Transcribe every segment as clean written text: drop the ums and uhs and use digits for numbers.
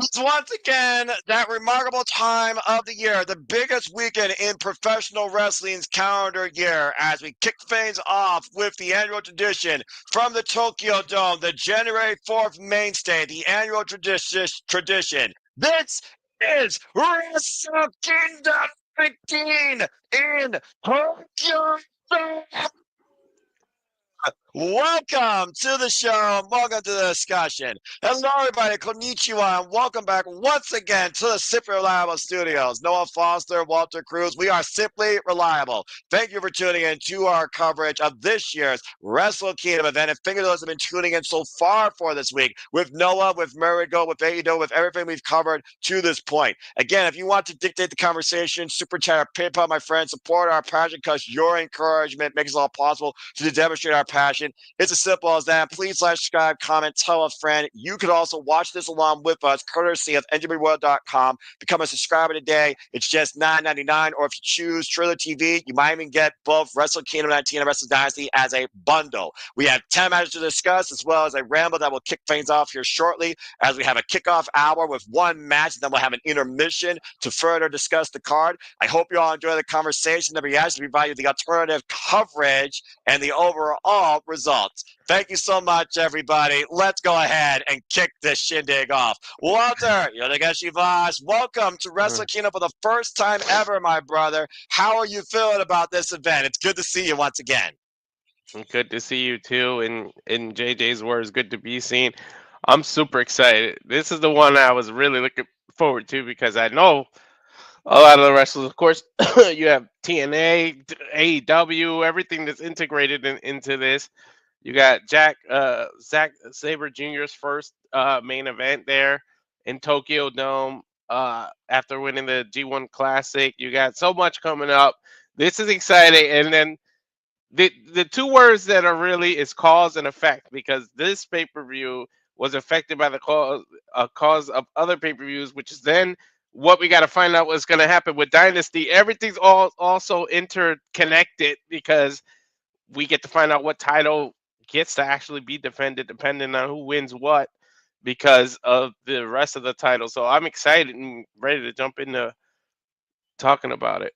It's once again that remarkable time of the year, the biggest weekend in professional wrestling's calendar year, as we kick things off with the annual tradition from the Tokyo Dome, the January 4th mainstay, the annual tradition. This is Wrestle Kingdom 19 in Tokyo Dome. Welcome to the show. Welcome to the discussion. Hello, everybody. Konnichiwa, and welcome back once again to the Simply Reliable Studios. Noah Foster, Walter Cruz. We are Simply Reliable. Thank you for tuning in to our coverage of this year's Wrestle Kingdom event. And thank you to those who have been tuning in so far for this week with Noah, with Merigo, with AEW, with everything we've covered to this point. Again, if you want to dictate the conversation, super chat or PayPal, my friends, support our passion because your encouragement makes it all possible to demonstrate our passion. It's as simple as that. Please subscribe, comment, tell a friend. You could also watch this along with us, courtesy of NJPW.com. Become a subscriber today. It's just $9.99. Or if you choose Drilla TV, you might even get both Wrestle Kingdom 19 and Wrestle Dynasty as a bundle. We have 10 matches to discuss, as well as a Ranbo that will kick things off here shortly, as we have a kickoff hour with one match, and then we'll have an intermission to further discuss the card. I hope you all enjoy the conversation. The reaction to provide you the alternative coverage and the overall results. Thank you so much, everybody. Let's go ahead and kick this shindig off. Walter, Yonegashi Voss, welcome to Wrestle Kingdom for the first time ever, my brother. How are you feeling about this event? It's good to see you once again. Good to see you too. And in JJ's words, good to be seen. I'm super excited. This is the one I was really looking forward to because I know a lot of the wrestlers. Of course, you have TNA, AEW, everything that's integrated into this. You got Zack Sabre Jr.'s first main event there in Tokyo Dome after winning the G1 Classic. You got so much coming up. This is exciting. And then the two words that are really is cause and effect, because this pay-per-view was affected by the cause of other pay-per-views, which is then what we got to find out what's going to happen with Dynasty. Everything's all also interconnected because we get to find out what title gets to actually be defended depending on who wins what because of the rest of the title. So I'm excited and ready to jump into talking about it.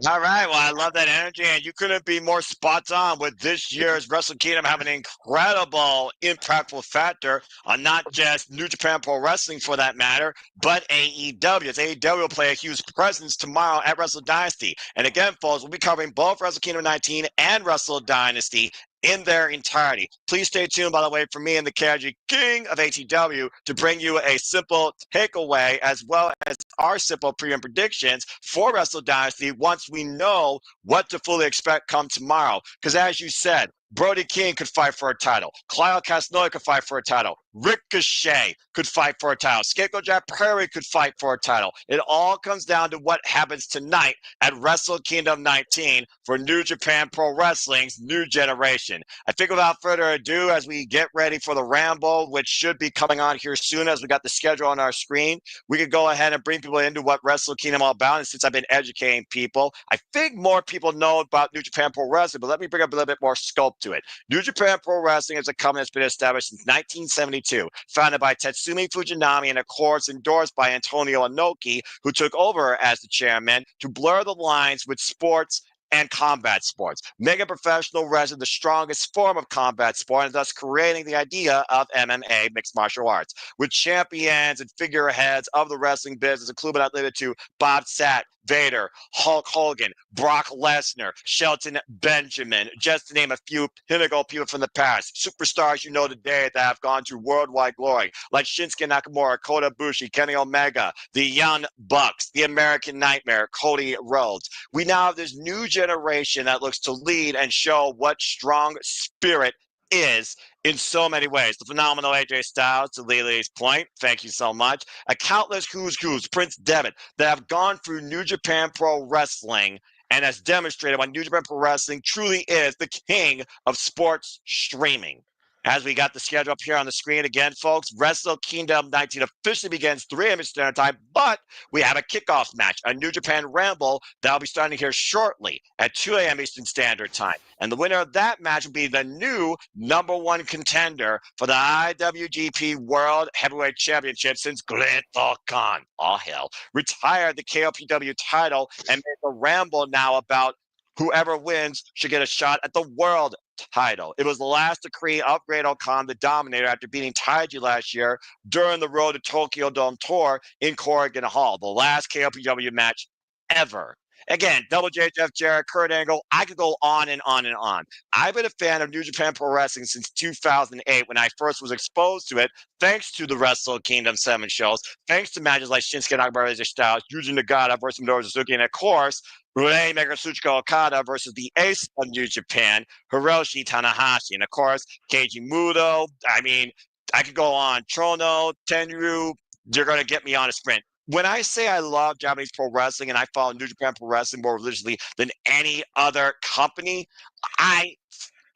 All right. Well, I love that energy, and you couldn't be more spot on with this year's Wrestle Kingdom having an incredible impactful factor on not just New Japan Pro Wrestling for that matter, but AEW. As AEW will play a huge presence tomorrow at Wrestle Dynasty. And again, folks, we'll be covering both Wrestle Kingdom 19 and Wrestle Dynasty in their entirety. Please stay tuned, by the way, for me and the KRG King of ATW to bring you a simple takeaway as well as our simple pre-em predictions for Wrestle Dynasty once we know what to fully expect come tomorrow. Because as you said, Brody King could fight for a title. Kyle Casnoy could fight for a title. Ricochet could fight for a title. Scapegoat Jack Perry could fight for a title. It all comes down to what happens tonight at Wrestle Kingdom 19 for New Japan Pro Wrestling's new generation. I think without further ado, as we get ready for the Rambo, which should be coming on here soon as we got the schedule on our screen, we could go ahead and bring people into what Wrestle Kingdom all about. And since I've been educating people, I think more people know about New Japan Pro Wrestling, but let me bring up a little bit more scope to it. New Japan Pro Wrestling is a company that's been established since 1972, founded by Tatsumi Fujinami and, of course, endorsed by Antonio Inoki, who took over as the chairman to blur the lines with sports and combat sports, making professional wrestling the strongest form of combat sport, and thus creating the idea of MMA, mixed martial arts, with champions and figureheads of the wrestling business, including not limited to Bob Sapp, Vader, Hulk Hogan, Brock Lesnar, Shelton Benjamin, just to name a few pinnacle people from the past. Superstars you know today that have gone to worldwide glory, like Shinsuke Nakamura, Kota Ibushi, Kenny Omega, the Young Bucks, the American Nightmare, Cody Rhodes. We now have this new generation that looks to lead and show what strong spirit is in so many ways. The phenomenal AJ Styles, to Lily's point, thank you so much. A countless who's, Prince Devitt, that have gone through New Japan Pro Wrestling and has demonstrated why New Japan Pro Wrestling truly is the king of sports streaming. As we got the schedule up here on the screen again, folks, Wrestle Kingdom 19 officially begins 3 a.m. Standard Time, but we have a kickoff match, a New Japan Ramble that'll be starting here shortly at 2 a.m. Eastern Standard Time. And the winner of that match will be the new #1 contender for the IWGP World Heavyweight Championship since Great-O Khan, all hell, retired the KOPW title and made the Ramble now about whoever wins should get a shot at the world title. It was the last decree of Great-O Khan, the Dominator, after beating Taiji last year during the Road to Tokyo Dome tour in Corrigan Hall, the last KOPW match ever. Again, Double JHF, Jarrett, Kurt Angle, I could go on and on and on. I've been a fan of New Japan Pro Wrestling since 2008 when I first was exposed to it, thanks to the Wrestle Kingdom 7 shows, thanks to matches like Shinsuke Nakamura, Styles, Yuji Nagata versus Minoru Suzuki, and of course, Rainmaker Tsuchika Okada versus the ace of New Japan, Hiroshi Tanahashi. And of course, Keiji Muto. I mean, I could go on. Trono, Tenryu, you're going to get me on a sprint. When I say I love Japanese pro wrestling and I follow New Japan Pro Wrestling more religiously than any other company,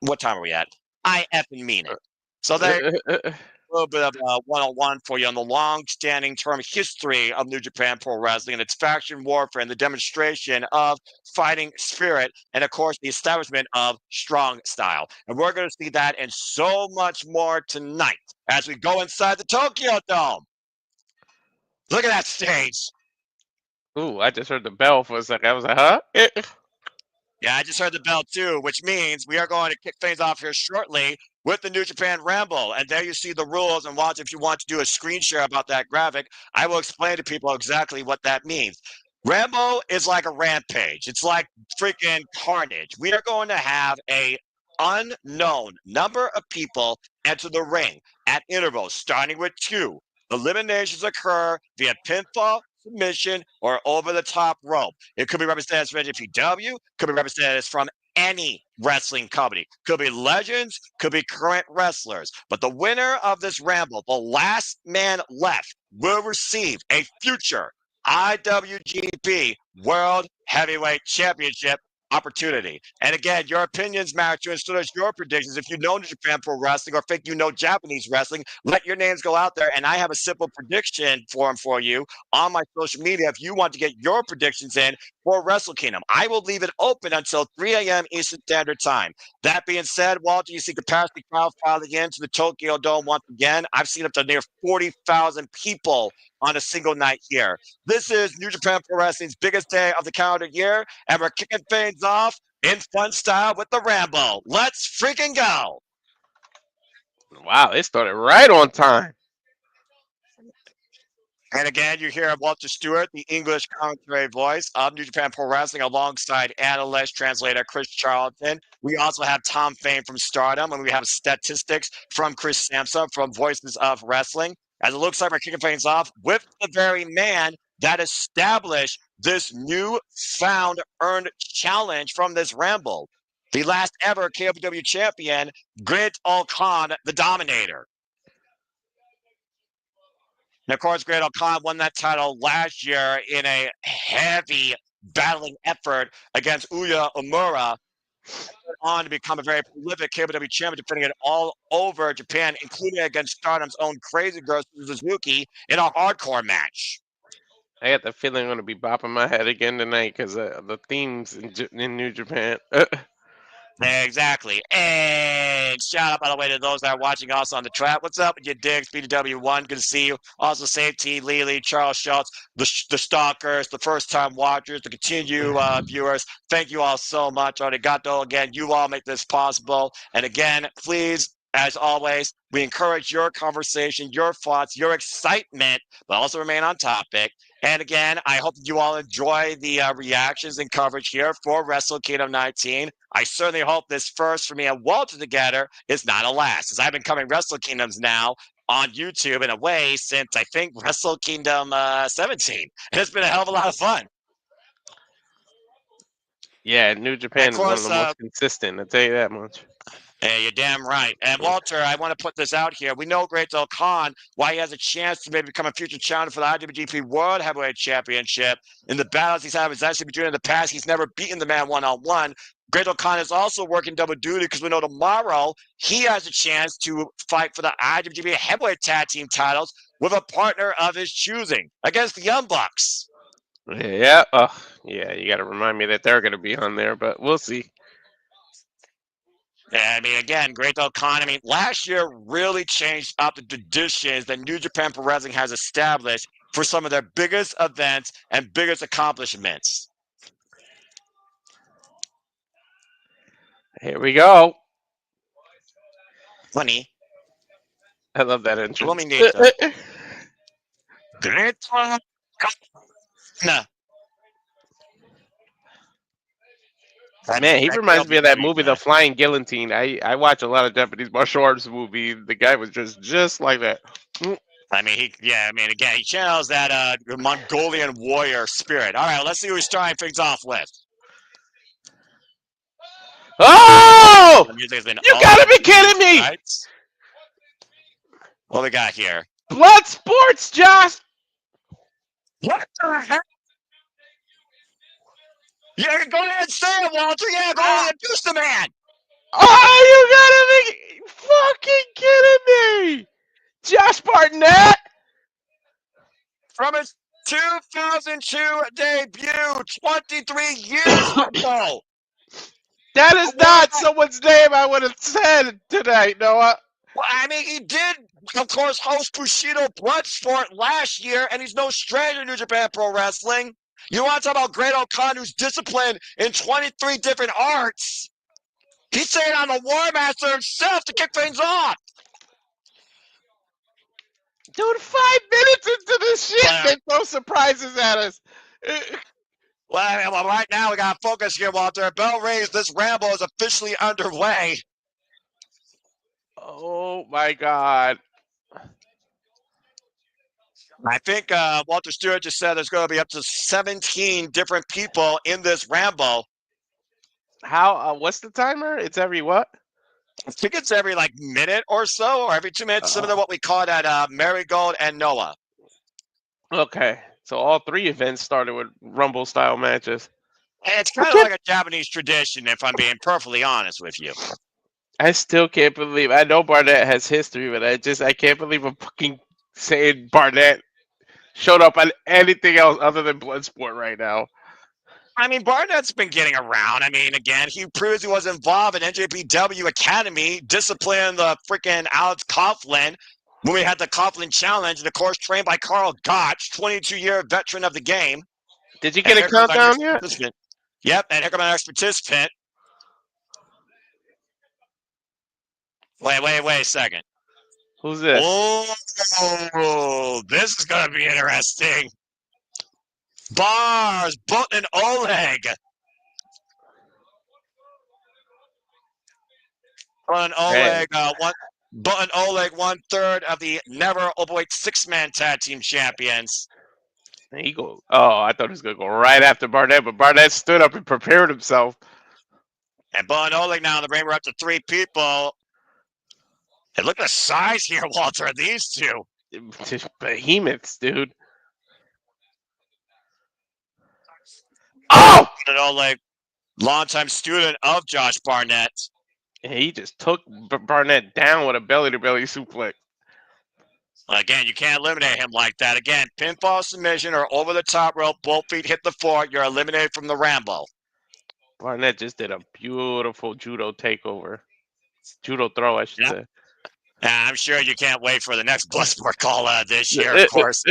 what time are we at? I effing mean it. So there a little bit of a 101 for you on the long-standing term history of New Japan Pro Wrestling and its faction warfare and the demonstration of fighting spirit and, of course, the establishment of strong style. And we're going to see that and so much more tonight as we go inside the Tokyo Dome. Look at that stage. Ooh, I just heard the bell for a second. I was like, huh? Yeah, I just heard the bell too, which means we are going to kick things off here shortly with the New Japan Ramble. And there you see the rules. And watch, if you want to do a screen share about that graphic, I will explain to people exactly what that means. Rambo is like a rampage. It's like freaking carnage. We are going to have a unknown number of people enter the ring at intervals, starting with 2. Eliminations occur via pinfall, submission, or over the top rope. It could be representatives from NJPW, could be representatives from any wrestling company, could be legends, could be current wrestlers. But the winner of this Ramble, the last man left, will receive a future IWGP World Heavyweight Championship opportunity. And again, your opinions matter too, and so does your predictions. If you know New Japan Pro Wrestling or think you know Japanese wrestling, let your names go out there. And I have a simple prediction form for you on my social media if you want to get your predictions in for Wrestle Kingdom. I will leave it open until 3 a.m. Eastern Standard Time. That being said, Walter, you see capacity crowd filing into the Tokyo Dome once again. I've seen up to near 40,000 people on a single night here. This is New Japan Pro Wrestling's biggest day of the calendar year, and we're kicking things off in fun style with the Rambo. Let's freaking go! Wow, it started right on time. And again, you hear Walter Stewart, the English commentary voice of New Japan Pro Wrestling, alongside analyst, translator Chris Charlton. We also have Tom Fane from Stardom, and we have statistics from Chris Sampson from Voices of Wrestling. As it looks like we're kicking things off with the very man that established this new-found earned challenge from this Ramble. The last ever KOPW champion, Great-O Khan, the Dominator. And of course, Great-O Khan won that title last year in a heavy battling effort against Uya Umura, on to become a very prolific KOPW champion, defending it all over Japan, including against Stardom's own Crazy Girl Suzuki in a hardcore match. I got the feeling I'm going to be bopping my head again tonight because the themes in New Japan. Exactly. And shout out, by the way, to those that are watching us on the trap. What's up with your digs, BDW1? Good to see you. Also, Save T, Lily, Charles Schultz, the stalkers, the first-time watchers, the continued viewers. Thank you all so much. Arigato. Again, you all make this possible. And again, please, as always, we encourage your conversation, your thoughts, your excitement, but also remain on topic. And again, I hope you all enjoy the reactions and coverage here for Wrestle Kingdom 19. I certainly hope this first for me and Walter together is not a last, as I've been covering Wrestle Kingdoms now on YouTube in a way since I think Wrestle Kingdom 17. And it's been a hell of a lot of fun. Yeah, New Japan is one of the most consistent, I'll tell you that much. Hey, you're damn right. And Walter, I want to put this out here. We know Great-O Khan, why he has a chance to maybe become a future challenger for the IWGP World Heavyweight Championship. In the battles he's had with Zack Sabre Jr. in the past, he's never beaten the man one-on-one. Great Khan is also working double duty because we know tomorrow he has a chance to fight for the IWGP Heavyweight Tag Team titles with a partner of his choosing against the Young Bucks. Yeah. Oh, yeah. You got to remind me that they're going to be on there, but we'll see. I mean, again, Great Khan. I mean, last year really changed up the traditions that New Japan Pro Wrestling has established for some of their biggest events and biggest accomplishments. Here we go. Funny. I love that entrance. Great Khan. Man, he reminds me of that movie, The Flying Guillotine. I watch a lot of Japanese martial arts movies. The guy was just like that. I mean, again, he channels that Mongolian warrior spirit. All right, let's see who he's starting things off with. Oh! You gotta be kidding me! Right? What we got here? Blood sports, Josh! What the heck? Yeah, go ahead and say it, Walter. Yeah, go ahead and abuse the man. Oh, you gotta be fucking kidding me! Josh Barnett! From his 2002 debut, 23 years ago. That is not someone's name I would have said tonight, Noah. Well, I mean, he did, of course, host Bushido Bloodsport last year, and he's no stranger to New Japan Pro Wrestling. You want to talk about Great Khan, who's disciplined in 23 different arts? He's saying on the War Master himself to kick things off. Dude, 5 minutes into this shit, they throw surprises at us. Well, right now we got to focus here, Walter. Bell raised. This Ranbo is officially underway. Oh my God! I think Walter Stewart just said there's going to be up to 17 different people in this Ranbo. How? What's the timer? It's every what? I think it's every minute or so, or every 2 minutes. Similar to what we call at Marigold and Noah. Okay, so all 3 events started with Rumble style matches. And it's kind of like a Japanese tradition, if I'm being perfectly honest with you. I still can't believe. I know Barnett has history, but I can't believe I'm fucking saying Barnett showed up on anything else other than Bloodsport right now. I mean, Barnett's been getting around. I mean, again, he previously was involved in NJPW Academy, disciplined the freaking Alex Coughlin when we had the Coughlin Challenge, and of course, trained by Carl Gotch, 22-year veteran of the game. Did you get a countdown yet? Yep, and here comes our next participant. Wait a second. Who's this? Oh, this is going to be interesting. Bars, Button Oleg. Button Oleg, Button Oleg, 1/3 of the Never Openweight 6-man tag team champions. He go. Oh, I thought he was gonna go right after Barnett, but Barnett stood up and prepared himself. And Button Oleg now in the ring. We're up to 3 people. And look at the size here, Walter, of these two. Just behemoths, dude. Oh! Button Oleg, longtime student of Josh Barnett. And he just took Barnett down with a belly-to-belly suplex. Again, you can't eliminate him like that. Again, pinfall submission or over the top rope, both feet hit the floor, you're eliminated from the Ranbo. Barnett just did a beautiful judo takeover. Judo throw, I should say. I'm sure you can't wait for the next Bloodsport call this year, of course.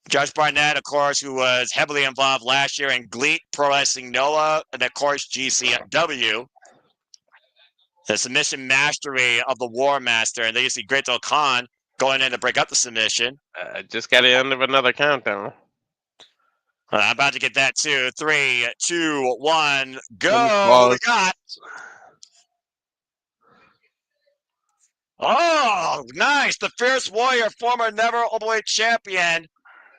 Josh Barnett, of course, who was heavily involved last year in GLEAT, Pro Wrestling Noah, and of course GCW. The submission mastery of the War Master, and then you see Great Khan going in to break up the submission. Just got to end of another countdown. I'm about to get that too. 3, 2, 1, go. What we got? Oh, nice. The Fierce Warrior, former Never Openweight champion,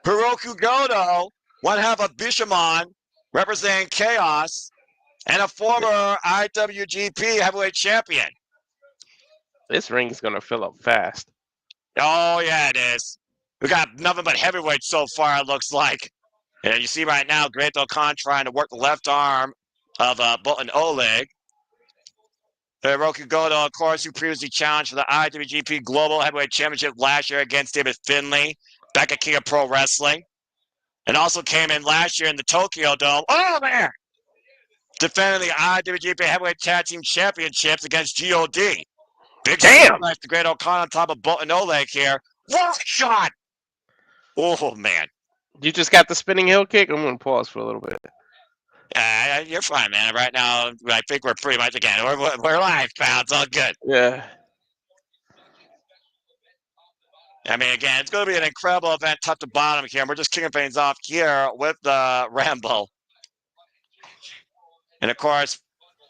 Hiroki Goto, 1/2 of Bishamon, representing Chaos, and a former IWGP heavyweight champion. This ring's going to fill up fast. Oh, yeah, it is. We got nothing but heavyweights so far, it looks like. And you see right now, Great Khan trying to work the left arm of Bolton Oleg. Hiroki Goto, of course, who previously challenged for the IWGP Global Heavyweight Championship last year against David Finlay back at King of Pro Wrestling. And also came in last year in the Tokyo Dome. Oh, man! Defending the IWGP Heavyweight Tag Team Championships against GOD. Big suplex to Great O'Connor on top of Bolton Oleg here. What shot! Oh, man. You just got the spinning heel kick? I'm going to pause for a little bit. You're fine, man. Right now, I think we're pretty much, again, we're live, pal. It's all good. Yeah. I mean, again, it's going to be an incredible event top to bottom here. And we're just kicking things off here with the Ranbo. And, of course,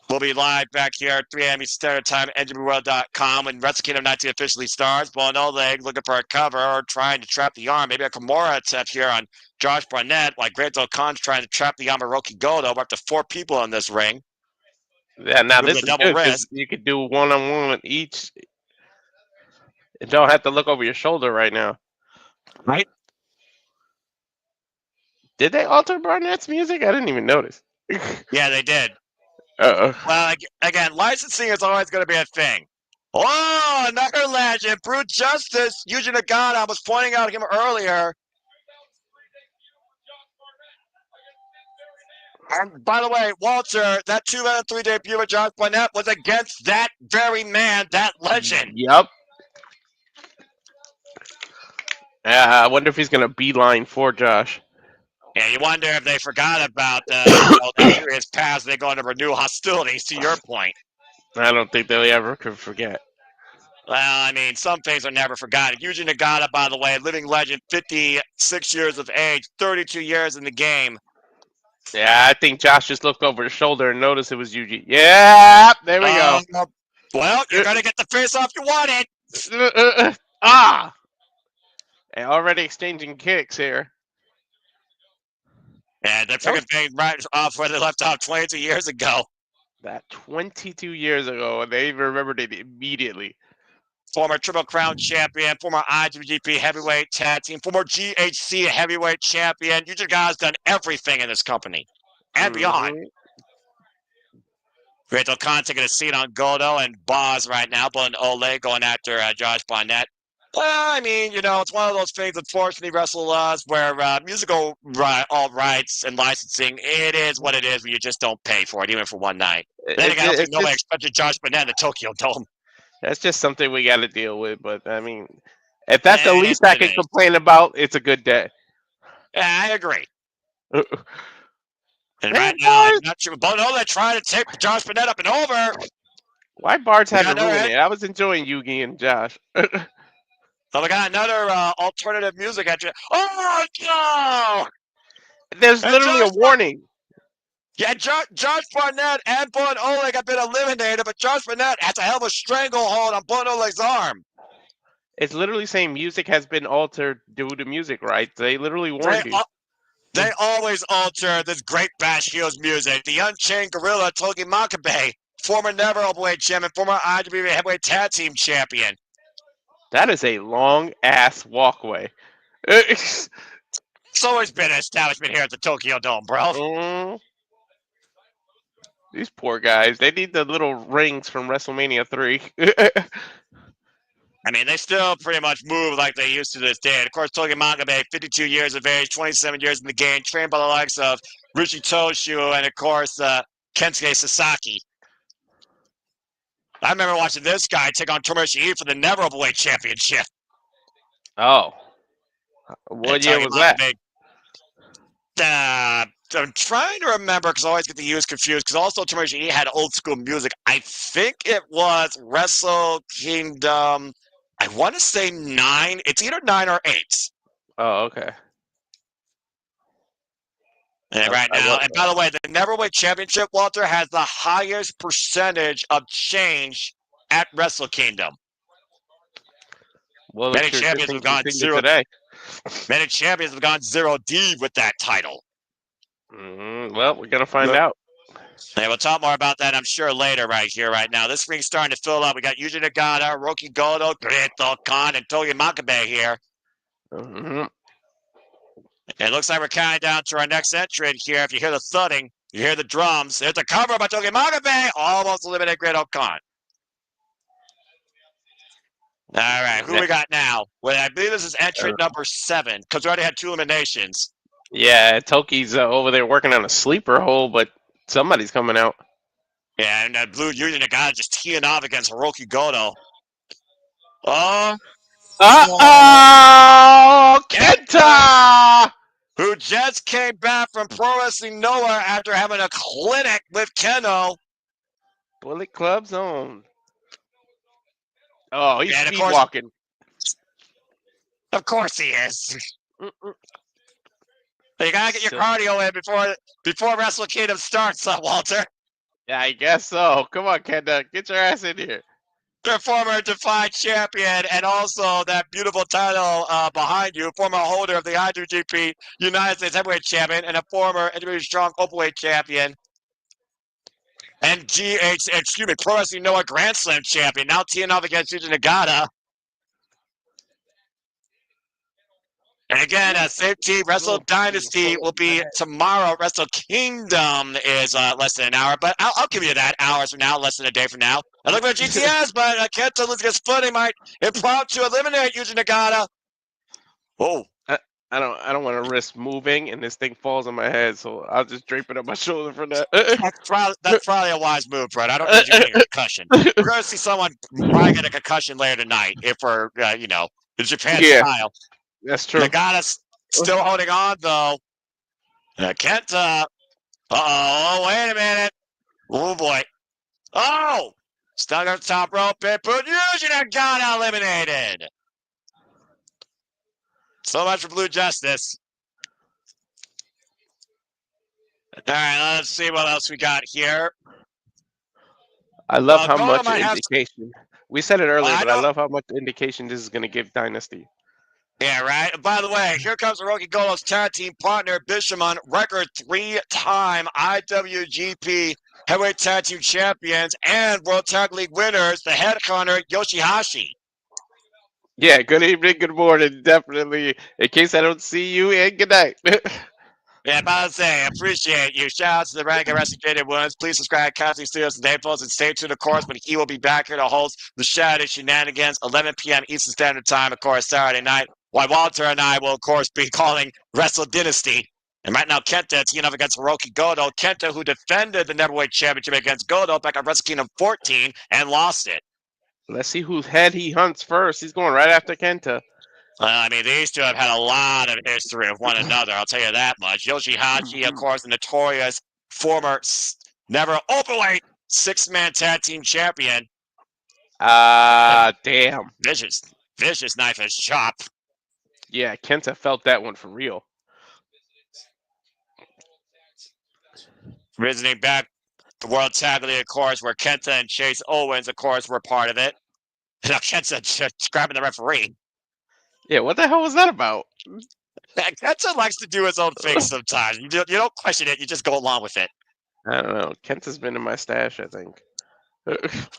we'll be live back here at 3 a.m. Standard Time at NJPW.com when Wrestle Kingdom 19 officially starts. Bolton Oleg looking for a cover or trying to trap the arm. Maybe a Kimura attempt here on Josh Barnett, like Great O'Connor's trying to trap the arm of Hiroki Goto. We're up to 4 people in this ring. Yeah, now this is good because you could do one-on-one with each. You don't have to look over your shoulder right now. Right? Did they alter Barnett's music? I didn't even notice. Yeah, they did. Uh-oh. Well, again, licensing is always going to be a thing. Oh, another legend, Brute Justice, Yuji Nagata. I was pointing out him earlier. And by the way, Walter, that 2 out of 3 debut of Josh Barnett was against that very man, that legend. Yep. I wonder if he's going to beeline for Josh. Yeah, you wonder if they forgot about his past. They're going to renew hostilities, to your point. I don't think they ever could forget. Well, I mean, some things are never forgotten. Yuji Nagata, by the way, living legend, 56 years of age, 32 years in the game. Yeah, I think Josh just looked over his shoulder and noticed it was Yuji. Yeah, there we go. Well, you're going to get the face-off you wanted. And already exchanging kicks here. Yeah, they're picking things right off where they left off 22 years ago. That 22 years ago, and they remembered it immediately. Former Triple Crown champion, former IWGP heavyweight tag team, former GHC heavyweight champion. You guys done everything in this company and beyond. Great O'Connor taking a seat on Goto and Boz right now. Bolton Oleg going after Josh Barnett. Well, I mean, you know, it's one of those things, unfortunately, wrestle laws where musical all rights and licensing, it is what it is when you just don't pay for it, even for one night. Then again, I don't think nobody expected Josh Barnett in the Tokyo Dome. That's just something we got to deal with. But, I mean, if that's the least I can complain about, it's a good day. Yeah, I agree. And right now, I'm not sure. Bolton Oleg trying to take Josh Barnett up and over. Why Bart's had to ruin it? I was enjoying Yugi and Josh. So we got another alternative music entry. Oh, no! There's literally a warning. Yeah, Josh Barnett and Bolton Oleg have been eliminated, but Josh Barnett has a hell of a stranglehold on Bolton Oleg's arm. It's literally saying music has been altered due to music rights. They literally warned you. They always alter this Great Bash Heroes music. The Unchained Gorilla, Togi Makabe, former Never Openweight champion, former IWGP Heavyweight Tag Team champion. That is a long-ass walkway. It's always been an establishment here at the Tokyo Dome, bro. These poor guys. They need the little rings from WrestleMania 3. I mean, they still pretty much move like they used to this day. And of course, Togi Makabe, 52 years of age, 27 years in the game, trained by the likes of Ruchi Toshu and, of course, Kensuke Sasaki. I remember watching this guy take on Tomoshi for the Never Openweight Championship. Oh. What year was that? I'm trying to remember because I always get the years confused because also Tomoshi had old school music. I think it was Wrestle Kingdom. I want to say 9. It's either 9 or 8. Oh, okay. And right now, and by the way, the Neverweight Championship, Walter, has the highest percentage of change at Wrestle Kingdom. Well, many champions have gone 0 today. Many champions have gone 0D with that title. Well, we're gonna find out. Yeah, we'll talk more about that, I'm sure, later right here, right now. This ring's starting to fill up. We got Yuji Nagata, Hiroki Goto, Great O'Connor, and Togi Makabe here. It looks like we're counting down to our next entrant here. If you hear the thudding, You hear the drums. There's a cover by Togi Magabe. Almost eliminated Great Okan. All right, who we got now? Well, I believe this is entrant number 7 because we already had 2 eliminations. Yeah, Toki's over there working on a sleeper hole, but somebody's coming out. Yeah, and Blue Union got just teeing off against Hiroki Goto. Oh, Kenta! Who just came back from Pro Wrestling Noah after having a clinic with Keno. Bullet Club Zone. Oh, he's speed course, walking. Of course he is. You gotta get your cardio in before Wrestle Kingdom starts, Walter. Yeah, I guess so. Come on, Kenta, get your ass in here. The former Defied champion and also that beautiful title behind you, former holder of the IWGP United States Heavyweight Champion and a former NJPW Strong Openweight Champion. And Pro Wrestling Noah Grand Slam champion, now teeing off against Yuji Nagata. And again, same team, Wrestle Dynasty will be tomorrow. Wrestle Kingdom is less than an hour, but I'll give you that. Hours from now, less than a day from now. I look for GTS, but Kenta loses his footing, might impromptu eliminate Yuji Nagata. Oh. I don't want to risk moving, and this thing falls on my head, so I'll just drape it on my shoulder for that. That's probably a wise move, Fred. I don't need you getting a concussion. We're going to see someone probably get a concussion later tonight if we're, the Japan style. That's true. Nagata's still holding on, though. Kenta. Uh-oh, wait a minute. Oh, boy. Oh! Stuck on the top rope. Put Yuji Nagata eliminated. So much for Blue Justice. All right, let's see what else we got here. I love how much indication. We said it earlier, but I love how much indication this is going to give Dynasty. Yeah, right. And by the way, here comes Hiroki Goto's tag team partner, Bishamon, record 3-time IWGP Heavyweight Tag Team Champions and World Tag League winners, the headhunter Yoshihashi. Yeah, good evening, good morning, definitely. In case I don't see you, and good night. Yeah, about to say, appreciate you. Shout out to the Ranking Wrestling Jaded Williams. Please subscribe to Casting Studios and Naples and stay tuned, of course, when he will be back here to host the Saturday Shenanigans, 11 p.m. Eastern Standard Time, of course, Saturday night. While Walter and I will, of course, be calling Wrestle Dynasty. And right now, Kenta teaming up against Hiroki Goto. Kenta, who defended the Neverweight Championship against Goto back on Wrestle Kingdom 14 and lost it. Let's see whose head he hunts first. He's going right after Kenta. These two have had a lot of history with one another. I'll tell you that much. Yoshihashi, of course, the notorious former never openweight 6-man tag team champion. Damn. Vicious knife and chop. Yeah, Kenta felt that one for real. Visiting back the World Tag League, of course, where Kenta and Chase Owens, of course, were part of it. Now Kenta grabbing the referee. Yeah, what the hell was that about? Kenta likes to do his own thing sometimes. You don't question it. You just go along with it. I don't know. Kenta's been in my stash, I think.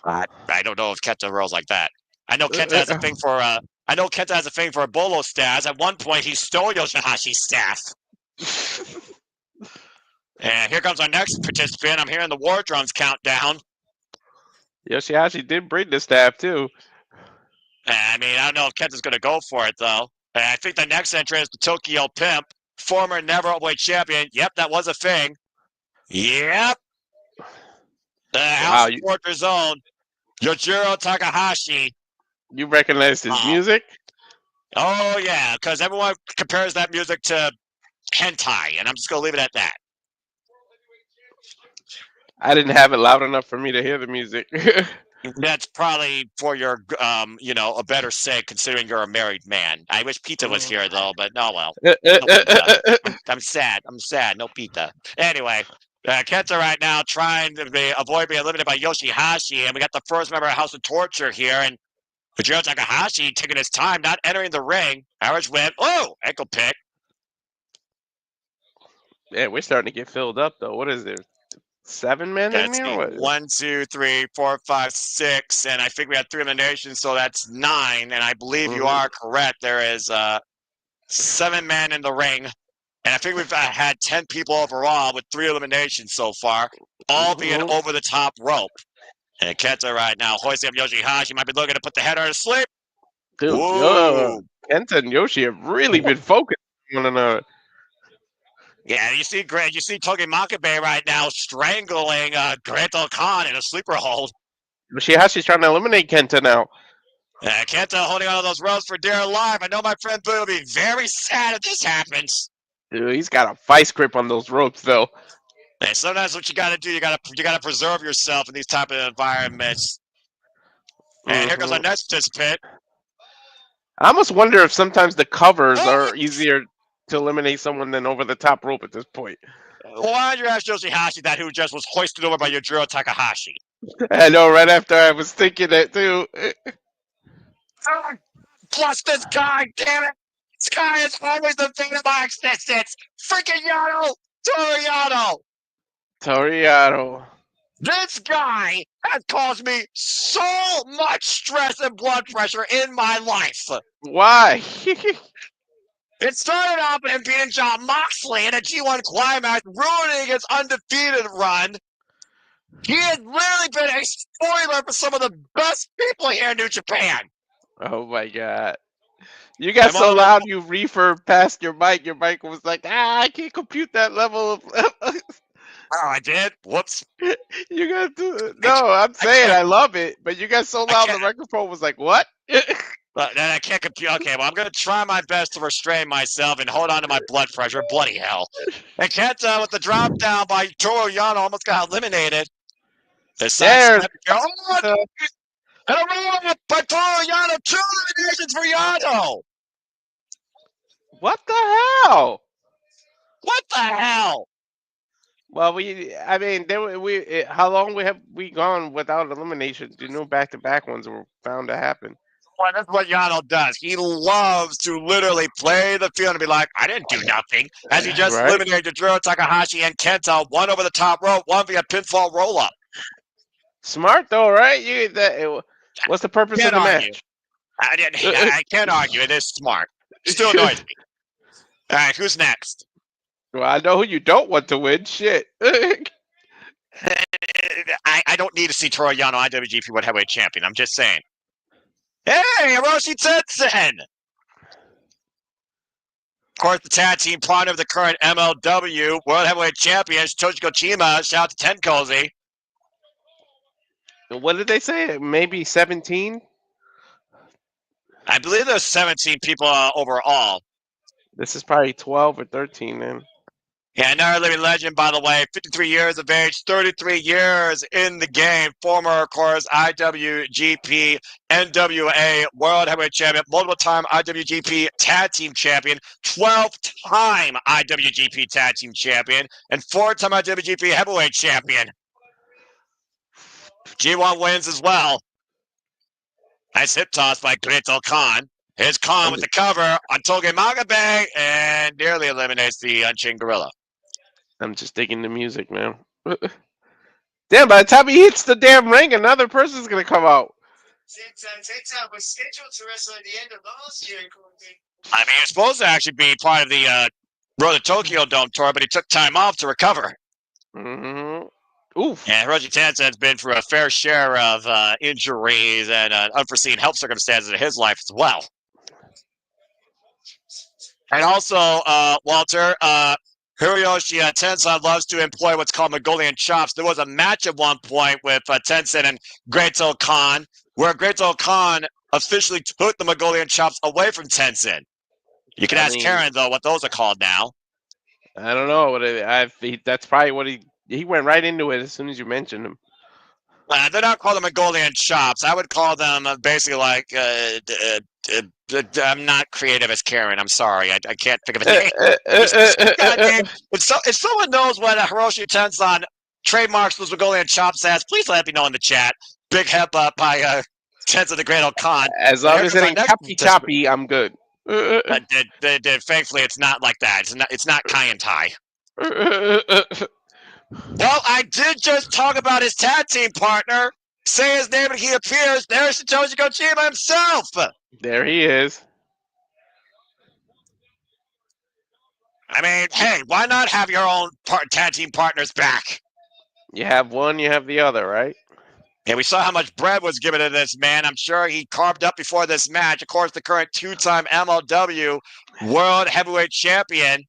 I don't know if Kenta rolls like that. I know Kenta has a thing for. I know Kenta has a thing for Bolo stats. At one point, he stole Yoshihashi's staff. And here comes our next participant. I'm hearing the War Drums countdown. Yoshihashi did bring the staff too. I don't know if Kenta's going to go for it, though. I think the next entrant is the Tokyo Pimp, former never openweight champion. Yep, that was a thing. Yep. The House Fortress Zone, Yojiro Takahashi. You recognize his music? Oh, yeah, because everyone compares that music to hentai, and I'm just going to leave it at that. I didn't have it loud enough for me to hear the music. That's probably for your, a better say, considering you're a married man. I wish Pita was here, though, but no, well. I'm sad. No Pita. Anyway, Kenta right now trying to avoid being eliminated by Yoshihashi, and we got the first member of House of Torture here, and Fujita Takahashi taking his time, not entering the ring. Average whip. Oh, ankle pick. Yeah, we're starting to get filled up, though. What is there? 7 men in here? 1, 2, 3, 4, 5, 6, and I think we had 3 eliminations, so that's 9. And I believe you are correct. There is 7 men in the ring. And I think we've had 10 people overall with 3 eliminations so far, all being over the top rope. And Kenta right now hoisting up Yoshihashi. Might be looking to put the header to sleep. Dude, Whoa. Kenta and Yoshi have really been focused on one another. Yeah, you see Togi Makabe right now strangling Gretel Khan in a sleeper hold. Yoshihashi's trying to eliminate Kenta now. Kenta holding on to those ropes for dear life. I know my friend Boo will be very sad if this happens. Dude, he's got a vice grip on those ropes, though. And sometimes what you got to do, you got to preserve yourself in these type of environments. And here comes our next participant. I almost wonder if sometimes the covers are easier to eliminate someone than over the top rope at this point. Why did you ask Yoshihashi that, who just was hoisted over by Yujiro Takahashi? I know, right after I was thinking that too. Plus this guy, damn it! This guy is always the thing of my existence! Freaking Yano! Toriano. This guy has caused me so much stress and blood pressure in my life. Why? It started off with him beating Jon Moxley in a G1 climax, ruining his undefeated run. He has literally been a spoiler for some of the best people here in New Japan. Oh my god. You got so loud you reefer past your mic. Your mic was like, I can't compute that level of. Oh, I did? Whoops. You got to. No, I'm saying I love it, but you got so loud the microphone was like, what? But then I can't compute. Okay, well, I'm going to try my best to restrain myself and hold on to my blood pressure. Bloody hell. And Kenta with the drop down by Toru Yano almost got eliminated. The side step. Oh, and a roll up by Toru Yano. 2 eliminations for Yano. What the hell? What the hell? Well, I mean, how long have we gone without eliminations? You know, back-to-back ones were bound to happen. Well, that's what Yano does. He loves to literally play the field and be like, I didn't do nothing. As he just eliminated Drilla, Takahashi, and Kenta, one over the top rope, one via pinfall roll-up. Smart, though, right? What's the purpose of the match? I can't argue. It is smart. Still annoys me. All right, who's next? Well, I know who you don't want to win. Shit. I don't need to see Toru Yano IWGP World Heavyweight Champion. I'm just saying. Hey, Hiroshi Tenzan! Of course, the tag team partner of the current MLW World Heavyweight Champions, Toshiko Chima. Shout out to Tenkozy. What did they say? Maybe 17? I believe there's 17 people overall. This is probably 12 or 13 then. Yeah, another living legend, by the way. 53 years of age, 33 years in the game. Former, of course, IWGP, NWA World Heavyweight Champion, multiple-time IWGP Tag Team Champion, 12-time IWGP Tag Team Champion, and 4-time IWGP Heavyweight Champion. G1 wins as well. Nice hip toss by Gretel Khan. Here's Khan with the cover on Toge Magabe and nearly eliminates the Unchained Gorilla. I'm just digging the music, man. Damn, by the time he hits the damn ring, another person's going to come out. Tenzan was scheduled to wrestle at the end of last year. I mean, he was supposed to actually be part of the Road to Tokyo Dome tour, but he took time off to recover. Mm-hmm. Oof. And Hiroshi Tenzan's been through a fair share of injuries and unforeseen health circumstances in his life as well. And also, Walter, Hiroshi Tenzan loves to employ what's called Mongolian chops. There was a match at one point with Tenzan and Gretel Khan, where Gretel Khan officially took the Mongolian chops away from Tenzan. You can ask Karen, though, what those are called now. I don't know. That's probably what he went right into it as soon as you mentioned him. They're not called the Mongolian chops. I would call them basically like I'm not creative as Karen. I'm sorry. I can't think of a name. If someone knows what Hiroshi Tenzan trademarks those Mongolian chops as, please let me know in the chat. Big help up by Tenzan the Great Khan. As long as it ain't choppy, I'm good. Thankfully, it's not like that. It's not Kai and Tai. Well, I did just talk about his tag team partner. Say his name and he appears. There's Satoshi Kojima himself. There he is. I mean, hey, why not have your own tag team partners back? You have one, you have the other, right? And we saw how much bread was given to this man. I'm sure he carved up before this match. Of course, the current two-time MLW World Heavyweight Champion,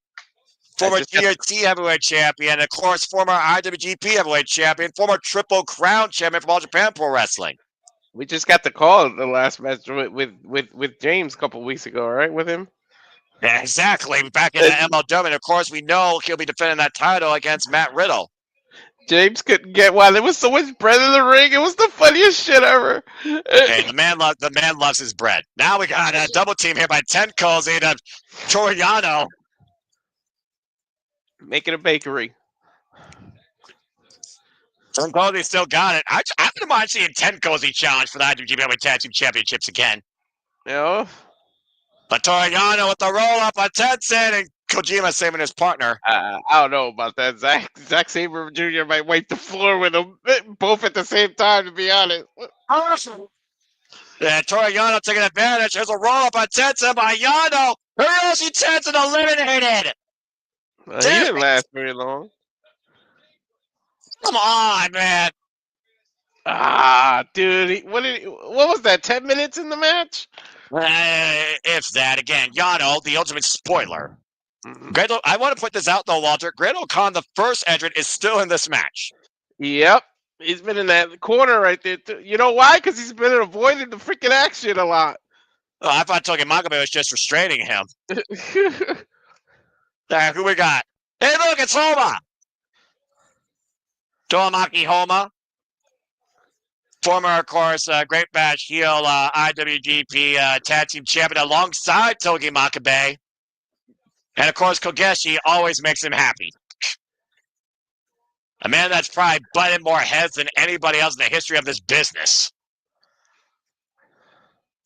former GHC Heavyweight Champion, and of course, former IWGP Heavyweight Champion, former Triple Crown Champion from All Japan Pro Wrestling. We just got the call at the last match with James a couple weeks ago, right? With him. Yeah, exactly. Back in the MLW, and of course, we know he'll be defending that title against Matt Riddle. James couldn't get one. There was so much bread in the ring. It was the funniest shit ever. Okay, the man loves his bread. Now we got a double team here by Kosei to Toriano. Making a bakery. Kosei still got it. I wouldn't mind seeing Kosei challenge for the IWGP Tag Team Championships again. Yeah. But Toriano with the roll up on Tenzin and Kojima saving his partner. I don't know about that. Zack Sabre Jr. might wipe the floor with them both at the same time, to be honest. Yeah, Toriano taking advantage. There's a roll up on Tenzin by Yano. Hiroshi Tenzin eliminated. He didn't last very long. Come on, man. Dude. What was that? 10 minutes in the match? If that, again, Yano, the ultimate spoiler. Mm-hmm. I want to put this out, though, Walter. Great O'Khan, the first entrant, is still in this match. Yep. He's been in that corner right there, too. You know why? Because he's been avoiding the freaking action a lot. Oh, I thought Togi Makabe was just restraining him. Who we got? Hey, look, it's Homa. Toomaki Homa. Former, of course, Great Bash heel IWGP Tag Team Champion alongside Togi Makabe. And, of course, Kogeshi always makes him happy. A man that's probably butted more heads than anybody else in the history of this business.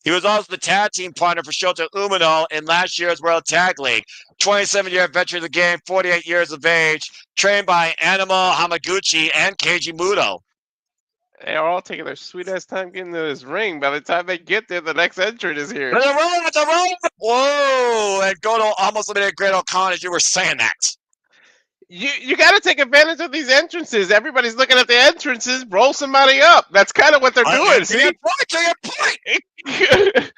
He was also the tag team partner for Shota Umino in last year's World Tag League. 27-year veteran of the game, 48 years of age, trained by Animo Hamaguchi and Keiji Muto. They're all taking their sweet-ass time getting to this ring. By the time they get there, the next entrant is here. It's a roll! Whoa! And Goto almost eliminated Great O'Khan as you were saying that. You got to take advantage of these entrances. Everybody's looking at the entrances. Roll somebody up. That's kind of what they're doing. To your point.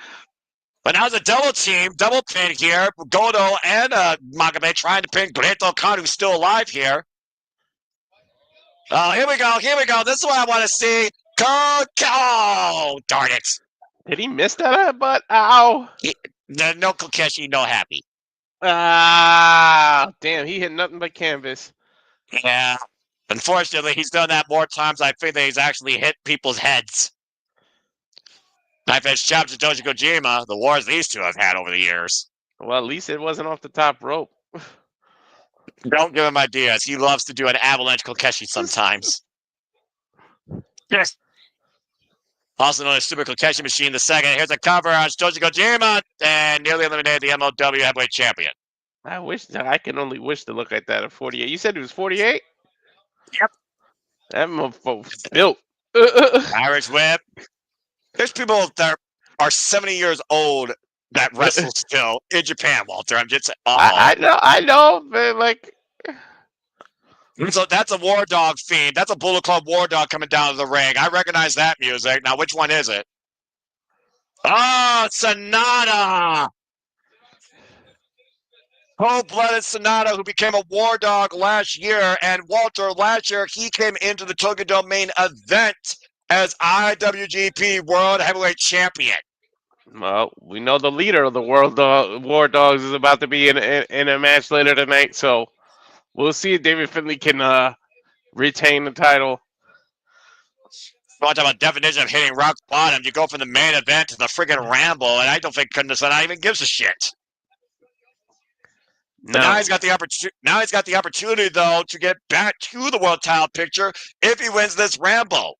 But now it's a double pin here. Goto and Makabe trying to pin Great O'Khan, who's still alive here. Oh, here we go. This is what I want to see. Oh, darn it. Did he miss that butt? Ow. No Kokeshi, no happy. Damn, he hit nothing but canvas. Yeah. Unfortunately, he's done that more times I think that he's actually hit people's heads. Knife edge chop to Toshi Kojima, the wars these two have had over the years. Well, at least it wasn't off the top rope. Don't give him ideas. He loves to do an avalanche Kokeshi sometimes. Yes. Also known as Super Kokeshi Machine the second. Here's a cover on Toshi Kojima and nearly eliminated the MLW Heavyweight Champion. I can only wish to look at that at 48. You said he was 48? Yep. That motherfucker's built. Irish whip. There's people that are 70 years old that wrestle still in Japan, Walter. I'm just I know, man, like. So that's a War Dog fiend. That's a Bullet Club War Dog coming down to the ring. I recognize that music. Now, which one is it? Oh, Sonata! Cold-blooded Sonata, who became a War Dog last year. And Walter, last year, he came into the Tokyo Dome main event as IWGP World Heavyweight Champion. Well, we know the leader of the War Dogs is about to be in a match later tonight, so we'll see if David Finlay can retain the title. Talk about definition of hitting rock bottom. You go from the main event to the friggin' Ranbo, and I don't think Sonata even gives a shit. But now he's got the opportunity, though, to get back to the world title picture if he wins this Ranbo.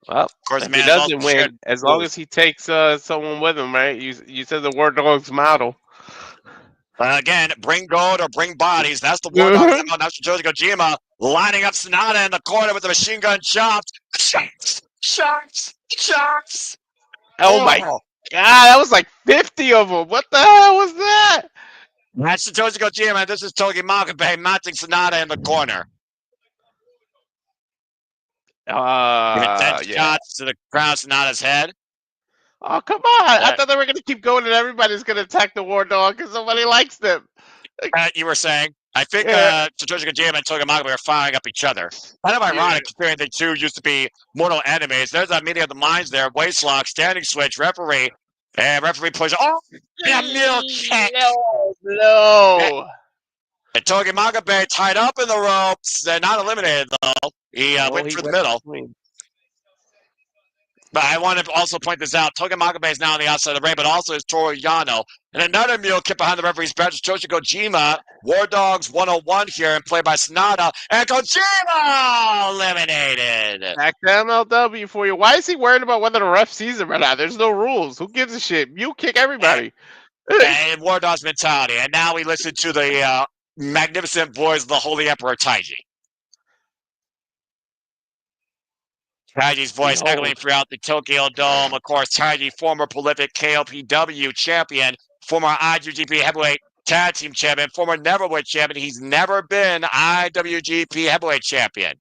Well, of course, if he doesn't win, as long as he takes someone with him, right? You said the War Dogs model. Again, bring gold or bring bodies. That's the War Dogs. That's Toshi Kojima lining up Sonata in the corner with the machine gun chops. Shots. Oh my that was like 50 of them. What the hell was that? That's Satoshi Kojima. This is Togi Makabe mounting Sonata in the corner. Giving 10 Yeah. shots to the crown Sonata's head. Oh, come on. I thought they were going to keep going and everybody's going to attack the War Dog because somebody likes them. You were saying? I think Yeah. Satoshi Kojima and Togi Makabe are firing up each other. Kind of ironic considering the two used to be mortal enemies. There's a meeting of the minds there. Waistlock, standing switch, referee. And referee push. Oh, yeah, middle kick. No. And Togi Makabe tied up in the ropes. They're not eliminated, though. He went through the middle. But I want to also point this out. Togi Makabe is now on the outside of the ring, but also is Toru Yano. And another mule kick behind the referee's bench, Satoshi Kojima. War Dogs 101 here and played by Sonata. And Kojima eliminated. Back to MLW for you. Why is he worried about whether the ref sees him or not? There's no rules. Who gives a shit? You kick everybody. And War Dogs mentality. And now we listen to the magnificent voice of the Holy Emperor Taiji. Taiji's voice echoing throughout the Tokyo Dome. Of course, Taiji, former prolific KOPW champion, former IWGP heavyweight tag team champion, former neverweight champion. He's never been IWGP heavyweight champion.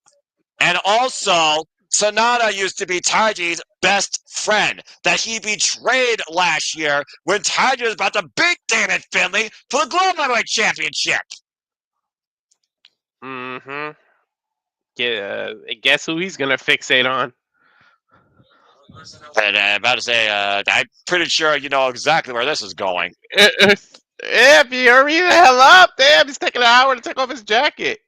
And also, Sonata used to be Taiji's best friend that he betrayed last year when Taiji was about to beat David Finlay for the Global Heavyweight Championship. Mm-hmm. Yeah, guess who he's gonna fixate on? And about to say, I'm pretty sure you know exactly where this is going. Yeah, you hurry the hell up! Damn, he's taking an hour to take off his jacket.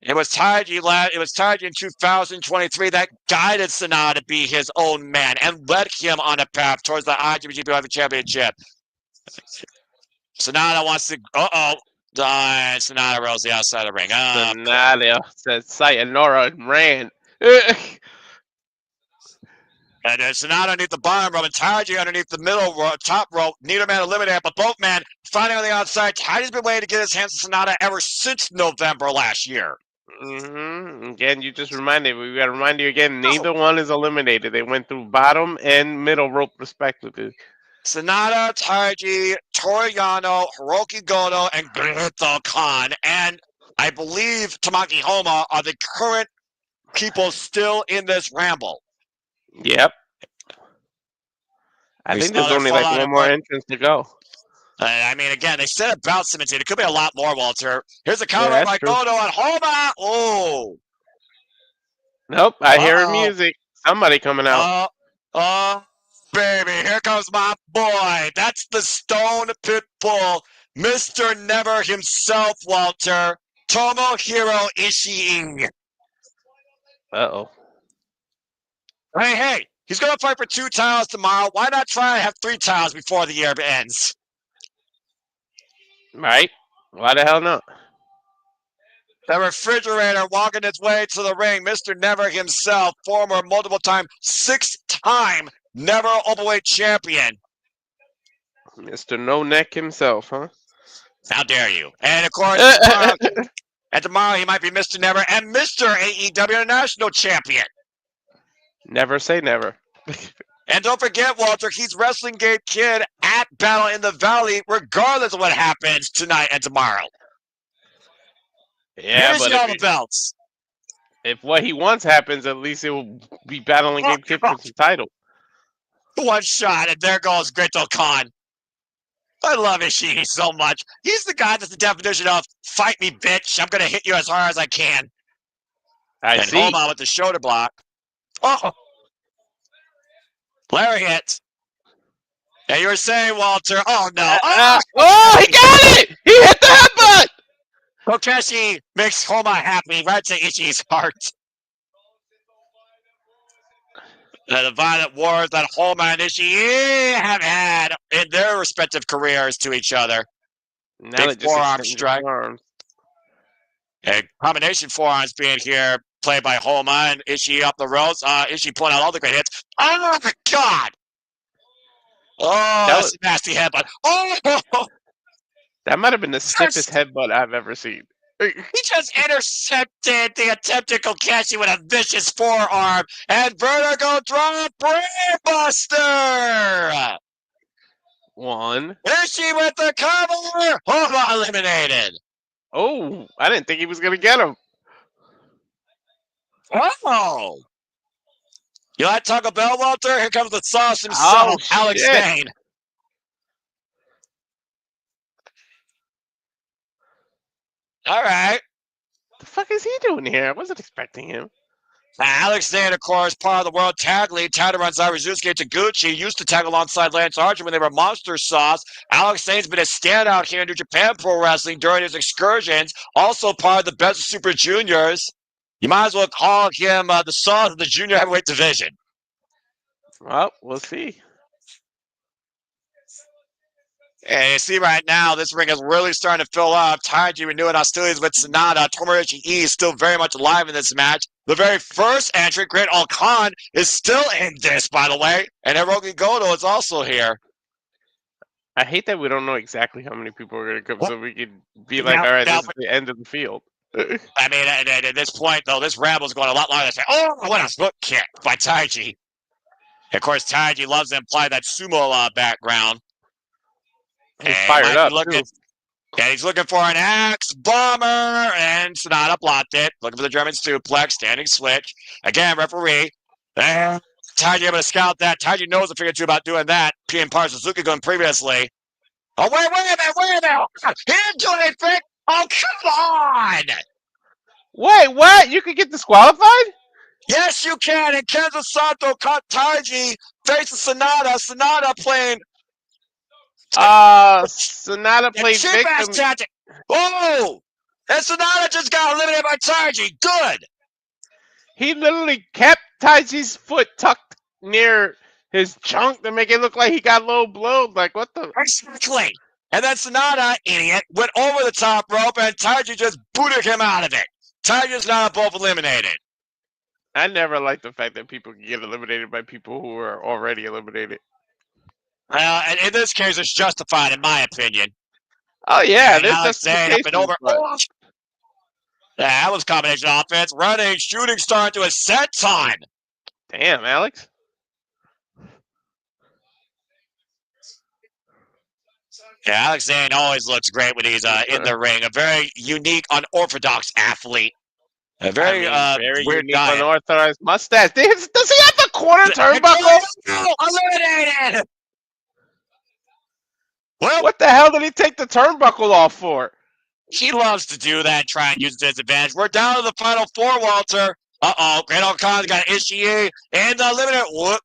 It was Taiji. It was Taiji in 2023 that guided Sonata to be his own man and led him on a path towards the IWGP Championship. Sonata wants to. Sonata rolls the outside of the ring. Sonata said sayonara and ran. And Sonata underneath the bottom rope and Taiji underneath the middle rope, top rope. Neither man eliminated, but both men fighting on the outside. Taiji's been waiting to get his hands on Sonata ever since November last year. Mm-hmm. Again, you just reminded me. We got to remind you again. Neither one is eliminated. They went through bottom and middle rope respectively. Sonata, Taiji, Toru Yano, Hiroki Goto, and Goto Khan. And I believe Tamaki Homa are the current people still in this Ramble. Yep. I think there's only like one more entrance to go. I mean, again, they said about cemented. It could be a lot more, Walter. Here's a counter by Goto and Homa. Oh. Nope, I hear music. Somebody coming out. Baby, here comes my boy. That's the Stone Pitbull, Mr. Never himself, Walter. Tomohiro Ishii. Uh-oh. Hey, he's going to fight for 2 titles tomorrow. Why not try and have 3 titles before the year ends? Right? Why the hell not? The refrigerator walking its way to the ring. Mr. Never himself, former multiple-time, 6-time Never Openweight champion. Mr. No Neck himself, huh? How dare you? And, of course, tomorrow he might be Mr. Never and Mr. AEW National Champion. Never say never. And don't forget, Walter, he's Wrestling Gate Kid at Battle in the Valley, regardless of what happens tonight and tomorrow. Yeah, but all the belts. If what he wants happens, at least it will be Battling Gate Kid for the title. One shot, and there goes Goto Khan. I love Ishii so much. He's the guy that's the definition of fight me, bitch. I'm going to hit you as hard as I can. I see. Homa with the shoulder block. Oh. Lariat. Yeah, you were saying, Walter. Oh, no. Oh, he got it! He hit the headbutt! Kokeshi makes Homa happy right to Ishii's heart. The violent wars that Homa and Ishii have had in their respective careers to each other. Now big forearm strike. A combination forearms being here, played by Homa and Ishii up the ropes. Ishii pulling out all the great hits. Oh, my God! Oh, that's a nasty headbutt. Oh! That might have been the stiffest headbutt I've ever seen. He just intercepted the attempted Kokeshi with a vicious forearm and vertigo drop brainbuster. 1. Ishii with the cover. Oiwa eliminated. Oh, I didn't think he was going to get him. Oh. You like Taco Bell, Walter? Here comes the sauce Oh, himself, Alex shit. Zane. All right. The fuck is he doing here? I wasn't expecting him. Alex Zane, of course, part of the World Tag League. Tag alongside Ryusuke Taguchi. Used to tag alongside Lance Archer when they were Monster Sauce. Alex Zane's been a standout here in New Japan Pro Wrestling during his excursions. Also part of the Best of Super Juniors. You might as well call him the Sauce of the Junior Heavyweight Division. Well, we'll see. And you see right now, this ring is really starting to fill up. Taiji renewing hostilities with Sonata. Tomoichi E is still very much alive in this match. The very first entrant, Great Khan, is still in this, by the way. And Hiroki Goto is also here. I hate that we don't know exactly how many people are going to come, so we can be Now- like, all right, now- this is the end of the field. I mean, at this point, though, this Rambo's going a lot longer. Oh, what a foot kick by Taiji. Of course, Taiji loves to imply that sumo background. He's And fired might up, be looking- too. Yeah, he's looking for an axe bomber, and Sonata blocked it. Looking for the German suplex, standing switch. Again, referee. Taiji able to scout that. Taiji knows a thing or two about doing that. P and Par Suzuki going previously. Oh, wait a minute. He didn't do anything. Oh, come on. Wait, what? You could get disqualified? Yes, you can. And Kenzo Sato caught Taiji facing Sonata. Sonata playing Sonata a played cheap-ass victim. tactic. Oh, and Sonata just got eliminated by Taiji. Good. He literally kept Taiji's foot tucked near his chunk to make it look like he got low blowed. Like, what the? Exactly. And then Sonata, idiot, went over the top rope, and Taiji just booted him out of it. Taiji and Sonata both eliminated. I never liked the fact that people can get eliminated by people who are already eliminated. And in this case, it's justified, in my opinion. Oh, yeah, And there's Alex Zane up and over. but- Oh. Yeah, that was combination offense. Running, shooting star into a set time. Damn, Alex. Yeah, Alex Zane always looks great when he's in the ring. A very unique, unorthodox athlete. A very, very weird unique, guy. unorthodox mustache. Does he have the corner turnbuckle? Eliminated! Well, What the hell did he take the turnbuckle off for? he loves to do that, try and use it to his advantage. We're down to the final four, Walter. Uh-oh, Great Khan's got Ishii in the limited. Whoop.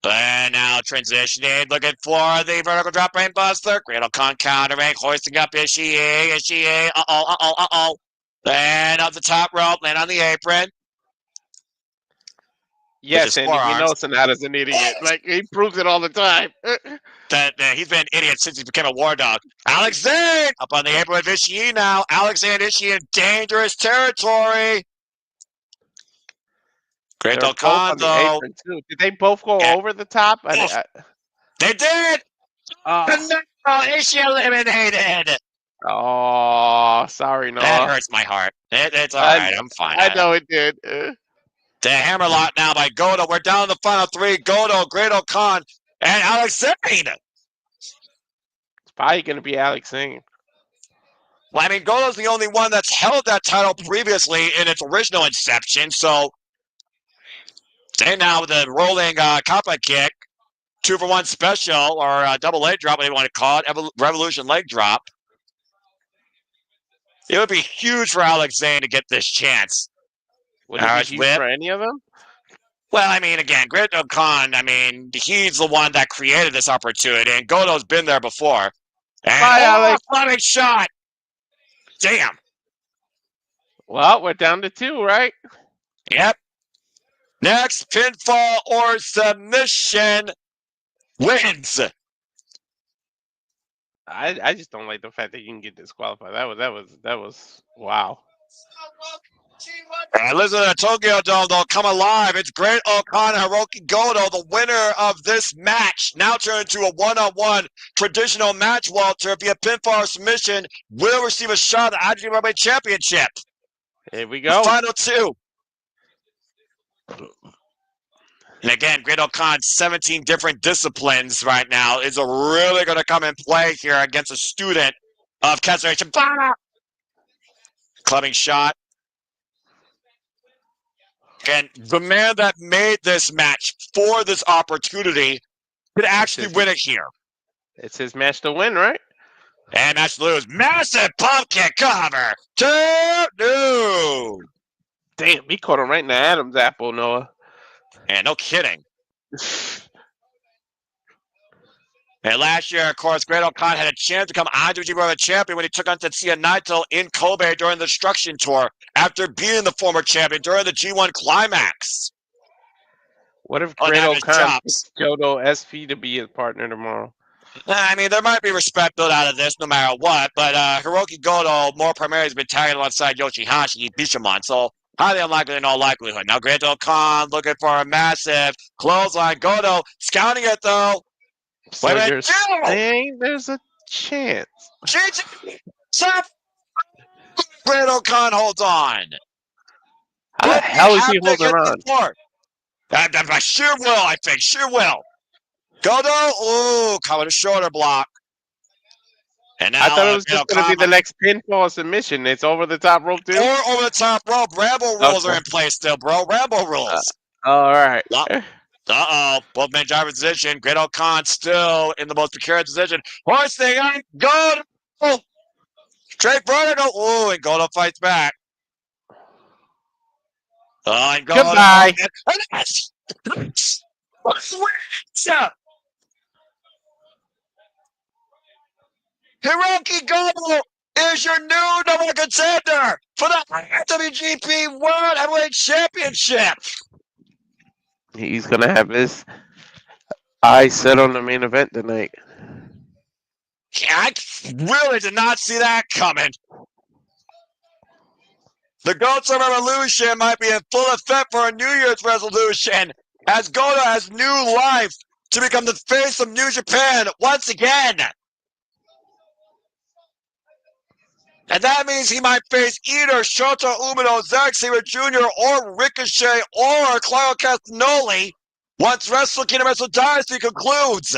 And now transitioning, looking for the vertical drop brain buster. Great Khan countering, hoisting up Ishii. Uh-oh. And up the top rope, land on the apron. Yes, his and you forearms. know Sonata's an idiot. Like, he proves it all the time. That he's been an idiot since he became a war dog. Alex Zane up on the apron with Ishii now. Alex Zane Ishii in dangerous territory. Great They're both Khan, on the though. apron, too. Did they both go over the top? They did! And now Ishii eliminated! Oh, sorry, Noah. That hurts my heart. It's all right. I'm fine. I know it did. The hammerlock now by Goto. We're down to the final three. Goto, Great Khan, and Alex Zane. It's probably going to be Alex Zane. Well, I mean, Goto's the only one that's held that title previously in its original inception, so Zane now with the rolling kappa kick, 2-for-1 special, or double leg drop, whatever you want to call it, Revolution leg drop. It would be huge for Alex Zane to get this chance. Would it be huge for any of them? Well, I mean, again, Great Khan, I mean, he's the one that created this opportunity, and Goto's been there before. And, Bye, Alex. Fleming shot. Damn. Well, we're down to 2, right? Yep. Next, pinfall or submission wins. I just don't like the fact that you can get disqualified. That was wow. And listen to the Tokyo Dome, they'll come alive. It's Great Khan and Hiroki Goto, the winner of this match. Now turned into a one-on-one traditional match, Walter. Via pinfall or submission, will receive a shot at the IWGP Championship. Here we go. The final two. And again, Great-O-Khan's 17 different disciplines right now is really going to come in play here against a student of Kosei Shibata. Clubbing shot. And the man that made this match for this opportunity could actually win it here. It's his match to win, right? And match to lose. Massive pumpkin cover. 2-2. Damn, he caught him right in the Adam's apple, Noah. And no kidding. And last year, of course, Great-O-Khan had a chance to become IWGP World Champion when he took on Tetsuya Naito in Kobe during the Destruction Tour after beating the former champion during the G1 Climax. What if Great-O-Khan picks Jodo SV to be his partner tomorrow? I mean, there might be respect built out of this no matter what, but Hiroki Goto more primarily has been tagging alongside Yoshihashi Bishamon, so highly unlikely in all likelihood. Now, Great-O-Khan looking for a massive clothesline. Goto scouting it, though. So you're saying there's a chance. Great-O-Khan holds on. How the hell is he holding on? By sheer will, I think. Sheer will. Goto, ooh, coming a shoulder block. And now, I thought it was just going to be the next pinfall submission. It's over the top rope, too? Or over the top rope. Ranbo rules are in place still, bro. Ranbo rules. All right. Uh-oh. Both men drive position. Great-O-Khan still in the most precarious position. Horse thing on. Goto. Straight vertical. Ooh, and Goto fights back. Oh, and Goto. Goodbye. Hiroki Goto is your new number contender for the IWGP World Heavyweight Championship. He's going to have his eyes set on the main event tonight. I really did not see that coming. The Goats of Revolution might be in full effect for a New Year's resolution as Goto has new life to become the face of New Japan once again. And that means he might face either Shota Umino, Zack Sabre Jr., or Ricochet, or Claudio Castagnoli once Wrestle Kingdom Wrestle Dynasty concludes.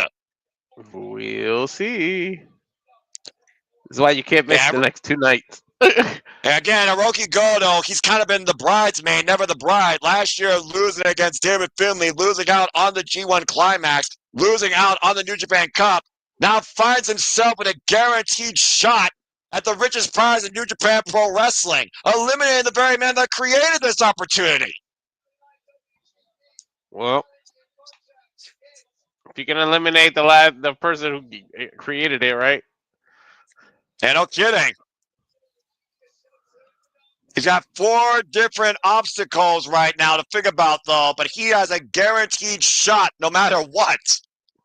We'll see. This is why you can't miss the next 2 nights. Again, Hiroki Goto, he's kind of been the bridesmaid, never the bride. Last year, losing against David Finlay, losing out on the G1 Climax, losing out on the New Japan Cup, now finds himself with a guaranteed shot at the richest prize in New Japan Pro Wrestling, eliminating the very man that created this opportunity. Well, if you can eliminate the person who created it, right? And no kidding. He's got 4 different obstacles right now to figure about, though, but he has a guaranteed shot no matter what.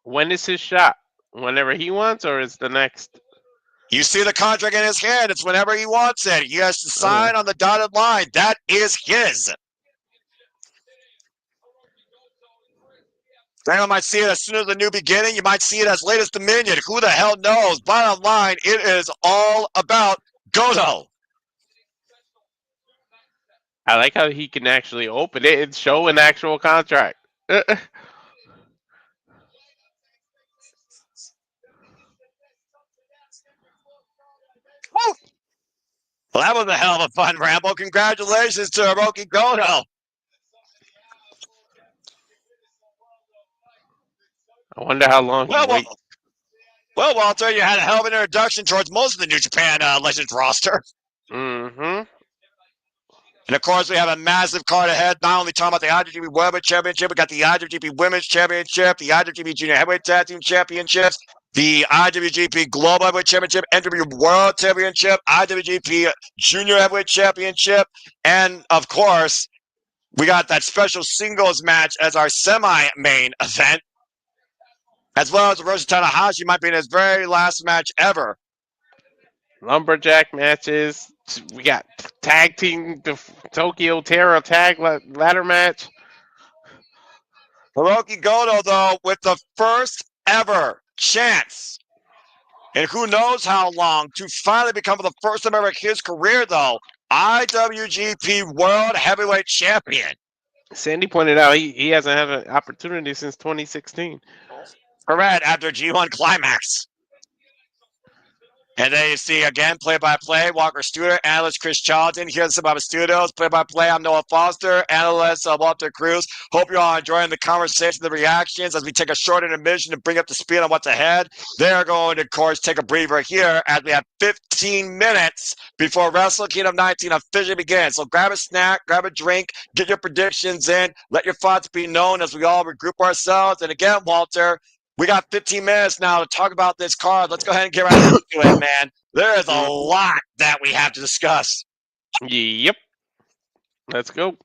When is his shot? Whenever he wants, or is the next? You see the contract in his hand. It's whenever he wants it. He has to sign on the dotted line. That is his. Anyone might see it as soon as the new beginning. You might see it as late as Dominion. Who the hell knows? Bottom line, it is all about Goto. I like how he can actually open it and show an actual contract. Well, that was a hell of a fun ramble. Congratulations to Hiroki Goto. I wonder how long he waits. Well, Walter, you had a hell of an introduction towards most of the New Japan Legends roster. Mm-hmm. And, of course, we have a massive card ahead, not only talking about the IWGP World Championship, we got the IWGP Women's Championship, the IWGP Junior Heavyweight Tag Team Championships, the IWGP Global Heavyweight Championship, NJPW World Championship, IWGP Junior Heavyweight Championship, and, of course, we got that special singles match as our semi-main event, as well as Hiroshi Tanahashi might be in his very last match ever. Lumberjack matches. We got tag team, the Tokyo Terra tag ladder match. Hiroki Goto, though, with the first ever chance, and who knows how long, to finally become for the first time ever in his career, though, IWGP World Heavyweight Champion. Sandy pointed out he hasn't had an opportunity since 2016. Correct, after G1 Climax. And then you see again play-by-play Walker Stewart, analyst Chris Charlton. Here's some Baba Studios. Play-by-play, I'm Noah Foster, analyst Walter Cruz. Hope you're all enjoying the conversation, the reactions as we take a short intermission to bring up the speed on what's ahead. They're going to, of course, take a breather here as we have 15 minutes before Wrestle Kingdom 19 officially begins. So grab a snack, grab a drink, get your predictions in, let your thoughts be known as we all regroup ourselves. And again, Walter, we got 15 minutes now to talk about this card. Let's go ahead and get right into it, man. There is a lot that we have to discuss. Yep. Let's go.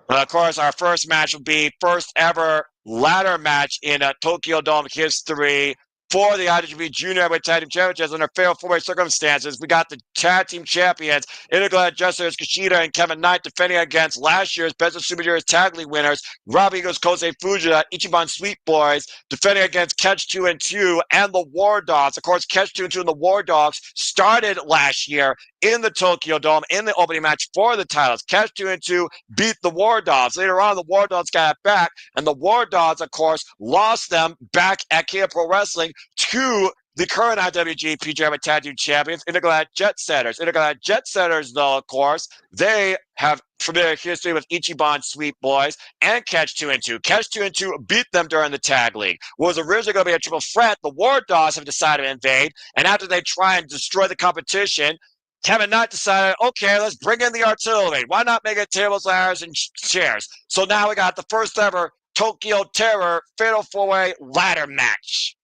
Of course, our first match will be first ever ladder match in Tokyo Dome history for the IWGP Junior Heavyweight Tag Team Championships under fair four-way circumstances. We got the tag team champions, Intergalactic Adjusters Kushida and Kevin Knight, defending against last year's Best of Super Juniors Tag League winners, Robbie Kosei Fujita, Ichiban Sweet Boys, defending against Catch 2 and 2 and the War Dogs. Of course, Catch 2 and 2 and the War Dogs started last year in the Tokyo Dome in the opening match for the titles. Catch 2 and 2 beat the War Dogs. Later on, the War Dogs got it back, and the War Dogs, of course, lost them back at Akira Pro Wrestling to the current IWGP German Tag Team Champions, Intergalactic Jet Setters. Intergalactic Jet Setters, though, of course, they have familiar history with Ichiban Sweet Boys and Catch 2 and 2. Catch 2 and 2 beat them during the Tag League. What was originally going to be a triple threat, the War Dogs have decided to invade, and after they try and destroy the competition, Kevin Knight decided, okay, let's bring in the artillery. Why not make it tables, ladders, and chairs? So now we got the first ever Tokyo Terror Fatal 4-Way ladder match.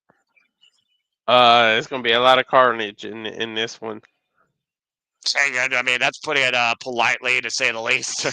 It's gonna be a lot of carnage in this one. I mean, that's putting it politely, to say the least.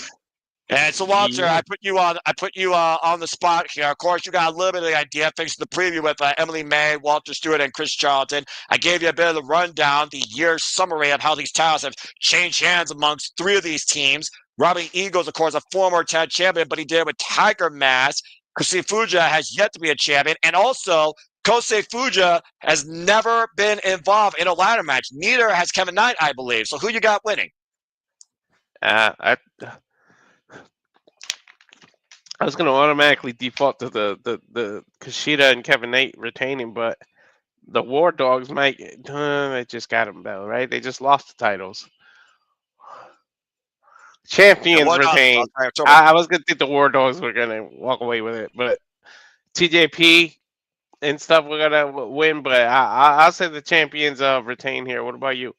And so, Walter, I put you on the spot here. Of course, you got a little bit of the idea thanks to the preview with Emily May, Walter Stewart, and Chris Charlton. I gave you a bit of the rundown, the year's summary of how these titles have changed hands amongst three of these teams. Robbie Eagles, of course, a former tag champion, but he did it with Tiger Mask. Kosei Fujita has yet to be a champion, and also Kosei Fujita has never been involved in a ladder match. Neither has Kevin Knight, I believe. So who you got winning? I was going to automatically default to the Kushida and Kevin Knight retaining, but the War Dogs might. They just got them though, right? They just lost the titles. Champions retain. I was going to think the War Dogs were going to walk away with it, but TJP and stuff we're going to win, but I'll say the champions retain here. What about you?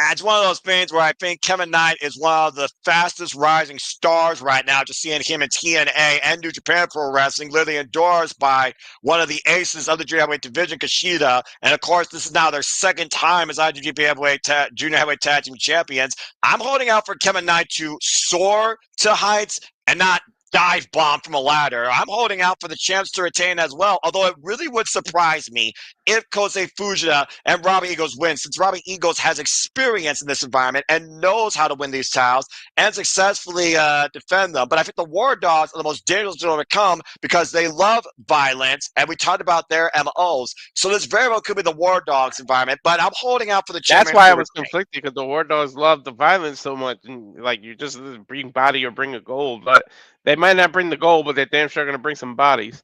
It's one of those things where I think Kevin Knight is one of the fastest rising stars right now. Just seeing him in TNA and New Japan Pro Wrestling, literally endorsed by one of the aces of the junior heavyweight division, Kushida. And of course, this is now their second time as IWGP Junior Heavyweight Tag Team Champions. I'm holding out for Kevin Knight to soar to heights and not dive bomb from a ladder. I'm holding out for the chance to retain as well, although it really would surprise me if Kosei Fujita and Robbie Eagles win, since Robbie Eagles has experience in this environment and knows how to win these titles and successfully defend them. But I think the War Dogs are the most dangerous to overcome because they love violence, and we talked about their MOs. So this very well could be the War Dogs environment, but I'm holding out for the chance. That's why I was conflicted, because the War Dogs love the violence so much, and like you just bring body or bring a gold, but they might not bring the gold, but they're damn sure going to bring some bodies.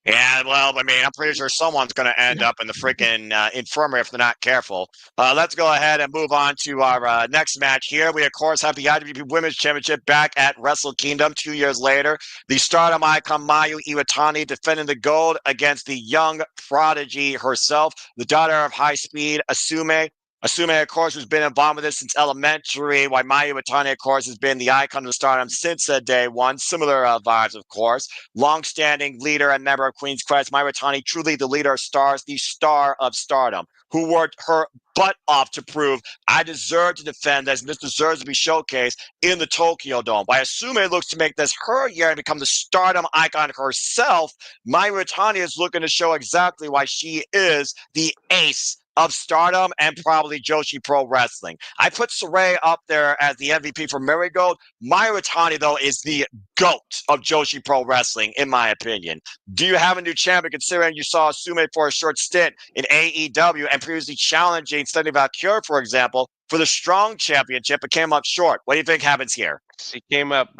Yeah, well, I mean, I'm pretty sure someone's going to end up in the freaking infirmary if they're not careful. Let's go ahead and move on to our next match here. We, of course, have the IWGP Women's Championship back at Wrestle Kingdom 2 years later. The Stardom icon Mayu Iwatani defending the gold against the young prodigy herself, the daughter of High Speed, Asume. Asume, of course, has been involved with this since elementary, while Mayu Iwatani, of course, has been the icon of Stardom since day one. Similar vibes, of course. Long-standing leader and member of Queen's Quest, Mayu Iwatani, truly the leader of stars, the star of Stardom, who worked her butt off to prove I deserve to defend this, and this deserves to be showcased in the Tokyo Dome. While Asume looks to make this her year and become the Stardom icon herself, Mayu Iwatani is looking to show exactly why she is the ace of Stardom and probably Joshi Pro Wrestling. I put Saray up there as the MVP for Marigold. Mayu Iwatani, though, is the GOAT of Joshi Pro Wrestling, in my opinion. Do you have a new champion, considering you saw Sume for a short stint in AEW and previously challenging Stephanie Valkyrie, for example, for the Strong Championship, but came up short? What do you think happens here? She came up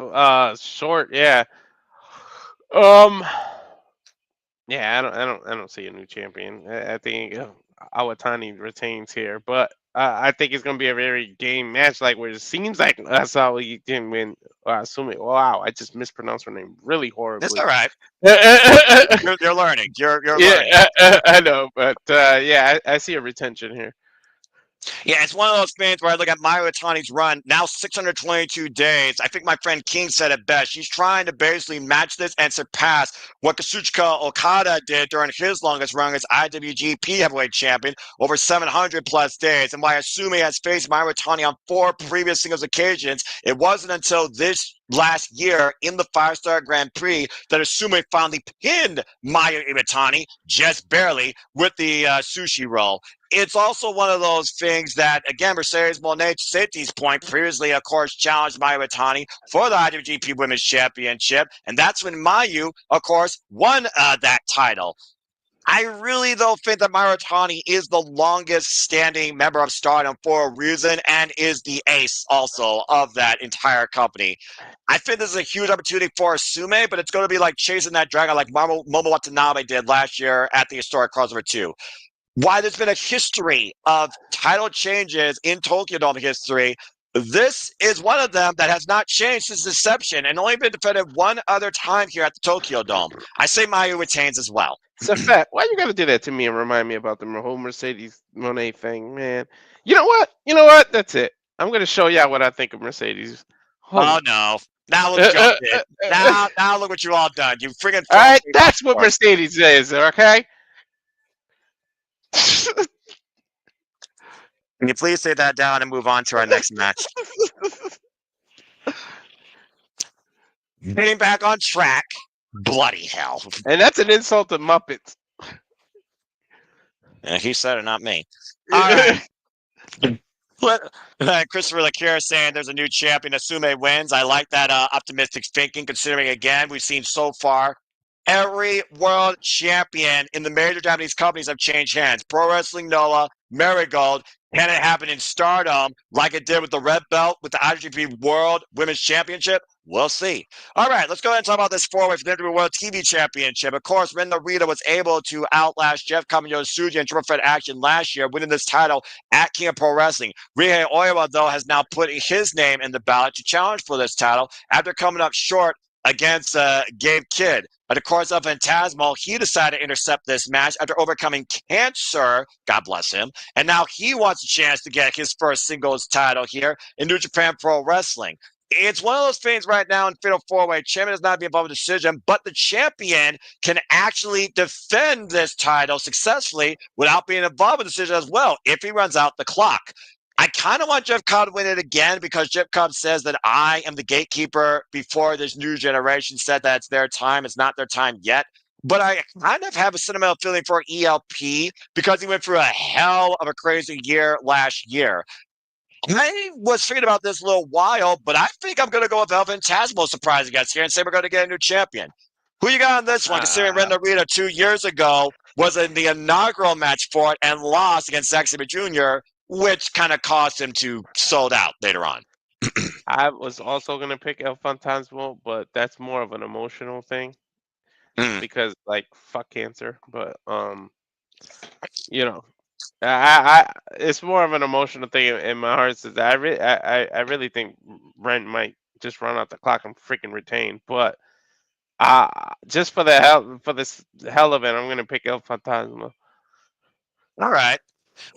short, yeah. Um, yeah, I don't see a new champion. I think Iwatani retains here, but I think it's gonna be a very game match, like where it seems like that's how he didn't win. Assuming, wow, I just mispronounced her name really It's horribly. all right. You're learning. You're learning. Yeah, I know, but yeah, I see a retention here. Yeah, it's one of those things where I look at Mayu Iwatani's run, now 622 days. I think my friend King said it best. She's trying to basically match this and surpass what Kazuchika Okada did during his longest run as IWGP heavyweight champion, over 700 plus days. And while Asumi has faced Mayu Iwatani on 4 previous singles occasions, it wasn't until this last year in the 5-star Grand Prix that Asumi finally pinned Mayu Iwatani, just barely, with the sushi roll. It's also one of those things that, again, Mercedes Monet, to Sati's point, previously, of course, challenged Mayu Iwatani for the IWGP Women's Championship, and that's when Mayu, of course, won that title. I really, though, think that Mayu Iwatani is the longest-standing member of Stardom for a reason and is the ace, also, of that entire company. I think this is a huge opportunity for Asume, but it's going to be like chasing that dragon like Momo Watanabe did last year at the historic Crossover 2. Why there's been a history of title changes in Tokyo Dome history, this is one of them that has not changed since inception and only been defended one other time here at the Tokyo Dome. I say Mayu retains as well. It's a fact. Why you gotta do that to me and remind me about the whole Mercedes Monet thing, man? You know what? You know what? That's it. I'm gonna show y'all what I think of Mercedes. Oh no. Now look what you did. Now look what you all done. You friggin' all right, that's what Mercedes is, okay? Can you please say that down and move on to our next match? Getting back on track. Bloody hell. And that's an insult to Muppets. He said it, not me. All right. Christopher Akira saying there's a new champion. Asume wins. I like that optimistic thinking, considering, again, we've seen so far every world champion in the major Japanese companies have changed hands. Pro Wrestling Noah, Marigold. Can it happen in Stardom like it did with the Red Belt, with the IWGP World Women's Championship? We'll see. All right, let's go ahead and talk about this 4-way for the WWE World TV Championship. Of course, Ren Narita was able to outlast Jeff Cobb and Yosuji in triple threat action last year, winning this title at King of Pro Wrestling. Ryohei Oiwa, though, has now put his name in the ballot to challenge for this title after coming up short against Gabe Kidd. But of course, of Phantasmo, he decided to intercept this match after overcoming cancer. God bless him. And now he wants a chance to get his first singles title here in New Japan Pro Wrestling. It's one of those things right now in Fatal 4-Way. Champion does not be above a decision, but the champion can actually defend this title successfully without being above a decision as well if he runs out the clock. I kind of want Jeff Cobb to win it again because Jeff Cobb says that I am the gatekeeper before this new generation said that it's their time. It's not their time yet. But I kind of have a sentimental feeling for ELP because he went through a hell of a crazy year last year. I was thinking about this a little while, but I think I'm going to go with Phantasmo surprising us here and say we're going to get a new champion. Who you got on this one? Considering Ren Narita 2 years ago was in the inaugural match for it and lost against Zack Sabre Jr., which kind of caused him to sold out later on. I was also gonna pick El Phantasmo, but that's more of an emotional thing because, like, fuck cancer. But you know, I it's more of an emotional thing in my heart. Says I really think Ren might just run out the clock and freaking retain. But just for this hell of it, I'm gonna pick El Phantasmo. All right.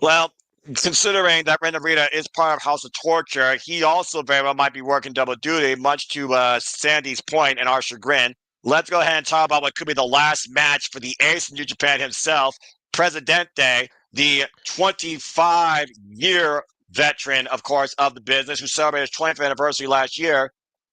Well, considering that Ren Narita is part of House of Torture, he also very well might be working double duty, much to Sandy's point and our chagrin. Let's go ahead and talk about what could be the last match for the ace in New Japan himself, Presidente, the 25-year veteran, of course, of the business, who celebrated his 20th anniversary last year.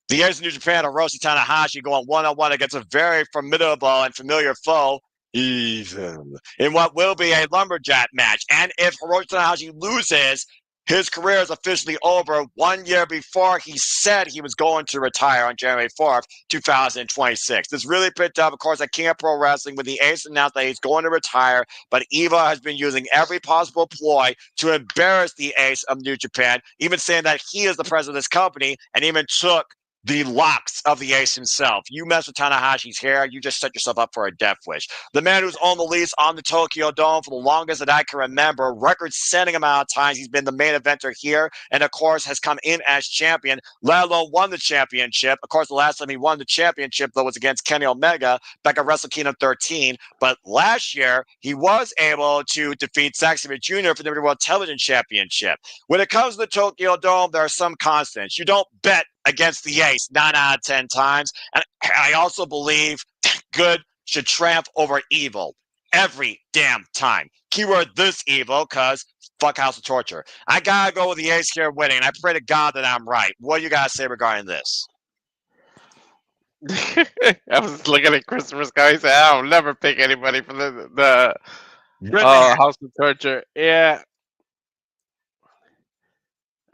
The ace in New Japan, Hiroshi Tanahashi, going one-on-one against a very formidable and familiar foe, Even in what will be a lumberjack match. And if Hiroshi Tanahashi loses, his career is officially over 1 year before he said he was going to retire on January 4th, 2026. This really picked up, of course, at King of Pro Wrestling when the Ace announced that he's going to retire, but Eva has been using every possible ploy to embarrass the Ace of New Japan, even saying that he is the president of this company, and even took the locks of the Ace himself. You mess with Tanahashi's hair, you just set yourself up for a death wish. The man who's on the lease on the Tokyo Dome for the longest that I can remember, record-setting amount of times he's been the main eventer here, and of course has come in as champion, let alone won the championship. Of course, the last time he won the championship, though, was against Kenny Omega back at Wrestle Kingdom 13. But last year, he was able to defeat Zack Sabre Jr. for the World Television Championship. When it comes to the Tokyo Dome, there are some constants. You don't bet against the Ace 9 out of 10 times. And I also believe good should triumph over evil every damn time. Keyword this evil, because fuck House of Torture. I gotta go with the Ace here winning, and I pray to God that I'm right. What do you gotta say regarding this? I was looking at Christopher Scott. He said, "I'll never pick anybody for the House of Torture." Yeah.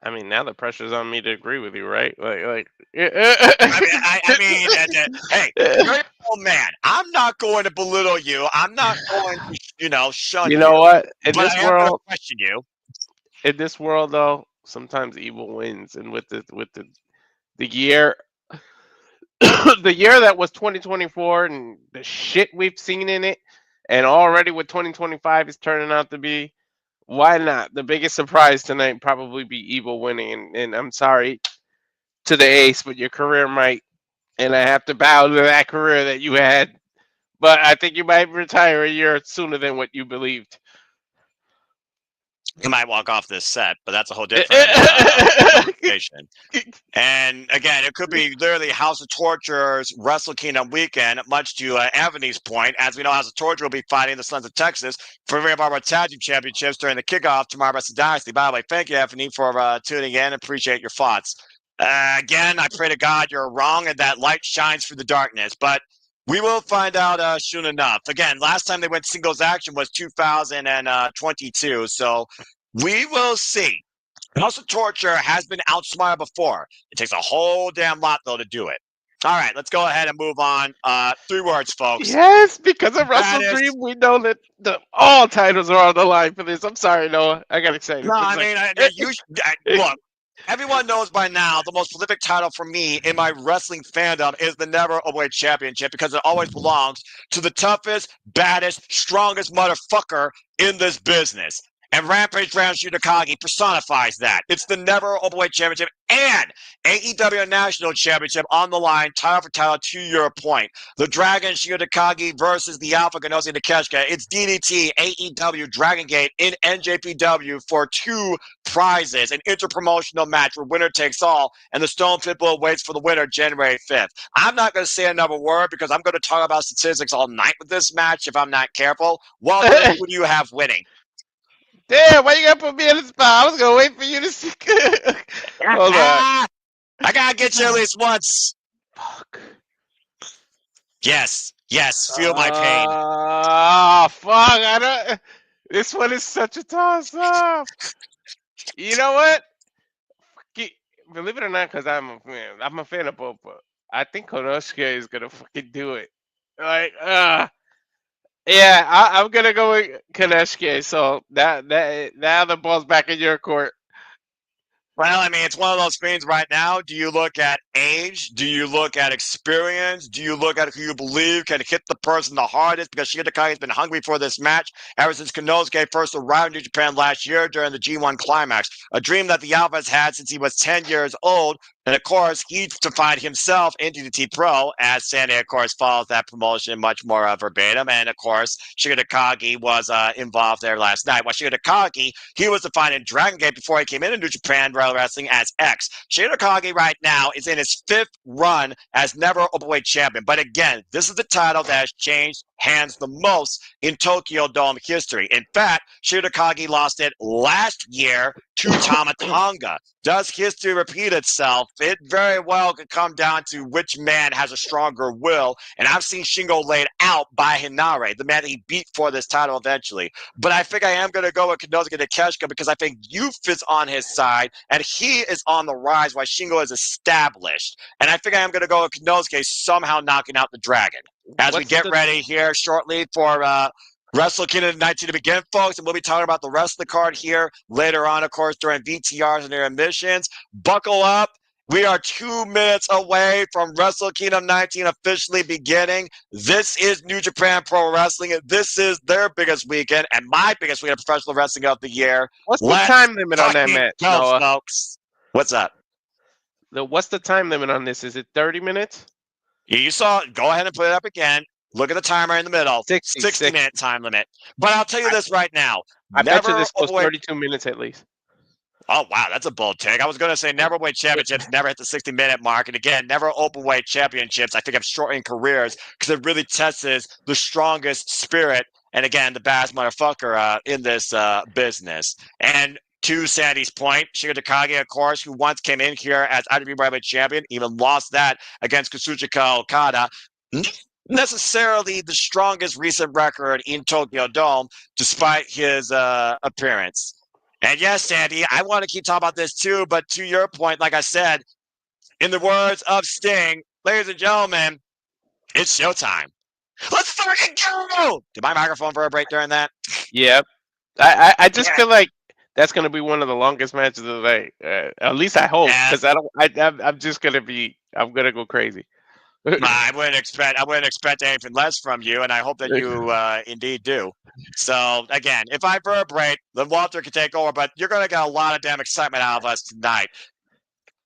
I mean, now the pressure's on me to agree with you, right? Like. I mean, hey, you're your old man. I'm not going to belittle you. I'm not going to, shun you. You know what? In but this I am going to world, question you. in this world, though, sometimes evil wins, and with the year, the year that was 2024, and the shit we've seen in it, and already what 2025 is turning out to be. Why not? The biggest surprise tonight probably be evil winning, and I'm sorry to the Ace, but your career might, and I have to bow to that career that you had. But I think you might retire a year sooner than what you believed. You might walk off this set, but that's a whole different conversation. And again, it could be literally House of Torture's Wrestle Kingdom weekend, much to Anthony's point. As we know, House of Torture will be fighting the Sons of Texas for the Barbara Tag Team Championships during the kickoff tomorrow Wrestle Dynasty. By the way, thank you, Anthony, for tuning in. Appreciate your thoughts. Again, I pray to God you're wrong and that light shines through the darkness. But we will find out soon enough. Again, last time they went singles action was 2022. So we will see. House of Torture has been outsmarted before. It takes a whole damn lot, though, to do it. All right, let's go ahead and move on. 3 words, folks. Yes, because of Wrestle Dream, we know that all titles are on the line for this. I'm sorry, Noah. I got excited. No, I mean, look. Everyone knows by now the most prolific title for me in my wrestling fandom is the Never Openweight Championship because it always belongs to the toughest, baddest, strongest motherfucker in this business. And Rampage Brown Takagi personifies that. It's the Never Openweight Championship and AEW National Championship on the line, title for title, to your point. The Dragon Takagi versus the Alpha Ganosi Takeshita. It's DDT, AEW, Dragon Gate in NJPW for 2 prizes. An interpromotional match where winner takes all, and the Stone Pitbull waits for the winner January 5th. I'm not going to say another word because I'm going to talk about statistics all night with this match if I'm not careful. Walter, who do you have winning? Damn, why you gotta put me in the spot? I was gonna wait for you to see. Hold on. I gotta get you at least once. Fuck. Yes, feel my pain. Fuck. I don't. This one is such a toss-up. You know what? Believe it or not, because I'm a fan of both, but I think Konosuke is gonna fucking do it. Like, yeah, I'm gonna go with Kaneshke. So that now the ball's back in your court. Well, I mean, it's one of those things right now. Do you look at age? Do you look at experience? Do you look at who you believe can hit the person the hardest? Because Shinya Takagi has been hungry for this match ever since Konosuke first arrived in New Japan last year during the G1 Climax. A dream that the Alpha has had since he was 10 years old. And of course, he defined himself into DDT Pro, as Sandy, of course, follows that promotion much more verbatim. And of course, Shinya Takagi was involved there last night. While Shinya Takagi, he was defined in Dragon Gate before he came into New Japan Wrestling as X. Shinya Takagi right now is in his 5th run as Never Openweight Champion. But again, this is the title that has changed hands the most in Tokyo Dome history. In fact, Shinya Takagi lost it last year to Tama Tonga. Does history repeat itself? It very well could come down to which man has a stronger will. And I've seen Shingo laid out by Hinare, the man that he beat for this title eventually. But I think I am going to go with Konosuke Takeshita because I think youth is on his side and he is on the rise while Shingo is established. And I think I am going to go with Konosuke somehow knocking out the Dragon. As we get ready here shortly for Wrestle Kingdom 19 to begin, folks, and we'll be talking about the rest of the card here later on, of course, during VTRs and their emissions. Buckle up. We are 2 minutes away from Wrestle Kingdom 19 officially beginning. This is New Japan Pro Wrestling, and this is their biggest weekend and my biggest weekend of professional wrestling of the year. What's the time limit on that match, go, Noah? folks. What's up? What's the time limit on this? Is it 30 minutes? You saw it. Go ahead and put it up again. Look at the timer in the middle. 60-minute time limit. But I'll tell you this right now. I bet you this goes 32 minutes at least. Oh, wow. That's a bold take. I was going to say never weight championships never hit the 60-minute mark. And again, never open weight championships, I think, have shortened careers because it really tests the strongest spirit and, again, the baddest motherfucker in this business. And to Sandy's point, Shigeru Takagi, of course, who once came in here as IWGP champion, even lost that against Kazuchika Okada. Necessarily the strongest recent record in Tokyo Dome, despite his appearance. And yes, Sandy, I want to keep talking about this too, but to your point, like I said, in the words of Sting, ladies and gentlemen, it's showtime. Let's fucking go! Did my microphone vibrate during that? Yep. I just feel like that's going to be one of the longest matches of the night. At least I hope, because I'm just going to I'm going to go crazy. I wouldn't expect anything less from you, and I hope that you indeed do. So, again, if I vibrate, then Walter can take over, but you're going to get a lot of damn excitement out of us tonight.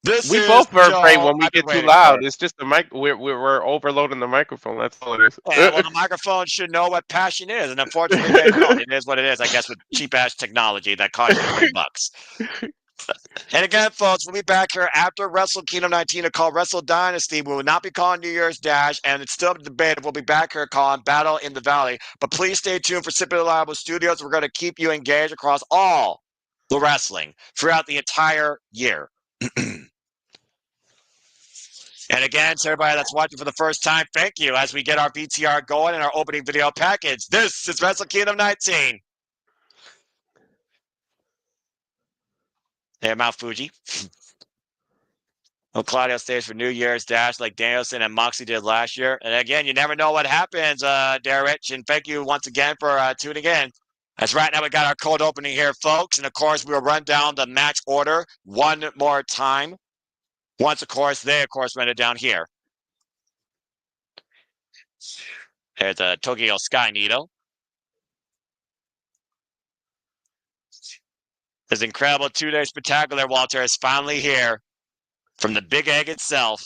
We both vibrate when we get too loud. It's just the mic. We're overloading the microphone. That's all it is. Yeah, well, the microphone should know what passion is, and unfortunately, they don't. It is what it is, I guess, with cheap-ass technology that costs you $20. And again, folks, we'll be back here after Wrestle Kingdom 19 to call Wrestle Dynasty. We will not be calling New Year's Dash, and it's still a debate. We'll be back here calling Battle in the Valley. But please stay tuned for Sipping Reliable Studios. We're going to keep you engaged across all the wrestling throughout the entire year. And again, to everybody that's watching for the first time, thank you as we get our VTR going and our opening video package. This is Wrestle Kingdom 19. Hey, Mount Fuji. Well, Claudio stays for New Year's Dash like Danielson and Moxie did last year. And again, you never know what happens, Derek. And thank you once again for tuning in. That's right. Now we got our cold opening here, folks. And of course, we'll run down the match order one more time. Once, of course, they, of course, run it down here. There's a Tokyo Sky Needle. This incredible two-day spectacular, Walter, is finally here from the Big Egg itself.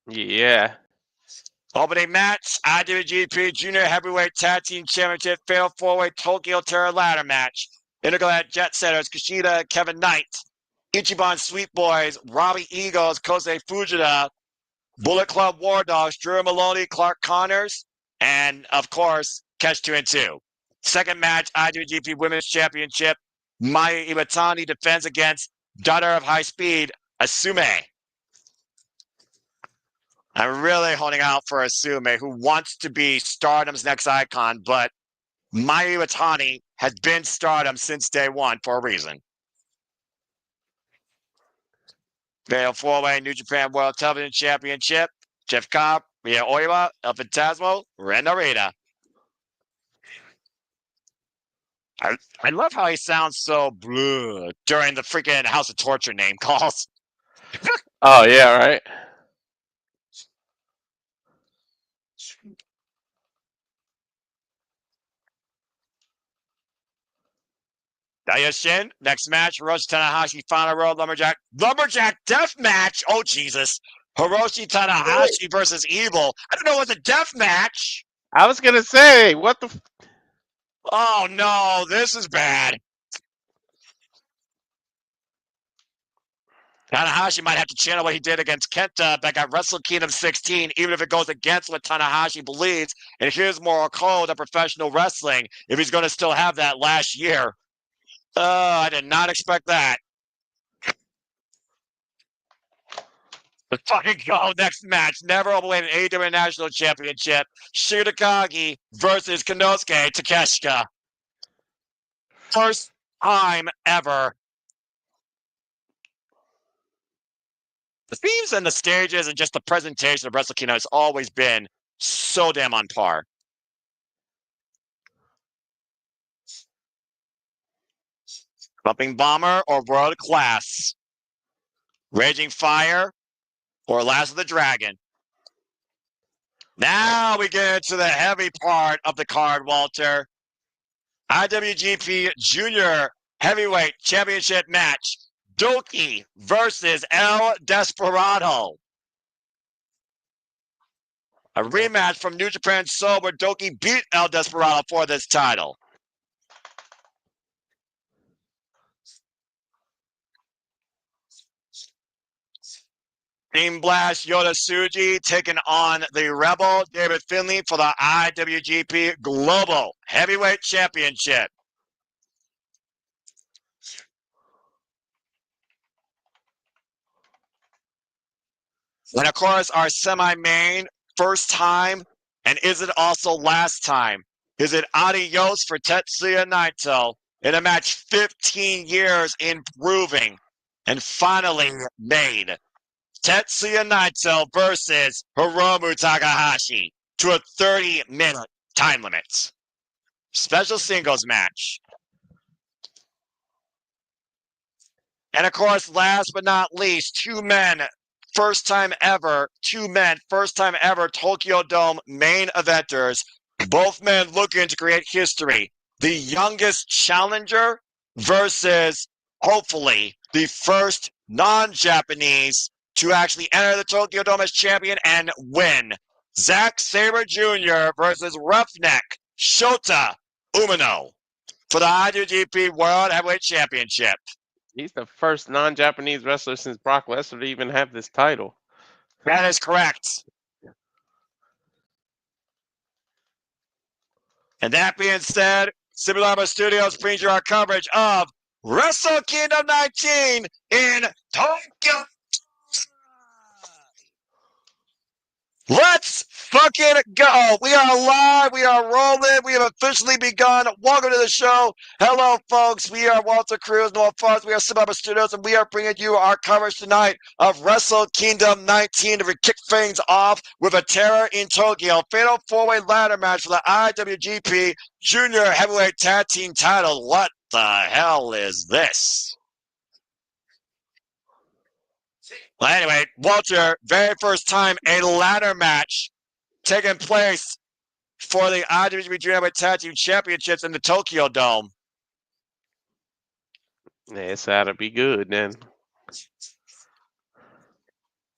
Yeah. Opening match, IWGP Junior Heavyweight Tag Team Championship Fatal 4-Way Tokyo Terror Ladder Match. Intergalactic Jet Setters, Kushida, Kevin Knight, Ichiban Sweet Boys, Robbie Eagles, Kosei Fujita, Bullet Club War Dogs, Drew Moloney, Clark Connors, and, of course, Catch 2 and 2. Second match, IWGP Women's Championship. Mayu Iwatani defends against Daughter of High Speed, Asume. I'm really holding out for Asume, who wants to be Stardom's next icon, but Mayu Iwatani has been Stardom since day one for a reason. Fatal 4-Way New Japan World Television Championship. Jeff Cobb, Oiwa, El Phantasmo, Narita. I love how he sounds so blue during the freaking House of Torture name calls. Oh, yeah, right? Daiya next match, Hiroshi Tanahashi, Final Road, Lumberjack death match. Oh, Jesus. Hiroshi Tanahashi versus Evil. I don't know what's a death match. I was going to say, what the... Oh, no, this is bad. Tanahashi might have to channel what he did against Kenta back at Wrestle Kingdom 16, even if it goes against what Tanahashi believes in his moral code of professional wrestling, if he's going to still have that last year. Oh, I did not expect that. Let's fucking go. Next match. Never overweight an AEW National Championship. Shida Takagi versus Konosuke Takeshita. First time ever. The themes and the stages and just the presentation of Wrestle Kingdom has always been so damn on par. Bumping Bomber or World Class. Raging Fire or Last of the Dragon. Now we get into the heavy part of the card, Walter. IWGP Junior Heavyweight Championship match. Doki versus El Desperado. A rematch from New Japan Soul where Doki beat El Desperado for this title. Team Blast Yoda Tsuji taking on the Rebel David Finlay for the IWGP Global Heavyweight Championship. And of course, our semi-main first time, and is it also last time? Is it adios for Tetsuya Naito in a match 15 years in proving and finally made? Tetsuya Naito versus Hiromu Takahashi to a 30-minute time limit. Special singles match. And of course, last but not least, two men, first time ever Tokyo Dome main eventers. Both men looking to create history. The youngest challenger versus, hopefully, the first non-Japanese to actually enter the Tokyo Dome as champion and win. Zack Sabre Jr. versus Roughneck Shota Umino for the IWGP World Heavyweight Championship. He's the first non-Japanese wrestler since Brock Lesnar to even have this title. That is correct. And that being said, Simulama Studios brings you our coverage of Wrestle Kingdom 19 in Tokyo. Let's fucking go. We are live. We are rolling. We have officially begun. Welcome to the show. Hello, folks. We are Walter Cruz, Noah Fox. We are Simaba Studios, and we are bringing you our coverage tonight of Wrestle Kingdom 19 to kick things off with a Terror in Tokyo fatal four-way ladder match for the IWGP Junior Heavyweight Tag Team title. What the hell is this? Well, anyway, Walter, very first time a ladder match taking place for the IWGP Junior Heavyweight Tag Team Championships in the Tokyo Dome. It's gotta be good then.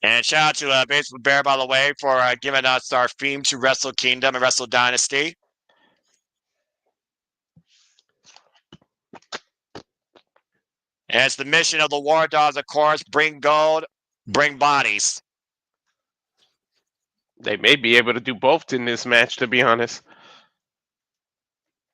And shout out to Baseball Bear, by the way, for giving us our theme to Wrestle Kingdom and Wrestle Dynasty. And it's the mission of the War Dogs, of course, bring gold, bring bodies. They may be able to do both in this match, to be honest.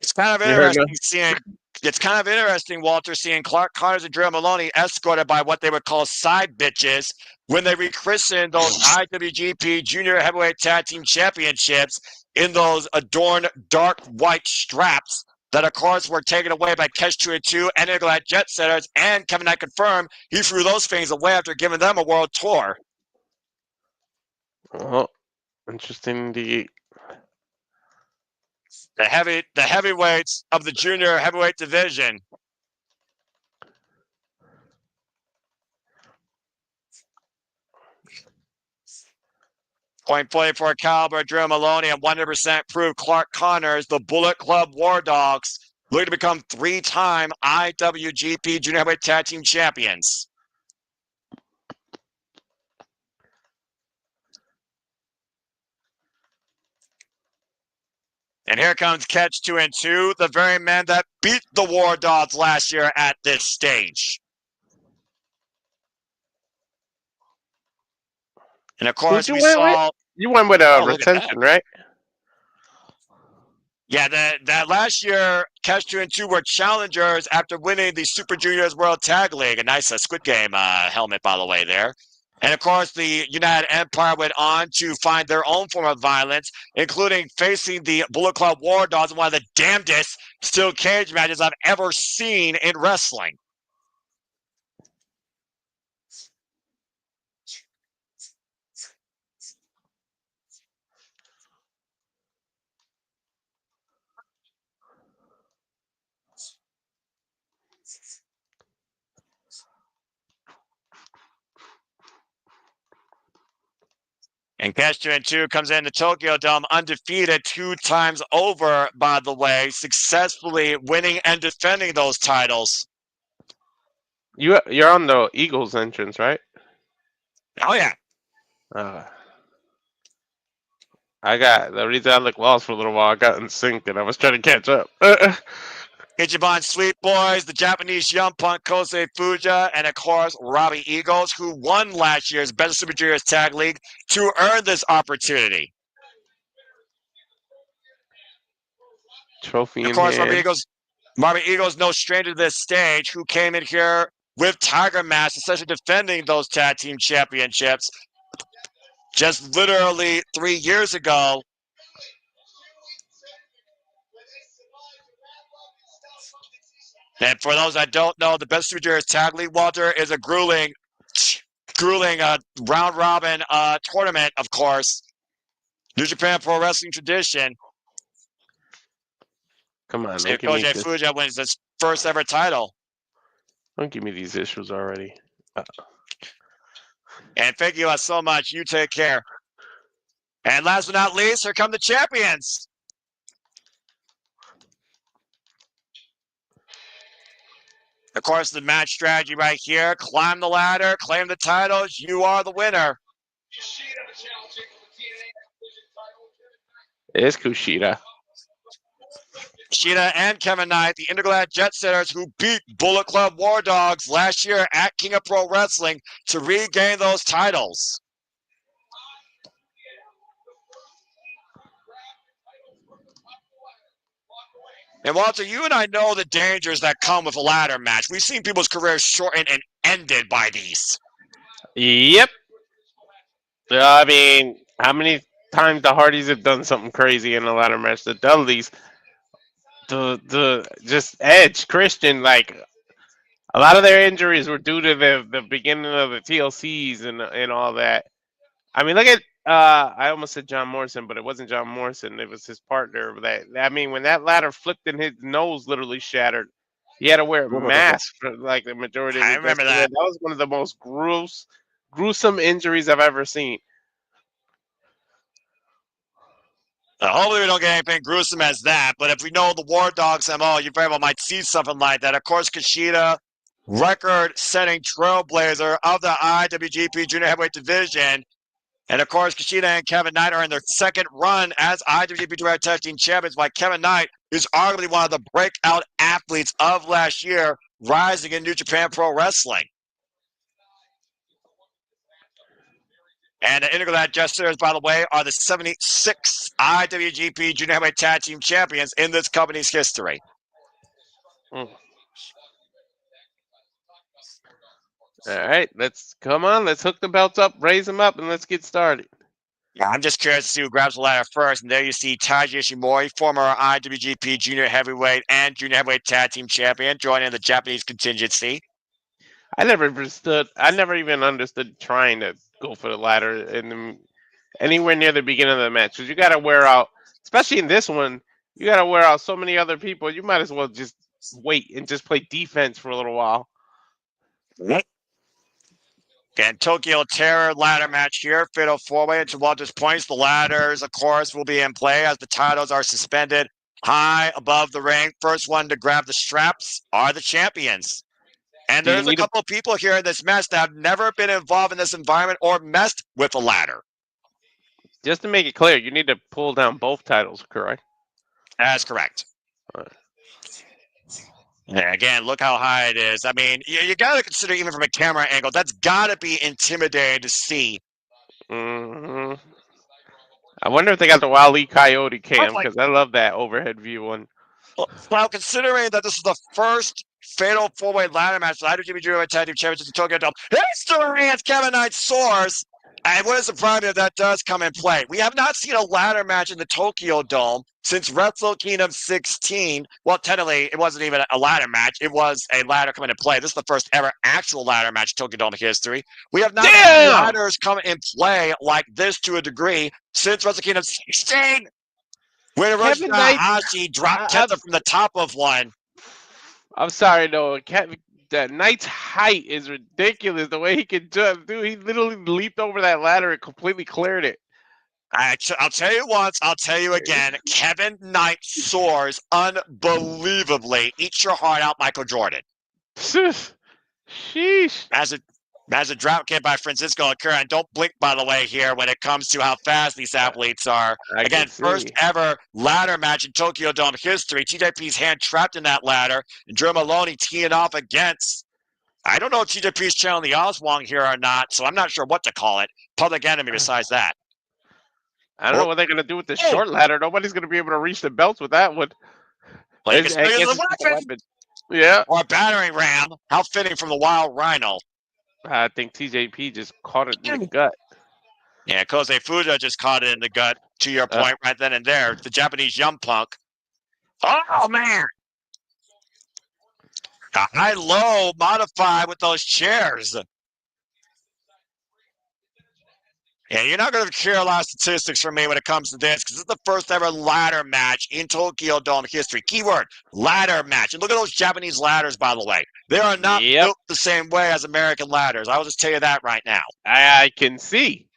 It's kind of interesting seeing. It's kind of interesting, Walter, seeing Clark Connors and Drilla Moloney escorted by what they would call side bitches when they rechristened those IWGP Junior Heavyweight Tag Team Championships in those adorned dark white straps that, of course, were taken away by Catch 2 and Intergalactic Jet Setters, and Kevin Knight confirmed he threw those things away after giving them a world tour. Oh, interesting indeed. The heavyweights of the junior heavyweight division. Point play for caliber Drew Moloney and 100% proof Clark Connors, the Bullet Club War Dogs, looking to become three-time IWGP Junior Heavyweight Tag Team Champions. And here comes Catch 2 the very man that beat the War Dogs last year at this stage. And of course, we saw. You went with retention, right? Yeah, that last year, Castro and 2 were challengers after winning the Super Juniors World Tag League. A nice Squid Game helmet, by the way, there. And of course, the United Empire went on to find their own form of violence, including facing the Bullet Club War Dogs in one of the damnedest steel cage matches I've ever seen in wrestling. And Castro 2 comes into Tokyo Dome undefeated 2 times over, by the way, successfully winning and defending those titles. You're on the Eagles entrance, right? Oh, yeah. I got the reason I looked lost for a little while. I got in sync and I was trying to catch up. Ichiban Sweet Boys, the Japanese Young Punk Kosei Fujita, and of course Robbie Eagles, who won last year's Best Super Juniors Tag League to earn this opportunity. Trophy Of in course, hand. Robbie Eagles, no stranger to this stage, who came in here with Tiger Mask, essentially defending those tag team championships just literally 3 years ago. And for those that don't know, the Best Super Juniors Tag League, Walter, is a grueling round robin tournament, of course. New Japan Pro Wrestling tradition. Come on, And Koji Fujita wins his first ever title. Don't give me these issues already. And thank you so much. You take care. And last but not least, here come the champions. Of course, the match strategy right here. Climb the ladder, claim the titles. You are the winner. It is Kushida. Kushida and Kevin Knight, the Intergalactic Jet Setters, who beat Bullet Club War Dogs last year at King of Pro Wrestling to regain those titles. And Walter, you and I know the dangers that come with a ladder match. We've seen people's careers shortened and ended by these. Yep. I mean, how many times the Hardys have done something crazy in a ladder match? The Dudleys, the just Edge, Christian, like a lot of their injuries were due to the beginning of the TLCs and all that. I mean, look at I almost said John Morrison, but it wasn't John Morrison. It was his partner. I mean, when that ladder flipped and his nose literally shattered, he had to wear a mask for like the majority of I his remember career. that. That was one of the most gruesome injuries I've ever seen. Hopefully we don't get anything gruesome as that, but if we know the War Dogs MO, you very well might see something like that. Of course, Kushida, record-setting trailblazer of the IWGP Junior Heavyweight Division. And of course, Kushida and Kevin Knight are in their second run as IWGP Junior Tag Team Champions, while Kevin Knight is arguably one of the breakout athletes of last year, rising in New Japan Pro Wrestling. And the Intergalactic Jet Setters, by the way, are the 76th IWGP Junior Heavyweight Tag Team Champions in this company's history. All right, let's hook the belts up, raise them up, and let's get started. Yeah, I'm just curious to see who grabs the ladder first. And there you see Taiji Ishimori, former IWGP Junior Heavyweight and Junior Heavyweight Tag Team Champion, joining the Japanese contingency. I never even understood trying to go for the ladder anywhere near the beginning of the match, because you got to wear out, especially in this one, you got to wear out so many other people. You might as well just wait and just play defense for a little while. And Tokyo Terror ladder match here, fatal four-way. And to Walter's points, the ladders, of course, will be in play as the titles are suspended high above the ring. First one to grab the straps are the champions. And there's a couple of people here in this match that have never been involved in this environment or messed with a ladder. Just to make it clear, you need to pull down both titles, correct? That's correct. And again, look how high it is. I mean, you got to consider, even from a camera angle, that's got to be intimidating to see. Mm-hmm. I wonder if they got the Wile E. Coyote cam because I love that overhead view one. Well, considering that this is the first fatal four-way ladder match for the IWGP Junior Tag Team Championships in Tokyo Dome, history as Kevin Knight soars. And what is surprising if that does come in play? We have not seen a ladder match in the Tokyo Dome since Wrestle Kingdom 16. Well, technically, it wasn't even a ladder match. It was a ladder coming into play. This is the first ever actual ladder match in Tokyo Dome history. We have not seen ladders come in play like this to a degree since Wrestle Kingdom 16. When Hiroshi Tanahashi dropped Kenta from the top of one. I'm sorry, no. That Knight's height is ridiculous. The way he can jump, dude, he literally leaped over that ladder and completely cleared it. I'll tell you once, I'll tell you again. Kevin Knight soars unbelievably. Eat your heart out, Michael Jordan. Sheesh. As a drought kid by Francesco Akira, and don't blink, by the way, here when it comes to how fast these athletes are. Again, first ever ladder match in Tokyo Dome history. TJP's hand trapped in that ladder, and Drew Moloney teeing off against. I don't know if TJP's channeling the Oswong here or not, so I'm not sure what to call it. Public Enemy besides that. I don't know what they're going to do with the short ladder. Nobody's going to be able to reach the belts with that one. Well, you can a weapon. Yeah. Or a battering ram. How fitting from the Wild Rhino. I think TJP just caught it in the gut. Yeah, Kosei Fujita just caught it in the gut, to your point, right then and there. The Japanese young punk. Oh, man. A high-low modified with those chairs. Yeah, you're not going to hear a lot of statistics from me when it comes to this, because this is the first ever ladder match in Tokyo Dome history. Keyword, ladder match. And look at those Japanese ladders, by the way. They are not built the same way as American ladders. I will just tell you that right now. I can see.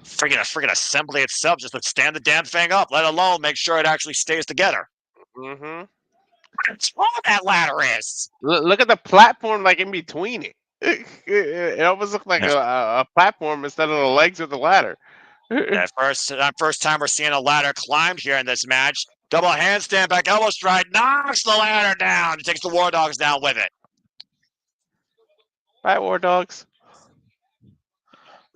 Freaking assembly itself, just to stand the damn thing up, let alone make sure it actually stays together. Mm-hmm. That's what that ladder is. Look at the platform like in between it. It almost looks like a platform instead of the legs of the ladder. That first time we're seeing a ladder climbed here in this match. Double handstand, back elbow strike, knocks the ladder down. He takes the War Dogs down with it. Right, War Dogs.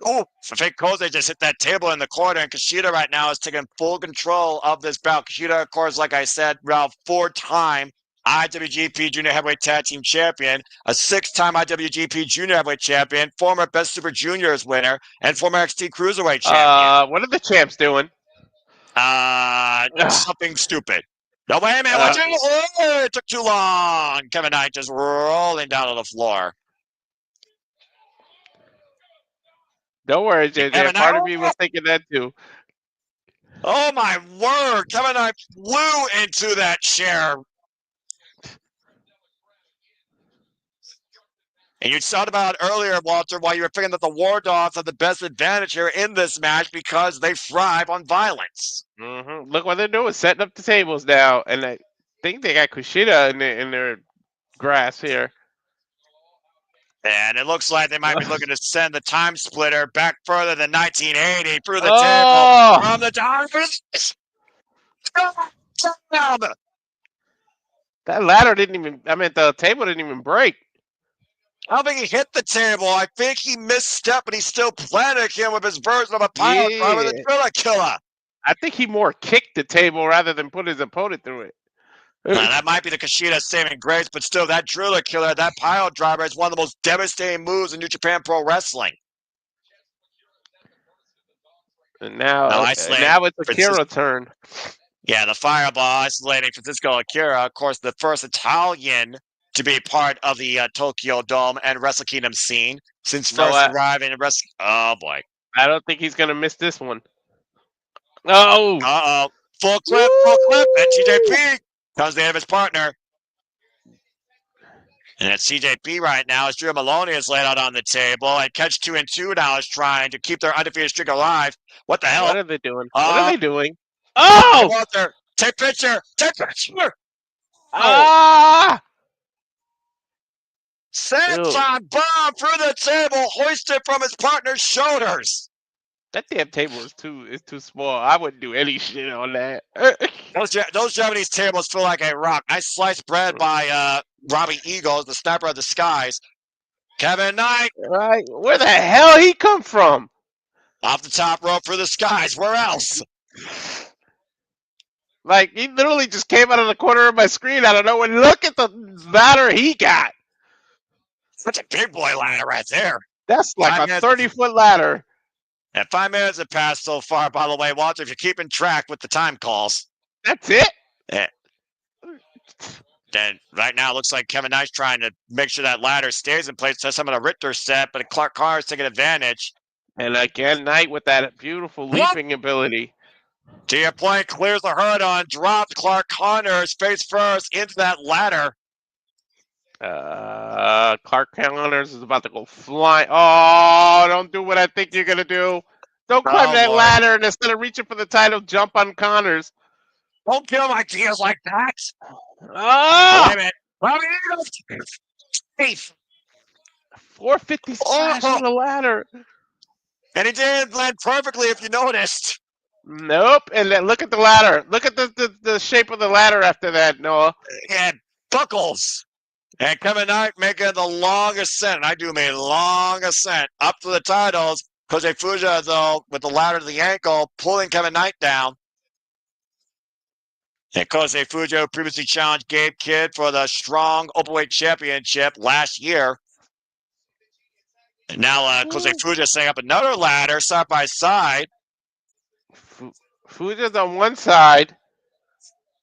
Oh, I think Kosei just hit that table in the corner, and Kushida right now is taking full control of this bout. Kushida, of course, like I said, Ralph, 4-time IWGP Junior Heavyweight Tag Team Champion, a 6-time IWGP Junior Heavyweight Champion, former Best Super Juniors winner, and former NXT Cruiserweight Champion. What are the champs doing? Something stupid. No, wait a minute. Watch it. Oh, it took too long. Kevin Knight just rolling down to the floor. Don't worry, JJ. Part of me was thinking that too. Oh, my word. Kevin Knight flew into that chair. And you talked about earlier, Walter, while you were thinking that the War Dogs have the best advantage here in this match because they thrive on violence. Mm-hmm. Look what they're doing, setting up the tables now. And I think they got Kushida in their grasp here. And it looks like they might be looking to send the time splitter back further than 1980 through the table from the diamonds. That ladder didn't even, the table didn't even break. I don't think he hit the table. I think he misstepped, but he still planted him with his version of a pile driver, the Drilla Killer. I think he more kicked the table rather than put his opponent through it. That might be the Kushida saving grace, but still, that Drilla Killer, that pile driver is one of the most devastating moves in New Japan Pro Wrestling. And now it's Akira's turn. Yeah, the Fireball isolating Francesco Akira, of course, the first Italian to be part of the Tokyo Dome and Wrestle Kingdom scene since first arriving in Wrestle. Oh boy! I don't think he's gonna miss this one. Oh! Full clip, and TJP comes the end of his partner. And at CJP right now, as Drew Moloney is laid out on the table, and Catch 2 and 2 now is trying to keep their undefeated streak alive. What the hell? What are they doing? What are they doing? Oh! Walter, take picture! Take picture! Senton bomb through the table, hoisted from his partner's shoulders. That damn table is too small. I wouldn't do any shit on that. Those Japanese tables feel like a rock. Nice sliced bread by Robbie Eagles, the sniper of the skies. Kevin Knight. Right. Where the hell he come from? Off the top rope for the skies. Where else? Like, he literally just came out of the corner of my screen out of nowhere. Look at the ladder he got. Such a big boy ladder right there. That's like a 30-foot ladder. And 5 minutes have passed so far, by the way, Walter, if you're keeping track with the time calls. That's it. Then right now it looks like Kevin Knight's trying to make sure that ladder stays in place. Does some of the Richter set, but Clark Connor's taking advantage. And again, Knight with that beautiful leaping ability. To your point, clears the hurt on, drops Clark Connors face first into that ladder. Clark Connors is about to go flying. Oh, don't do what I think you're going to do. Don't climb that ladder and instead of reaching for the title, jump on Connors. Don't kill my ideas like that. Oh! Wait a minute. Robbie Eagles. 450 slash on the ladder. And he did land perfectly if you noticed. Nope. And then look at the ladder. Look at the shape of the ladder after that, Noah. And buckles. And Kevin Knight making the long ascent. And I do mean long ascent up to the titles. Kosei Fujita, though, with the ladder to the ankle, pulling Kevin Knight down. And Kosei Fujita previously challenged Gabe Kidd for the Strong Openweight Championship last year. And now Kosei Fujita setting up another ladder side by side. Fujita's on one side.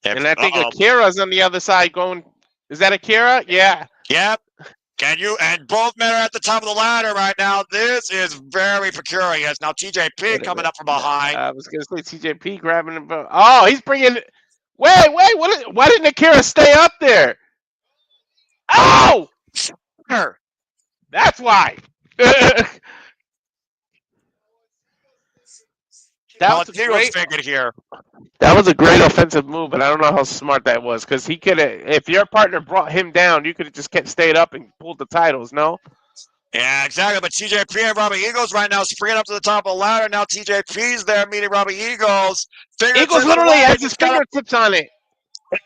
And I think Akira's on the other side going. Is that Akira? Yeah. Yep. And both men are at the top of the ladder right now. This is very precarious. Now TJP coming up from behind. I was going to say TJP grabbing him. Oh, he's bringing. Wait. Why didn't Akira stay up there? Oh! That's why. That was great. Figured here. That was a great offensive move, but I don't know how smart that was because he could have. If your partner brought him down, you could have just stayed up and pulled the titles. No. Yeah, exactly. But TJP and Robbie Eagles right now springing up to the top of the ladder. Now TJP's there meeting Robbie Eagles. Eagles literally has his fingertips on it. The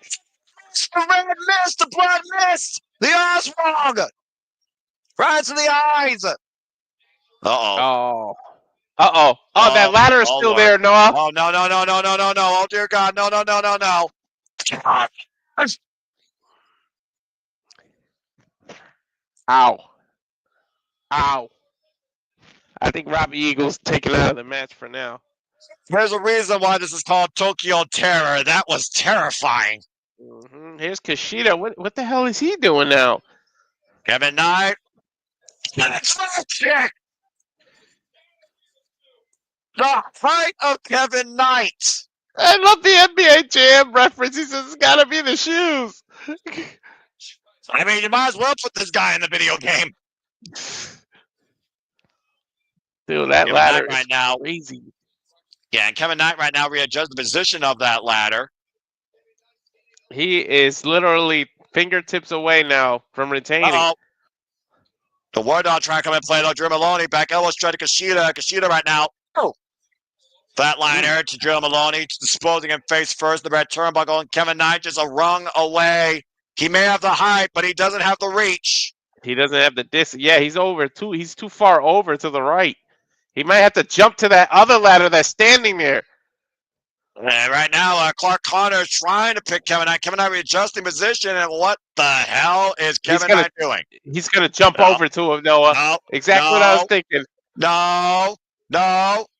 red mist, the blood mist, the eyes wrong. Right to the eyes. Oh, that ladder is still there, Noah. Oh, no. Oh, dear God. No. Ow. I think Robbie Eagles taken out of the match for now. There's a reason why this is called Tokyo Terror. That was terrifying. Mm-hmm. Here's Kushida. What the hell is he doing now? Kevin Knight. Check. The height of Kevin Knight. I love the NBA Jam reference. He says it's got to be the shoes. I mean, you might as well put this guy in the video game. Dude, that Kevin ladder right now, crazy. Yeah, and Kevin Knight right now readjusts the position of that ladder. He is literally fingertips away now from retaining. Uh-oh. The War Dog trying to come and play though. Drew Moloney back elbow straight to Kushida. Kushida right now. Oh. Flatliner to Drew Moloney, disposing him face first. The red turnbuckle, and Kevin Knight just a rung away. He may have the height, but he doesn't have the reach. He doesn't have the distance. Yeah, he's over too. He's too far over to the right. He might have to jump to that other ladder that's standing there. And right now, Clark Connors trying to pick Kevin Knight. Kevin Knight readjusting position, and what the hell is Kevin Knight doing? He's going to jump over to him, Noah. No, exactly what I was thinking. No,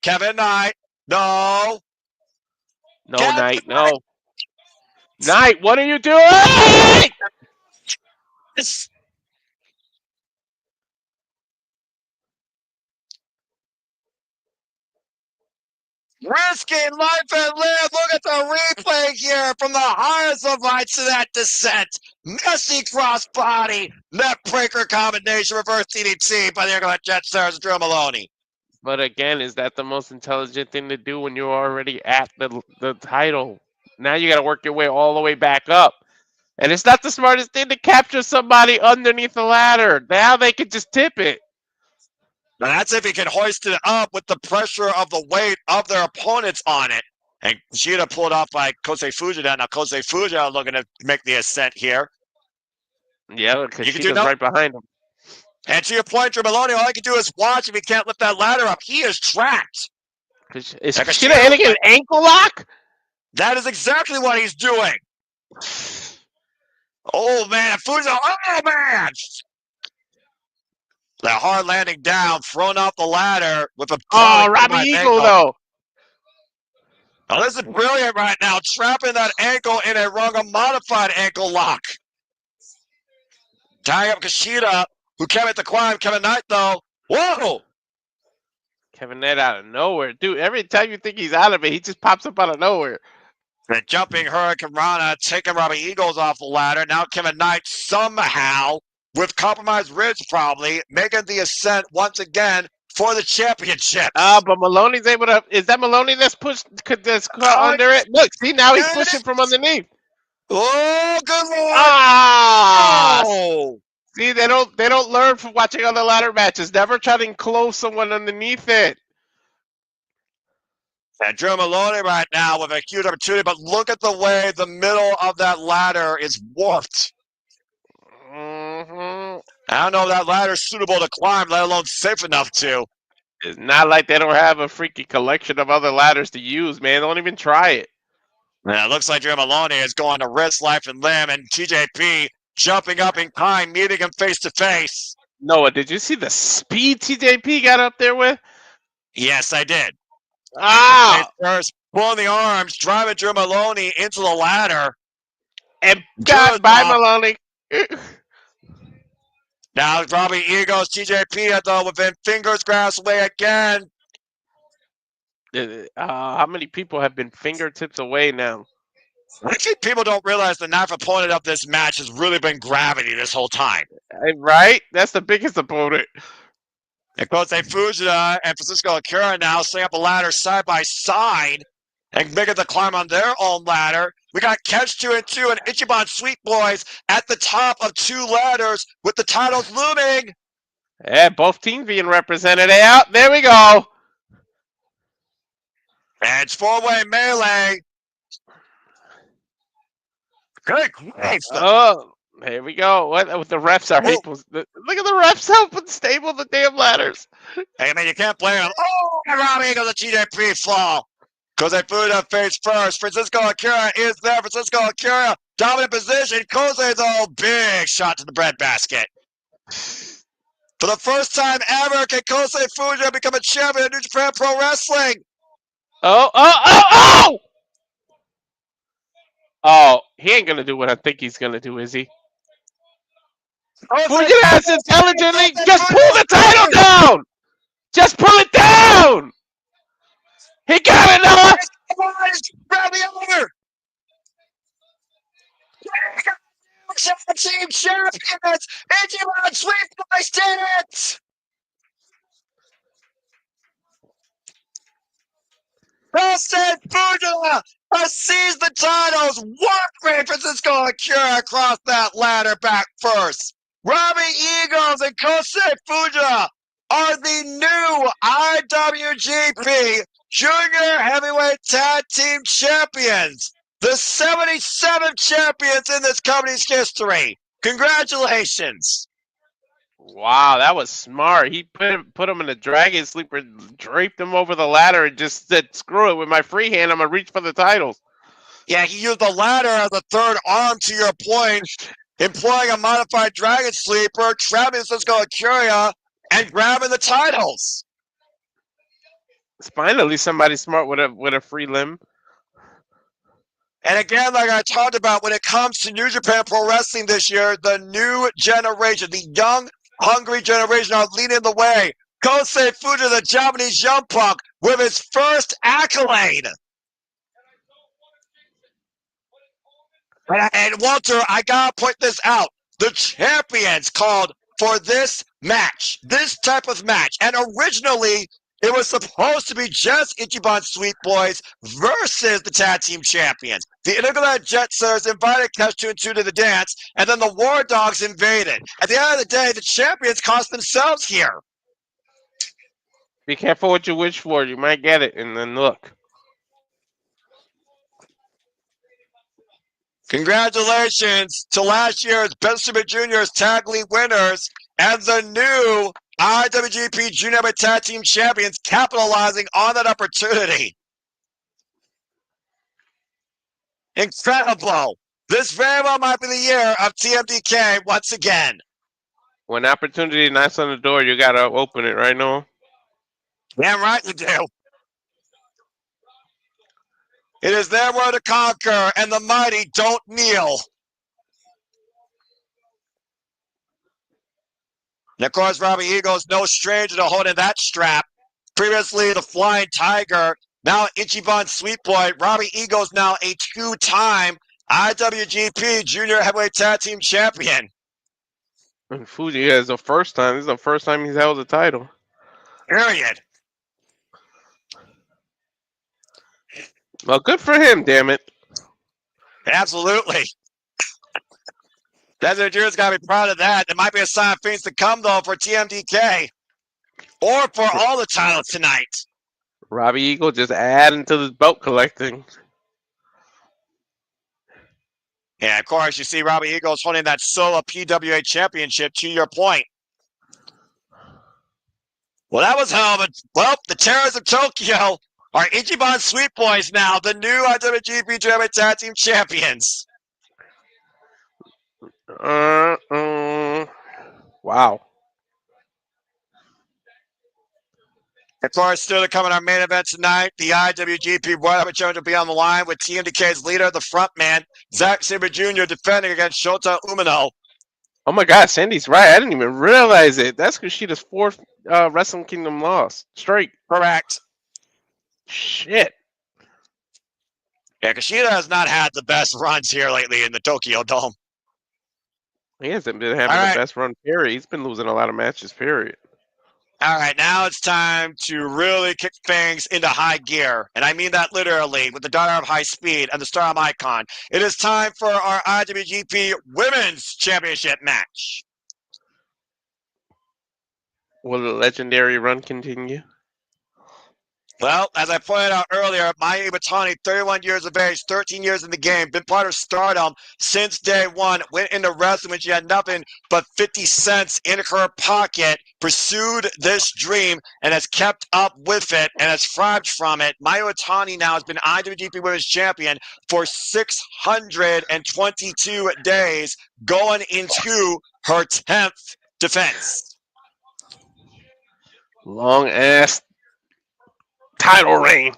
Kevin Knight, no. Knight, no. Knight, what are you doing? Risking life and limb. Look at the replay here from the highest of heights to that descent. Messy crossbody, neck breaker combination, reverse DDT by the Intergalactic Jet Stars Drew Moloney. But again, is that the most intelligent thing to do when you're already at the title? Now you got to work your way all the way back up. And it's not the smartest thing to capture somebody underneath the ladder. Now they can just tip it. Now that's if he can hoist it up with the pressure of the weight of their opponents on it. And Kushida pulled off by Kosei Fujita. Now Kosei Fujita looking to make the ascent here. Yeah, Kushida's right behind him. And to your point, Drew Moloney, all I can do is watch if he can't lift that ladder up. He is trapped. Is And Kushida hitting an ankle lock? That is exactly what he's doing. Oh, man. Fujita. Oh, man. The hard landing down, thrown off the ladder with a Robbie Eagle, though. Oh, this is brilliant right now. Trapping that ankle in a wrong modified ankle lock. Tying up Kushida, who came at the climb. Kevin Knight, though. Whoa! Kevin Knight out of nowhere. Dude, every time you think he's out of it, he just pops up out of nowhere. The jumping Hurricane Rana, taking Robbie Eagles off the ladder. Now Kevin Knight somehow, with compromised ribs probably, making the ascent once again for the championship. But Moloney's able to. Is that Moloney that's pushed under it? Look, see, now he's pushing from underneath. Oh, good lord! Oh! See, they don't learn from watching other ladder matches. Never try to enclose someone underneath it. And Drew Moloney right now with a huge opportunity, but look at the way the middle of that ladder is warped. Mm-hmm. I don't know if that ladder is suitable to climb, let alone safe enough to. It's not like they don't have a freaky collection of other ladders to use, man. Don't even try it. Yeah, it looks like Drew Moloney is going to risk life and limb, and TJP jumping up in kind, meeting him face to face. Noah, did you see the speed TJP got up there with? Yes, I did. First, pulling the arms, driving Drew Moloney into the ladder. And got by Moloney. Now Robbie Eagles, TJP though within fingers grasp away again. How many people have been fingertips away now? I think people don't realize the knife opponent of this match has really been Gravity this whole time. Right? That's the biggest opponent. And Kosei Fujita and Francesco Akira now setting up a ladder side by side and making the climb on their own ladder. We got Catch 2 and 2 and Ichiban Sweet Boys at the top of two ladders with the titles looming. Yeah, both teams being represented. Out. There we go. And it's four-way melee. Good grief. Oh, here we go. What the refs are able. Look at the refs helping stable the damn ladders. Hey, I mean, you can't blame them. Oh, and Robbie Eagles and TJP fall. Kosei Fujita face first. Francisco Akira is there. Francisco Akira, dominant position. Kosei, though, big shot to the breadbasket. For the first time ever, can Kosei Fujita become a champion of New Japan Pro Wrestling? Oh! Oh, he ain't gonna do what I think he's gonna do, is he? Fujita has intelligently just pull the title down! Just pull it down! He got it, Noah! Grab the other! Team champions! Ichiban Sweet Boys did it! Kosei Fujita has seized the titles. What great Francisco Akira across that ladder back first. Robbie Eagles and Kosei Fujita are the new IWGP Junior Heavyweight Tag Team Champions. The 77th champions in this company's history. Congratulations. Wow, that was smart. He put him in a dragon sleeper, draped him over the ladder, and just said, screw it, with my free hand, I'm going to reach for the titles. Yeah, he used the ladder as a third arm, to your point, employing a modified dragon sleeper, trapping Francisco Akira, and grabbing the titles. It's finally somebody smart with a free limb. And again, like I talked about, when it comes to New Japan Pro Wrestling this year, the new generation, the young, hungry generation are leading the way. Kosei Fujita, the Japanese young punk, with his first accolade. And Walter, I gotta point this out. The champions called for this match, this type of match. And originally, it was supposed to be just Ichiban Sweet Boys versus the tag team champions. The Intergalactic Jet Setters invited Catch 2 and 2 to the dance, and then the War Dogs invaded. At the end of the day, the champions cost themselves here. Be careful what you wish for. You might get it, and then look. Congratulations to last year's Best Super Juniors Tag League winners, as the new IWGP Junior Heavyweight Tag Team Champions, capitalizing on that opportunity. Incredible. This very well might be the year of TMDK once again. When opportunity knocks on the door, you gotta open it, right, Noah? Damn right you do. It is their word to conquer, and the mighty don't kneel. And of course, Robbie Eagle's no stranger to holding that strap. Previously, the Flying Tiger, now Ichiban Sweet Boy. Robbie Eagle's now a two-time IWGP Junior Heavyweight Tag Team Champion. And Fujita is the first time. This is the first time he's held the title. Period. Well, good for him, damn it. Absolutely. Desert Drill's got to be proud of that. There might be a sign of things to come, though, for TMDK. Or for all the titles tonight. Robbie Eagle just adding to the belt collecting. Yeah, of course, you see Robbie Eagles holding that solo PWA championship, to your point. Well, that was hell of a... Well, the Terrors of Tokyo are Ichiban Sweet Boys now, the new IWGP Junior Tag Team Champions. Wow. Of course, still to come in our main event tonight, the IWGP World Heavyweight Championship will be on the line with TMDK's leader, the front man, Zack Sabre Jr., defending against Shota Umino. Oh my God, Sandy's right. I didn't even realize it. That's Kushida's fourth Wrestling Kingdom loss straight. Correct. Shit. Yeah, Kushida has not had the best runs here lately in the Tokyo Dome. He hasn't been having the best run, period. He's been losing a lot of matches, period. All right, now it's time to really kick things into high gear. And I mean that literally, with the daughter of high speed and the star of icon. It is time for our IWGP Women's Championship match. Will the legendary run continue? Well, as I pointed out earlier, Mayu Iwatani, 31 years of age, 13 years in the game, been part of Stardom since day one, went into wrestling when she had nothing but 50 cents in her pocket, pursued this dream, and has kept up with it and has thrived from it. Mayu Iwatani now has been IWGP Women's Champion for 622 days, going into her 10th defense. Long ass title reign.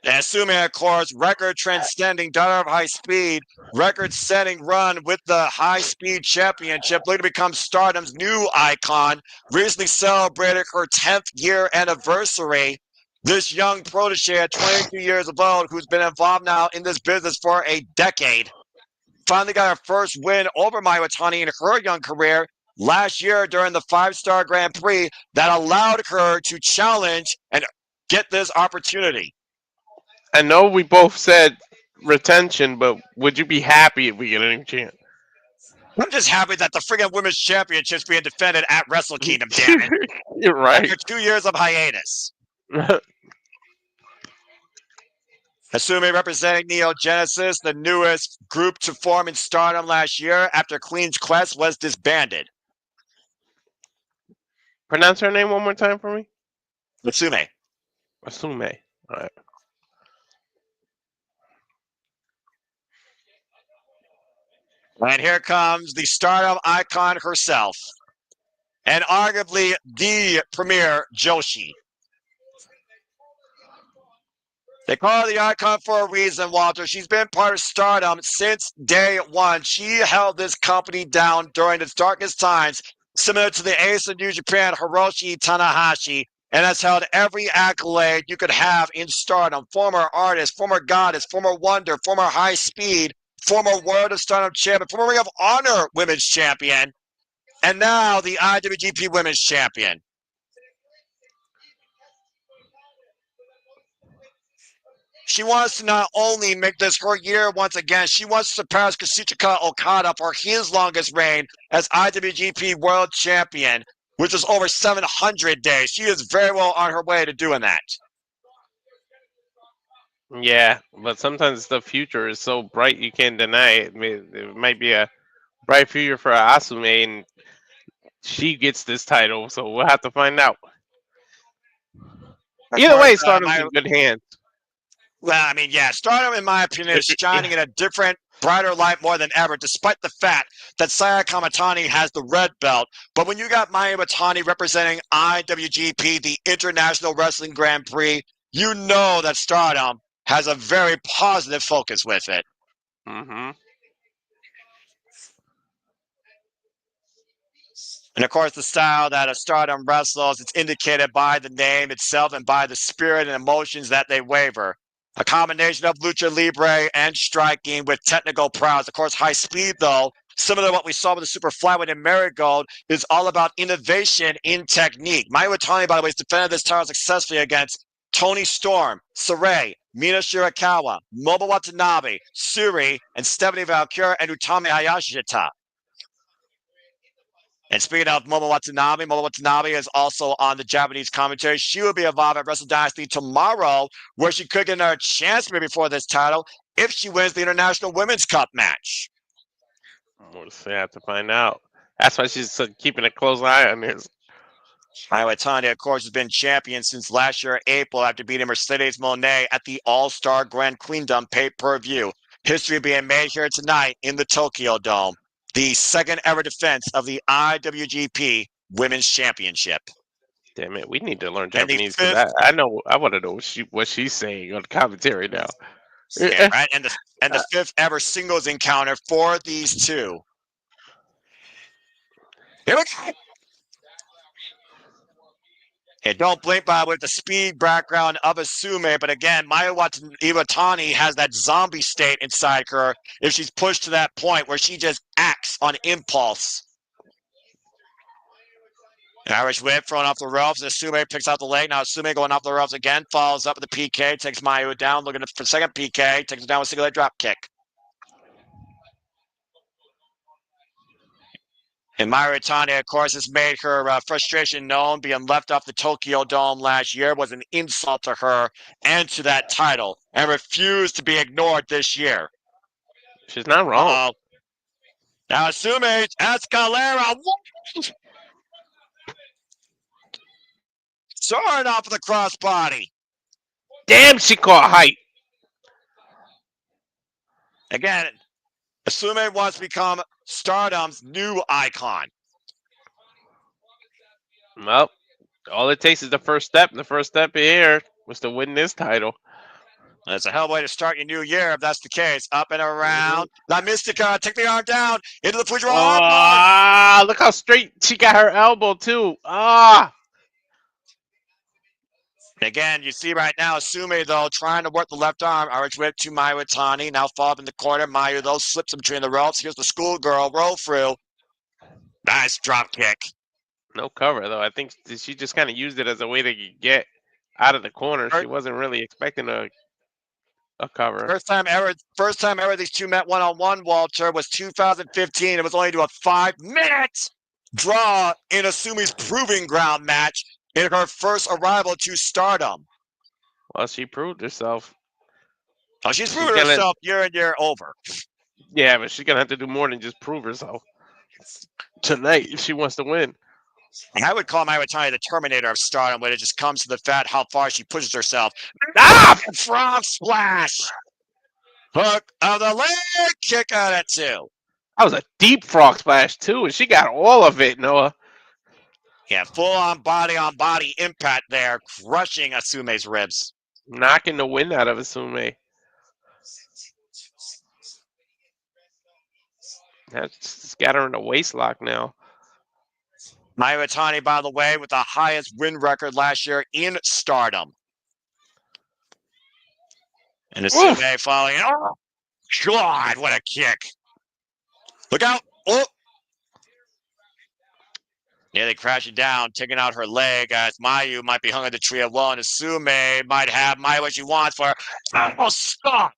Assuming, of course, record transcending daughter of high speed, record setting run with the high speed championship, looking to become Stardom's new icon, recently celebrated her 10th year anniversary. This young protege at 22 years of old, who's been involved now in this business for a decade, finally got her first win over Mayu Iwatani in her young career last year during the 5-Star Grand Prix that allowed her to challenge and get this opportunity. I know we both said retention, but would you be happy if we get a new champ? I'm just happy that the friggin' Women's Championship's being defended at Wrestle Kingdom, damn it. You're right. After 2 years of hiatus. Assuming representing Neo Genesis, the newest group to form in Stardom last year after Queen's Quest was disbanded. Pronounce her name one more time for me. Natsume. Asume. All right. And here comes the Stardom icon herself, and arguably the premier Joshi. They call her the icon for a reason, Walter. She's been part of Stardom since day one. She held this company down during its darkest times, similar to the ace of New Japan, Hiroshi Tanahashi, and has held every accolade you could have in Stardom. Former artist, former goddess, former wonder, former high speed, former World of Stardom champion, former Ring of Honor Women's Champion, and now the IWGP Women's Champion. She wants to not only make this her year once again, she wants to surpass Kazuchika Okada for his longest reign as IWGP World Champion, which is over 700 days. She is very well on her way to doing that. Yeah, but sometimes the future is so bright you can't deny it. I mean, it might be a bright future for Asume, and she gets this title, so we'll have to find out. Of Either course, way, Stardom's in good hands. well, I mean, yeah, Stardom, in my opinion, is shining in a different, brighter light more than ever, despite the fact that Saya Kamatani has the red belt. But when you got Mayu Iwatani representing IWGP, the International Wrestling Grand Prix, you know that Stardom has a very positive focus with it. Mm-hmm. And of course, the style that a Stardom wrestles, it's indicated by the name itself and by the spirit and emotions that they waver. A combination of lucha libre and striking with technical prowess. Of course, high speed, though, similar to what we saw with the Super Flyweight and Marigold, is all about innovation in technique. Mayu Iwatani, by the way, has defended this title successfully against Toni Storm, Sarai, Mina Shirakawa, Momo Watanabe, Suri, and Stephanie Valkyrie and Utami Hayashita. And speaking of Momo Watanabe is also on the Japanese commentary. She will be involved at Wrestle Dynasty tomorrow, where she could get another chance maybe for this title if she wins the International Women's Cup match. We'll have to find out. That's why she's keeping a close eye on this. Mayu Iwatani, of course, has been champion since last year, April, after beating Mercedes Moné at the All-Star Grand Queendom pay-per-view. History being made here tonight in the Tokyo Dome. The second ever defense of the IWGP Women's Championship. Damn it, we need to learn And the Japanese because I want to know what she's saying on the commentary now. Yeah, right. And the fifth ever singles encounter for these two. Here we go. And don't blink by with the speed background of Asume, but again, Mayu Iwatani has that zombie state inside her if she's pushed to that point where she just acts on impulse. Irish whip thrown off the ropes. Asume picks out the leg. Now Asume going off the ropes again. Follows up with the PK. Takes Mayu down. Looking for second PK. Takes her down with a single leg drop kick. And Mayu Iwatani, of course, has made her frustration known. Being left off the Tokyo Dome last year was an insult to her and to that title, and refused to be ignored this year. She's not wrong. Uh-oh. Now Asume Escalera. Soaring off of the crossbody. Damn, she caught height. Again, Asume wants to become Stardom's new icon. Well, all it takes is the first step. The first step here was to win this title. That's a hell of a way to start your new year if that's the case. Up and around. La Mystica, take the arm down into the Fujita arm. Look how straight she got her elbow, too. Ah. Again, you see right now, Asume, though, trying to work the left arm. Irish whip to Mayu Iwatani. Now fall up in the corner. Mayu, though, slips in between the ropes. Here's the schoolgirl roll through. Nice drop kick. No cover, though. I think she just kind of used it as a way to get out of the corner. She wasn't really expecting a cover. First time ever these two met one-on-one, Walter, was 2015. It was only to a 5-minute draw in Asume's Proving Ground match in her first arrival to Stardom. Well, she proved herself. Oh, she's proven herself year and year over. Yeah, but she's going to have to do more than just prove herself tonight if she wants to win. I would call Mayu Iwatani the Terminator of Stardom when it just comes to the fact how far she pushes herself. Frog splash! Hook of the leg! Kick out at two. That was a deep frog splash, too, and she got all of it, Noah. Yeah, full-on body-on-body impact there, crushing Asume's ribs. Knocking the wind out of Asume. That's got her in a waist lock now. Mayu Iwatani, by the way, with the highest win record last year in Stardom. And Asume following. Oh, God, what a kick. Look out. Oh. Nearly crashing down, taking out her leg as Mayu might be hung in the tree alone. Asume might have Mayu what she wants for her. Oh, stop.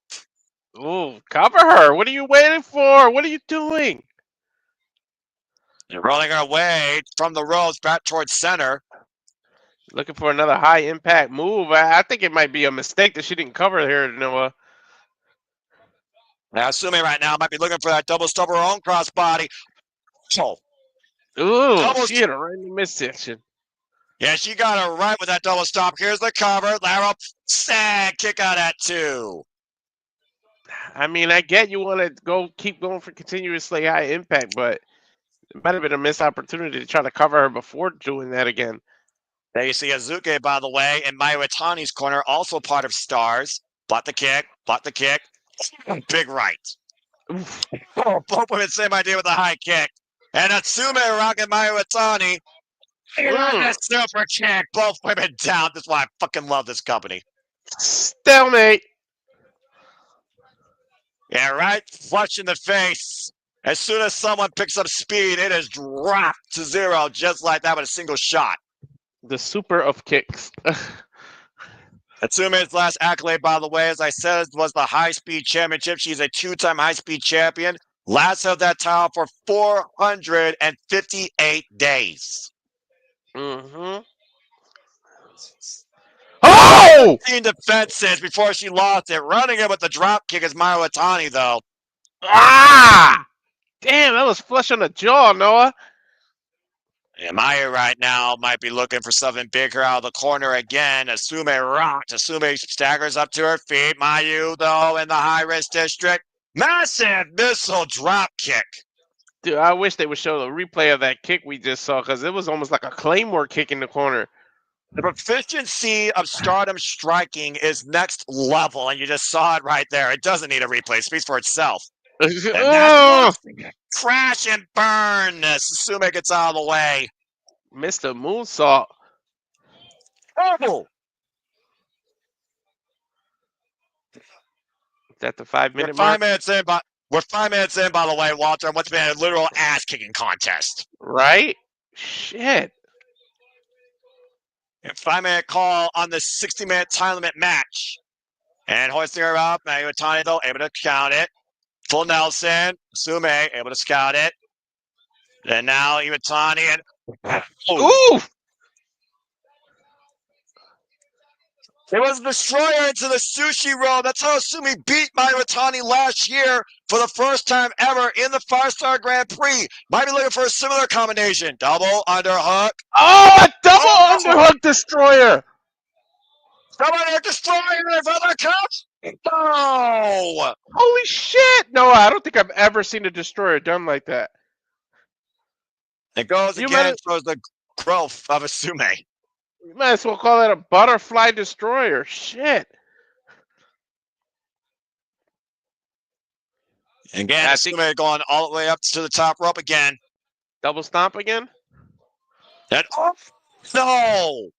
Ooh, cover her. What are you waiting for? What are you doing? And rolling her way from the ropes back towards center. Looking for another high impact move. I think it might be a mistake that she didn't cover here, Noah. Now, Asume right now might be looking for that double stump of her own crossbody. Oh. Ooh, Double she hit her right in the midsection. Yeah, she got her right with that double stomp. Here's the cover. Lara snag, kick out at 2. I mean, I get you want to keep going for continuously high impact, but it might have been a missed opportunity to try to cover her before doing that again. There you see Azuke, by the way, in Mayu Iwatani's corner, also part of Stars. Block the kick, big right. Oof. Oh, both women, same idea with the high kick. And Natsume rocking Mayu Iwatani. And a super kick. Both women down. That's why I fucking love this company. Stalemate. Yeah, right? Flush in the face. As soon as someone picks up speed, it is dropped to 0 just like that with a single shot. The super of kicks. Natsume's last accolade, by the way, as I said, was the high-speed championship. She's a 2-time high-speed champion. Last held that title for 458 days. Mm-hmm. Oh! 15 defenses before she lost it. Running it with the drop kick is Mayu Iwatani, though. Ah! Damn, that was flush on the jaw, Noah. And Mayu right now might be looking for something bigger out of the corner again. Asume rocked. Asume staggers up to her feet. Mayu, though, in the high-risk district. Massive missile drop kick. Dude, I wish they would show the replay of that kick we just saw because it was almost like a claymore kick in the corner. The proficiency of Stardom striking is next level, and you just saw it right there. It doesn't need a replay. It speaks for itself. Crash and burn. Susume gets out of the way. Missed the moonsault. Oh! Is that the 5-minute We're 5 mark? minutes in, but we're 5 minutes in, by the way, Walter, what's been a literal ass-kicking contest. Right? Shit. 5-minute call on the 60-minute time limit match. And hoisting her up, Mayu Iwatani, though, able to count it. Full Nelson, Sume, able to scout it. And now Iwatani and... Ooh! It was a destroyer into the sushi roll. That's how Sumi beat Mayu Iwatani last year for the first time ever in the 5-star Grand Prix. Might be looking for a similar combination. Double underhook. Oh, a double underhook destroyer! Double underhook destroyer for the cup. No! Holy shit! No, I don't think I've ever seen a destroyer done like that. It goes again, shows the growth of Asume. You might as well call that a butterfly destroyer. Shit. Again, Asume going all the way up to the top rope again. Double stomp again? And no!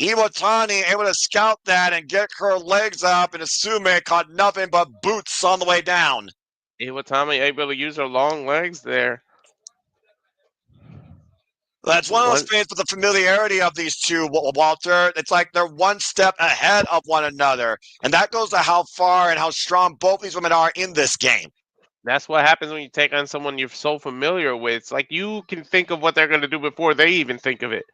Iwatani able to scout that and get her legs up, and Asume caught nothing but boots on the way down. Iwatani able to use her long legs there. That's one of those things with the familiarity of these two, Walter. It's like they're one step ahead of one another. And that goes to how far and how strong both these women are in this game. That's what happens when you take on someone you're so familiar with. It's like you can think of what they're going to do before they even think of it.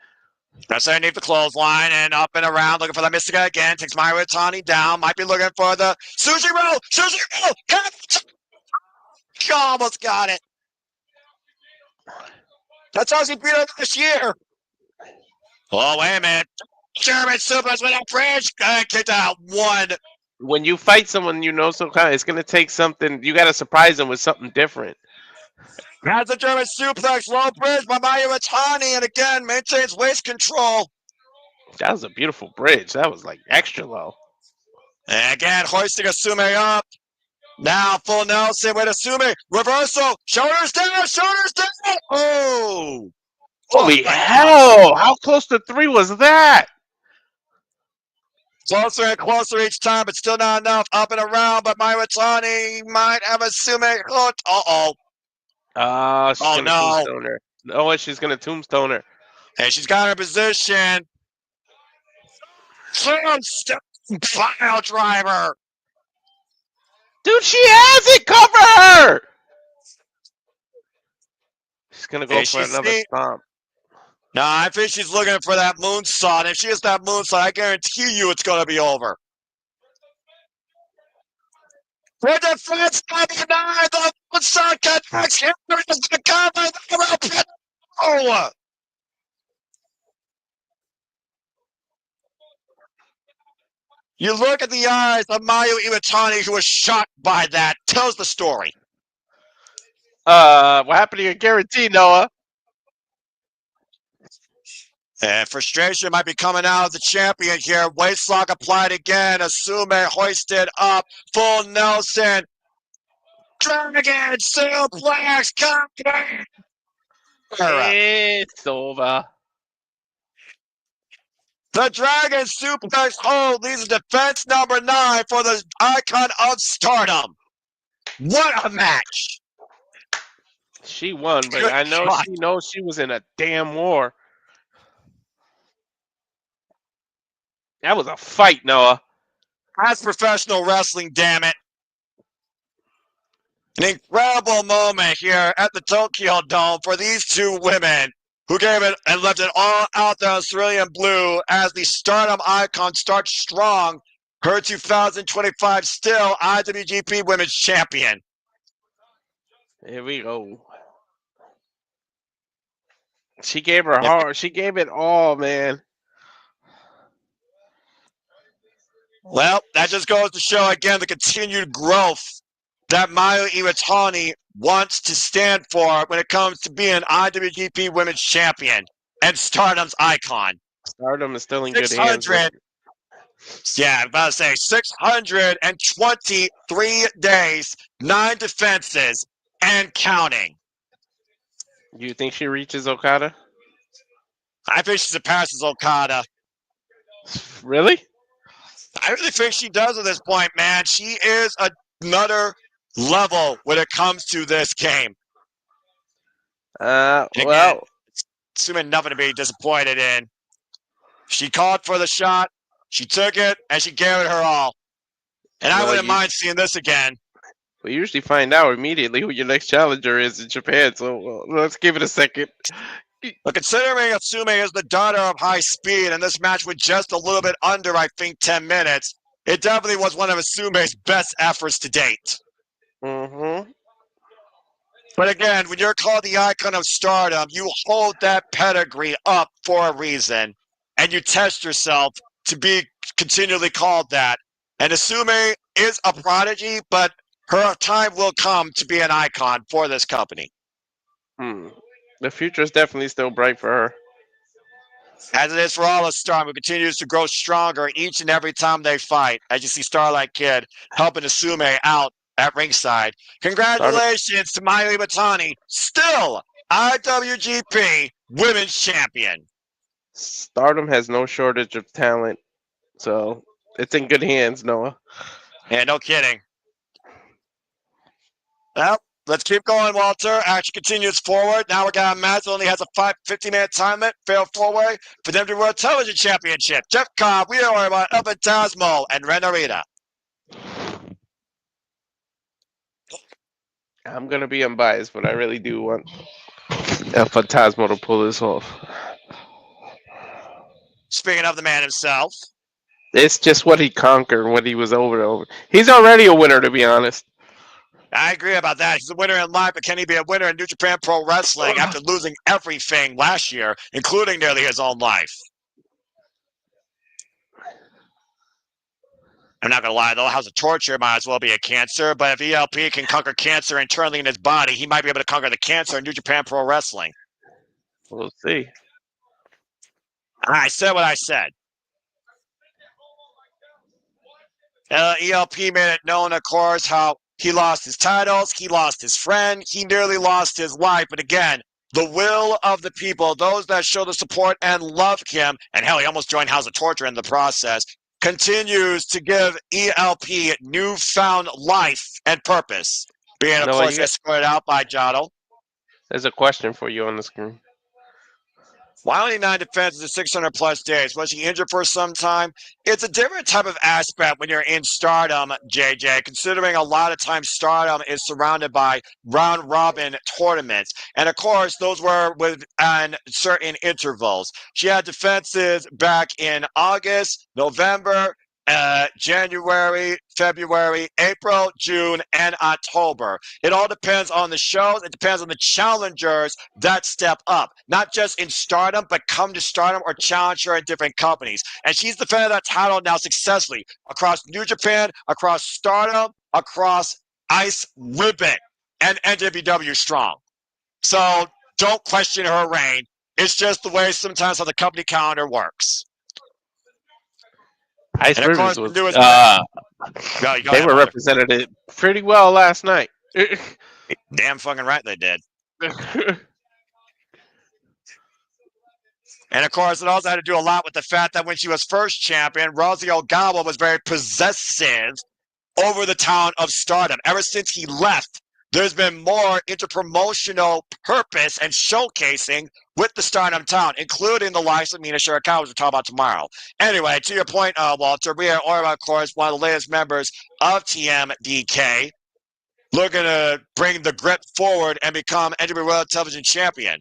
That's underneath the clothesline and up and around, looking for that Mystica again. Takes Mayu Iwatani down. Might be looking for the sushi roll. Sushi roll. Almost got it. That's how she beat her this year. Oh, wait a minute. German suplex with a bridge. Kicked out 1. When you fight someone you know some kind, it's going to take something. You got to surprise them with something different. Has a German suplex, low bridge by Mayu Iwatani, and again maintains waist control. That was a beautiful bridge. That was like extra low. And again, hoisting Asume up. Now full Nelson with Asume. Reversal. Shoulders down. Shoulders down. Oh. Holy hell. How close to 3 was that? Closer and closer each time, but still not enough. Up and around, but Mayu Iwatani might have Asume hooked. Uh-oh. She's going to tombstone her. No, she's going to tombstone her. And she's got her position. Tombstone pile driver. Dude, she has it! Cover her! She's going to go for another stomp. No, I think she's looking for that moonsault. If she has that moonsault, I guarantee you it's going to be over. For defense number 9, the outside connects. Here is the cover. Oh! You look at the eyes of Mayu Iwatani, who was shocked by that. Tells the story. What happened to your guarantee, Noah? And frustration might be coming out of the champion here. Waistlock applied again. Asume hoisted up. Full Nelson. Dragon suplex. Contender. It's over. The Dragon suplex hold leads to defense number 9 for the Icon of Stardom. What a match! She won, but Good I know God. she knows she was in a damn war. That was a fight, Noah. That's professional wrestling, damn it. An incredible moment here at the Tokyo Dome for these two women who gave it and left it all out there on cerulean blue as the Stardom Icon starts strong. Her 2025 still IWGP Women's Champion. Here we go. She gave her heart. She gave it all, man. Well, that just goes to show again the continued growth that Mayu Iwatani wants to stand for when it comes to being IWGP Women's Champion and Stardom's icon. Stardom is still in good hands. 600. Yeah, I'm about to say 623 days, 9 defenses, and counting. You think she reaches Okada? I think she surpasses Okada. Really? I really think she does at this point, man. She is another level when it comes to this game. Well, Assuming nothing to be disappointed in. She called for the shot, she took it, and she gave it her all. And I wouldn't mind seeing this again. We usually find out immediately who your next challenger is in Japan, so let's give it a second. But considering Asume is the daughter of high speed, and this match was just a little bit under, I think, 10 minutes, it definitely was one of Asume's best efforts to date. Mm-hmm. But again, when you're called the icon of Stardom, you hold that pedigree up for a reason, and you test yourself to be continually called that. And Asume is a prodigy, but her time will come to be an icon for this company. The future is definitely still bright for her. As it is for all of Stardom, who continues to grow stronger each and every time they fight. As you see Starlight Kid helping Asume out at ringside. Congratulations to Mayu Iwatani, still IWGP Women's Champion. Stardom has no shortage of talent, so it's in good hands, Noah. Yeah, no kidding. Well, let's keep going, Walter. Action continues forward. Now we got a match that only has a 15-minute time limit. Fail forward for them to World Television Championship. Jeff Cobb, we are about Phantasmo and Narita. I'm gonna be unbiased, but I really do want Phantasmo to pull this off. Speaking of the man himself. It's just what he conquered, what he was over. He's already a winner, to be honest. I agree about that. He's a winner in life, but can he be a winner in New Japan Pro Wrestling after losing everything last year, including nearly his own life? I'm not going to lie, though. House of Torture might as well be a cancer, but if ELP can conquer cancer internally in his body, he might be able to conquer the cancer in New Japan Pro Wrestling. We'll see. I said what I said. ELP made it known, of course, how he lost his titles, he lost his friend, he nearly lost his life. But again, the will of the people, those that show the support and love him, and hell, he almost joined House of Torture in the process, continues to give ELP newfound life and purpose. Being, of course, escorted out by Jado. There's a question for you on the screen. Why only 9 defenses in 600-plus days? Was he injured for some time? It's a different type of aspect when you're in Stardom, JJ, considering a lot of times Stardom is surrounded by round-robin tournaments. And, of course, those were within certain intervals. She had defenses back in August, November, January, February, April, June, and October. It all depends on the shows. It depends on the challengers that step up, not just in Stardom, but come to Stardom or challenge her in different companies. And she's defended that title now successfully across New Japan, across Stardom, across Ice Ribbon, and NJPW Strong. So don't question her reign. It's just the way sometimes how the company calendar works. Ice And of Rivers course, was the newest go they ahead, were brother. represented it pretty well last night. Damn fucking right they did. And of course, it also had to do a lot with the fact that when she was first champion, Rosie Ogawa was very possessive over the town of Stardom. Ever since he left, there's been more interpromotional purpose and showcasing with the Stardom town, including the likes of Mina Shirakawa, which we'll talk about tomorrow. Anyway, to your point, Walter, Rhea Oiwa, of course, one of the latest members of TMDK, looking to bring the grip forward and become NWA World Television Champion.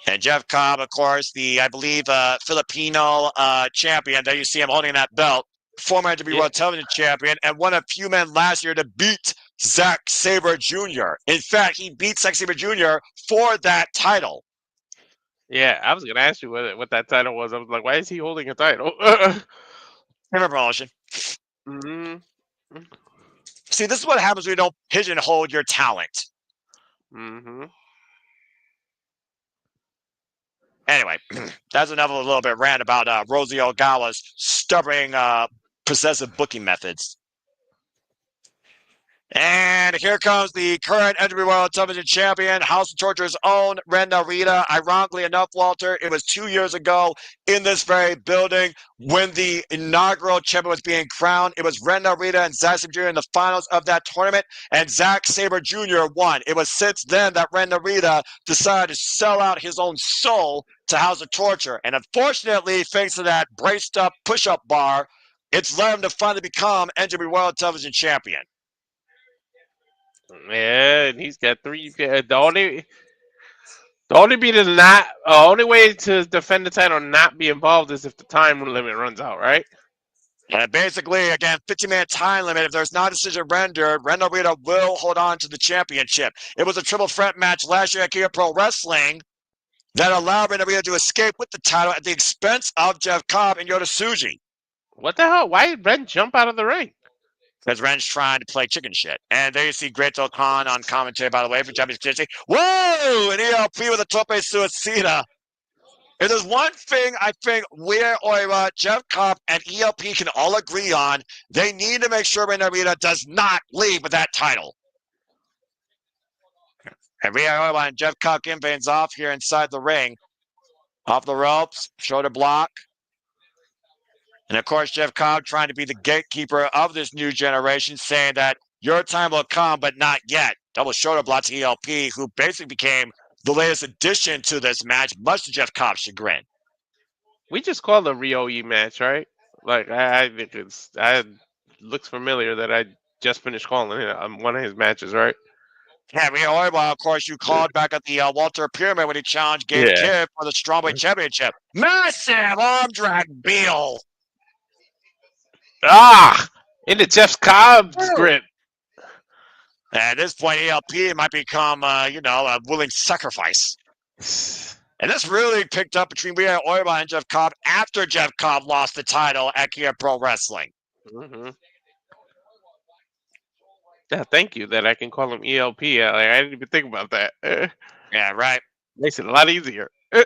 And Jeff Cobb, of course, I believe, Filipino champion. There you see him holding that belt. Former NWA World Television Champion, and one of few men last year to beat Zack Sabre Jr. In fact, he beat Zack Sabre Jr. for that title. Yeah, I was gonna ask you what that title was. I was like, why is he holding a title? Never promotion. Mm-hmm. See, this is what happens when you don't pigeonhole your talent. Mm-hmm. Anyway, that's enough of a little bit rant about Rosie Ogawa's stubborn, possessive booking methods. And here comes the current NWA World Television Champion, House of Torture's own Ren Narita. Ironically enough, Walter, it was 2 years ago in this very building when the inaugural champion was being crowned. It was Ren Narita and Zack Sabre Jr. in the finals of that tournament, and Zack Sabre Jr. won. It was since then that Ren Narita decided to sell out his own soul to House of Torture. And unfortunately, thanks to that braced up push-up bar, it's led him to finally become NWA World Television Champion. Yeah, and he's got 3. The only way to defend the title and not be involved is if the time limit runs out, right? Basically, again, 50-man time limit. If there's not a decision rendered, Ren Narita will hold on to the championship. It was a triple threat match last year at Akira Pro Wrestling that allowed Ren Narita to escape with the title at the expense of Jeff Cobb and Yota Tsuji. What the hell? Why did Ren jump out of the ring? Because Ren's trying to play chicken shit. And there you see Greto Khan on commentary, by the way, for Japanese Jiu-Jitsu. Whoa! An ELP with a tope suicida. If there's one thing I think Rhea Oiwa, Jeff Cobb, and ELP can all agree on, they need to make sure Ren Narita does not leave with that title. And Rhea Oiwa and Jeff Cobb getting things off here inside the ring. Off the ropes, shoulder block. And of course, Jeff Cobb trying to be the gatekeeper of this new generation, saying that your time will come, but not yet. Double shoulder block to ELP, who basically became the latest addition to this match, much to Jeff Cobb's chagrin. We just called a Ryohei match, right? Like I think it looks familiar that I just finished calling it on one of his matches, right? Yeah, Rhea Oiwa, of course, you called back at the Walter Pyramid when he challenged Gabe Kidd for the Strongboy Championship. Massive arm drag Beal. Into Jeff Cobb's grip. At this point, ELP might become, a willing sacrifice. And this really picked up between Rhea Oiwa and Jeff Cobb after Jeff Cobb lost the title at Kia Pro Wrestling. Mm-hmm. Yeah, thank you that I can call him ELP. I didn't even think about that. Yeah, right. Makes it a lot easier. Yeah,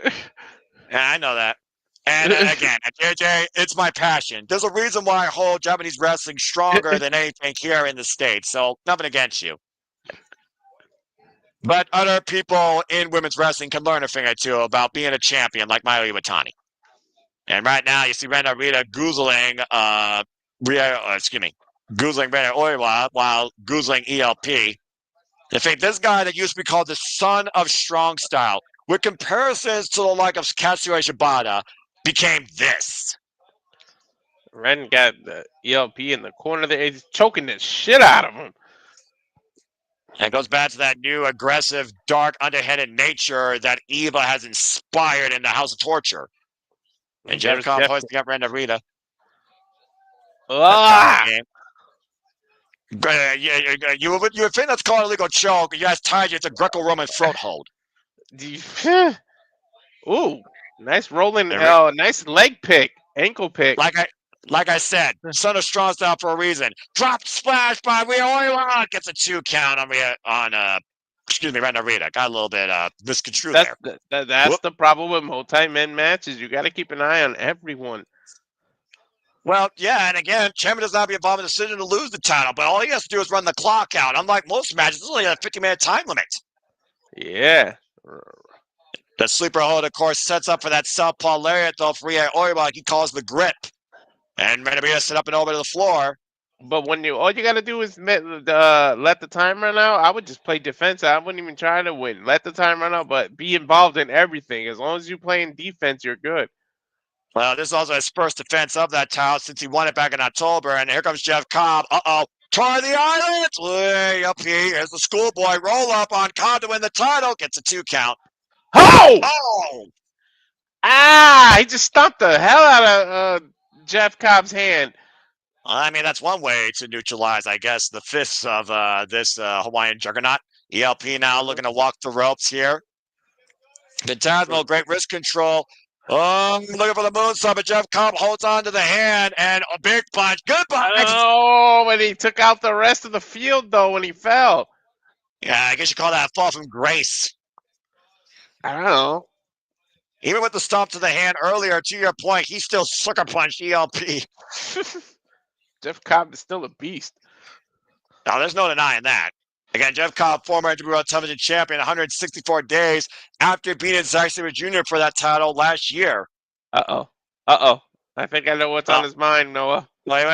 I know that. And again, at JJ, it's my passion. There's a reason why I hold Japanese wrestling stronger than anything here in the States. So nothing against you. But other people in women's wrestling can learn a thing or two about being a champion like Mayu Iwatani. And right now, you see Ren Narita goozling goozling Ren Oiwa while goozling ELP. I think this guy that used to be called the son of strong style, with comparisons to the like of Katsuyori Shibata, became this. Ren got the ELP in the corner there. He's choking the shit out of him. And it goes back to that new aggressive, dark, underhanded nature that Eva has inspired in the House of Torture. And Jeff Cobb hoisting up Narita. Ah! You would think that's called a legal choke. You guys tied you. It's a Greco-Roman throat hold. Ooh, nice rolling. Nice leg pick, ankle pick. Like I said, Son of Strong style for a reason. Drop splash by Ryohei. Gets a 2 count on Narita. Got a little bit misconstrued there. That's the problem with multi-men matches. You got to keep an eye on everyone. Well, yeah, and again, Champion does not be involved in the decision to lose the title, but all he has to do is run the clock out. Unlike most matches, it's only a 50-minute time limit. Yeah. The sleeper hold, of course, sets up for that southpaw lariat, though, for Oiwa, like he calls the grip. And Ranbo set up and over to the floor. But when all you got to do is let the time run out, I would just play defense. I wouldn't even try to win. Let the time run out, but be involved in everything. As long as you're playing defense, you're good. Well, this is also his first defense of that title since he won it back in October. And here comes Jeff Cobb. Try the island. Way up here. Here's the schoolboy roll up on Cobb to win the title. Gets a 2 count. Oh! He just stomped the hell out of Jeff Cobb's hand. I mean, that's one way to neutralize, I guess, the fists of this Hawaiian juggernaut. ELP now looking to walk the ropes here. Phantasmo, great wrist control. Looking for the moonsault, but Jeff Cobb holds on to the hand and a big punch. Good punch. Oh, but he took out the rest of the field, though, when he fell. Yeah, I guess you call that a fall from grace. I don't know. Even with the stomp to the hand earlier, to your point, he still sucker punched ELP. Jeff Cobb is still a beast. Now, there's no denying that. Again, Jeff Cobb, former NJPW World Television Champion, 164 days after beating Zack Sabre Jr. for that title last year. I think I know what's on his mind, Noah. Wait.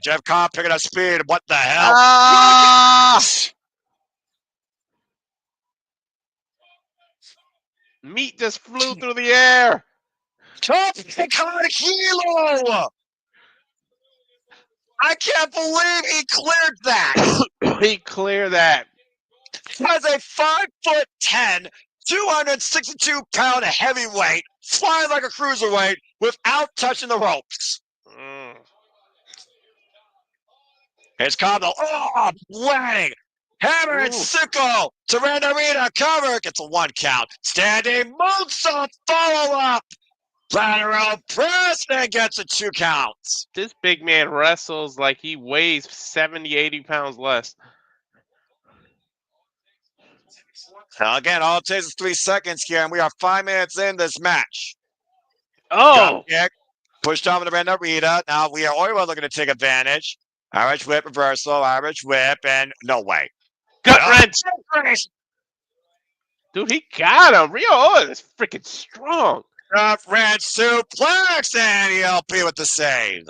Jeff Cobb picking up speed. What the hell? Meat just flew through the air. Top kilo. I can't believe he cleared that. He cleared that. As a 5'10", 262-pound heavyweight, flying like a cruiserweight without touching the ropes. Here's Cobb, landing. Hammer and sickle to Narita. Cover gets a 1 count. Standing moonsault follow up. Lateral press and gets a 2 counts. This big man wrestles like he weighs 70, 80 pounds less. Now again, all it takes is 3 seconds here, and we are 5 minutes in this match. Kick, pushed over to Narita. Now we are Oiwa looking to take advantage. Irish whip reversal, Irish whip, and no way. Gut wrench. Dude, he got him. Ryohei is freaking strong. Gut wrench suplex, and ELP with the save.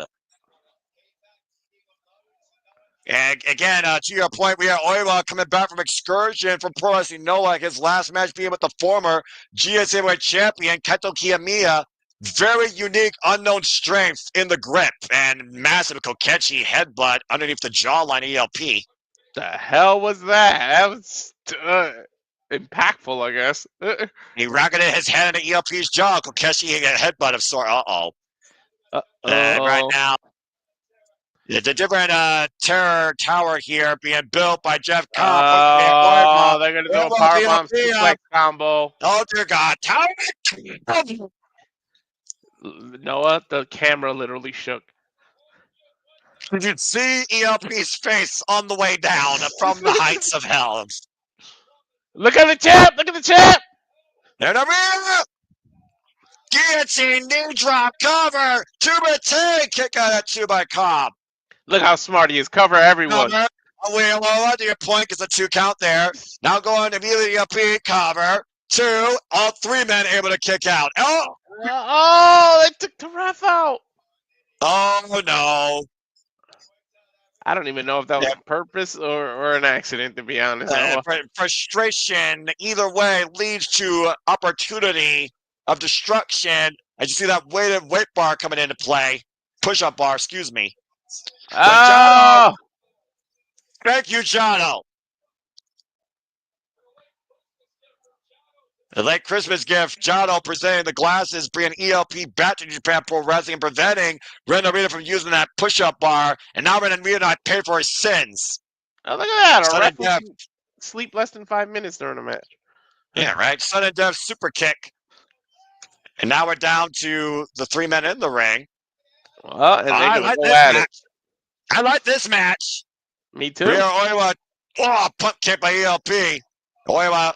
And again, to your point, we are Oiwa coming back from excursion from Pro Wrestling Noah. His last match being with the former GSA champion, Keto Kiyomiya. Very unique, unknown strength in the grip and massive Kokechi headbutt underneath the jawline ELP. The hell was that? That was impactful, I guess. He rocketed his head into ELP's jaw. Kokechi a headbutt of sort. Right now, it's a different terror tower here being built by Jeff Cobb. They're going to do a powerbomb suplex combo. Oh, dear God. Tower. Noah, the camera literally shook. Did you see ELP's face on the way down from the heights of hell? Look at the champ! Look at the champ! And Narita! Guillotine, knee drop, cover, two-bate, kick out at 2 by Cobb. Look how smart he is. Cover everyone. Cover. To your point, gets a 2 count there. Now going immediately ELP, cover, 2, all 3 men able to kick out. They took the ref out. Oh, no. I don't even know if that was on purpose or an accident, to be honest. Frustration, either way, leads to opportunity of destruction. As you see that weight bar coming into play. Push-up bar, excuse me. Oh! Thank you, Jono. A late Christmas gift, Jado presenting the glasses, bringing ELP back to Japan Pro Wrestling and preventing Ren Narita from using that push-up bar. And now Ren Narita not paid for his sins. Oh, look at that. A Sudden wrestler death. can sleep less than 5 minutes during a match. Yeah, right. Sudden death super kick. And now we're down to the 3 men in the ring. Well, and they're I going like to go this at match. it. I like this match. Me too. Oiwa, pump kick by ELP. Oiwa,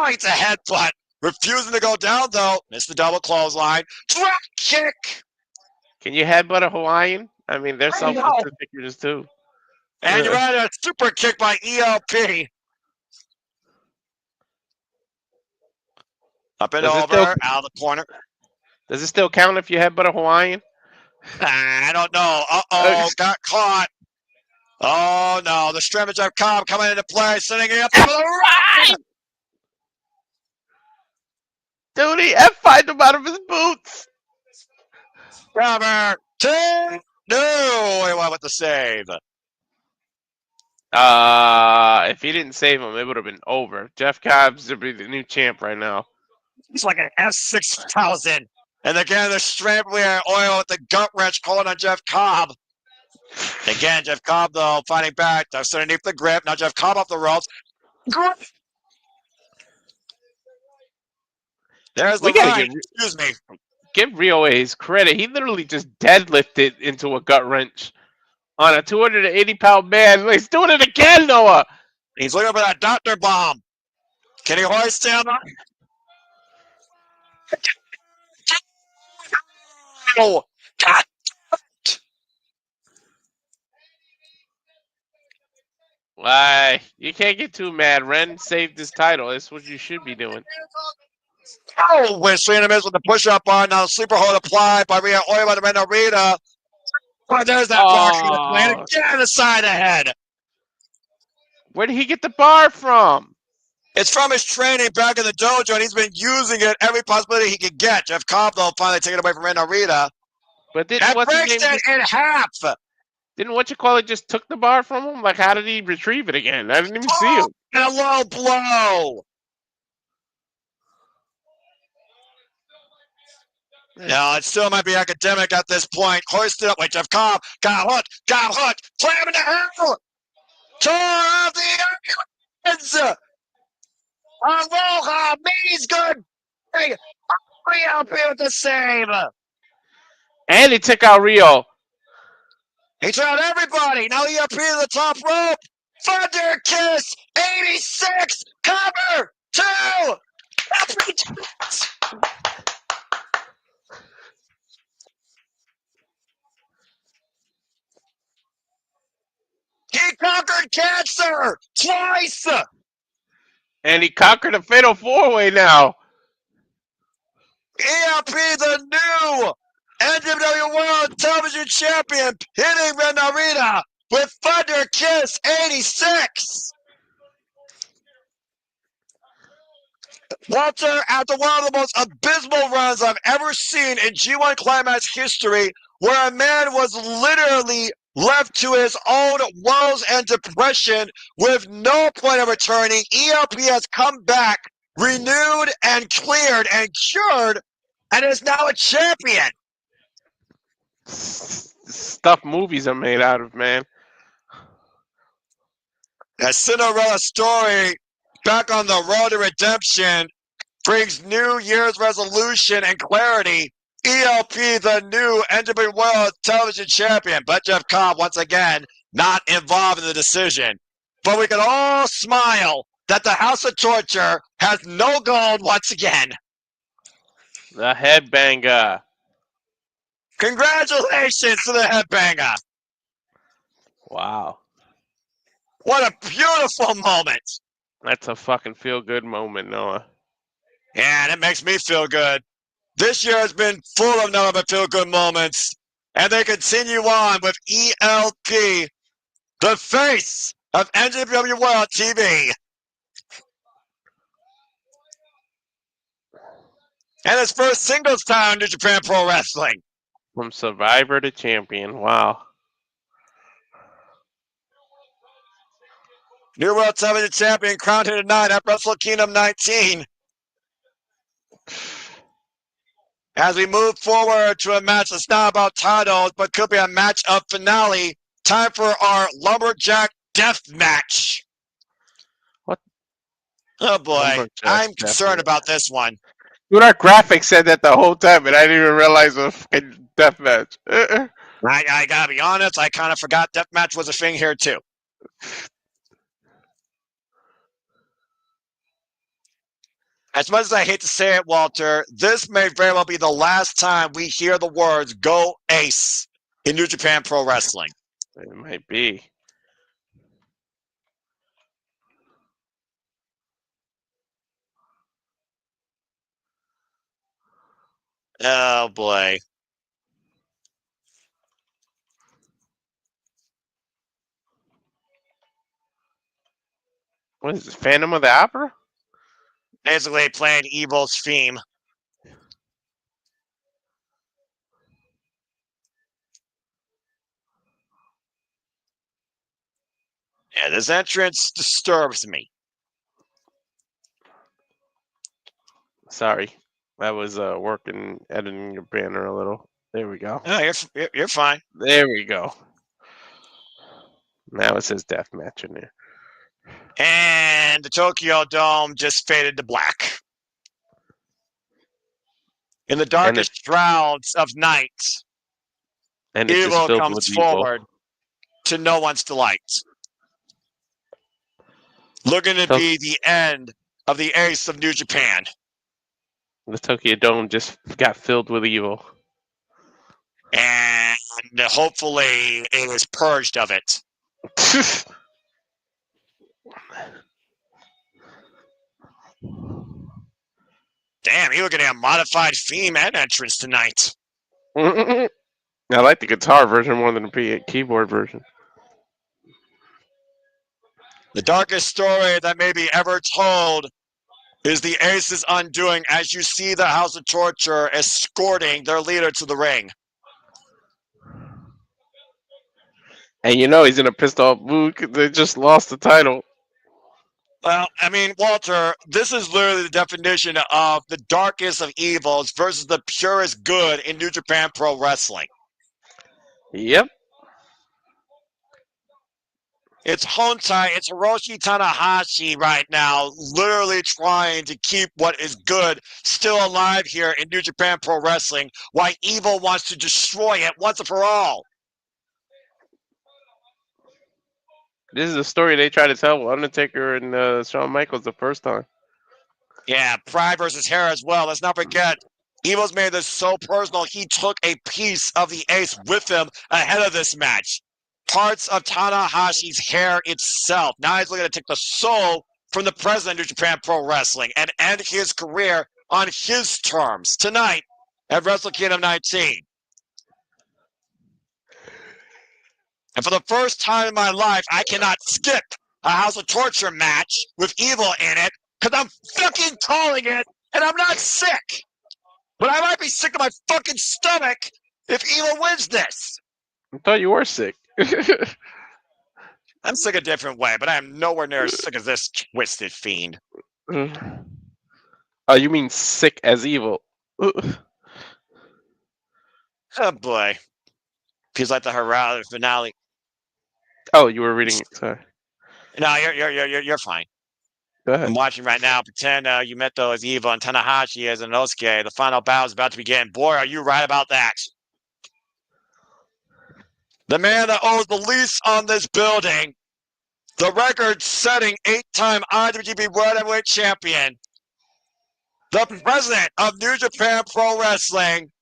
it's a headbutt. Refusing to go down, though. Missed the double clothesline. Drop kick. Can you headbutt a Hawaiian? I mean, they're self-defense figures too. And you had a super kick by ELP. Up and over, out of the corner. Does it still count if you headbutt a Hawaiian? I don't know. Uh-oh, got caught. Oh, no. The scrimmage of Cobb coming into play, sending it up to the right. Dude, he F5'd him out of his boots. Cover. 2. No. He went with the save. If he didn't save him, it would have been over. Jeff Cobb's to be the new champ right now. He's like an F6000. And again, the strength where Oil with the gut wrench calling on Jeff Cobb. Again, Jeff Cobb, though, fighting back. That's underneath the grip. Now Jeff Cobb off the ropes. There's the right. Excuse me. Give Ryohei his credit. He literally just deadlifted into a gut wrench on a 280-pound man. He's doing it again, Noah. He's looking for that doctor bomb. Can he hoist him? Oh, God. Why? You can't get too mad. Ren saved his title. That's what you should be doing. Oh, we're seeing him with the push-up bar. Now the sleeper hold applied by Oiwa to Narita. Oh, there's that bar coming to play. And again, the side ahead. Where did he get the bar from? It's from his training back in the dojo, and he's been using it every possibility he could get. Jeff Cobb, though, finally taking it away from Narita. But that breaks it in half. Didn't what-you-call-it just took the bar from him? Like, how did he retrieve it again? I didn't even see him. And a low blow. No, it still might be academic at this point. Hoisted up. Wait, Jeff Cobb got hooked. Slam into hell. Tore off the heads. Aloha, means good. Rio with the save. And he took out Rio. He took out everybody. Now ERP to the top rope. Thunder Kiss. 86. Cover. 2. He conquered cancer twice. And he conquered a fatal 4-way now. ELP, the new NJPW World Television Champion, hitting Ren Narita with Thunder Kiss 86. Walter, after one of the most abysmal runs I've ever seen in G1 Climax history, where a man was literally left to his own woes and depression with no point of returning, ELP has come back, renewed and cleared and cured, and is now a champion. Stuff movies are made out of, man. A Cinderella story back on the road to redemption brings New Year's resolution and clarity. ELP, the new NJPW World Television Champion. But Jeff Cobb, once again, not involved in the decision. But we can all smile that the House of Torture has no gold once again. The headbanger. Congratulations to the headbanger. Wow. What a beautiful moment. That's a fucking feel-good moment, Noah. Yeah, and it makes me feel good. This year has been full of nothing but feel-good moments. And they continue on with ELP, the face of NJPW World TV. And his first singles time in New Japan Pro Wrestling. From Survivor to Champion. Wow. New World Television Champion crowned here tonight at Wrestle Kingdom 19. As we move forward to a match that's not about titles, but could be a match of finale, time for our Lumberjack death match. What? Oh boy, Lumberjack I'm death concerned match. about this one. Dude, our graphics said that the whole time, and I didn't even realize it was a fucking death match. I gotta be honest, I kind of forgot deathmatch was a thing here too. As much as I hate to say it, Walter, this may very well be the last time we hear the words "Go Ace" in New Japan Pro Wrestling. It might be. Oh boy. What is this, Phantom of the Opera? Basically playing Evil's theme. Yeah, this entrance disturbs me. Sorry. I was working, editing your banner a little. There we go. Oh, you're fine. There we go. Now it says death match in there. And the Tokyo Dome just faded to black. In the darkest shrouds of night, And it's just Evil filled comes with forward evil. to no one's delight. Looking to be the end of the ace of New Japan. The Tokyo Dome just got filled with evil. And hopefully it is purged of it. Damn, you're going to have a modified theme and entrance tonight. I like the guitar version more than the keyboard version. The darkest story that may be ever told is the Ace's undoing as you see the House of Torture escorting their leader to the ring. And you know he's in a pissed off mood because they just lost the title. Well, I mean, Walter, this is literally the definition of the darkest of evils versus the purest good in New Japan Pro Wrestling. Yep. It's Hontai, it's Hiroshi Tanahashi right now, literally trying to keep what is good still alive here in New Japan Pro Wrestling, while evil wants to destroy it once and for all. This is a story they tried to tell with Undertaker and Shawn Michaels the first time. Yeah, Pride versus Hair as well. Let's not forget, Evil's made this so personal, he took a piece of the Ace with him ahead of this match. Parts of Tanahashi's hair itself. Now he's looking to take the soul from the president of Japan Pro Wrestling and end his career on his terms tonight at Wrestle Kingdom 19. And for the first time in my life, I cannot skip a House of Torture match with Evil in it because I'm fucking calling it and I'm not sick. But I might be sick to my fucking stomach if Evil wins this. I thought you were sick. I'm sick a different way, but I am nowhere near as sick as this twisted fiend. Oh, you mean sick as evil? Oh boy. Feels like the finale. Oh, you were reading it. Sorry. No, you're fine. Go ahead. I'm watching right now. Pretend Yumeto is Evil and Tanahashi is Inosuke. The final battle is about to begin. Boy, are you right about that. The man that owns the lease on this building, the record-setting 8-time IWGP World Heavyweight Champion, the president of New Japan Pro Wrestling,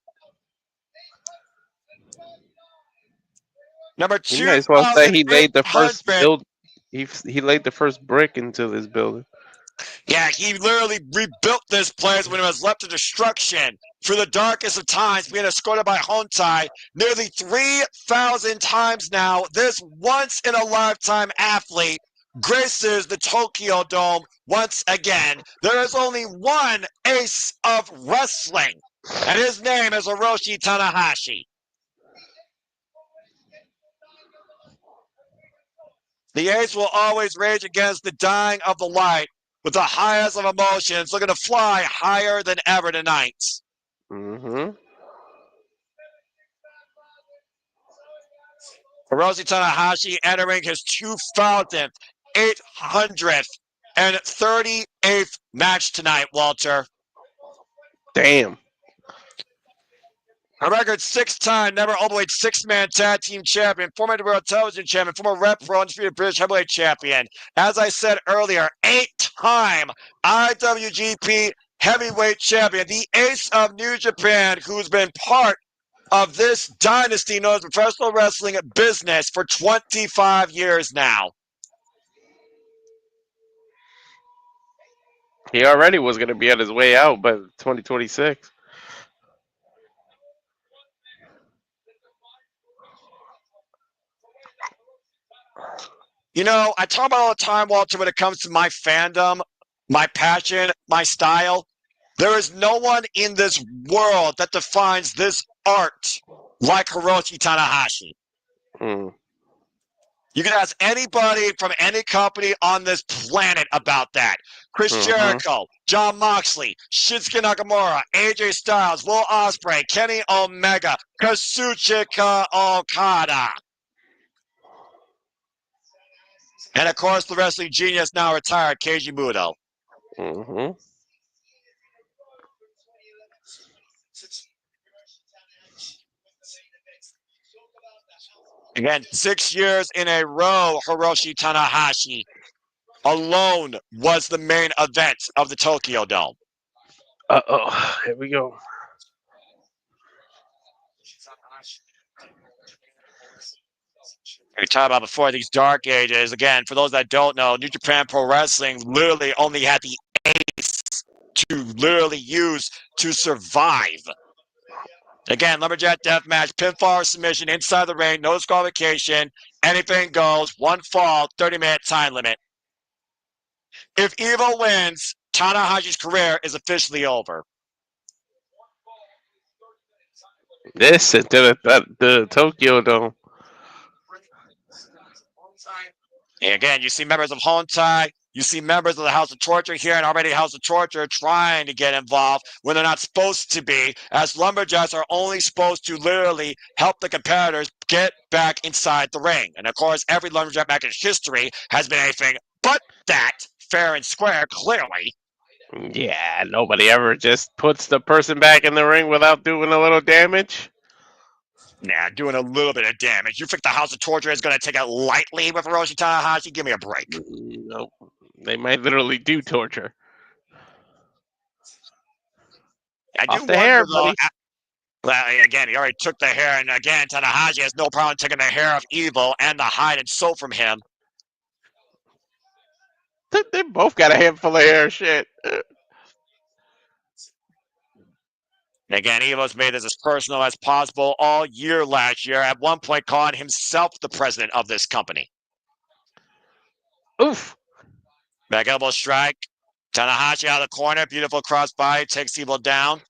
number You might as well say he laid the first 2,800. He laid the first brick into this building. Yeah, he literally rebuilt this place when it was left to destruction through the darkest of times, being escorted by Hontai nearly 3,000 times now. This once-in-a-lifetime athlete graces the Tokyo Dome once again. There is only one ace of wrestling, and his name is Hiroshi Tanahashi. The ace will always rage against the dying of the light, with the highest of emotions, looking to fly higher than ever tonight. Mm-hmm. Hiroshi Tanahashi entering his 2,838th match tonight, Walter. Damn. A record 6-time never overweight 6-man tag team champion, former world television champion, former Rep Pro Undisputed British heavyweight champion. As I said earlier, 8-time IWGP heavyweight champion, the ace of New Japan, who's been part of this dynasty known as professional wrestling business for 25 years now. He already was going to be on his way out by 2026. You know, I talk about all the time, Walter, when it comes to my fandom, my passion, my style. There is no one in this world that defines this art like Hiroshi Tanahashi. Mm. You can ask anybody from any company on this planet about that. Chris Jericho, John Moxley, Shinsuke Nakamura, AJ Styles, Will Ospreay, Kenny Omega, Kazuchika Okada. And of course, the wrestling genius now retired, Keiji Muto. Mm-hmm. Again, 6 years in a row, Hiroshi Tanahashi alone was the main event of the Tokyo Dome. Uh-oh. Here we go. We talked about before these dark ages. Again, for those that don't know, New Japan Pro Wrestling literally only had the ace to literally use to survive. Again, Lumberjack Deathmatch, pinfall or submission inside the ring, no disqualification, anything goes, one fall, 30-minute time limit. If Evil wins, Tanahashi's career is officially over. This is the Tokyo Dome. And again, you see members of Hontai, you see members of the House of Torture here, and already House of Torture trying to get involved when they're not supposed to be, as Lumberjacks are only supposed to literally help the competitors get back inside the ring. And of course, every Lumberjack match in history has been anything but that, fair and square, clearly. Yeah, nobody ever just puts the person back in the ring without doing a little damage. Nah, doing a little bit of damage. You think the House of Torture is going to take it lightly with Hiroshi Tanahashi? Give me a break. No, they might literally do torture. I Off do the wonder, hair, though. buddy. Well, again, he already took the hair, and again, Tanahashi has no problem taking the hair of Evil and the hide and soul from him. They both got a handful of hair. Shit. Again, Evo's made this as personal as possible all year last year, at one point calling himself the president of this company. Oof. Back elbow strike. Tanahashi out of the corner. Beautiful crossbody. Takes Evil down.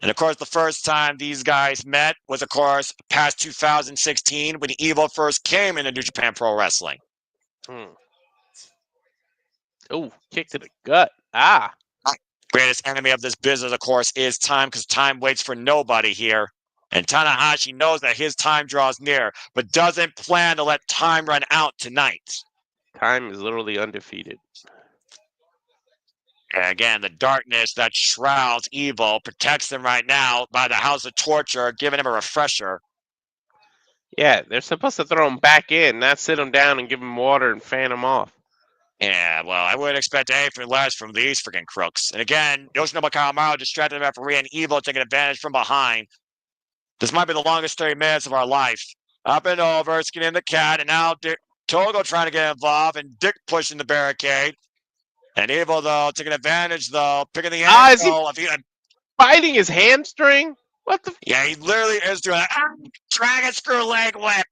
And, of course, the first time these guys met was, of course, past 2016 when Evil first came into New Japan Pro Wrestling. Oh, kick to the gut. Ah. Greatest enemy of this business, of course, is time, because time waits for nobody here. And Tanahashi knows that his time draws near, but doesn't plan to let time run out tonight. Time is literally undefeated. And again, the darkness that shrouds Evil protects him right now by the House of Torture, giving him a refresher. Yeah, they're supposed to throw him back in, not sit him down and give him water and fan him off. Yeah, well, I wouldn't expect anything less from these freaking crooks. And again, Yoshinobu Kawamaro distracted the referee, and Evil taking advantage from behind. This might be the longest 30 minutes of our life. Up and over, skinning the cat, and now Togo trying to get involved, and Dick pushing the barricade. And Evil, though, taking advantage, though, picking the angle. Is he biting his hamstring? What the? Yeah, he literally is doing that. Dragon screw leg whip.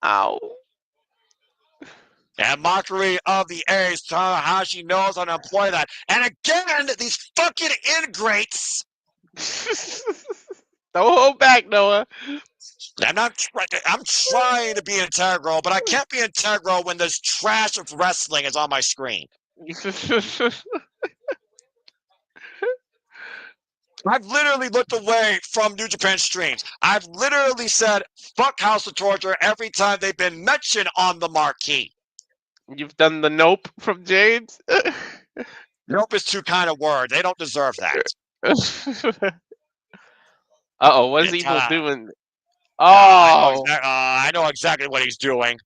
Ow. And mockery of the ace. Tanahashi knows how to employ that. And again, these fucking ingrates. Don't hold back, Noah. I'm trying to be integral, but I can't be integral when this trash of wrestling is on my screen. I've literally looked away from New Japan streams. I've literally said, fuck House of Torture every time they've been mentioned on the marquee. You've done the nope from James. Nope is too kind of word. They don't deserve that. Uh-oh, what is Yeah, Evil doing? I Oh, know exactly what he's doing.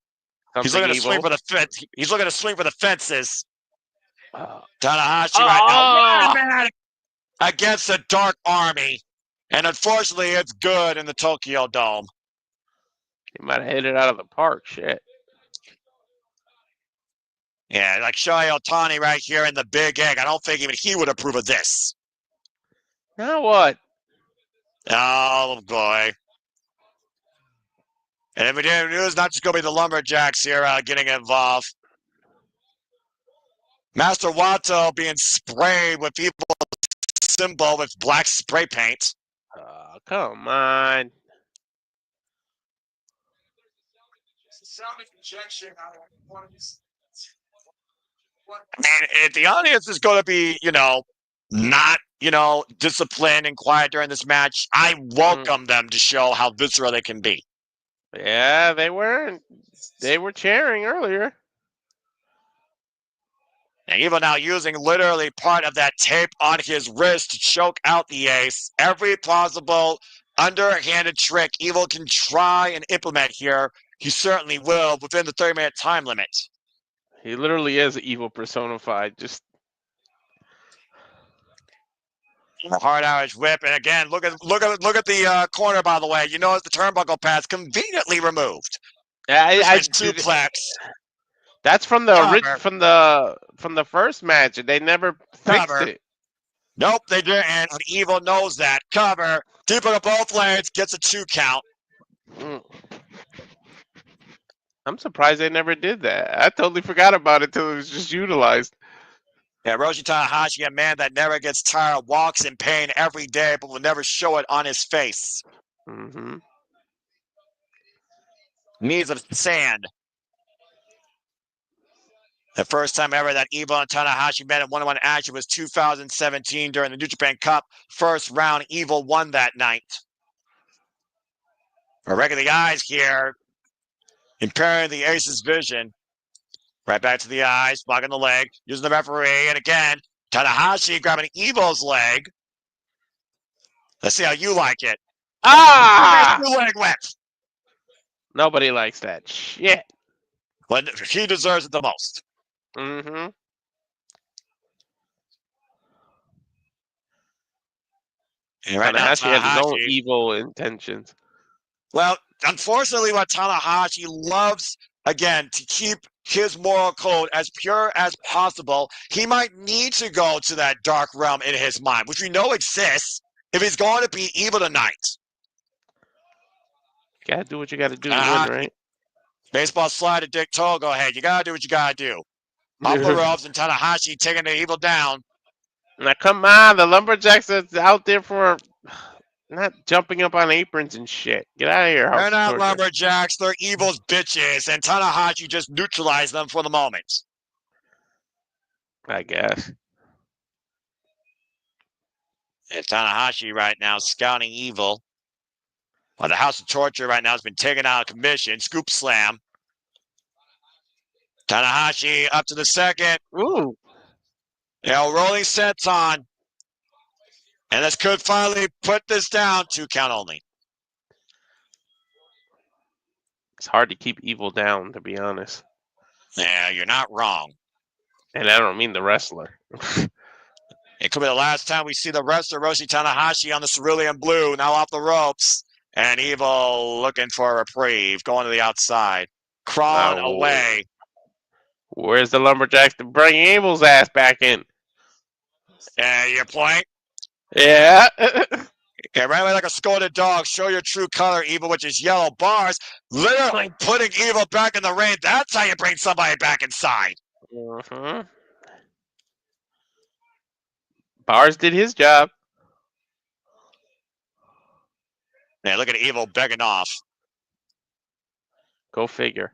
He's something looking to swing evil. for the fence. He's looking to swing for the fences. Uh, Tanahashi right now, oh, one man against the Dark Army, and unfortunately, it's good in the Tokyo Dome. he might have hit it out of the park. Shit. Yeah, like Iwatani right here in the Big Egg. I don't think even he would approve of this. Now what? Oh boy. And if we didn't, it was not just going to be the Lumberjacks here getting involved. Master Wato being sprayed with evil symbol with black spray paint. Come on. I mean, if the audience is going to be, not, disciplined and quiet during this match, I welcome them to show how visceral they can be. Yeah, they were. They were cheering earlier. And Evil now using literally part of that tape on his wrist to choke out the ace. Every plausible underhanded trick Evil can try and implement here, he certainly will within the 30-minute time limit. He literally is evil personified. Just A hard Irish whip, and again, look at the corner. By the way, you notice the turnbuckle pads conveniently removed. I suplex. That's from the Cover. from the first match, and they never fixed Cover. it. Nope, they didn't. And Evil knows that. Cover. Deep into both lanes, gets a 2 count. I'm surprised they never did that. I totally forgot about it till it was just utilized. Yeah, Hiroshi Tanahashi, a man that never gets tired, walks in pain every day, but will never show it on his face. Mm-hmm. Knees of sand. The first time ever that Evil and Tanahashi met in one-on-one action was 2017 during the New Japan Cup. First round, Evil won that night. We're wrecking the eyes here, impairing the Ace's vision. Right back to the eyes, blocking the leg, using the referee, and again, Tanahashi grabbing Evil's leg. Let's see how you like it. Ah! Leg whip. Nobody likes that shit. But he deserves it the most. Mm-hmm. And right now, Tanahashi has his own Tanahashi, evil intentions. well, unfortunately, what Tanahashi loves, again, to keep his moral code as pure as possible, he might need to go to that dark realm in his mind, which we know exists, if he's going to be evil tonight. Gotta do what you gotta do to win, right? Baseball slide to Dick Toll. Go ahead. You gotta do what you gotta do. Off the ropes and Tanahashi taking the Evil down. Now come on, the Lumberjacks are out there for not jumping up on aprons and shit. Get out of here, House They're of not Torture. Lumberjacks. They're Evil's bitches, and Tanahashi just neutralized them for the moment. I guess. And Tanahashi right now scouting Evil. Well, the House of Torture right now has been taken out of commission. Scoop slam. Tanahashi up to the second. Ooh. Rolling sets on. And this could finally put this down. 2 count only. It's hard to keep evil down, to be honest. Yeah, you're not wrong. And I don't mean the wrestler. It could be the last time we see the wrestler Hiroshi Tanahashi on the cerulean blue, now off the ropes. And Evil looking for a reprieve, going to the outside. Crawling away. Where's the Lumberjacks to bring Evil's ass back in? Your point? Yeah. Yeah, right away like a scolded dog. Show your true color, Evil, which is yellow bars. Literally putting Evil back in the ring. That's how you bring somebody back inside. Mm-hmm. Bars did his job. Yeah, look at Evil begging off. Go figure.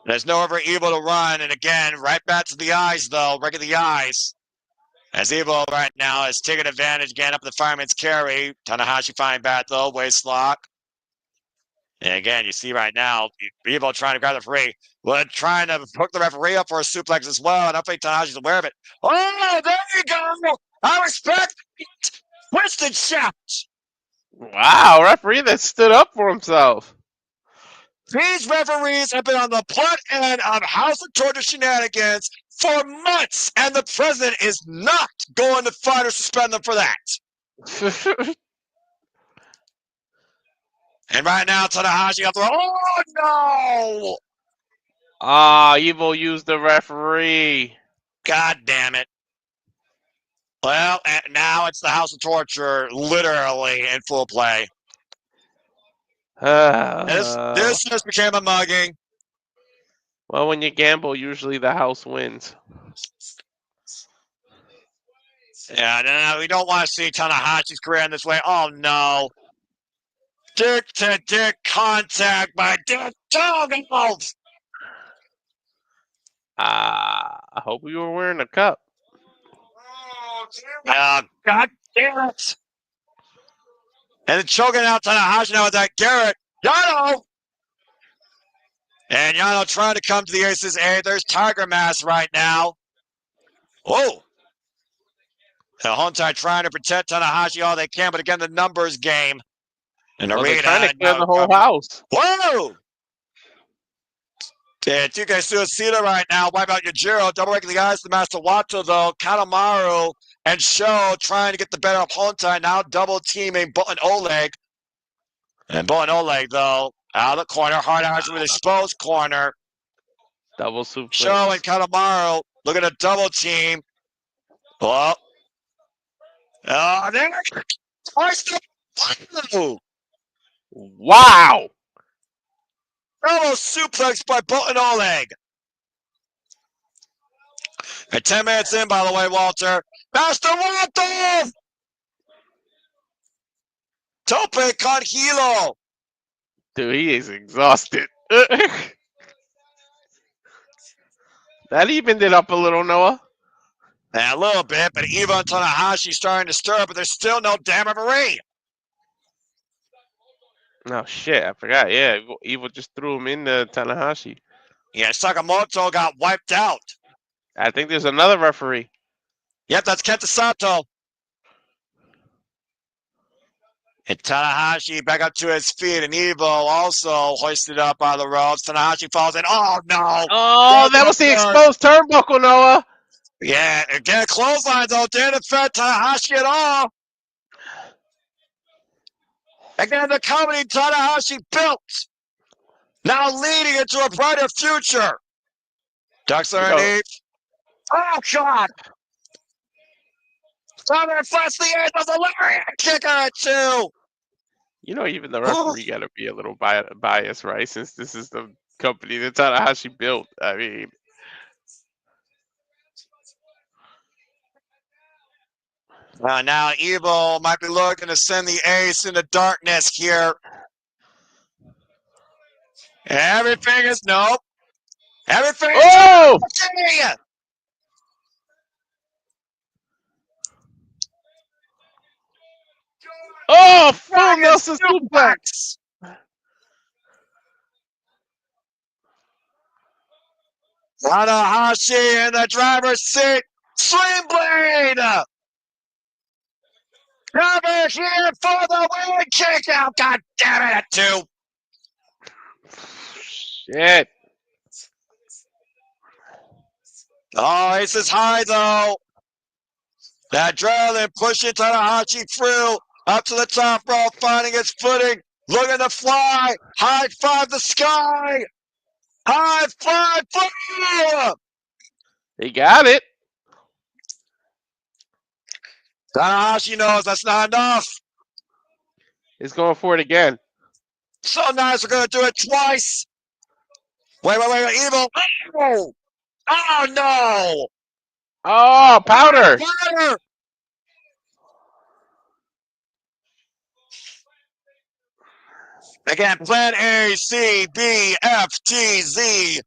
There's nowhere for Evil to run. And again, right back to the eyes, though. Right at the eyes. As Evil right now is taking advantage again up the fireman's carry. Tanahashi fine back, though. Waist lock. And again, you see right now, Evil trying to grab the referee. Well, trying to hook the referee up for a suplex as well. And I think Tanahashi's aware of it. Oh, there you go. I respect it. Twisted shot. Wow, referee that stood up for himself. These referees have been on the butt end of House of Torture shenanigans for months, and the president is not going to fine or suspend them for that. And right now, Tanahashi up there. Oh, no! Evil used the referee. God damn it. Well, and now it's the House of Torture literally in full play. This just became a mugging. Well, when you gamble, usually the house wins. Yeah, no, we don't want to see Tanahashi's career in this way. Oh, no. Dick-to-dick contact by Dick Toggles. I hope you were wearing a cup. God damn it. And choking out Tanahashi now with that Garrett. Yano! And Yano trying to come to the Ace's aid. There's Tiger Mask right now. Whoa. The Hontai trying to protect Tanahashi all they can, but again, the numbers game. And Well, Narita they're trying to clear now the whole house. Whoa! Yeah, TK Suicida right now. Wipe out Yujiro. Double breaking the eyes to Master Wato, though. Kanemaru and Sho trying to get the better of Hontai. Now double teaming Bo and Oleg. And Bo and Oleg, though, out of the corner. Hard action with exposed corner. Double suplex. Sho and Kanemaru looking to double team. Well. Oh, there. Wow! Double suplex by Bo and Oleg. And 10 minutes in, by the way, Walter. Master Walter! Tope con Hilo. Dude, he is exhausted. That evened it up a little, Noah. And a little bit, but Eva and Tanahashi starting to stir, but there's still no damn referee. Oh, shit. I forgot. Yeah, Evil just threw him into Tanahashi. Yeah, Sakamoto got wiped out. I think there's another referee. Yep, that's Kenta Sato. And Tanahashi back up to his feet, and Evo also hoisted up by the ropes. Tanahashi falls in. Oh, no. Oh, that was the exposed turnbuckle, Noah. Yeah, again, clothesline, though. Didn't affect Tanahashi at all. Again, the company Tanahashi built. Now leading into a brighter future. Ducks underneath. Oh, God. Southern flash the air. There's a lariat kicker at 2. You know, even the referee got to be a little biased, right? Since this is the company that Tanahashi built. I mean, now Evil might be looking to send the ace into darkness here. Everything is nope. Everything is oh! Oh, full Nelson suplex. Tanahashi in the driver's seat. Sling blade. Cover here for the win. Kick out. God damn it, at 2. Shit. Oh, ace is high, though. That adrenaline pushing Tanahashi through. Up to the top rope, finding its footing. Looking to fly. High five the sky. High five, fly. He got it. Tanahashi knows that's not enough. He's going for it again. So nice, we're going to do it twice. Wait, Evil. Oh, no. Oh, powder. Powder. Again, plan A, C, B, F, T, Z.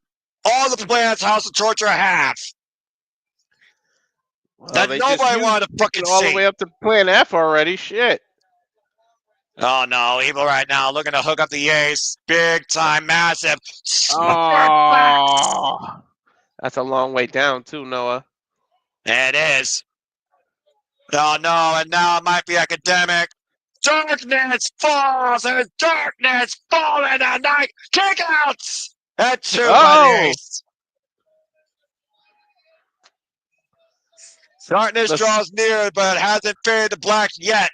all the plans House of Torture have Well, that they just nobody used wanted to fucking all the see. way up to Plan F already. Shit. Oh no, Evil right now looking to hook up the ace. Big time, massive. Oh, that's a long way down too, Noah. It is. Oh no, and now it might be academic. Darkness falls, and darkness fall in the night. Kickouts! And 2 by the ace. Darkness draws near, but it hasn't faded to black yet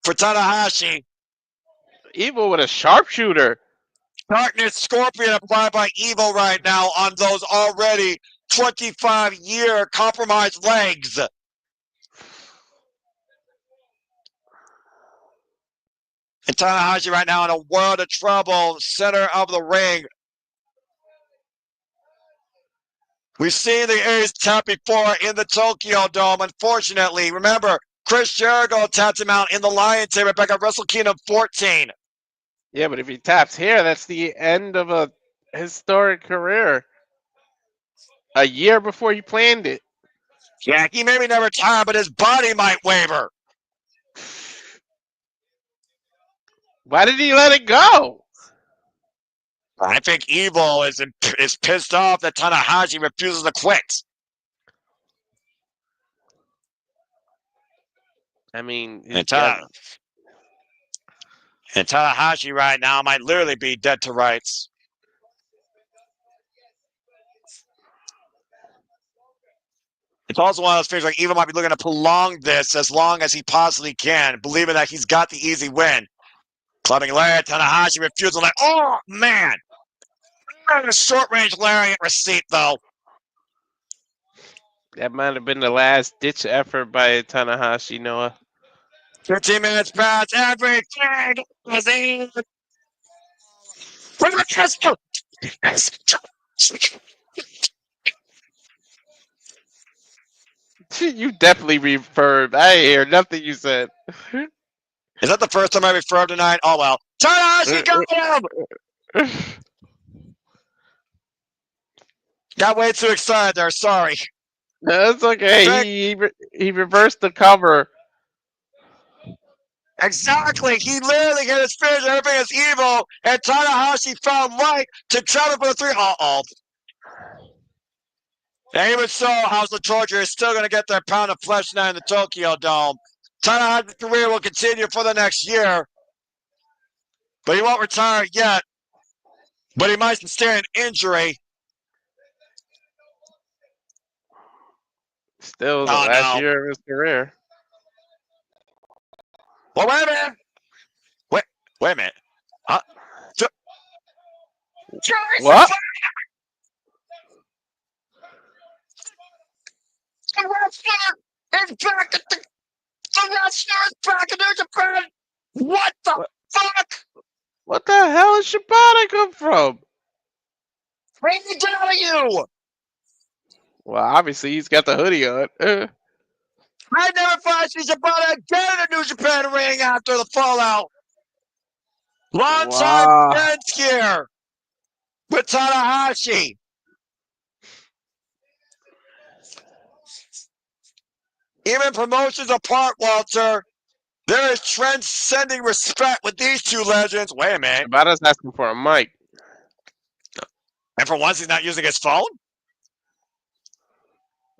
for Tanahashi. Evil with a sharpshooter. Darkness Scorpion applied by Evil right now on those already 25-year compromised legs. And Tanahashi right now in a world of trouble, center of the ring. We've seen the Ace tap before in the Tokyo Dome, unfortunately. Remember, Chris Jericho tapped him out in the Lion Tamer back at Wrestle Kingdom 14. Yeah, but if he taps here, that's the end of a historic career. A year before he planned it. Yeah, he maybe never tap, but his body might waver. Why did he let it go? I think Evil is pissed off that Tanahashi refuses to quit. I mean, And Tanahashi right now might literally be dead to rights. It's also one of those things like Evil might be looking to prolong this as long as he possibly can, believing that he's got the easy win. Clubbing lariat, Tanahashi refusal. Like, oh man, a short-range lariat receipt though. That might have been the last ditch effort by Tanahashi, Noah. 15 minutes past, everything is in. Francesco. You definitely referred. I hear nothing you said. Is that the first time I referred tonight? Oh well. Tanahashi got him! Got way too excited there, sorry. That's okay. He reversed the cover. Exactly. He literally hit his finish. Everything is evil. And Tanahashi found light to travel for the 3. Uh-oh. And even so, House of Torture is still going to get their pound of flesh tonight in the Tokyo Dome. Tanahashi's career will continue for the next year. But he won't retire yet. But he might sustain an injury. Still the last year of his career. Well, wait a minute. Wait a minute. What? The wrestler is back at the wrestler is back in New Japan. What the fuck? What the hell is Shibata come from? Bring me down to you. Well, obviously he's got the hoodie on. I never thought I'd see Shibata again in the New Japan ring after the fallout. Long time friends here with Tanahashi. Even promotions apart, Walter, there is transcending respect with these two legends. Wait a minute. Shibata's asking for a mic. And for once, he's not using his phone?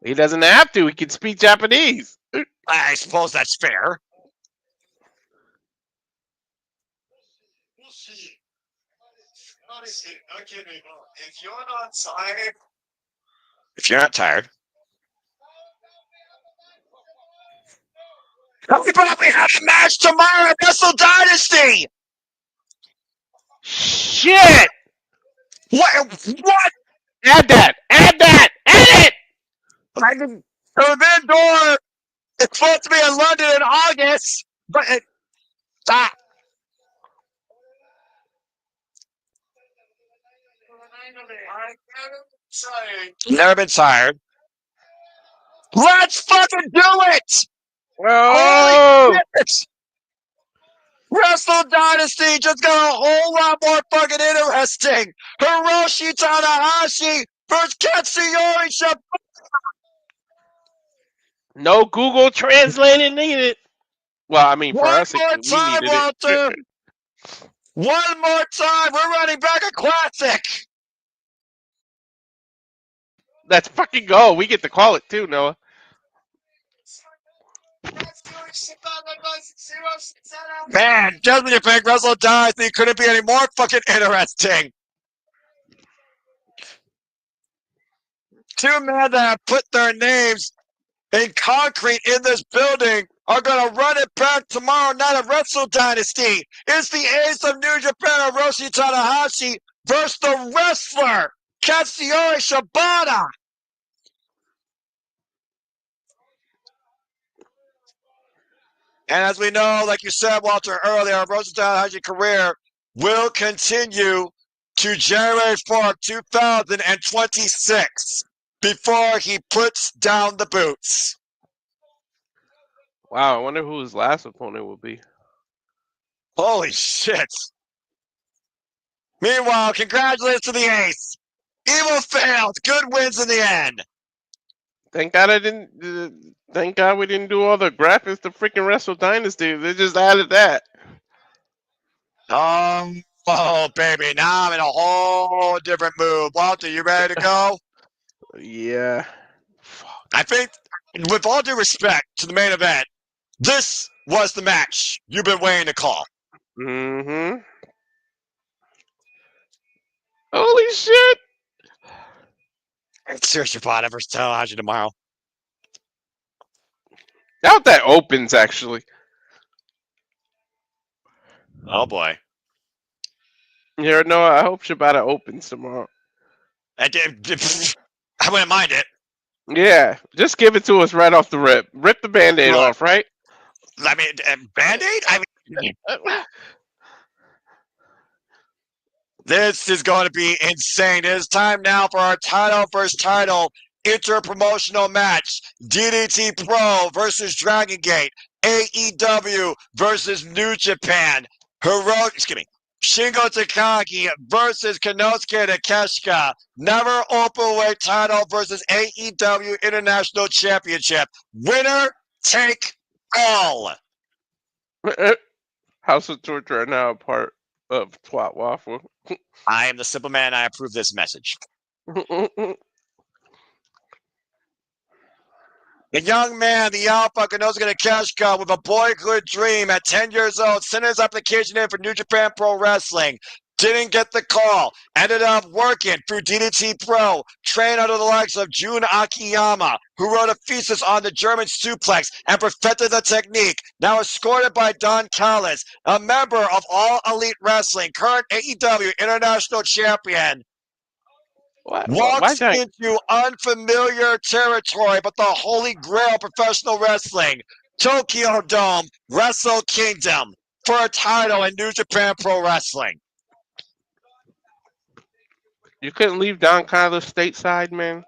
He doesn't have to. He can speak Japanese. I suppose that's fair. We'll see. Honestly, don't get me wrong. If you're not tired, If you're not tired. We probably have a match tomorrow at Wrestle Dynasty! Shit! What? Add that! Add that! Add it! Forbidden Door is supposed to be in London in August, but stop. Never been tired. Let's fucking do it! Oh! Holy shit! Wrestle Dynasty just got a whole lot more fucking interesting. Hiroshi Tanahashi versus Katsuyori Shibata. No Google translating needed. Well, I mean, for One us, more we time, needed it. Walter. One more time. We're running back a classic. Let's fucking go. We get to call it too, Noah. Man, just when you think Wrestle dies, he couldn't be any more fucking interesting. Two men that have put their names in concrete in this building are going to run it back tomorrow night at Wrestle Dynasty. It's the ace of New Japan, Hiroshi Tanahashi, versus the wrestler, Katsuyori Shibata. And as we know, like you said, Walter, earlier, Hiroshi Tanahashi's career will continue to January 4th, 2026, before he puts down the boots. Wow, I wonder who his last opponent will be. Holy shit. Meanwhile, congratulations to the ace. Evil failed. Good wins in the end. Thank God I didn't. Thank God we didn't do all the graphics to freaking Wrestle Dynasty. They just added that. Oh, baby. Now I'm in a whole different mood. Walter, you ready to go? Yeah. I think, with all due respect to the main event, this was the match you've been waiting to call. Mm-hmm. Holy shit! It's seriously Shibata versus Tanahashi tomorrow. Doubt that opens, actually. Oh, boy. Here, Noah, I hope Shibata opens tomorrow. I wouldn't mind it. Yeah, just give it to us right off the rip. Rip the Band-Aid Look. off, right? I mean, Band-Aid? I mean, this is going to be insane. It is time now for our title versus title interpromotional match. DDT Pro versus Dragon Gate. AEW versus New Japan. Shingo Takagi versus Konosuke Takeshita. Never openweight title versus AEW International Championship. Winner take all. House of Torture are now a part of Twat Waffle. I am the simple man. I approve this message. The young man, the alpha, Konosuke Takeshita, with a boyhood dream at 10 years old, sent his application in for New Japan Pro Wrestling. Didn't get the call. Ended up working through DDT Pro. Trained under the likes of Jun Akiyama, who wrote a thesis on the German suplex and perfected the technique. Now escorted by Don Callis, a member of All Elite Wrestling, current AEW International Champion. Walks into unfamiliar territory, but the holy grail of professional wrestling, Tokyo Dome, Wrestle Kingdom, for a title in New Japan Pro Wrestling. You couldn't leave Don Callis stateside, man?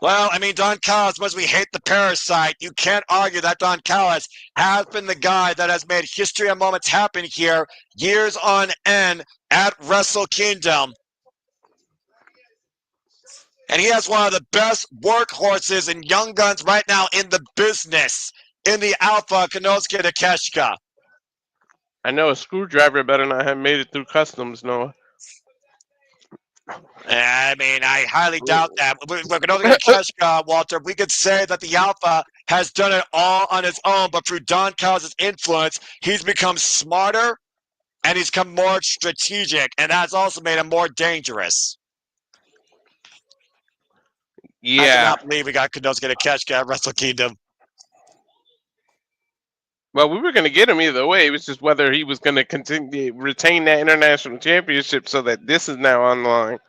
Well, I mean, Don Callis, as much as we hate the parasite, you can't argue that Don Callis has been the guy that has made history and moments happen here years on end at Wrestle Kingdom. And he has one of the best workhorses and young guns right now in the business, in the Alpha, Konosuke Takeshita. I know a screwdriver better not have made it through customs, Noah. I mean, I highly doubt that. With Konosuke Takeshita, Walter, we could say that the Alpha has done it all on his own, but through Don Callis' influence, he's become smarter and he's become more strategic, and that's also made him more dangerous. Yeah. I cannot believe we got Konosuke Takeshita at Wrestle Kingdom. Well, we were going to get him either way. It was just whether he was going to continue retain that international championship so that this is now online.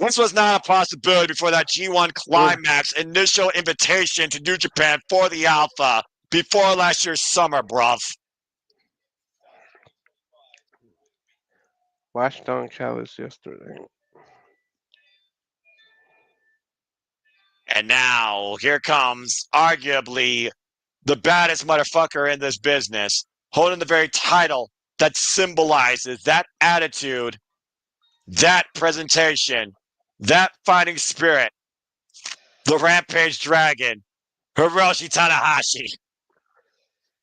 This was not a possibility before that G1 Climax initial invitation to New Japan for the Alpha before last year's summer, bruv. Watched Don Callis yesterday. And now, here comes, arguably, the baddest motherfucker in this business, holding the very title that symbolizes that attitude, that presentation. that fighting spirit, the Rampage Dragon, Hiroshi Tanahashi.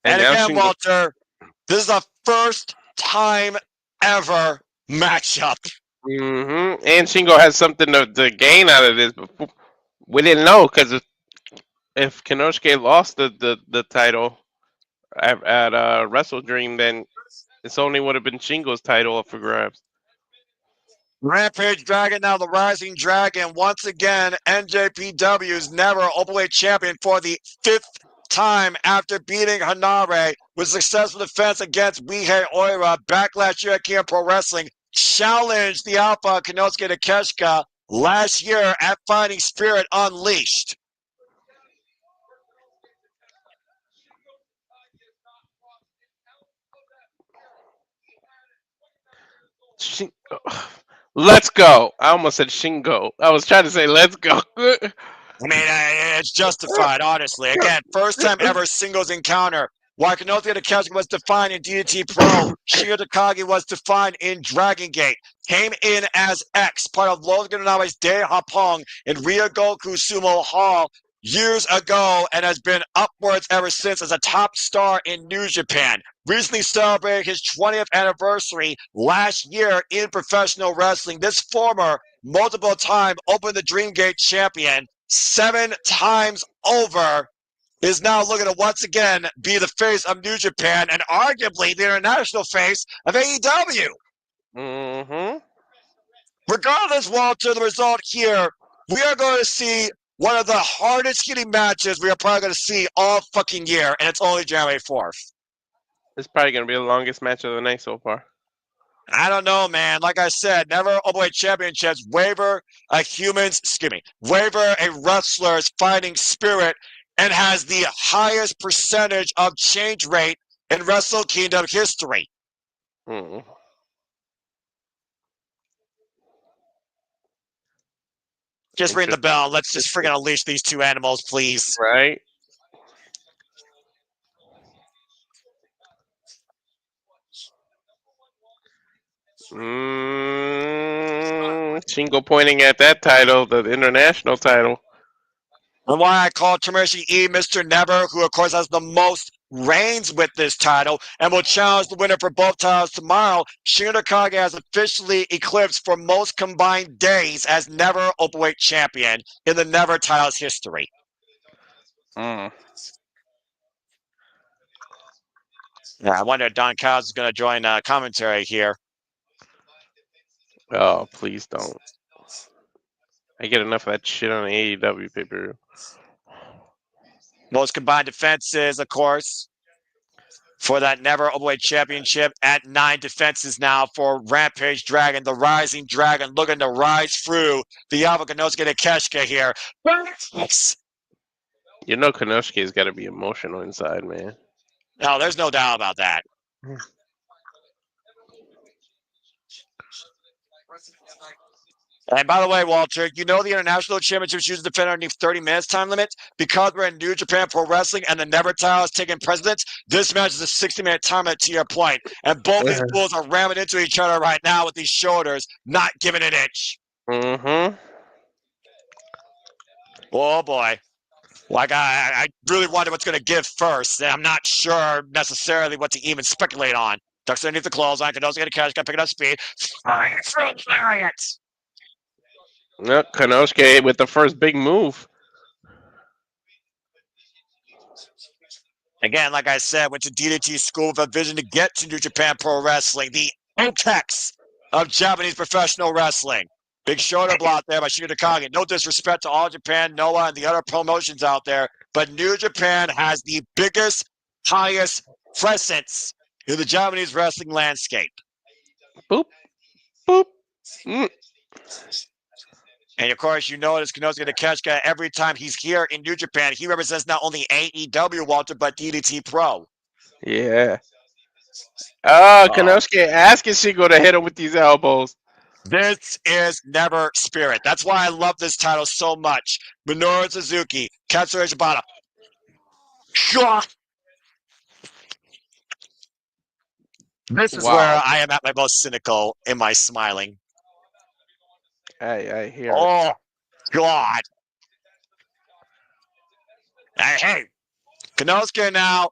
And now again, Shingo. Walter, this is the first time ever matchup. And Shingo has something to gain out of this. But we didn't know because if Kanosuke lost the title at Wrestle Dream, then it's only would have been Shingo's title up for grabs. Rampage Dragon, now the Rising Dragon. Once again, NJPW's never openweight champion for the 5th time after beating Hanare with successful defense against Ryohei Oiwa. Backlash year at Kia Pro Wrestling challenged the Alpha Konosuke Takeshita last year at Fighting Spirit Unleashed. Let's go. I almost said Shingo. I was trying to say let's go. I mean, it's justified, honestly. Again, first time ever singles encounter. While Konosuke Takeshita was defined in DDT Pro, Shinya Takagi was defined in Dragon Gate. Came in as X, part of Logan Naomi's Day Hapong in Ryogoku Sumo Hall years ago, and has been upwards ever since as a top star in New Japan. Recently celebrated his 20th anniversary last year in professional wrestling. This former multiple-time Open the Dream Gate champion 7 times over is now looking to once again be the face of New Japan and arguably the international face of AEW. Regardless, Walter, the result here, we are going to see one of the hardest hitting matches we are probably going to see all fucking year, and it's only January 4th. It's probably going to be the longest match of the night so far. I don't know, man. Like I said, never openweight championships waver waver a wrestler's fighting spirit and has the highest percentage of change rate in Wrestle Kingdom history. Just ring the bell. Let's just friggin' unleash these two animals, please. Right? Shingo pointing at that title, the international title. And why I call Tomoshi E Mr. Never, who of course has the most reigns with this title and will challenge the winner for both titles tomorrow. Shinya Takagi has officially eclipsed for most combined days as Never Openweight Champion in the Never title's history. Yeah, I wonder if Don Callis is going to join commentary here. Oh, please don't. I get enough of that shit on the AEW pay-per-view. Most combined defenses, of course, for that Never Openweight Championship at 9 defenses now for Rampage Dragon, the Rising Dragon, looking to rise through the Alpha Konosuke Takeshita here. You know Konosuke's got to be emotional inside, man. No, there's no doubt about that. And by the way, Walter, you know the International Championships usually defend underneath 30 minutes time limit? Because we're in New Japan Pro Wrestling and the Never title is taking precedence, this match is a 60-minute time limit to your point. And both these bulls are ramming into each other right now with these shoulders, not giving an inch. Oh, boy. Like, I really wonder what's going to give first. And I'm not sure necessarily what to even speculate on. Ducks underneath the clothesline. Konosuke get a cash, got picking up speed. No, Konosuke with the first big move. Again, like I said, went to DDT school with a vision to get to New Japan Pro Wrestling, the apex of Japanese professional wrestling. Big shoulder block there by Shinya Takagi. No disrespect to All Japan, Noah, and the other promotions out there, but New Japan has the biggest, highest presence in the Japanese wrestling landscape. Boop. Boop. And of course, you notice Konosuke Takeshita every time he's here in New Japan, he represents not only AEW, Walter, but DDT Pro. Yeah. Oh, Konosuke asking Shingo to hit him with these elbows. This is Never Spirit. That's why I love this title so much. Minoru Suzuki, Katsura Shibata. This is where I am at my most cynical in my smiling. I hear it. Oh, God. Hey, Konosuke now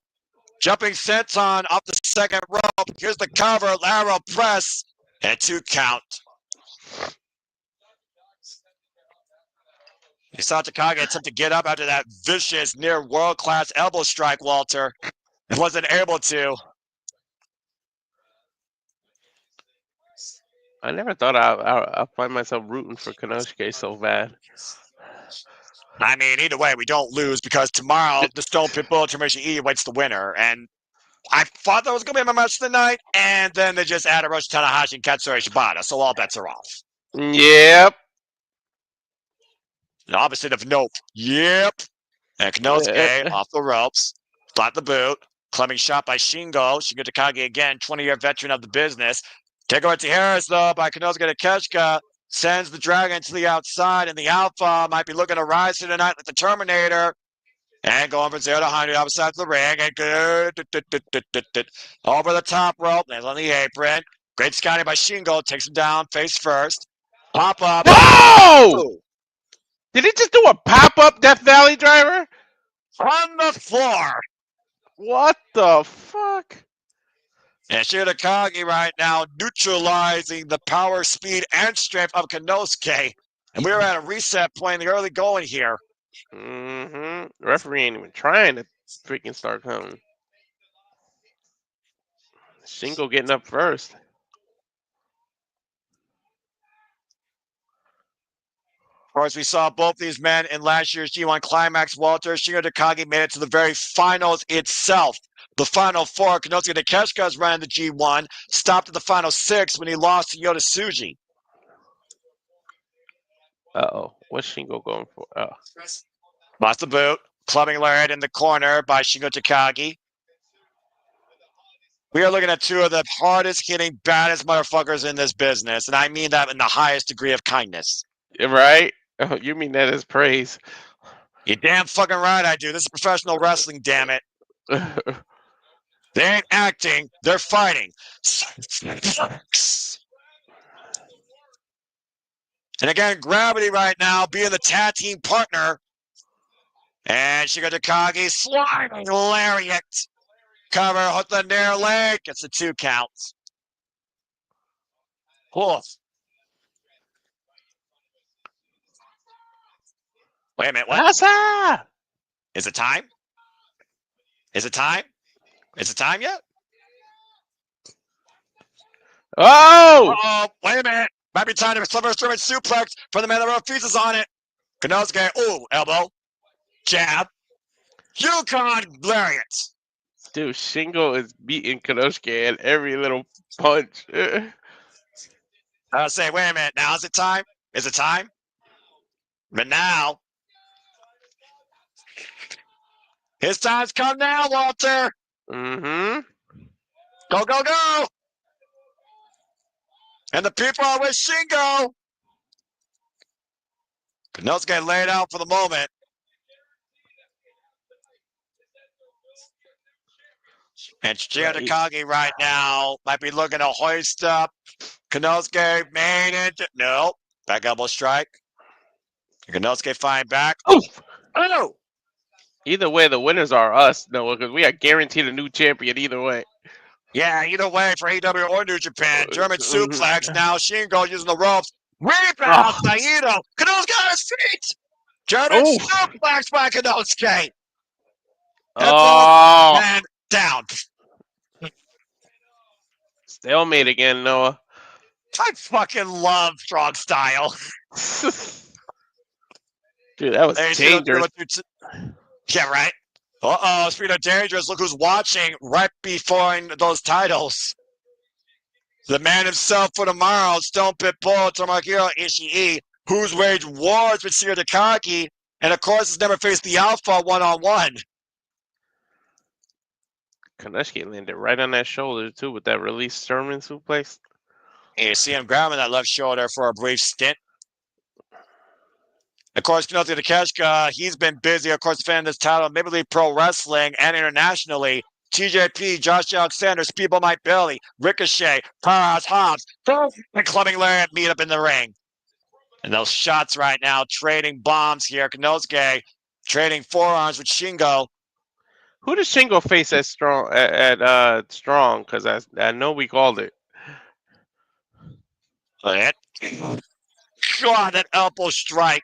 jumping senton off the second rope. Here's the cover, lateral press, and 2 count. You saw Takagi attempt to get up after that vicious, near world-class elbow strike, Walter. He wasn't able to. I never thought I'd find myself rooting for Konosuke so bad. I mean, either way, we don't lose because tomorrow the Stone Pit Bull Termination E awaits the winner. And I thought that was going to be my match tonight, and then they just added Hiroshi Tanahashi and Katsuyori Shibata, so all bets are off. Yep. The opposite of nope. Yep. And Konosuke off the ropes, flat the boot, clubbing shot by Shingo. Shingo Takagi again, 20-year veteran of the business. Takeover to Harris, though, by Konosuke Takeshita. Sends the Dragon to the outside, and the Alpha might be looking to rise to tonight like the Terminator. And going from 0 to 100 outside of the ring. And good. Over the top rope. Nails on the apron. Great scouting by Shingo. Takes him down face first. Pop up. Whoa! Did he just do a pop-up Death Valley driver? On the floor. What the fuck? And Shingo Takagi right now neutralizing the power, speed, and strength of Konosuke. And we were at a reset point in the early going here. Mm-hmm. The referee ain't even trying to freaking start coming. Shingo getting up first. Of course, we saw both these men in last year's G1 Climax. Walter, Shingo Takagi made it to the very finals itself. The final 4, Konosuke Takeshita's running the G1, stopped at the final 6 when he lost to Yota Tsuji. Uh-oh. What's Shingo going for? Oh. Lost the boot, clubbing lariat in the corner by Shingo Takagi. We are looking at 2 of the hardest hitting, baddest motherfuckers in this business, and I mean that in the highest degree of kindness. Right? Oh, you mean that as praise? You damn fucking right I do. This is professional wrestling, damn it. They ain't acting, they're fighting. And again, Gravity right now being the tag team partner. And Shingo Takagi sliding lariat. Cover, hook the near leg. Gets the 2 counts. Wait a minute, what? Asa! Is it time? Is it time? Is it time yet? Oh! Uh-oh, wait a minute. Might be time to sliver instrument suplex for the man that refuses on it. Konosuke, ooh, elbow, jab, Yukon lariat. Dude, Shingo is beating Konosuke at every little punch. I say, wait a minute, now is it time? Is it time? But now, his time's come now, Walter. Mm-hmm. Go, go, go. And the people are with Shingo. Konosuke laid out for the moment. And Shingo Takagi right now might be looking to hoist up. Konosuke made it. No. Back elbow strike. Konosuke fighting back. Oof. Oh! Either way, the winners are us, Noah, because we are guaranteed a new champion either way. Yeah, either way for AEW or New Japan. German suplex. Now Shingo using the ropes. Rebound by Ito. Konosuke on his feet. German suplex by Konosuke. Oh. And down. Stalemate again, Noah. I fucking love strong style. Dude, that was dangerous. Yeah, right? Uh-oh, speaking of dangerous, look who's watching right before those titles. The man himself for tomorrow, Stone Pit Bull, Tomohiro Ishii, who's waged wars with Shingo Takagi, and of course has never faced the Alpha one-on-one. Konosuke landed right on that shoulder, too, with that release German suplex. And you see him grabbing that left shoulder for a brief stint. Of course, Konosuke Takeshita, he's been busy, of course, defending this title in Maple Leaf Pro Wrestling and internationally. TJP, Josh Alexander, Speedball Mike Bailey, Ricochet, Powerhouse Hobbs, and Clubbing Lariat meet up in the ring. And those shots right now, trading bombs here. Konosuke trading forearms with Shingo. Who does Shingo face at strong strong? Because I know we called it. God, that elbow strike.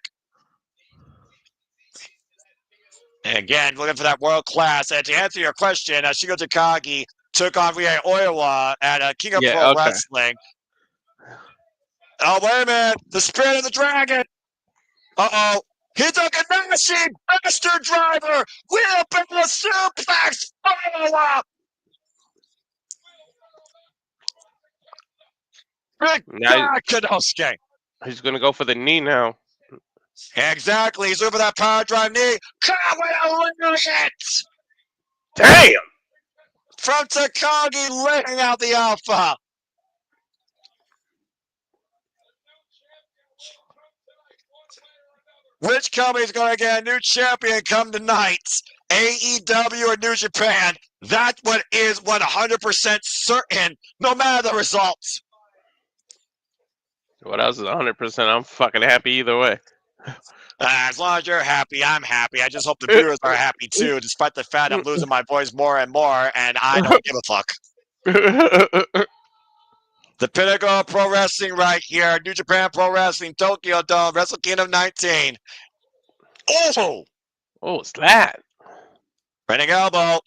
And again, looking for that world class. And to answer your question, Shingo Takagi took on Ryohei Oiwa at King of Pro Okay. Wrestling. Oh, wait a minute. The Spirit of the Dragon. Uh-oh. Hitokanashi, Master Driver, wheelbarrow suplex, follow-up. Big God, Konosuke. He's going to go for the knee now. Exactly. He's over that power drive knee. Cobb with a it. Damn! From Takagi, laying out the alpha. Which company's going to get a new champion come tonight? AEW or New Japan? That's what is 100% certain, no matter the results. What else is 100%? I'm fucking happy either way. As long as you're happy, I'm happy. I just hope the viewers are happy too, despite the fact I'm losing my voice more and more, and I don't give a fuck. The pinnacle of pro wrestling right here. New Japan Pro Wrestling, Tokyo Dome, Wrestle Kingdom 19. Oh! Oh, what's that? Running elbow.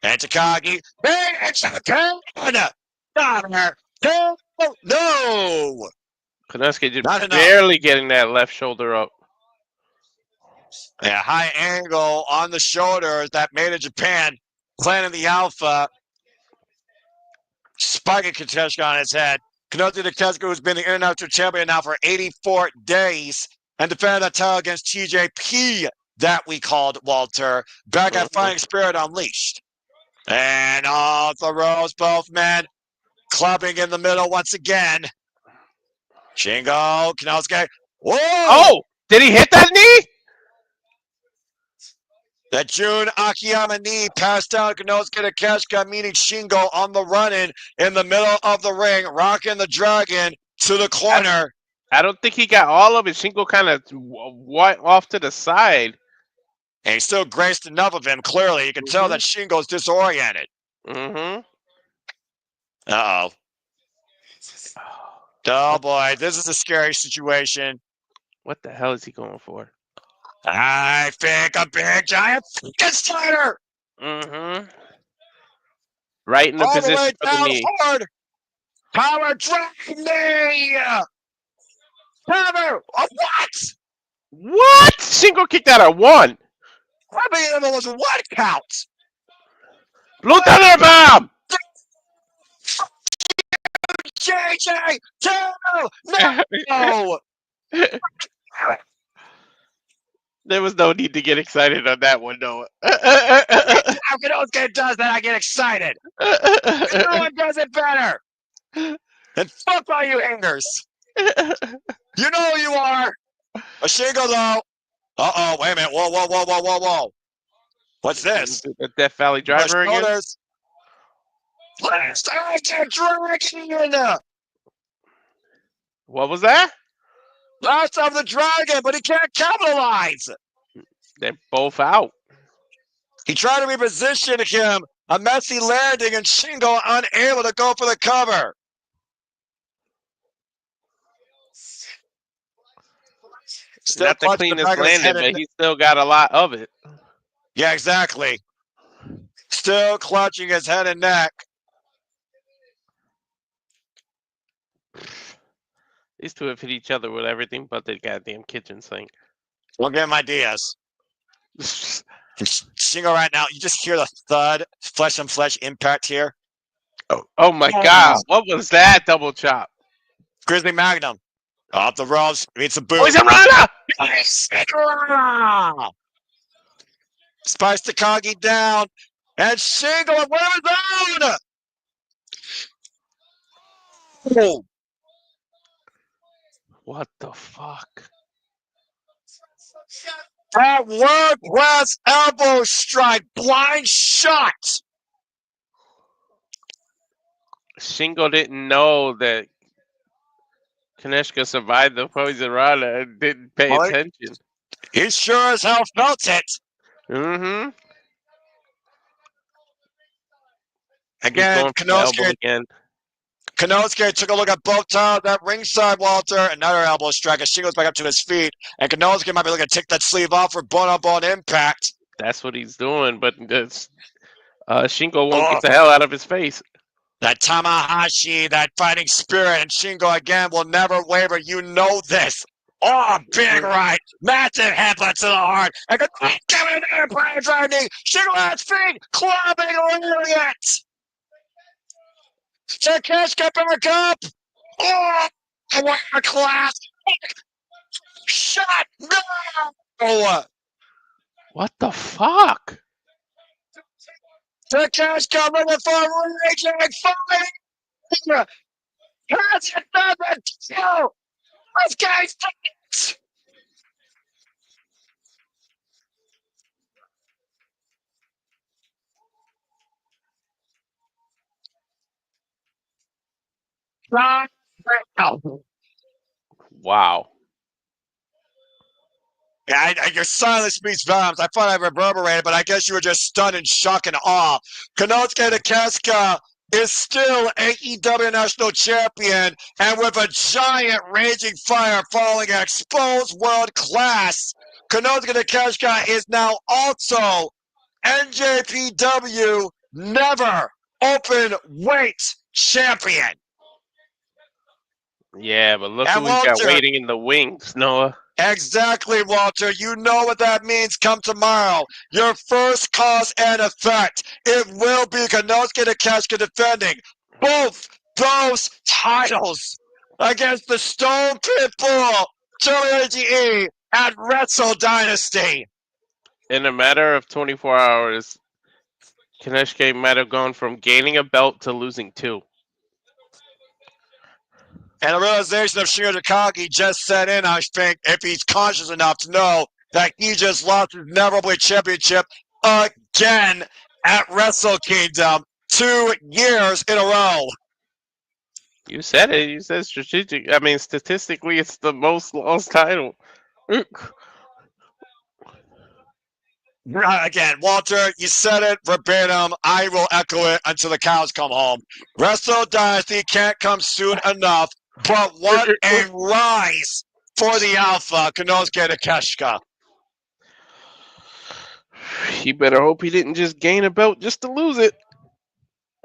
And Takagi. It's a no! Konosuke just Not enough. barely getting that left shoulder up. A high angle on the shoulders that made in Japan. Planning the alpha. Spiking Konteshka on his head. Konosuke Takeshita, who's been the international champion now for 84 days and defended that title against TJP that we called Walter back at Fighting Spirit Unleashed. And off the ropes, both men clubbing in the middle once again. Shingo, Konosuke. Whoa! Oh! Did he hit that knee? The Jun Akiyama knee passed down Konosuke Takeshita, meaning Shingo on the run-in in the middle of the ring, rocking the dragon to the corner. I don't think he got all of it. Shingo kind of went off to the side. And he still graced enough of him, clearly. You can tell that Shingo's disoriented. Mm-hmm. Uh-oh. Oh, boy. This is a scary situation. What the hell is he going for? I think a big giant Frankensteiner. Mm-hmm. Right in the all position the way for down the knee. hard. Power drag knee. Power. What? What? Shingo kicked out at one. I mean, it was one count. Blue Thunder Bomb. JJ, no. There was no need to get excited on that one, Noah. How Konosuke does that, I get excited. No one does it better. And fuck all you haters. You know who you are. A Shingo, though. Uh-oh, wait a minute. Whoa. What's this? The Death Valley Driver again? Last Dragon. What was that? Last of the Dragon, but he can't capitalize. They're both out. He tried to reposition him. A messy landing, and Shingo unable to go for the cover. Still not the cleanest landing, but he still got a lot of it. Yeah, exactly. Still clutching his head and neck. These two have hit each other with everything but the goddamn kitchen sink. We'll give him ideas. Shingo right now, you just hear the thud, flesh on flesh impact here. Oh my God. What was that double chop? Grizzly Magnum. Off the ropes, meets a boot. Poison Rana! Spice Takagi down. And Shingo with his own. Oh. What the fuck? That world class elbow strike, blind shot. Shingo didn't know that Kaneshka survived the poison rana and didn't pay Well, attention. he sure as hell felt it. Mm-hmm. He's Again, going for the elbow again. Konosuke took a look at both titles at ringside, Walter. Another elbow strike as Shingo's back up to his feet. And Konosuke might be looking to take that sleeve off for bone-on-bone impact. That's what he's doing, but Shingo won't get the hell out of his face. That Tanahashi, that fighting spirit, and Shingo again will never waver. You know this. Oh, big right. Massive headbutt to the heart. And coming in there, Brian driving. Shingo at his feet. Clubbing lariat. Takeshita back up. Oh, what a class. Shut. No. What the fuck? Takeshita looking for a raging fight. Has it done it? No. This guy's it. Wow. Yeah, your silence speaks volumes. I thought I reverberated, but I guess you were just stunned in shock and awe. Konosuke Takeshita is still AEW National Champion, and with a giant raging fire following an exposed world class, Konosuke Takeshita is now also NJPW Never Open Weight Champion. Yeah, but look And who we got Walter, waiting in the wings, Noah. Exactly, Walter. You know what that means come tomorrow. Your first cause and effect. It will be Konosuke Takeshita defending both those titles against the Stone Pitbull, WGE, at Wrestle Dynasty. In a matter of 24 hours, Kaneshka might have gone from gaining a belt to losing 2. And the realization of Shingo Takagi just set in, I think, if he's conscious enough to know that he just lost his Never Weight Championship again at Wrestle Kingdom 2 years in a row. You said it. You said strategic. I mean, statistically, it's the most lost title. Again, Walter, you said it verbatim. I will echo it until the cows come home. Wrestle Dynasty can't come soon enough, but what a rise for the Alpha, Konosuke Takeshita. You better hope he didn't just gain a belt just to lose it.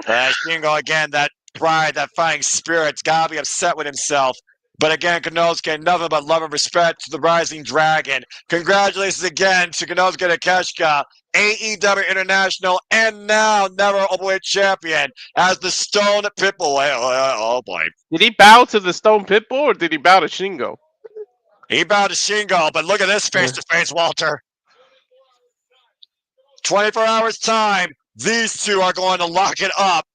Shingo, again, that pride, that fighting spirit's gotta be upset with himself. But again, Konosuke, nothing but love and respect to the Rising Dragon. Congratulations again to Konosuke Takeshita, AEW International, and now Never Openweight Champion as the Stone Pitbull. Oh boy. Did he bow to the Stone Pitbull or did he bow to Shingo? He bowed to Shingo, but look at this face-to-face, Walter. 24 hours time, these two are going to lock it up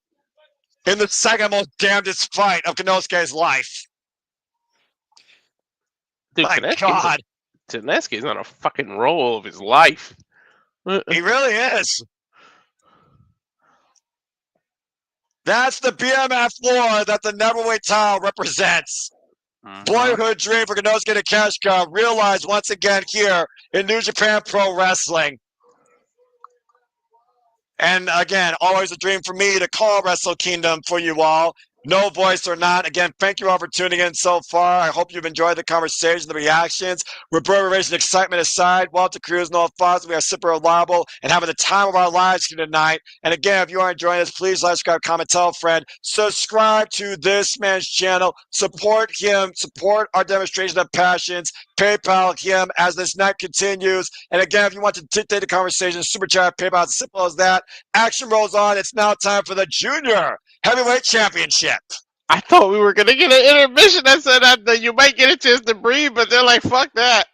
in the second most damnedest fight of Konosuke's life. Dude, My God. Kaneshka's on a fucking roll of his life. He really is. That's the BMF floor that the Neverweight title represents. Boyhood dream for Konosuke Takeshita realized once again here in New Japan Pro Wrestling. And again, always a dream for me to call Wrestle Kingdom for you all. No voice or not. Again, thank you all for tuning in so far. I hope you've enjoyed the conversation, the reactions. Reverberation, excitement aside, Walter Cruz, Noah Foster, we are super reliable and having the time of our lives here tonight. And again, if you are enjoying this, please like, subscribe, comment, tell a friend. Subscribe to this man's channel. Support him. Support our demonstration of passions. PayPal him as this night continues. And again, if you want to dictate the conversation, super chat, PayPal, as simple as that. Action rolls on. It's now time for the Junior Heavyweight Championship. I thought we were going to get an intermission. I said that you might get a chance to breathe, but they're like, fuck that.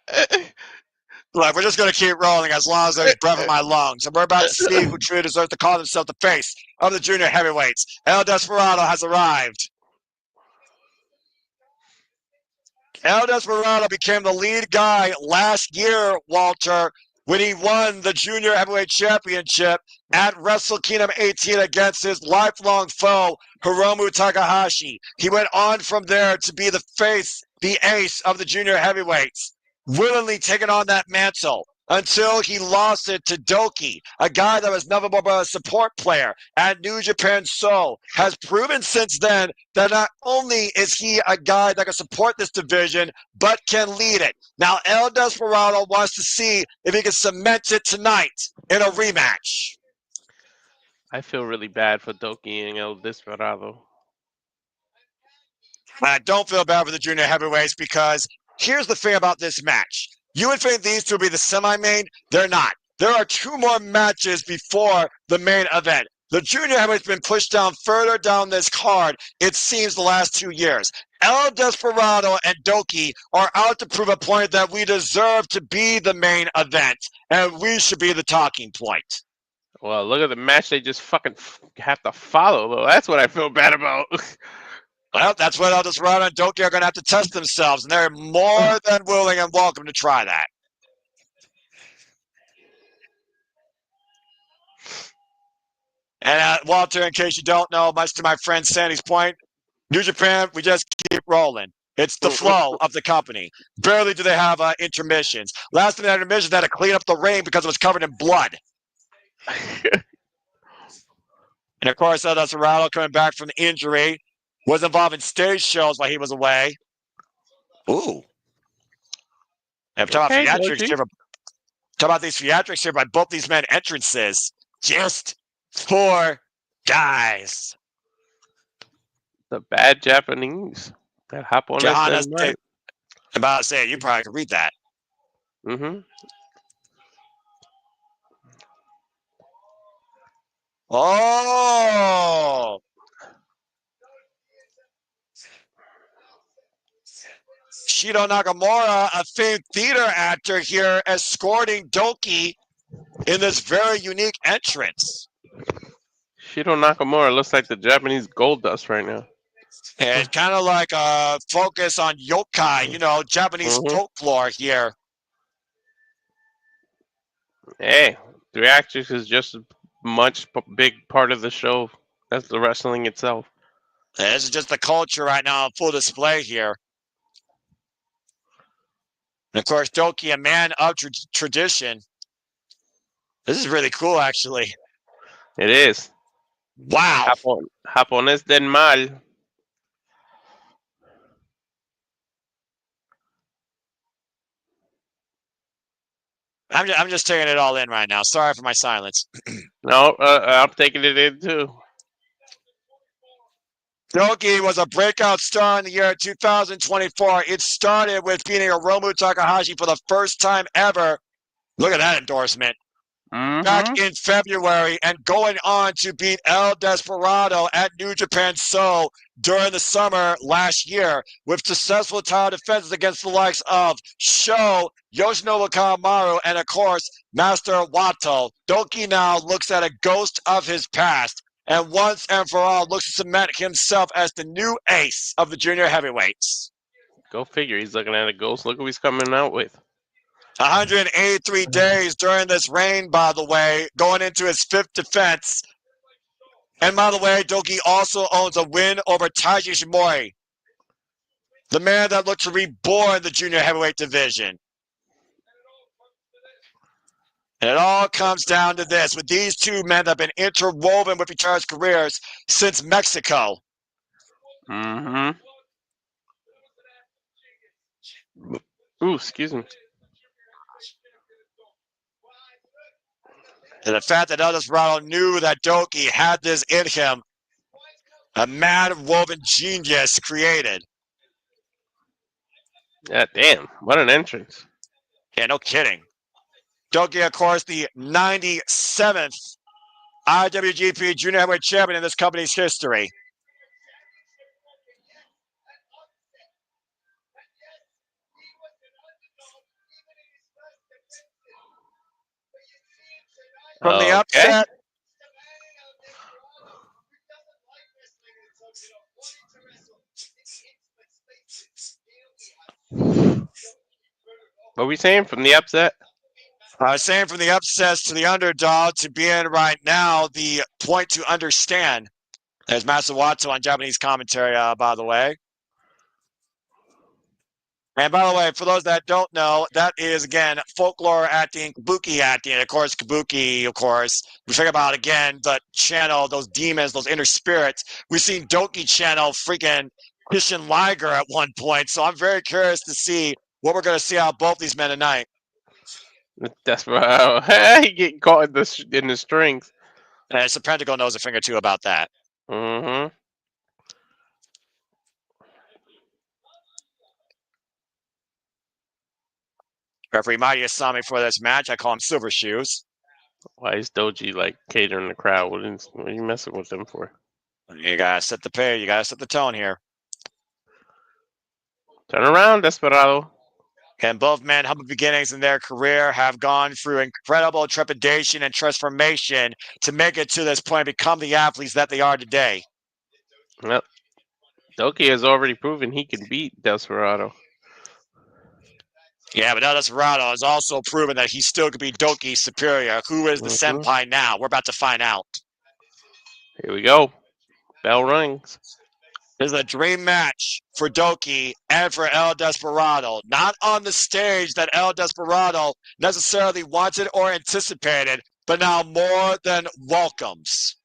Look, we're just going to keep rolling as long as there's breath in my lungs. And we're about to see who truly deserves to call himself the face of the Junior Heavyweights. El Desperado has arrived. El Desperado became the lead guy last year, Walter, when he won the Junior Heavyweight Championship at Wrestle Kingdom 18 against his lifelong foe, Hiromu Takahashi. He went on from there to be the ace of the Junior Heavyweights, willingly taking on that mantle until he lost it to Doki, a guy that was nothing more but a support player at New Japan So, has proven since then that not only is he a guy that can support this division, but can lead it. Now, El Desperado wants to see if he can cement it tonight in a rematch. I feel really bad for Doki and El Desperado. I don't feel bad for the junior heavyweights because here's the thing about this match. You would think these two would be the semi-main. They're not. There are two more matches before the main event. The junior heavyweight's been pushed down further down this card, it seems, the last 2 years. El Desperado and Doki are out to prove a point that we deserve to be the main event, and we should be the talking point. Well, look at the match they just fucking have to follow, though. That's what I feel bad about. Well, that's what El Desperado and Doki are going to have to test themselves, and they're more than willing and welcome to try that. And Walter, in case you don't know, much to my friend Sandy's point, New Japan, we just keep rolling. It's the flow of the company. Barely do they have intermissions. Last time they had intermissions, they had to clean up the ring because it was covered in blood. And of course, El Desperado coming back from the injury was involved in stage shows while he was away. Ooh. And talking about theatrics here, talk about these theatrics here by both these men entrances. Just 4 guys. The bad Japanese. That japonés. I'm about to say, you probably could read that. Mm-hmm. Oh! Shido Nakamura, a famed theater actor here, escorting Doki in this very unique entrance. Shido Nakamura looks like the Japanese gold dust right now. And it's kind of like a focus on yokai, Japanese folklore here. Hey, the actress is just as much big part of the show as the wrestling itself. This is just the culture right now on full display here. And of course, Doki, a man of tradition. This is really cool, actually. It is. Wow. Japonés del mal. I'm just taking it all in right now. Sorry for my silence. No, I'm taking it in too. Doki was a breakout star in the year 2024. It started with beating Hiromu Takahashi for the first time ever. Look at that endorsement. Back in February, and going on to beat El Desperado at New Japan So during the summer last year with successful title defenses against the likes of Sho, Yoshinobu Kanemaru, and of course, Master Wato. Doki now looks at a ghost of his past and once and for all looks to cement himself as the new ace of the junior heavyweights. Go figure. He's looking at a ghost. Look who he's coming out with. 183 days during this reign, by the way, going into his 5th defense. And by the way, Doki also owns a win over Taiji Ishimori, the man that looked to reborn the junior heavyweight division. And it all comes down to this, with these two men that have been interwoven with each other's careers since Mexico. Ooh, excuse me. And the fact that El Desperado knew that Doki had this in him, a mad-woven genius created. Yeah, damn. What an entrance. Yeah, no kidding. Doki, of course, the 97th IWGP Junior Heavyweight Champion in this company's history. From the upset, what were we saying? From the upset? I was saying from the upsets to the underdog to being right now the point to understand. There's Masawato on Japanese commentary, by the way. And by the way, for those that don't know, that is, again, folklore acting, kabuki acting. And of course, kabuki, of course, we think about, again, the channel, those demons, those inner spirits. We've seen Doki channel freaking Christian Liger at one point. So I'm very curious to see what we're going to see out of both these men tonight. That's wow. He getting caught in the strings. And Serpentico knows a thing or two about that. Mm-hmm. Referee Mayu Asami for this match. I call him Silver Shoes. Why is Doji like catering the crowd? What are you messing with them for? You gotta set the pace. You gotta set the tone here. Turn around, Desperado. And both men, humble beginnings in their career, have gone through incredible trepidation and transformation to make it to this point, become the athletes that they are today. Yep. Doki has already proven he can beat Desperado. Yeah, but now Desperado has also proven that he still could be Doki's superior. Who is the senpai now? We're about to find out. Here we go. Bell rings. This is a dream match for Doki and for El Desperado. Not on the stage that El Desperado necessarily wanted or anticipated, but now more than welcomes.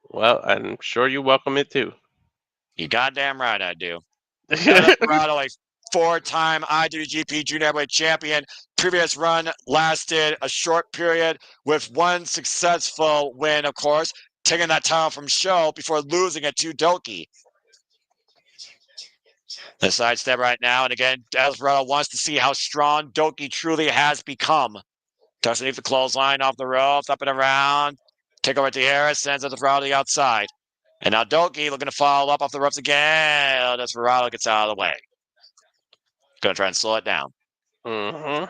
Well, I'm sure you welcome it too. You goddamn right I do. El Desperado, a four-time IWGP Junior Heavyweight Champion. Previous run lasted a short period with one successful win, of course, taking that title from Show before losing it to Doki. The sidestep right now, and again, Desperado wants to see how strong Doki truly has become. Tucks underneath the clothesline, off the ropes, up and around. Take over to Harris, sends Desperado to the outside. And now Doki looking to follow up off the ropes again. Desperado gets out of the way. Gonna try and slow it down. Mm-hmm.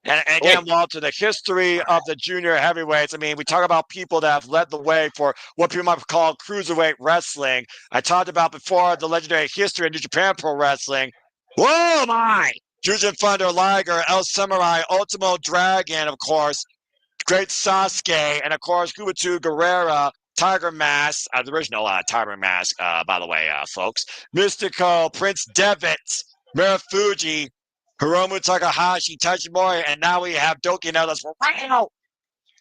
And again, Walter, the history of the junior heavyweights. I mean, we talk about people that have led the way for what people might call cruiserweight wrestling. I talked about before the legendary history of New Japan Pro Wrestling. Whoa, my! Jujin Thunder Liger, El Samurai, Ultimo Dragon, of course, Great Sasuke, and of course, Kubatu Guerrera, Tiger Mask, the original Tiger Mask, by the way, folks. Mystico, Prince Devitt, Mirafuji, Hiromu Takahashi, Tachimori, and now we have Doki and Ellis for wow!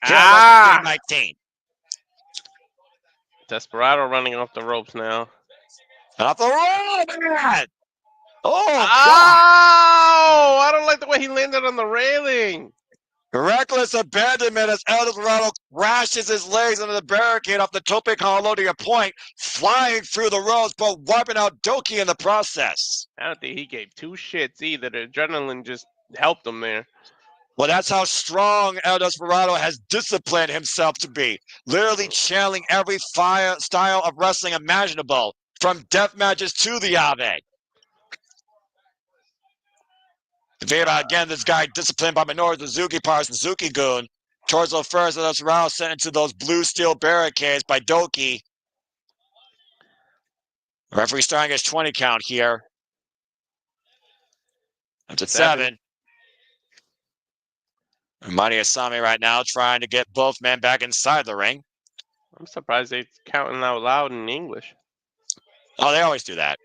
Here at 19. Desperado running off the ropes now. Off the rope, man! Oh, God! I don't like the way he landed on the railing. Reckless abandonment as El Desperado crashes his legs under the barricade off the Tope Conlodia point, flying through the ropes, but wiping out Doki in the process. I don't think he gave two shits either. The adrenaline just helped him there. Well, that's how strong El Desperado has disciplined himself to be. Literally channeling every style of wrestling imaginable, from death matches to the Ave. Think about, again, this guy disciplined by Minoru Suzuki, Power Suzuki-gun. Torso first, El Desperado sent into those blue steel barricades by Doki. Referee starting his 20 count here. That's at 7. Mari Asami right now trying to get both men back inside the ring. I'm surprised they're counting out loud in English. Oh, they always do that.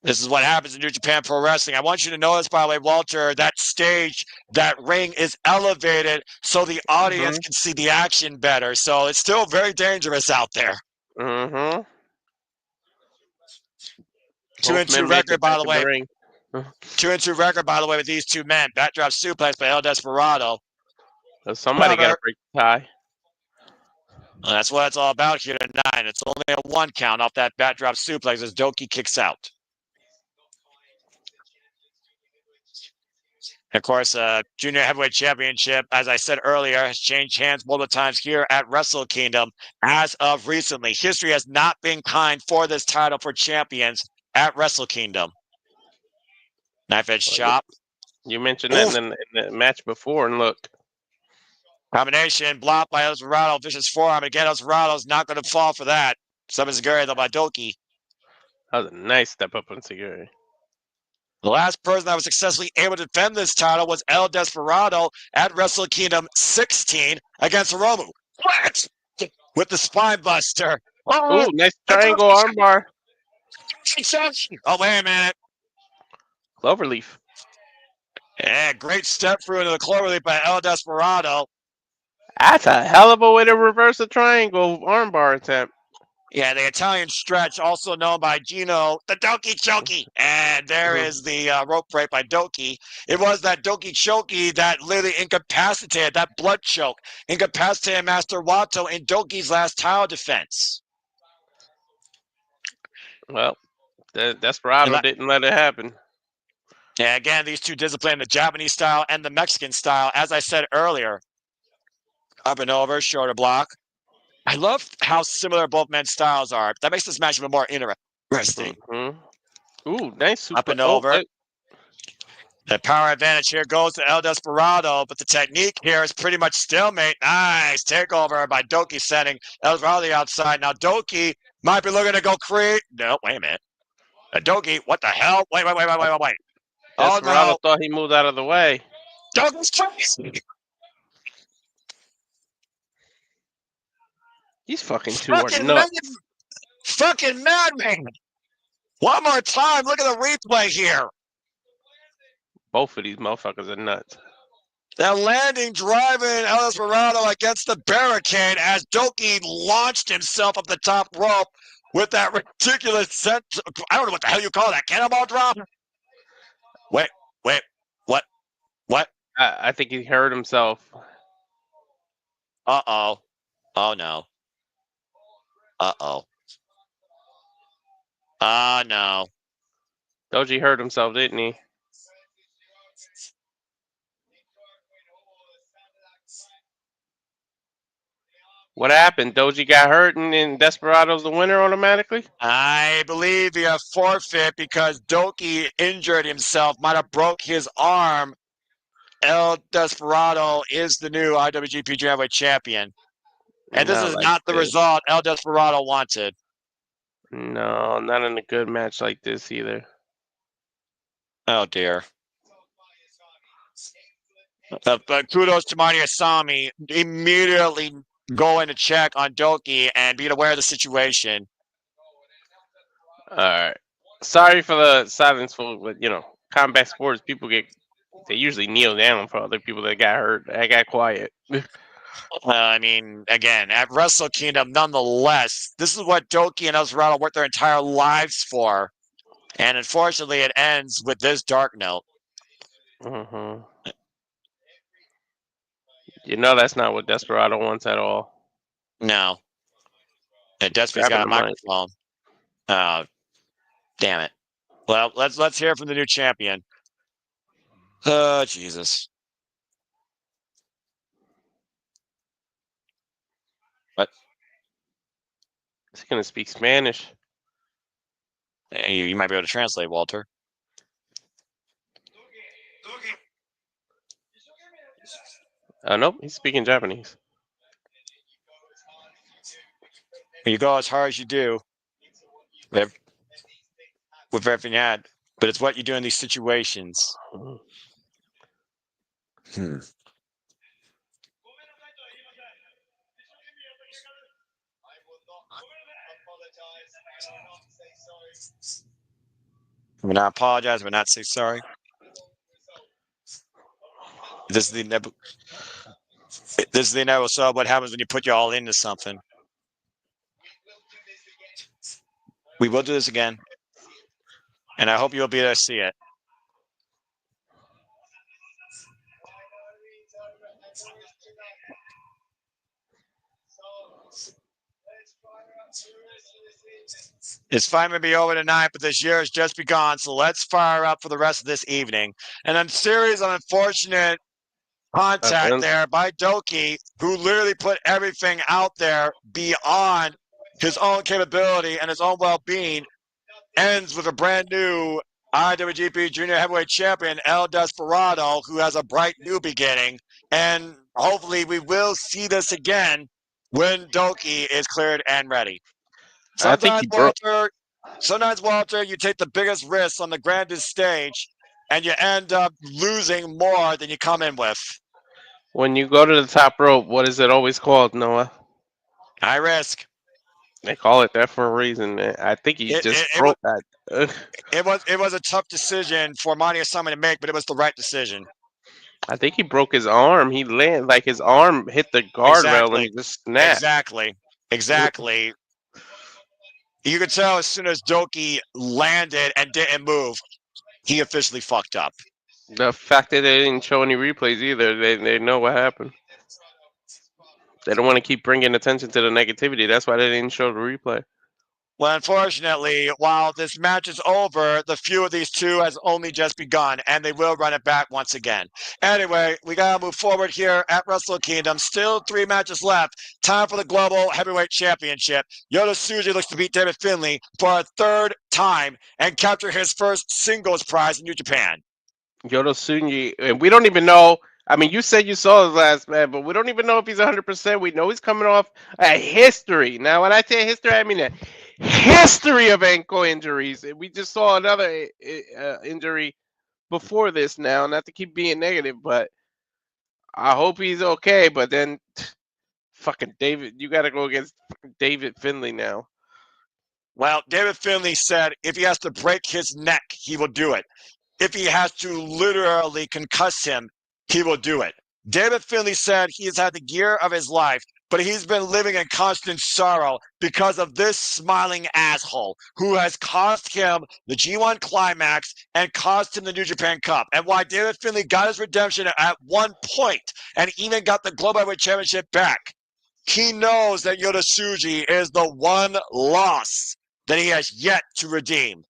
This is what happens in New Japan Pro Wrestling. I want you to notice, by the way, Walter, that stage, that ring is elevated so the audience can see the action better. So it's still very dangerous out there. Mm-hmm. 2-2 record, by the way. 2-2 record, by the way, with these two men. Backdrop suplex by El Desperado. So somebody got to break the tie. Well, that's what it's all about here tonight. It's only a 1 count off that backdrop suplex as Doki kicks out. Of course, Junior Heavyweight Championship, as I said earlier, has changed hands multiple times here at Wrestle Kingdom as of recently. History has not been kind for this title for champions at Wrestle Kingdom. Knife edge chop. You mentioned that in the match before, and look. Combination blocked by El Desperado. Vicious forearm. Again, El Desperado's not going to fall for that. Summon Seguri, though, by Doki. That was a nice step up on Seguri. The last person that was successfully able to defend this title was El Desperado at Wrestle Kingdom 16 against Hiromu. What? With the spine buster. Ooh, nice triangle armbar. Oh, wait a minute. Cloverleaf. Yeah, great step through into the cloverleaf by El Desperado. That's a hell of a way to reverse a triangle armbar attempt. Yeah, the Italian stretch, also known by Gino, the Doki Choki. And there is the rope break by Doki. It was that Doki Choki that literally incapacitated, that blood choke, incapacitated Master Wato in Doki's last title defense. Well, Desperado didn't let it happen. Yeah, again, these two discipline the Japanese style and the Mexican style, as I said earlier. Up and over, shoulder block. I love how similar both men's styles are. That makes this match even more interesting. Mm-hmm. Ooh, nice super. Up and over. The power advantage here goes to El Desperado, but the technique here is pretty much stalemate. Nice takeover by Doki setting El Desperado outside. Now Doki might be looking to go create. No, wait a minute. Doki, what the hell? Wait. Desperado thought he moved out of the way. Doki's crazy. He's fucking too nuts. Fucking madman. One more time. Look at the replay here. Both of these motherfuckers are nuts. That landing driving El Desperado against the barricade as Doki launched himself up the top rope with that ridiculous I don't know what the hell you call that. Cannonball drop? Wait. What? I think he hurt himself. Uh-oh. Oh, no. Uh-oh. No. Doji hurt himself, didn't he? What happened? Doji got hurt and then Desperado's the winner automatically? I believe he forfeit because Doki injured himself, might have broke his arm. El Desperado is the new IWGP Heavyweight Champion. And this is not the result El Desperado wanted. No, not in a good match like this either. Oh, dear. But kudos to Marty Asami. Immediately going to check on Doki and being aware of the situation. All right. Sorry for the silence, but combat sports people they usually kneel down for other people that got hurt. I got quiet. I mean, again, at Wrestle Kingdom, nonetheless, this is what Doki and Desperado worked their entire lives for. And unfortunately, it ends with this dark note. Mm-hmm. That's not what Desperado wants at all. No. And Desperado's got a microphone. Oh, damn it. Well, let's hear from the new champion. Oh, Jesus. What? He's going to speak Spanish. You might be able to translate, Walter. Nope, he's speaking Japanese. You go as hard as you do with everything you had, but it's what you do in these situations. We're not apologize. We're not say sorry. This is the inevitable. So what happens when you put you all into something? We will do this again, and I hope you'll be there to see it. It's fine to be over tonight, but this year has just begun, so let's fire up for the rest of this evening. And then series of unfortunate contact there by Doki, who literally put everything out there beyond his own capability and his own well-being, ends with a brand new IWGP Junior Heavyweight Champion, El Desperado, who has a bright new beginning. And hopefully we will see this again when Doki is cleared and ready. Sometimes, Walter, you take the biggest risks on the grandest stage, and you end up losing more than you come in with. When you go to the top rope, what is it always called, Noah? High risk. They call it that for a reason. I think he It, just it, it, was, broke that. Ugh. it was a tough decision for Monty Osama to make, but it was the right decision. I think he broke his arm. He landed like his arm hit the guardrail Exactly. and just snapped. Exactly. Exactly. You could tell as soon as Doki landed and didn't move, he officially fucked up. The fact that they didn't show any replays either, they know what happened. They don't want to keep bringing attention to the negativity. That's why they didn't show the replay. Well, unfortunately, while this match is over, the feud of these two has only just begun, and they will run it back once again. Anyway, we got to move forward here at Wrestle Kingdom. Still 3 matches left. Time for the Global Heavyweight Championship. Yota Tsuji looks to beat David Finlay for a 3rd time and capture his first singles prize in New Japan. Yota Tsuji, and we don't even know. I mean, you said you saw his last man, but we don't even know if he's 100%. We know he's coming off a history. Now, when I say history, I mean a history of ankle injuries. We just saw another injury before this now, not to keep being negative, but I hope he's okay. But then, fucking David, you got to go against David Finlay now. Well, David Finlay said if he has to break his neck, he will do it. If he has to literally concuss him, he will do it. David Finlay said he has had the year of his life, but he's been living in constant sorrow because of this smiling asshole who has cost him the G1 Climax and cost him the New Japan Cup. And why David Finlay got his redemption at one point and even got the Global Heavyweight Championship back. He knows that Yota Tsuji is the one loss that he has yet to redeem.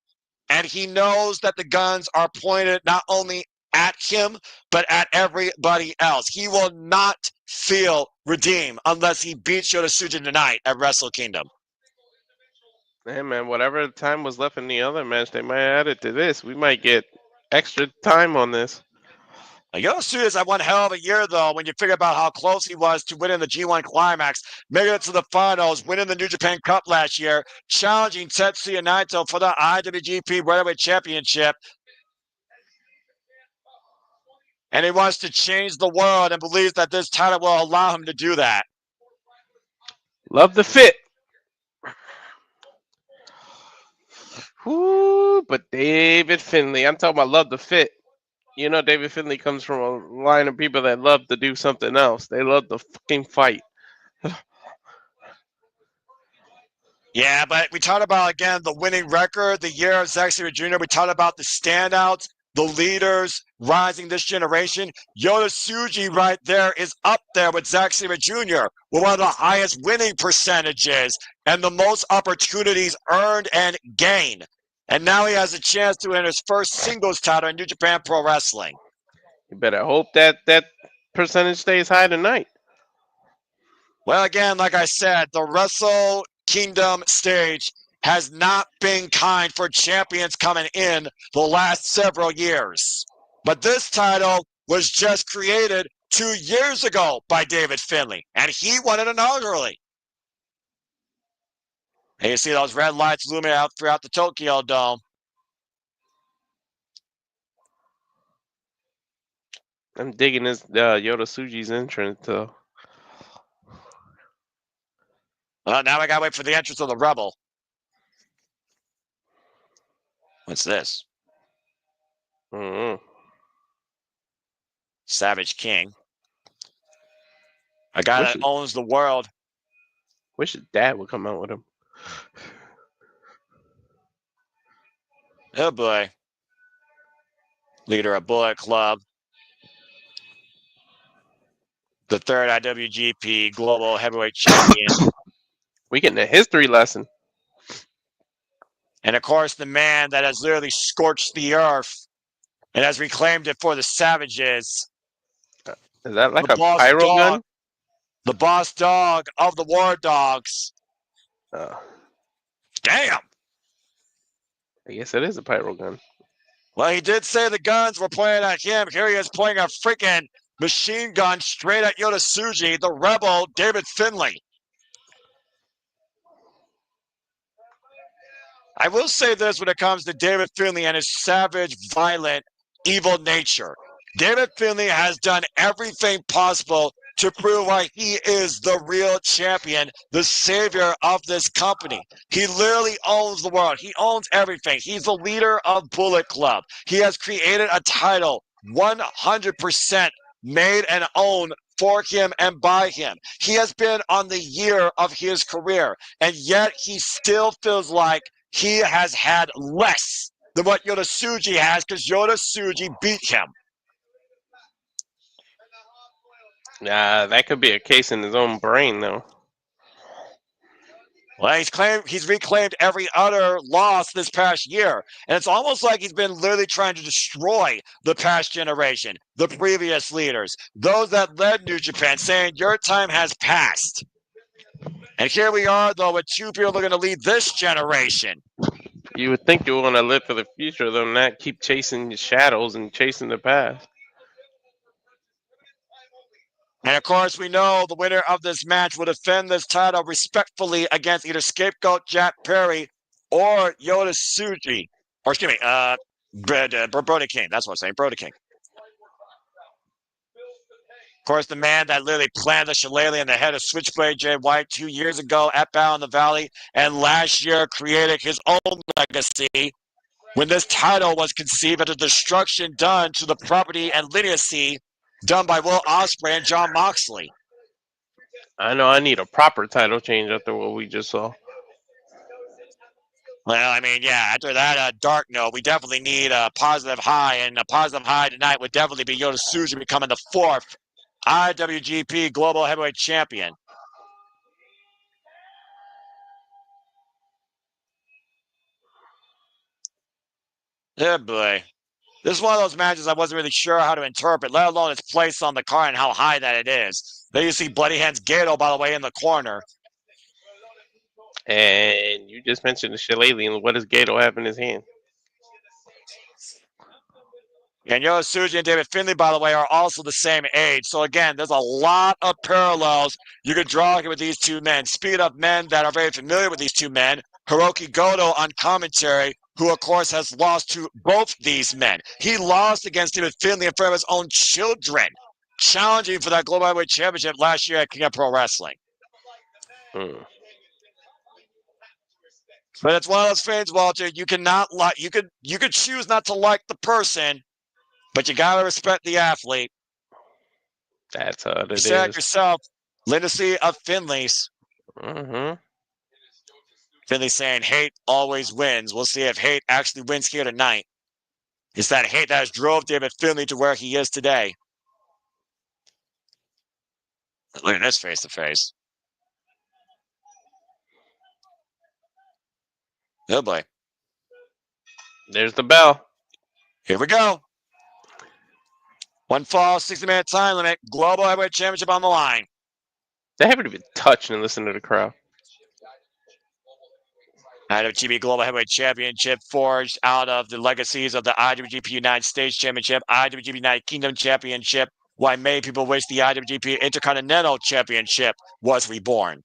And he knows that the guns are pointed not only at him, but at everybody else. He will not feel redeemed unless he beats Yota Tsuji tonight at Wrestle Kingdom. Hey, man, whatever time was left in the other match, they might add it to this. We might get extra time on this. Yota Tsuji has had one hell of a year, though, when you figure about how close he was to winning the G1 Climax, making it to the finals, winning the New Japan Cup last year, challenging Tetsuya Naito for the IWGP Heavyweight Championship. And he wants to change the world and believes that this title will allow him to do that. Love the fit. Whoo, but David Finlay, I'm talking about love the fit. You know, David Finlay comes from a line of people that love to do something else. They love to fucking fight. Yeah, but we talked about, again, the winning record, the year of Zack Sabre Jr. We talked about the standouts, the leaders rising this generation. Yota Tsuji right there is up there with Zack Sabre Jr. with one of the highest winning percentages and the most opportunities earned and gained. And now he has a chance to win his first singles title in New Japan Pro Wrestling. You better hope that that percentage stays high tonight. Well, again, like I said, the Wrestle Kingdom stage has not been kind for champions coming in the last several years. But this title was just created 2 years ago by David Finlay, and he won it inaugurally. And you see those red lights looming out throughout the Tokyo Dome. I'm digging this Yota Tsuji's entrance, though. Well, now I gotta wait for the entrance of the Rebel. What's this? Mm-hmm. Savage King. A guy that owns the world. Wish his dad would come out with him. Oh boy. Leader of Bullet Club. The 3rd IWGP Global Heavyweight Champion. We getting a history lesson. And of course, the man that has literally scorched the earth and has reclaimed it for the savages. Is that like the a boss pyro dog, gun? The boss dog of the War Dogs. Damn! I guess it is a pyro gun. Well, he did say the guns were pointed at him. Here he is pointing a freaking machine gun straight at Yota Tsuji, the rebel, David Finlay. I will say this when it comes to David Finlay and his savage, violent evil nature. David Finlay has done everything possible to prove why he is the real champion, the savior of this company. He literally owns the world. He owns everything. He's the leader of Bullet Club. He has created a title 100% made and owned for him and by him. He has been on the year of his career, and yet he still feels like he has had less than what Yoda Tsuji has because Yoda Tsuji beat him. That could be a case in his own brain, though. Well, he's reclaimed every other loss this past year, and it's almost like he's been literally trying to destroy the past generation, the previous leaders, those that led New Japan, saying your time has passed. And here we are, though, with two people that are going to lead this generation. You would think you want to live for the future, though, not keep chasing the shadows and chasing the past. And of course, we know the winner of this match will defend this title respectfully against either Scapegoat Jack Perry or Yoda Tsuji. Or excuse me, Brody King. That's what I'm saying, Brody King. Of course, the man that literally planted the shillelagh in the head of Switchblade Jay White 2 years ago at Battle in the Valley, and last year created his own legacy when this title was conceived of the destruction done to the property and lineacy done by Will Ospreay and Jon Moxley. I know I need a proper title change after what we just saw. Well, I mean, yeah, after that dark note, we definitely need a positive high, and a positive high tonight would definitely be Yoda Tsuji becoming the 4th IWGP Global Heavyweight Champion. Yeah, boy. This is one of those matches I wasn't really sure how to interpret, let alone its place on the card and how high that it is. There you see Bloody Hands Gato, by the way, in the corner. And you just mentioned the shillelagh, and what does Gato have in his hand? And Yoda Tsuji and David Finlay, by the way, are also the same age. So again, there's a lot of parallels you could draw here with these two men. Speaking of men that are very familiar with these two men, Hiroki Goto on commentary, who of course has lost to both these men. He lost against David Finlay in front of his own children, challenging for that Global Heavyweight Championship last year at King of Pro Wrestling. But it's one of those things, Walter. You cannot like you could choose not to like the person, but you gotta respect the athlete. That's how it You is. said yourself, legacy of Finlay's. Finlay saying hate always wins. We'll see if hate actually wins here tonight. It's that hate that has drove David Finlay to where he is today. Look at this face to face. Oh boy. There's the bell. Here we go. One fall, 60-minute time limit. Global Heavyweight Championship on the line. They haven't even touched and listened to the crowd. IWGP Global Heavyweight Championship forged out of the legacies of the IWGP United States Championship, IWGP United Kingdom Championship, why many people wish the IWGP Intercontinental Championship was reborn.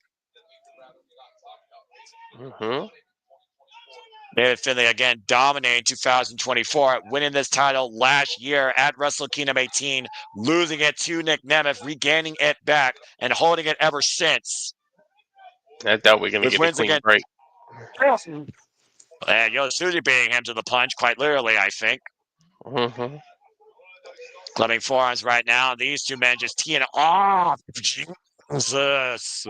David Finlay again dominating 2024, winning this title last year at Wrestle Kingdom 18, losing it to Nick Nemeth, regaining it back, and holding it ever since. I thought we were going to get a clean break. And Yoda Tsuji beating him to the punch, quite literally, I think. Clubbing forearms right now. These two men just teeing off. Jesus.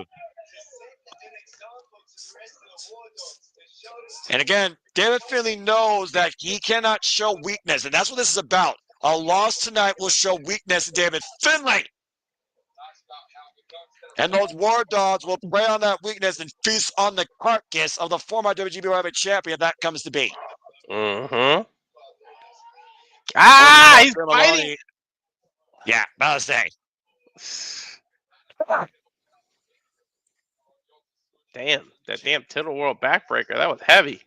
And again, David Finlay knows that he cannot show weakness, and that's what this is about. A loss tonight will show weakness to David Finlay. And those War Dogs will prey on that weakness and feast on the carcass of the former WGP Heavyweight Champion that comes to be. He's fighting. Yeah, about to say. Damn, that damn Title World backbreaker. That was heavy.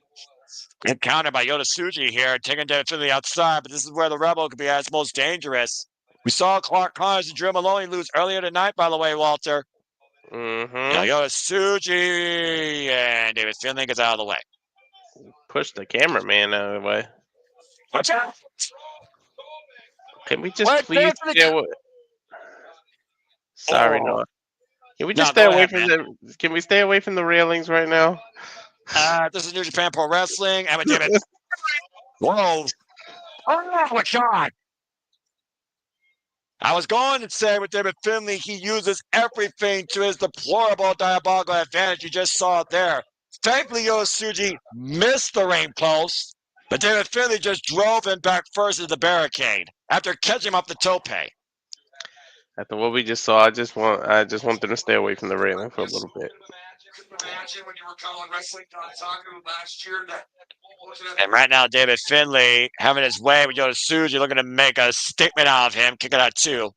And countered by Yoda Tsuji here, taking David Finlay outside, but this is where the Rebel could be at its most dangerous. We saw Clark Connors and Drew Moloney lose earlier tonight, by the way, Walter. Now Yoda Tsuji and David Finlay gets out of the way. Push the cameraman out of the way. Watch out! Can we just please stay away? Sorry, no. Can we just stay away from the? Can we stay away from the railings right now? This is New Japan Pro Wrestling. I'm a David. Whoa! Oh my God! I was going to say with David Finlay, he uses everything to his deplorable diabolical advantage. You just saw it there. Thankfully, Yosuji missed the ring post, but David Finlay just drove him back first into the barricade after catching him off the tope. After what we just saw, I just want them to stay away from the railing for a little bit. Imagine when you were calling wrestling Taku last year that. And right now, David Finlay having his way with Yosuji, looking to make a statement out of him, kick it out too.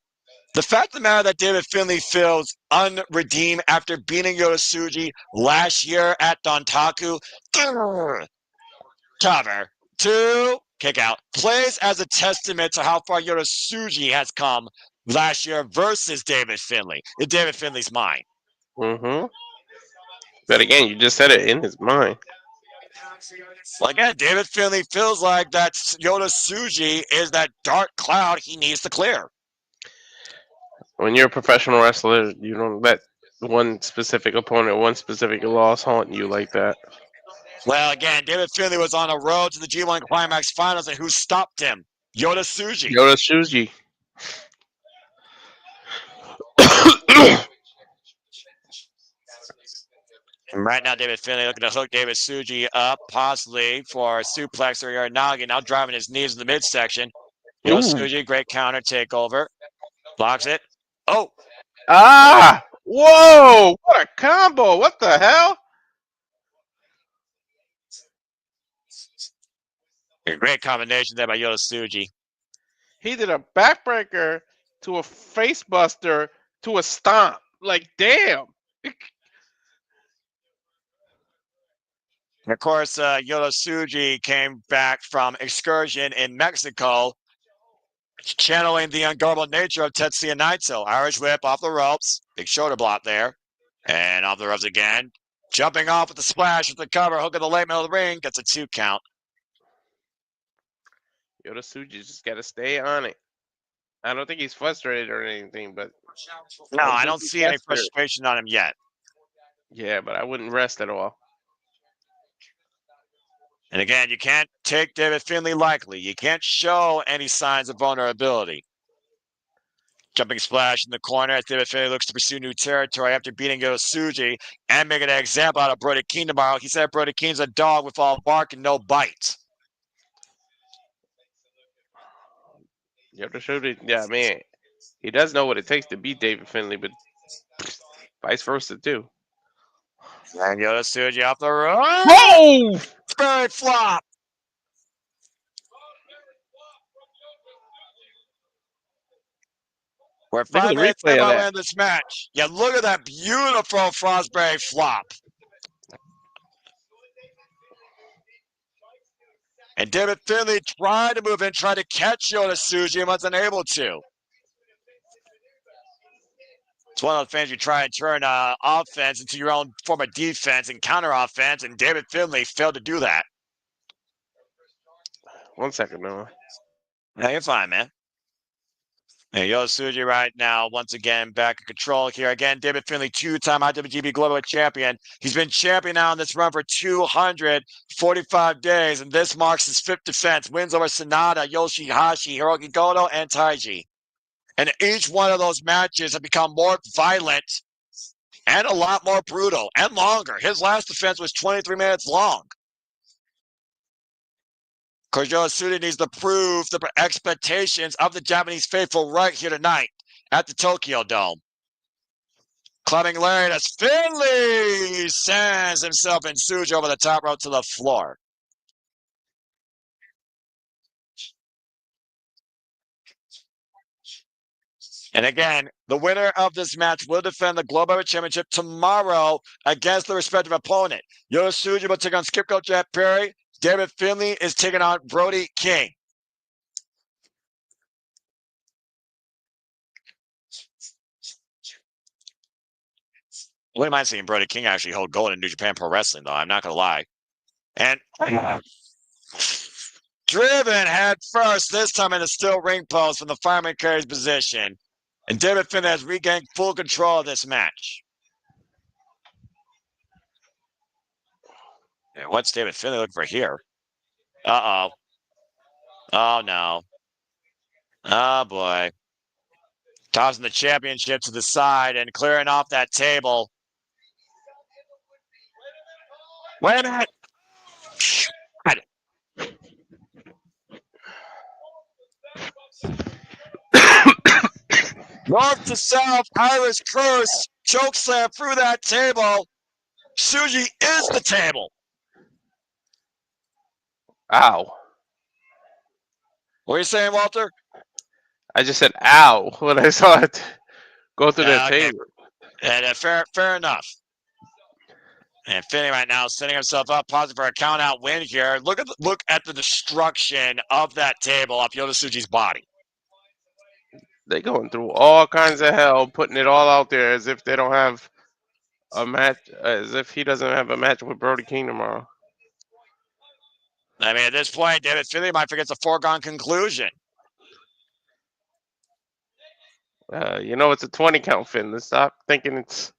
The fact of the matter that David Finlay feels unredeemed after beating Yosuji last year at Dontaku, cover, 2, kick out, plays as a testament to how far Yosuji has come last year versus David Finlay. In David Finlay's mind. Mm-hmm. But again, you just said it in his mind. Well, again, David Finlay feels like that Yosuji is that dark cloud he needs to clear. When you're a professional wrestler, you don't let one specific opponent, one specific loss haunt you like that. Well, again, David Finlay was on a road to the G1 Climax Finals, and who stopped him? Yosuji. Yosuji. And right now, David Finlay looking to hook David Suji up, possibly for a suplex or Uranagi, now driving his knees in the midsection. Yosuji, great counter takeover. Blocks it. Oh! Ah! Whoa! What a combo! What the hell? A great combination there by Yosuji. He did a backbreaker to a facebuster to a stomp. Like, damn. And of course, Yosuji came back from excursion in Mexico, channeling the unguardable nature of Tetsuya Naito. Irish whip off the ropes. Big shoulder block there. And off the ropes again. Jumping off with the splash with the cover. Hook in the late middle of the ring. Gets a 2 count. Yosuji just got to stay on it. I don't think he's frustrated or anything, but... No, I don't see any frustration on him yet. Yeah, but I wouldn't rest at all. And again, you can't take David Finlay lightly. You can't show any signs of vulnerability. Jumping splash in the corner as David Finlay looks to pursue new territory after beating Yosuji and making an example out of Brody King tomorrow. He said Brody King's a dog with all bark and no bite. Yosuji, yeah, man. He does know what it takes to beat David Finlay, but vice versa, too. And Yosuji off the rope. Whoa! Spirit flop. We're 5 minutes in this match. Yeah, look at that beautiful Frostberry flop. And David Finlay tried to move in, tried to catch Yosuji and wasn't able to. It's one of those things you try and turn offense into your own form of defense and counter offense, and David Finlay failed to do that. 1 second, Noah. No, you're fine, man. And Yosuji right now, once again, back in control here. Again, David Finlay, 2-time IWGP Global Champion. He's been champion now in this run for 245 days, and this marks his 5th defense. Wins over Sanada, Yoshihashi, Hiroki Goto, and Taiji. And each one of those matches have become more violent and a lot more brutal and longer. His last defense was 23 minutes long. Of course, Yosuji needs to prove the expectations of the Japanese faithful right here tonight at the Tokyo Dome. Climbing lariat as Finlay sends himself and Suji over the top rope to the floor. And again, the winner of this match will defend the Global Championship tomorrow against the respective opponent. Yosuji will take on Scapegoat Jack Perry. David Finlay is taking on Brody King. Wouldn't mind seeing Brody King actually hold gold in New Japan Pro Wrestling, though. I'm not going to lie. And driven head first, this time in a steel ring post from the fireman carries position. And David Finlay has regained full control of this match. And what's David Finlay looking for here? Uh-oh. Oh, no. Oh, boy. Tossing the championship to the side and clearing off that table. Wait a minute. North to south, Irish curse, chokeslam through that table. Tsuji is the table. Ow. What are you saying, Walter? I just said ow when I saw it go through that Okay. table. And fair enough. And Finney right now setting himself up, pausing for a count-out win here. Look at the destruction of that table off Yota Tsuji's body. They going through all kinds of hell, putting it all out there as if they don't have a match, as if he doesn't have a match with Brody King tomorrow. I mean, at this point, David Finlay might forget the foregone conclusion. It's a 20 count, Finlay. Stop thinking it's...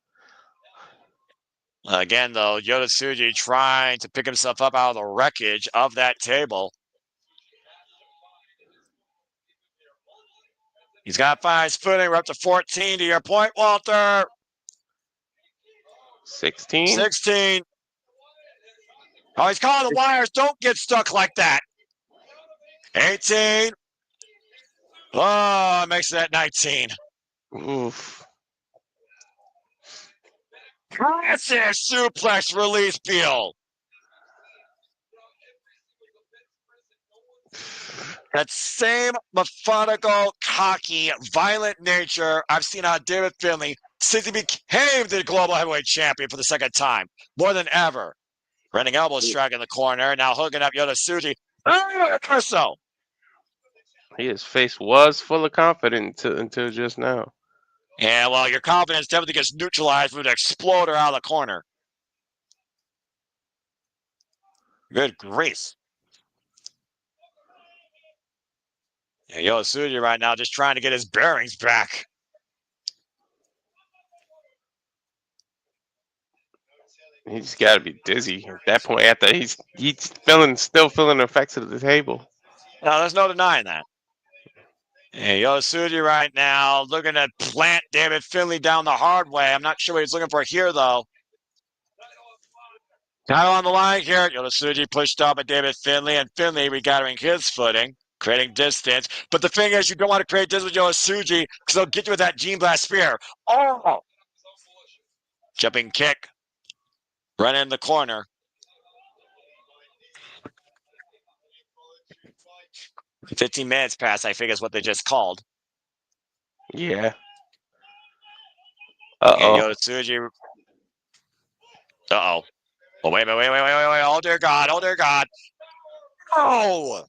Again, though, Yota Tsuji trying to pick himself up out of the wreckage of that table. He's got to find his footing. We're up to 14 to your point, Walter. 16? 16. Oh, he's calling the wires. Don't get stuck like that. 18. Oh, it makes that 19. Oof. Classic suplex release peel. That same methodical, cocky, violent nature I've seen out of David Finlay since he became the global heavyweight champion for the second time, more than ever. Running elbow strike in the corner, now hooking up Yota Tsuji. So. His face was full of confidence until just now. Yeah, well, your confidence definitely gets neutralized with an exploder out of the corner. Good grief. Yeah, Yota Tsuji right now just trying to get his bearings back. He's got to be dizzy at that point. After he's still feeling the effects of the table. No, there's no denying that. And Yota Tsuji right now looking to plant David Finlay down the hard way. I'm not sure what he's looking for here, though. Title on the line here. Yota Tsuji pushed up at David Finlay, and Finlay regathering his footing, creating distance. But the thing is, you don't want to create distance with Yota Tsuji because they'll get you with that Gene Blast Spear. Oh! Jumping kick. Run in the corner. "15 minutes past," I think is what they just called. Yeah. Uh-oh. Yota Tsuji. Uh-oh. Oh, wait. Oh, dear God. Oh!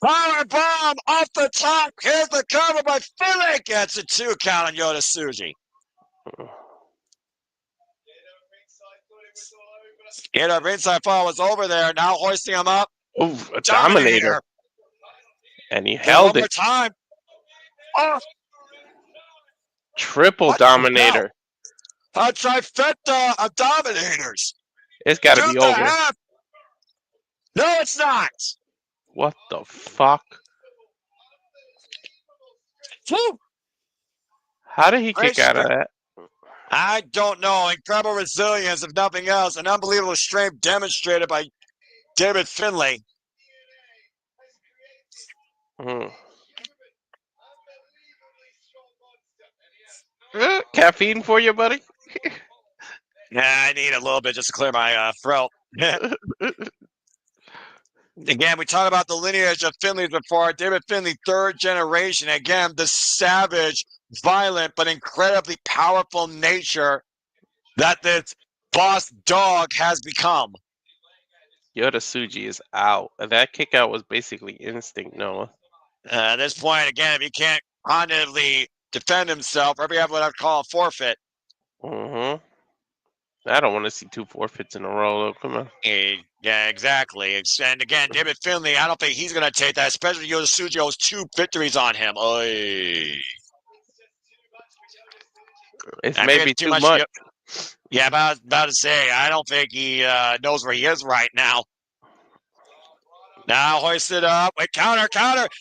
Power bomb off the top. Here's the cover by Finlay. Gets a 2 count on Yota Tsuji. Ringside fall was over there. Now hoisting him up. Oh, a dominator. And he held it. One more time. Oh. Triple dominator. A trifecta of dominators. It's got to be over. No, it's not. What the fuck? Woo. How did he kick out of that? I don't know. Incredible resilience, if nothing else. An unbelievable strength demonstrated by David Finlay. Caffeine for you, buddy? Yeah, I need a little bit just to clear my throat. Again, we talked about the lineage of Finlay before. David Finlay, 3rd generation. Again, the savage, violent, but incredibly powerful nature that this boss dog has become. Yota Tsuji is out. That kick out was basically instinct, Noah. At this point, again, if he can't cognitively defend himself, or if you have what I'd call a forfeit. Mm-hmm. I don't want to see 2 forfeits in a row. Though. Come on. Yeah, exactly. And again, David Finlay, I don't think he's going to take that, especially Yoda owes 2 victories on him. Oy. It's I think maybe it's too too much. much. Yeah, about to say, I don't think he knows where he is right now. Now hoisted up. Wait, counter.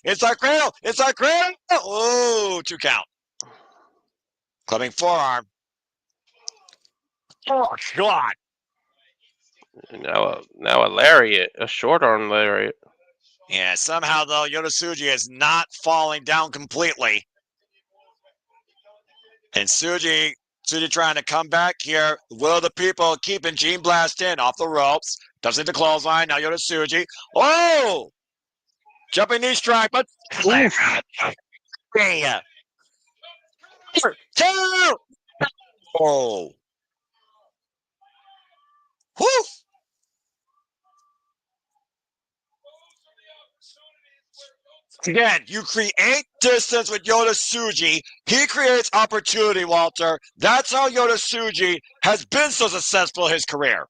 Inside cradle. Oh, 2 count. Clubbing forearm. Oh, God. Now a lariat, a short arm lariat. Yeah, somehow, though, Yoda is not falling down completely. And Tsuji trying to come back here. Will the people keeping Gene Blast in off the ropes? Doesn't hit the clothesline. Now Yoda. Oh! Jumping knee strike, but. Oof. Yeah. 2! Oh. Whew. Again, you create distance with Yoda Tsuji. He creates opportunity, Walter. That's how Yoda Tsuji has been so successful in his career.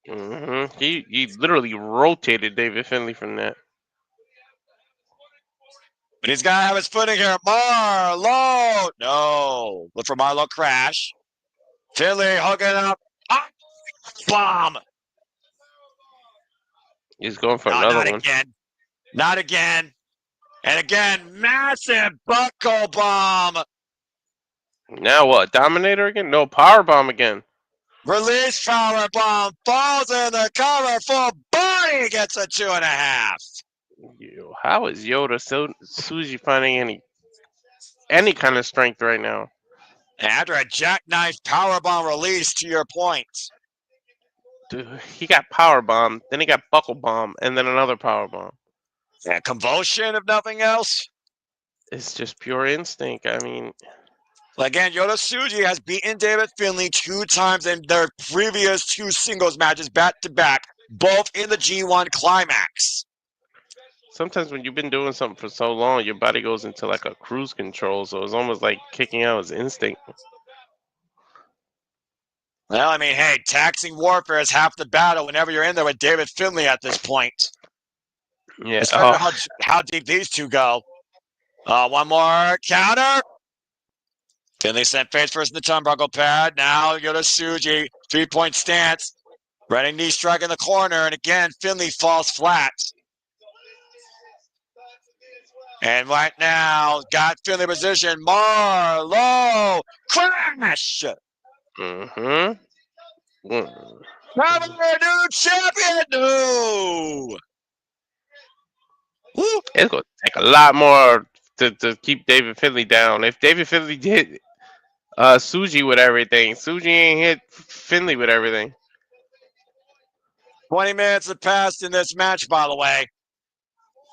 Mm-hmm. He literally rotated David Finlay from that. But he's got to have his footing here. Marlo! No. Look for Marlo crash. Finlay hooking up. Bomb! He's going for No, another not one. again. Not again. And again, massive buckle bomb. Now what? Dominator again? No, power bomb again. Release power bomb. Falls in the cover. Full body gets a 2.5. How is Yoda Tsuji finding any kind of strength right now? After a jackknife powerbomb release, to your point. Dude, he got power bomb, then he got buckle bomb, and then another power bomb. Yeah, convulsion, if nothing else. It's just pure instinct. I mean, again, Yoda Tsuji has beaten David Finlay 2 times in their previous 2 singles matches back to back, both in the G1 climax. sometimes when you've been doing something for so long, your body goes into like a cruise control, so it's almost like kicking out his instinct. Well, I mean, hey, taxing warfare is half the battle whenever you're in there with David Finlay at this point. Yeah. Especially how deep these 2 go. One more counter. Finlay sent face first in the turnbuckle pad. Now Yoda Tsuji, 3-point stance. Running knee strike in the corner. And again, Finlay falls flat. And right now, got Finlay position. Marlo crash. Mm-hmm. Having a new champion. No. Woo. It's going to take a lot more to keep David Finlay down. If David Finlay did Tsuji with everything, Tsuji ain't hit Finlay with everything. 20 minutes have passed in this match, by the way.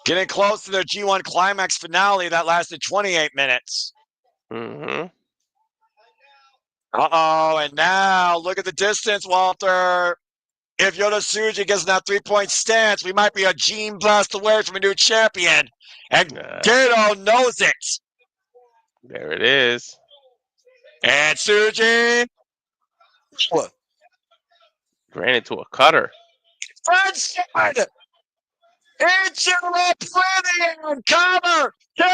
Getting close to their G1 Climax finale that lasted 28 minutes. Mm-hmm. Uh-oh, and now look at the distance, Walter. If Yoda Tsuji gets in that 3-point stance, we might be a Gene Blast away from a new champion. And Gato knows it. There it is. And Tsuji. Ran into a cutter. Front side. Into oblivion. Cover. 2.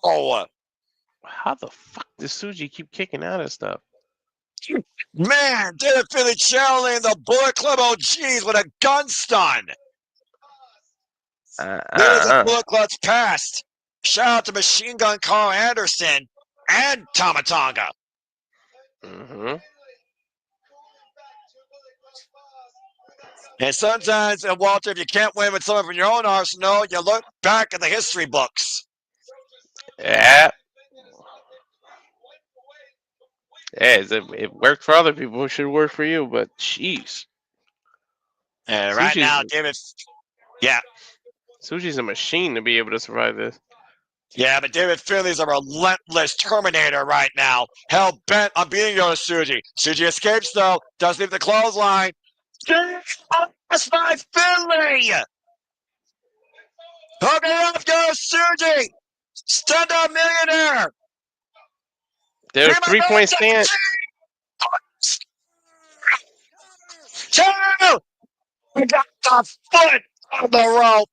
Oh. How the fuck does Tsuji keep kicking out of stuff? Man, David Finlay channeling the Bullet Club OGs with a gun stun. There's a Bullet Club's past. Shout out to Machine Gun Carl Anderson and Tama Tonga. Mm-hmm. And sometimes, Walter, if you can't win with someone from your own arsenal, you look back at the history books. Yeah. Yeah, it worked for other people. It should work for you, but jeez. And right now, David, yeah. Tsuji's a machine to be able to survive this. Yeah, but David Finlay's a relentless Terminator right now. Hell bent on beating Yoda Tsuji. Tsuji escapes, though. Does leave the clothesline. That's my Finlay! Hooking off Yoda Tsuji! Stand up millionaire! There's 3-point stance. He got the foot on the rope.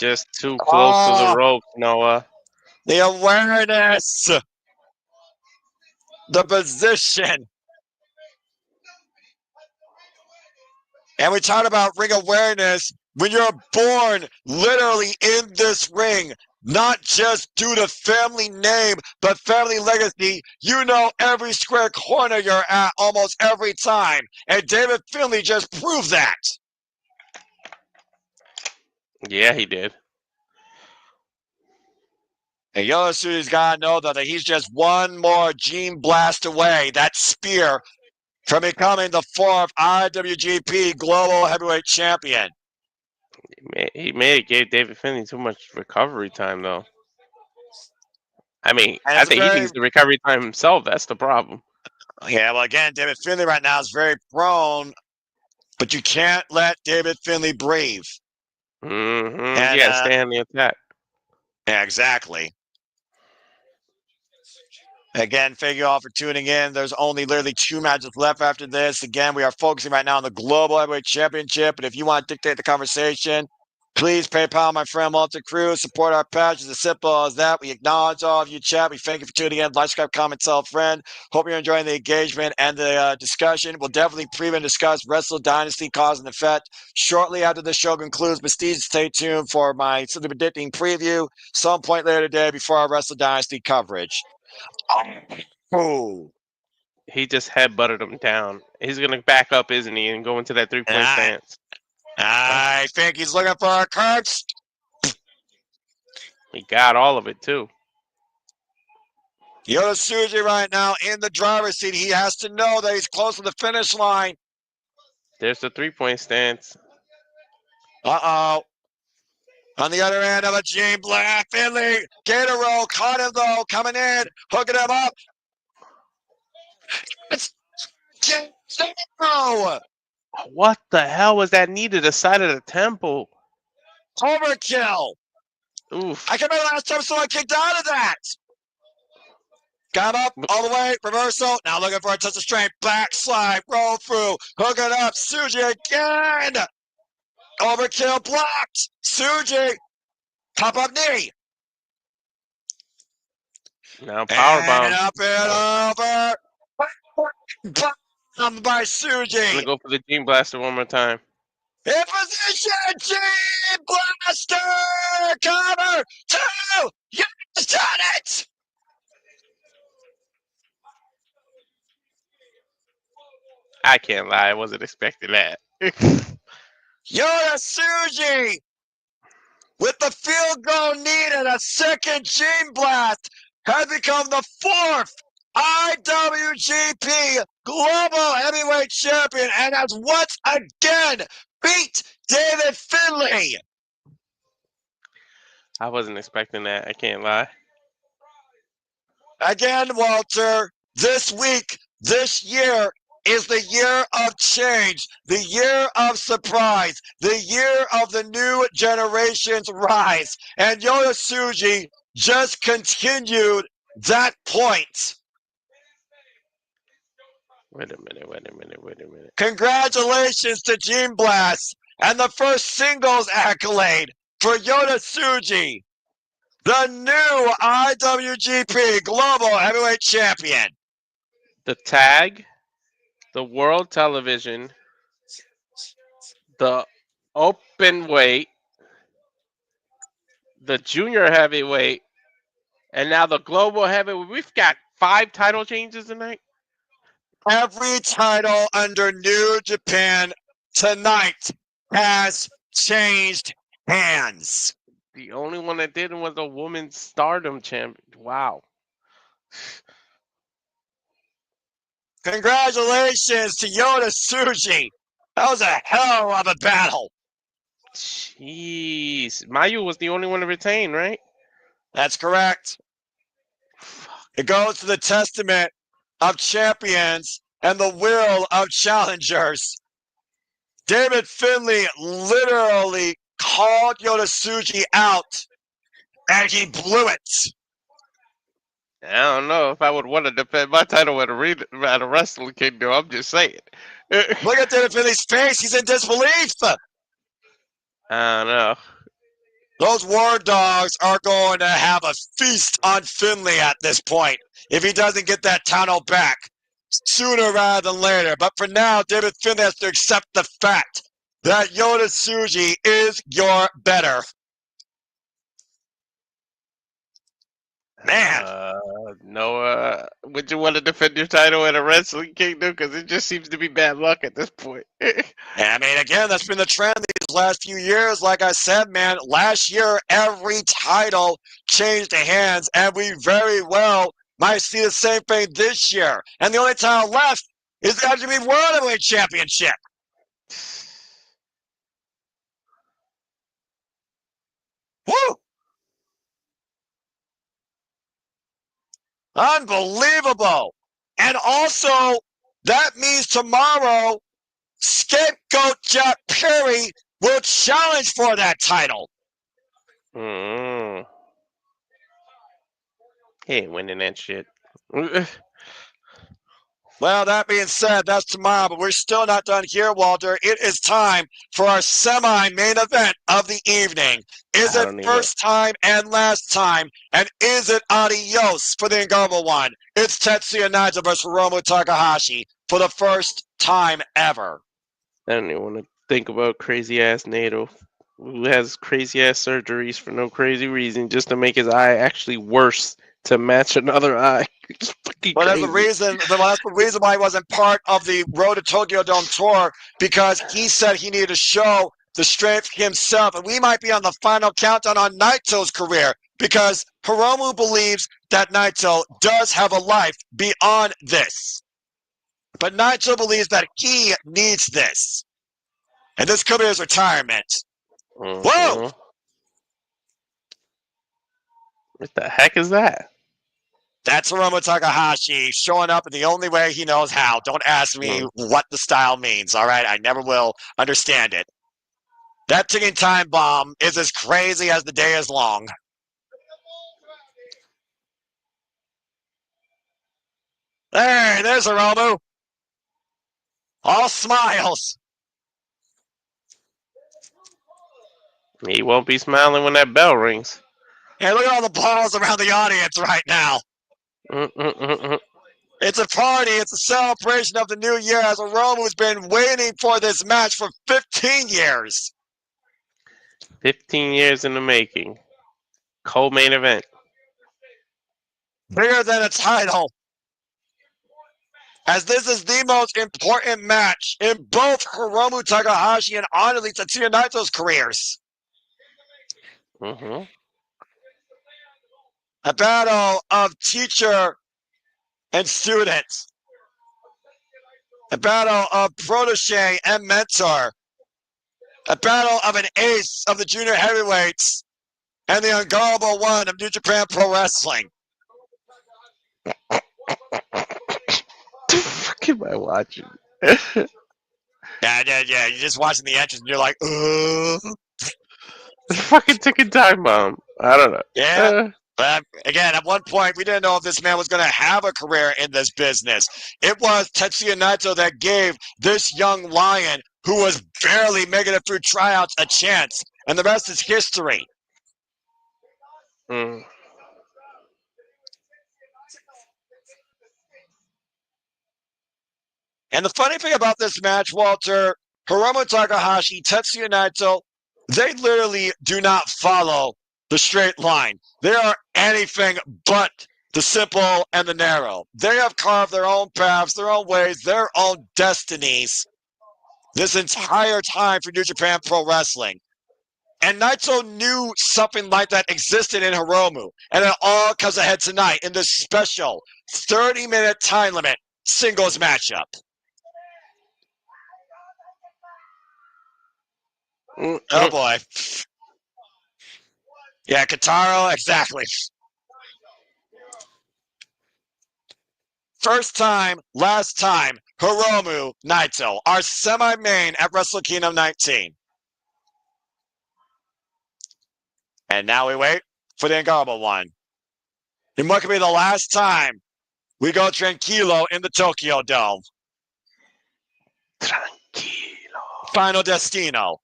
Just too close to the rope, Noah. The awareness, the position. And we talk about ring awareness when you're born literally in this ring, not just due to family name, but family legacy. You know every square corner you're at almost every time. And David Finlay just proved that. Yeah, he did. And Yosu's got to know that he's just one more gene blast away, that spear, from becoming the fourth IWGP Global Heavyweight Champion. He may have gave David Finlay too much recovery time, though. I mean, And I think he needs the recovery time himself. That's the problem. Yeah, well, again, David Finlay right now is very prone, but you can't let David Finlay breathe. Mm-hmm. And, you got to stay on the attack. Yeah, exactly. Again, thank you all for tuning in. There's only literally 2 matches left after this. Again, we are focusing right now on the Global Heavyweight Championship. But if you want to dictate the conversation, please PayPal my friend Walter Cruz. Support our patch. It's as simple as that. We acknowledge all of you, chat. We thank you for tuning in. Like, subscribe, comment, tell a friend. Hope you're enjoying the engagement and the discussion. We'll definitely preview and discuss Wrestle Dynasty Cause and Effect shortly after the show concludes. But stay tuned for my Simply Predicting preview some point later today before our Wrestle Dynasty coverage. Oh. He just headbutted him down. He's going to back up, isn't he, and go into that 3-point stance. I think he's looking for a curse. He got all of it, too. Yosuji right now in the driver's seat. He has to know that he's close to the finish line. There's the 3-point stance. Uh-oh. On the other end of a Gene Black, Finlay, Gator roll, caught him though, coming in, hooking him up. It's Gator. What the hell was that knee to the side of the temple? Overkill. Oof. I can remember last time someone kicked out of that. Got up all the way, reversal. Now looking for a touch of strength. Backslide, roll through, hooking up. Suji again. Overkill blocked. Suji. Pop up knee. Now powerbomb. And up and over. Bomb by Suji. I'm going to go for the Gene Blaster one more time. In position, Gene Blaster. Cover 2. You just done it. I can't lie. I wasn't expecting that. Yosuji with the field goal needed, a second Gene Blast, has become the fourth IWGP Global Heavyweight Champion and has once again beat David Finlay. I wasn't expecting that. I can't lie. Again, Walter, this week, this year, is the year of change, the year of surprise, the year of the new generation's rise. And Yosuji just continued that point. Wait a minute. Congratulations to Gene Blast and the first singles accolade for Yosuji, the new IWGP Global Heavyweight Champion. The tag, the world television, the open weight, the junior heavyweight, and now the global heavyweight. We've got 5 title changes tonight. Every title under New Japan tonight has changed hands. The only one that didn't was the women's stardom champion. Wow. Congratulations to Yosuji. That was a hell of a battle. Jeez. Mayu was the only one to retain, right? That's correct. It goes to the testament of champions and the will of challengers. David Finlay literally called Yosuji out, and he blew it. I don't know if I would want to defend my title at a Wrestle Kingdom. I'm just saying. Look at Finley's face. He's in disbelief. I don't know. Those War Dogs are going to have a feast on Finley at this point if he doesn't get that title back sooner rather than later. But for now, David Finley has to accept the fact that Yota Tsuji is your better. Man. Noah, would you want to defend your title at a Wrestling Kingdom? Because it just seems to be bad luck at this point. I mean, again, that's been the trend these last few years. Like I said, man, last year, every title changed hands, and we very well might see the same thing this year. And the only title left is the IWGP World Heavyweight Championship. Woo! Unbelievable. And also, that means tomorrow, Scapegoat Jack Perry will challenge for that title. Mm. He ain't winning that shit. Well, that being said, that's tomorrow, but we're still not done here, Walter. It is time for our semi-main event of the evening. Is it first time and last time? And is it adios for the Unguardable one? It's Tetsuya Naito versus Hiromu Takahashi for the first time ever. I don't even want to think about crazy-ass Naito, who has crazy-ass surgeries for no crazy reason, just to make his eye actually worse to match another eye. It's fucking Well, crazy. that's the reason why he wasn't part of the Road to Tokyo Dome tour, because he said he needed to show the strength himself. And we might be on the final countdown on Naito's career, because Hiromu believes that Naito does have a life beyond this. But Naito believes that he needs this. And this could be his retirement. Mm-hmm. Whoa! What the heck is that? That's Hiromu Takahashi showing up in the only way he knows how. Don't ask me what the style means, all right? I never will understand it. That ticking time bomb is as crazy as the day is long. Hey, there's Hiromu. All smiles. He won't be smiling when that bell rings. Hey, look at all the balls around the audience right now. It's a party. It's a celebration of the new year, as Hiromu's been waiting for this match for 15 years. 15 years in the making. Co-main event. Bigger than a title. As this is the most important match in both Hiromu Takahashi and honestly Tetsuya Naito's careers. Mm-hmm. A battle of teacher and student. A battle of protege and mentor. A battle of an ace of the junior heavyweights and the unguardable one of New Japan Pro Wrestling. The fuck am I watching? Yeah. You're just watching the entrance and you're like, It's a fucking ticking time bomb. I don't know. Yeah. But again, at one point, we didn't know if this man was going to have a career in this business. It was Tetsuya Naito that gave this young lion, who was barely making it through tryouts, a chance. And the rest is history. Mm. And the funny thing about this match, Walter, Hiromu Takahashi, Tetsuya Naito, they literally do not follow the straight line. They are anything but the simple and the narrow. They have carved their own paths, their own ways, their own destinies this entire time for New Japan Pro Wrestling. And Naito knew something like that existed in Hiromu. And it all comes ahead tonight in this special 30-minute time limit singles matchup. Oh boy. Yeah, Kataro, exactly. First time, last time, Hiromu Naito, our semi-main at Wrestle Kingdom 19. And now we wait for the Unguardable one. It might be the last time we go tranquilo in the Tokyo Dome. Tranquilo. Final Destino.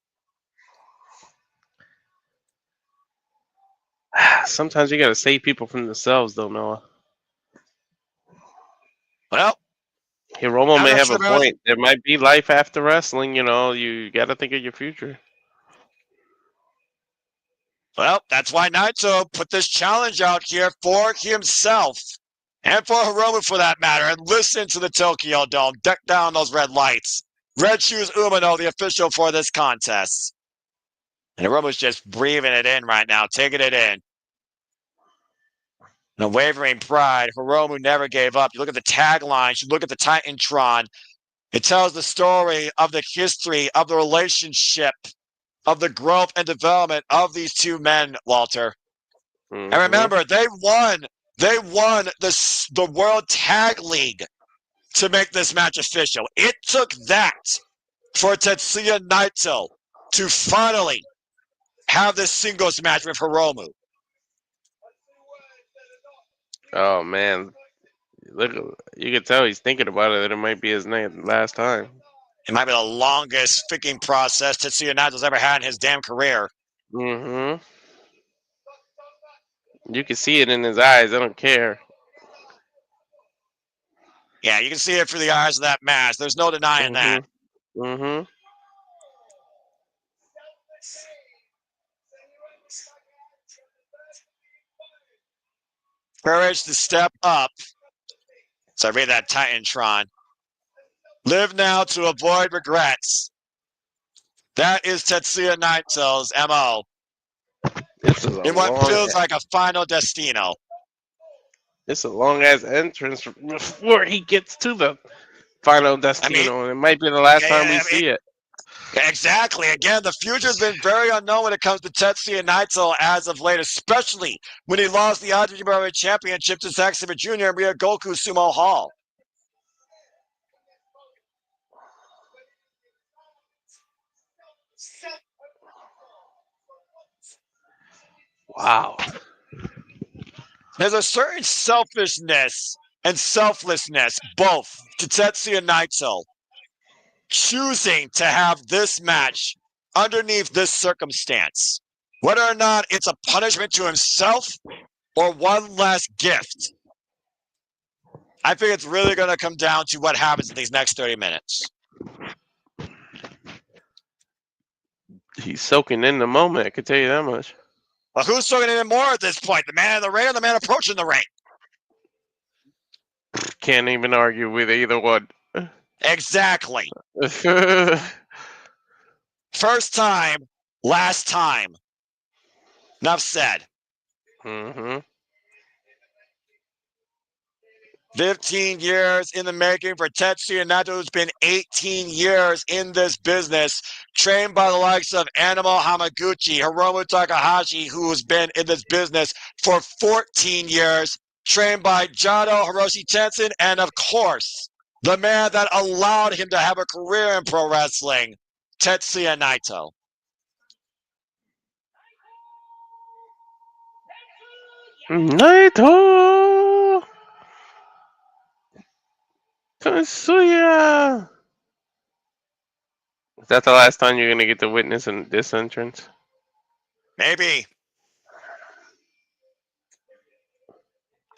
Sometimes you gotta save people from themselves, though, Noah. Well, Hiromo I'm may not have sure a about point. There might be life after wrestling. You know, you gotta think of your future. Well, that's why Naito put this challenge out here for himself and for Hiromu for that matter. And listen to the Tokyo Dome. Deck down those red lights. Red Shoes Umino, the official for this contest. And Hiromu's just breathing it in right now, taking it in. No wavering pride. Hiromu never gave up. You look at the tagline, you look at the Titantron. It tells the story of the history of the relationship, of the growth and development of these two men, Walter. Mm-hmm. And remember, they won the World Tag League to make this match official. It took that for Tetsuya Naito to finally have this singles match with Hiromu. Oh man, look! You can tell he's thinking about it. That it might be his last time. It might be the longest freaking process Tetsuya Naito's ever had in his damn career. Mm-hmm. You can see it in his eyes. I don't care. Yeah, you can see it through the eyes of that mask. There's no denying that. Mm-hmm. Courage to step up. So I read that Titantron. Live now to avoid regrets. That is Tetsuya Naito's MO. This is In what feels like a final destino. It's a long ass entrance before he gets to the final destino. And it might be the last time we see it. Exactly. Again, the future's been very unknown when it comes to Tetsuya Naito as of late, especially when he lost the IWGP Championship to Zack Sabre Jr. in Ryogoku Sumo Hall. Wow. There's a certain selfishness and selflessness, both, to Tetsuya Naito choosing to have this match underneath this circumstance. Whether or not it's a punishment to himself or one last gift. I think it's really going to come down to what happens in these next 30 minutes. He's soaking in the moment, I can tell you that much. Well, who's soaking in more at this point? The man in the ring or the man approaching the ring? Can't even argue with either one. Exactly. First time, last time. Enough said. Mm-hmm. 15 years in the making for Tetsuya Naito, who's been 18 years in this business, trained by the likes of Animo Hamaguchi, Hiromu Takahashi, who's been in this business for 14 years, trained by Jado Hiroshi Tenzin, and of course, the man that allowed him to have a career in pro wrestling, Tetsuya Naito. Naito! Tetsuya! Is that the last time you're going to get to witness in this entrance? Maybe.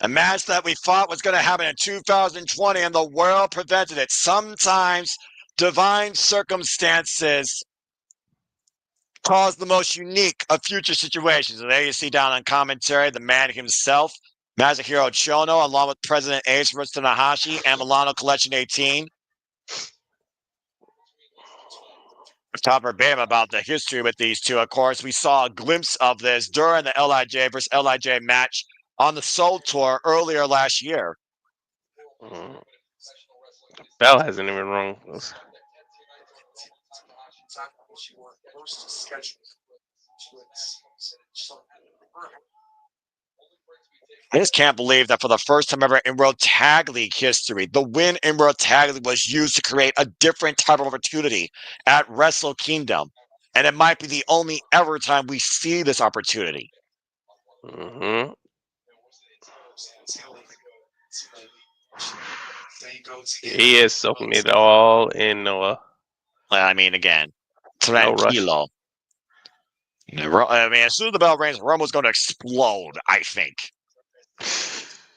A match that we thought was going to happen in 2020 and the world prevented it. Sometimes divine circumstances cause the most unique of future situations. And there you see down on commentary the man himself, Masahiro Chono, along with President Ace vs. Tanahashi and Milano Collection 18. Talk verbatim about the history with these two. Of course, we saw a glimpse of this during the LIJ versus LIJ match on the Soul Tour earlier last year. Bell hasn't even rung. I just can't believe that for the first time ever in World Tag League history, the win in World Tag League was used to create a different type of opportunity at Wrestle Kingdom. And it might be the only ever time we see this opportunity. Mm-hmm. They go together. He is soaking it all in, Noah. Well, I mean, again, No rush. tranquilo. I mean, as soon as the bell rings, Romo's going to explode, I think.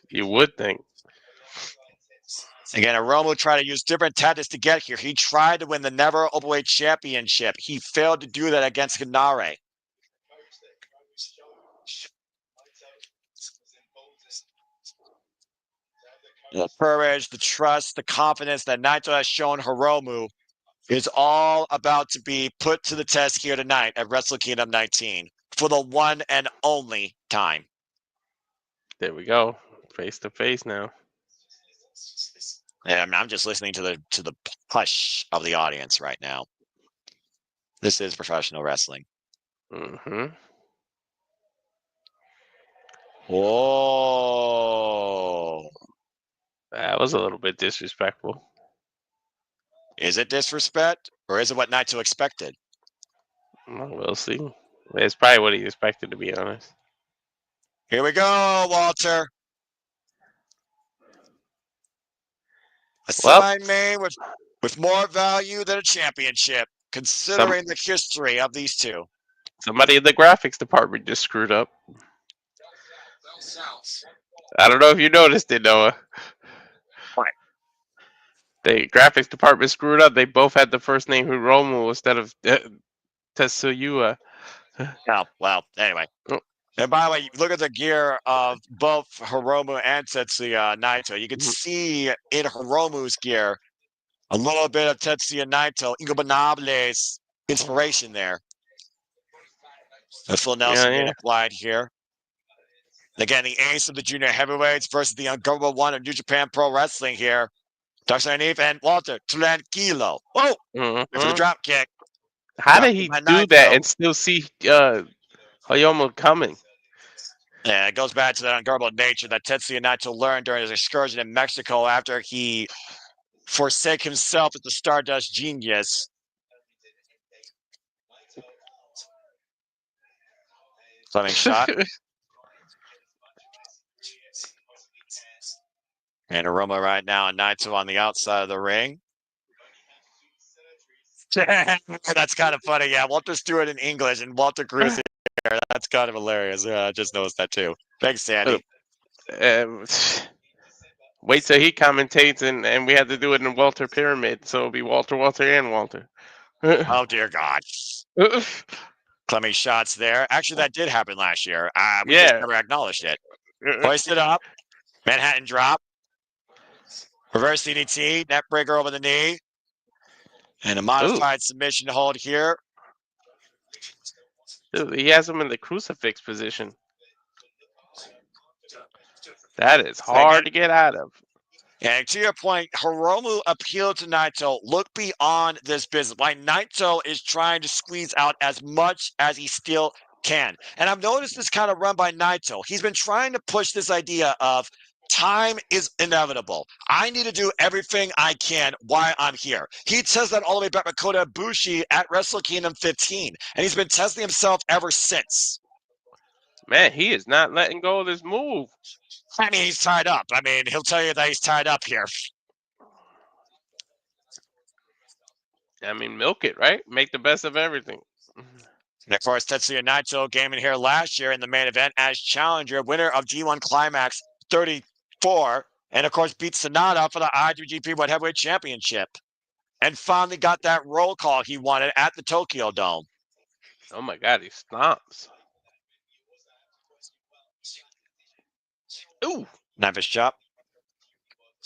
You would think. Again, Romo tried to use different tactics to get here. He tried to win the Never Openweight Championship. He failed to do that against Ganare. The courage, the trust, the confidence that Naito has shown Hiromu is all about to be put to the test here tonight at Wrestle Kingdom 19 for the one and only time. There we go. Face to face now. And I'm just listening to the hush of the audience right now. This is professional wrestling. Mm-hmm. Whoa. That was a little bit disrespectful. Is it disrespect or is it what Naito expected? Well, we'll see. It's probably what he expected, to be honest. Here we go, Walter. A sign made with more value than a championship, considering the history of these two. Somebody in the graphics department just screwed up. I don't know if you noticed it, Noah. What? The graphics department screwed up. They both had the first name Hiromu instead of Tetsuyua. Oh, well, anyway. Oh. And by the way, look at the gear of both Hiromu and Tetsuya Naito. You can see in Hiromu's gear a little bit of Tetsuya Naito, Ingobernable's inspiration there. The Phil Nelson being applied here. Again, the ace of the junior heavyweights versus the ungovernable one of New Japan Pro Wrestling here. Dr. Anif and Walter, tranquilo. Oh, for the drop kick. How did he do that and still see Hiromu coming? Yeah, it goes back to that unguardable nature that Tetsuya Naito learned during his excursion in Mexico after he forsake himself as the Stardust Genius. Fleming shot. And Aroma right now and Naito on the outside of the ring. That's kind of funny. Yeah, Walter Stewart in English and Walter Cruz here. That's kind of hilarious. Yeah, I just noticed that too. Thanks, Sandy. Wait till he commentates and we had to do it in Walter Pyramid. So it'll be Walter, and Walter. Oh, dear God. Clemming shots there. Actually, that did happen last year. We just never acknowledged it. Hoisted up. Manhattan drop. Reverse DDT. Net breaker over the knee. And a modified submission hold here. Dude, he has him in the crucifix position. That is hard to get out of. And to your point, Hiromu appealed to Naito. Look beyond this business. Why Naito is trying to squeeze out as much as he still can. And I've noticed this kind of run by Naito. He's been trying to push this idea of time is inevitable. I need to do everything I can while I'm here. He says that all the way back with Kota Ibushi at Wrestle Kingdom 15. And he's been testing himself ever since. Man, he is not letting go of this move. I mean, he's tied up. I mean, he'll tell you that he's tied up here. I mean, milk it, right? Make the best of everything. And of course, Tetsuya Naito came in here last year in the main event as challenger, winner of G1 Climax 34, and of course beat Sonata for the IWGP World Heavyweight Championship. And finally got that roll call he wanted at the Tokyo Dome. Oh my God, he stomps. Ooh. Knife chop.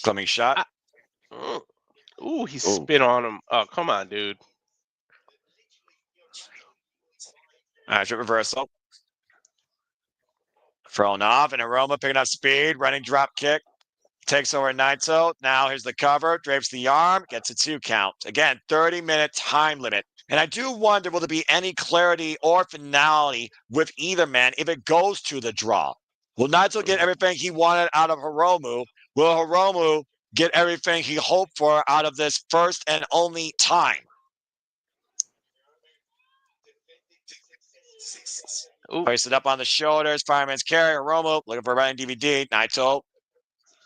Coming shot. Ooh, he spit on him. Oh, come on, dude. Reversal. Thrown off, and Aroma picking up speed, running drop kick. Takes over Naito. Now here's the cover, drapes the arm, gets a 2 count. Again, 30-minute time limit. And I do wonder, will there be any clarity or finality with either man if it goes to the draw? Will Naito get everything he wanted out of Hiromu? Will Hiromu get everything he hoped for out of this first and only time? Place it up on the shoulders. Fireman's carry. Hiromu looking for a running DVD. Naito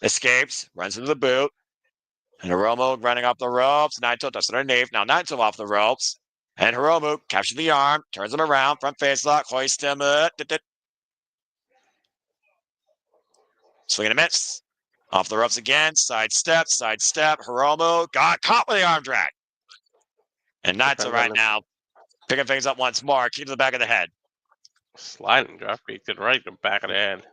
escapes, runs into the boot. And Hiromu running up the ropes. Naito ducks underneath. Now Naito off the ropes. And Hiromu captures the arm, turns him around, front face lock, hoist him. Swing and a miss. Off the ropes again. Sidestep. Hiromu got caught with the arm drag. And Naito right now picking things up once more. Keep to the back of the head. Sliding drop kick to the right, the back of the head.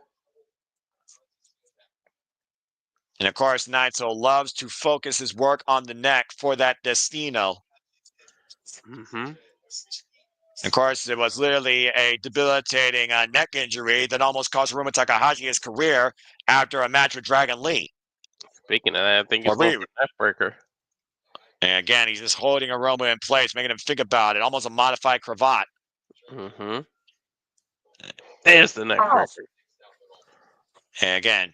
And of course, Naito loves to focus his work on the neck for that Destino. Mm-hmm. Of course, it was literally a debilitating neck injury that almost cost Hiromu Takahashi his career after a match with Dragon Lee. Speaking of that, I think he's going for a neck breaker. And again, he's just holding Hiromu in place, making him think about it, almost a modified cravat. Mm-hmm. There's the neck breaker. And again,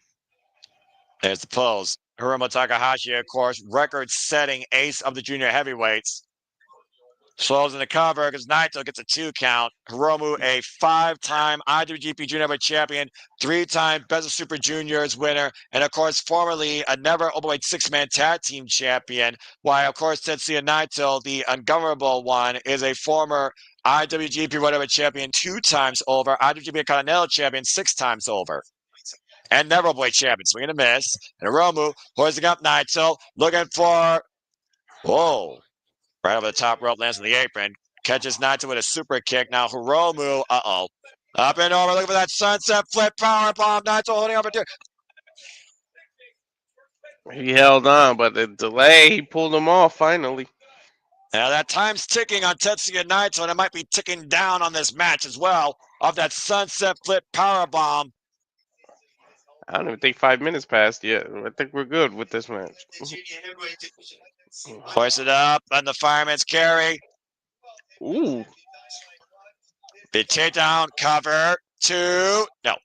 there's the pose. Hiromu Takahashi, of course, record-setting ace of the junior heavyweights. Slows in the cover because Naito gets a 2 count. Hiromu, a 5-time IWGP Junior Heavyweight Champion, 3-time Best of Super Juniors winner, and of course, formerly a never overweight 6-man tag team champion. While, of course, Tetsuya Naito, the ungovernable one, is a former IWGP World Heavyweight Champion 2 times over, IWGP Continental Champion 6 times over. And never overweight champion, swinging a miss. And Hiromu hoisting up Naito, looking for. Whoa. Right over the top rope, lands on the apron. Catches Naito with a super kick. Now Hiromu, up and over, looking for that sunset flip power bomb. Naito holding up a He held on, but the delay, he pulled him off finally. Now that time's ticking on Tetsuya Naito, and it might be ticking down on this match as well. Off that sunset flip power bomb. I don't even think 5 minutes passed yet. I think we're good with this match. Hoisted up on the fireman's carry. Ooh. Big takedown, cover, 2. No.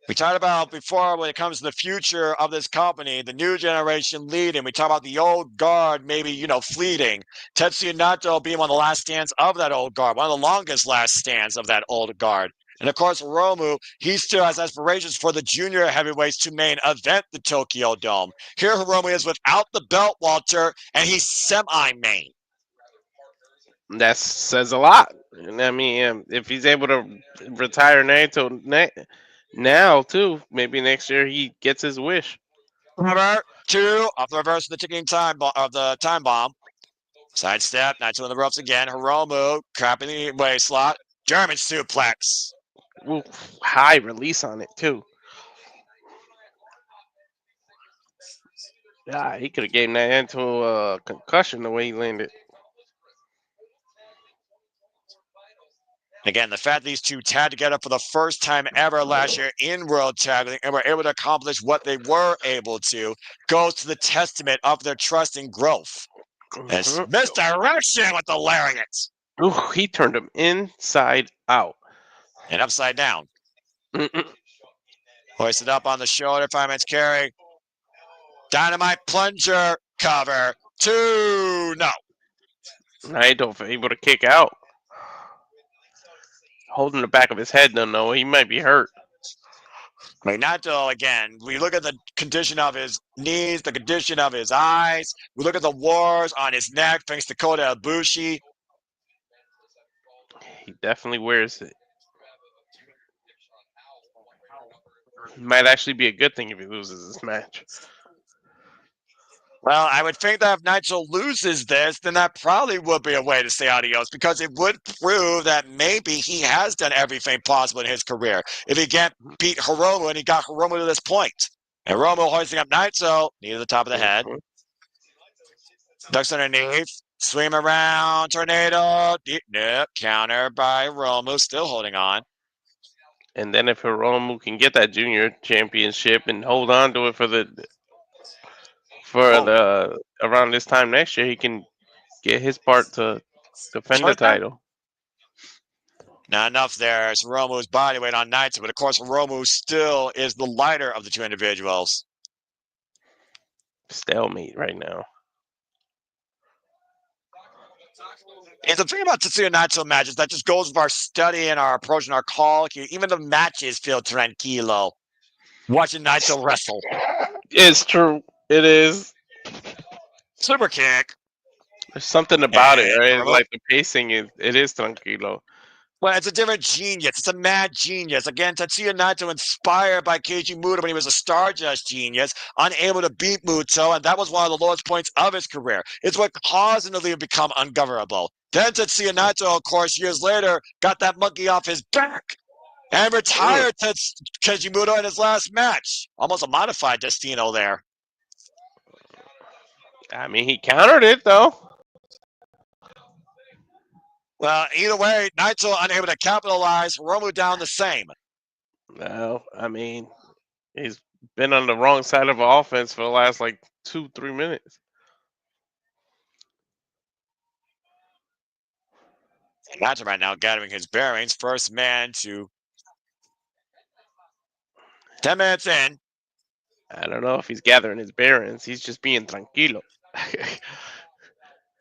We talked about before when it comes to the future of this company, the new generation leading. We talk about the old guard maybe, fleeting. Tetsuya Naito being one of the last stands of that old guard, one of the longest last stands of that old guard. And of course, Hiromu, he still has aspirations for the junior heavyweights to main event the Tokyo Dome. Here, Hiromu is without the belt, Walter, and he's semi-main. That says a lot. I mean, if he's able to retire Naito now too, maybe next year he gets his wish. Cover, 2, off the reverse of the ticking time of the time bomb. Sidestep, Naito on the ropes again. Hiromu, crapping the way slot. German suplex. Ooh, high release on it too. Yeah, he could have gave that into a concussion the way he landed. Again, the fact that these two tagged together for the first time ever last year in World Tag League and were able to accomplish what they were able to goes to the testament of their trust and growth. Mm-hmm. Misdirection with the lariats. Ooh, he turned him inside out. And upside down. Hoisted up on the shoulder, fireman's carry. Dynamite plunger, cover, 2, no. Naito able to kick out. Holding the back of his head, no, he might be hurt. Naito, again, we look at the condition of his knees, the condition of his eyes. We look at the wars on his neck, thanks to Kota Ibushi. He definitely wears it. Might actually be a good thing if he loses this match. Well, I would think that if Naito loses this, then that probably would be a way to say adios, because it would prove that maybe he has done everything possible in his career. If he can't beat Hiromu, and he got Hiromu to this point. And Hiromu hoisting up Naito, knee to the top of the head. Ducks underneath, swing him around, tornado, deep nip, counter by Hiromu, still holding on. And then if Hiromu can get that junior championship and hold on to it for the around this time next year, he can get his part to defend the title. Not enough there. It's Hiromu's body weight on Naito, but of course Hiromu still is the lighter of the two individuals. Stalemate right now. And the thing about Tetsuya Naito matches, that just goes with our study and our approach and our call. Even the matches feel tranquilo. Watching Naito wrestle. It's true. It is. Super kick. There's something about it, And right? Like the pacing it is tranquilo. Well, it's a different genius. It's a mad genius. Again, Tetsuya Naito inspired by Keiji Muto when he was a Stardust genius, unable to beat Muto, and that was one of the lowest points of his career. It's what caused him to become ungovernable. Then Tetsuya Naito, of course, years later, got that monkey off his back and retired Keiji Muto in his last match. Almost a modified Destino there. I mean, he countered it, though. Well, either way, Naito unable to capitalize. Hiromu down the same. No, I mean, he's been on the wrong side of offense for the last, 2-3 minutes. Naito right now gathering his bearings. First man to 10 minutes in. I don't know if he's gathering his bearings. He's just being tranquilo.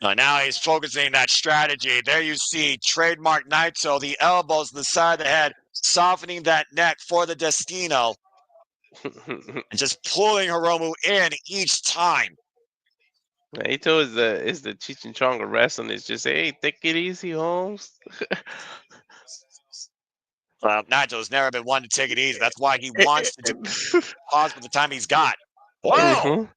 Now he's focusing that strategy. There you see trademark Naito, the elbows on the side of the head, softening that neck for the Destino, and just pulling Hiromu in each time. Naito is the Cheech and Chong of wrestling. It's just, hey, take it easy, Holmes. Well, Naito's never been one to take it easy. That's why he wants to do pause with the time he's got. Whoa! Mhm.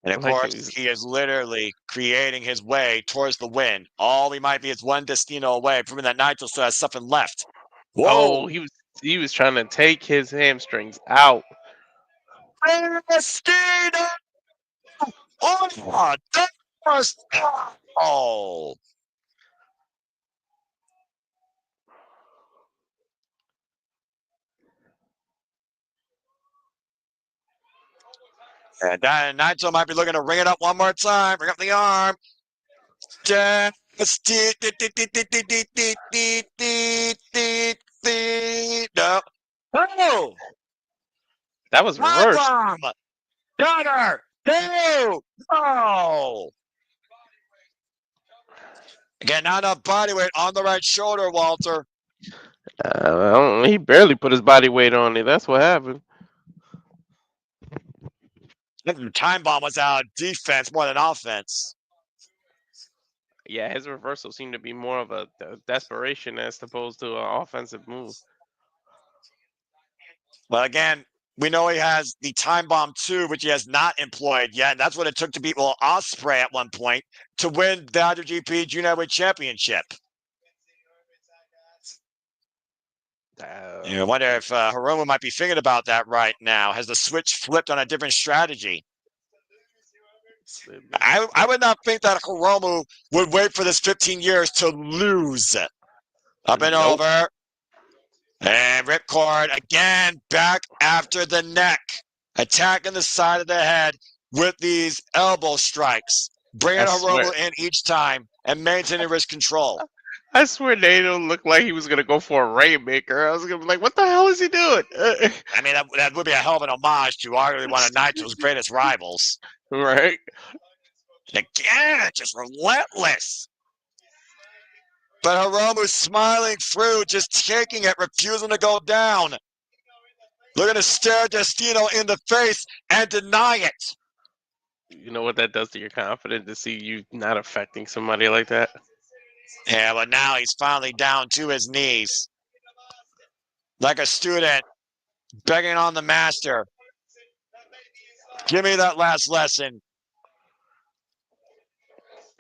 And of Like course, he is literally creating his way towards the win. All he might be is one Destino away, proving that Naito still has something left. Whoa! Oh, he was trying to take his hamstrings out. Destino! Oh, that was oh. And Naito might be looking to ring it up one more time. Bring up the arm. No. Oh! That was reversed. Bomb! Got her! No! No! Again, not enough body weight on the right shoulder, Walter. He barely put his body weight on it. That's what happened. The time bomb was out defense more than offense. Yeah, his reversal seemed to be more of a desperation as opposed to an offensive move. Well, again, we know he has the time bomb too, which he has not employed yet. And that's what it took to beat Ospreay at one point to win the IWGP Junior Heavyweight Championship. I wonder if Hiromu might be thinking about that right now. Has the switch flipped on a different strategy? I would not think that Hiromu would wait for this 15 years to lose. Up and over. And ripcord again, back after the neck. Attacking the side of the head with these elbow strikes. Bringing Hiromu in each time and maintaining wrist control. I swear Naito looked like he was going to go for a Rainmaker. I was going to be like, what the hell is he doing? I mean, that would be a hell of an homage to arguably one of Naito's greatest rivals. Right. And again, just relentless. But Hiromu's smiling through, just taking it, refusing to go down. Looking to stare Destino in the face and deny it. You know what that does to your confidence to see you not affecting somebody like that? Yeah, but now he's finally down to his knees. Like a student begging on the master. Give me that last lesson.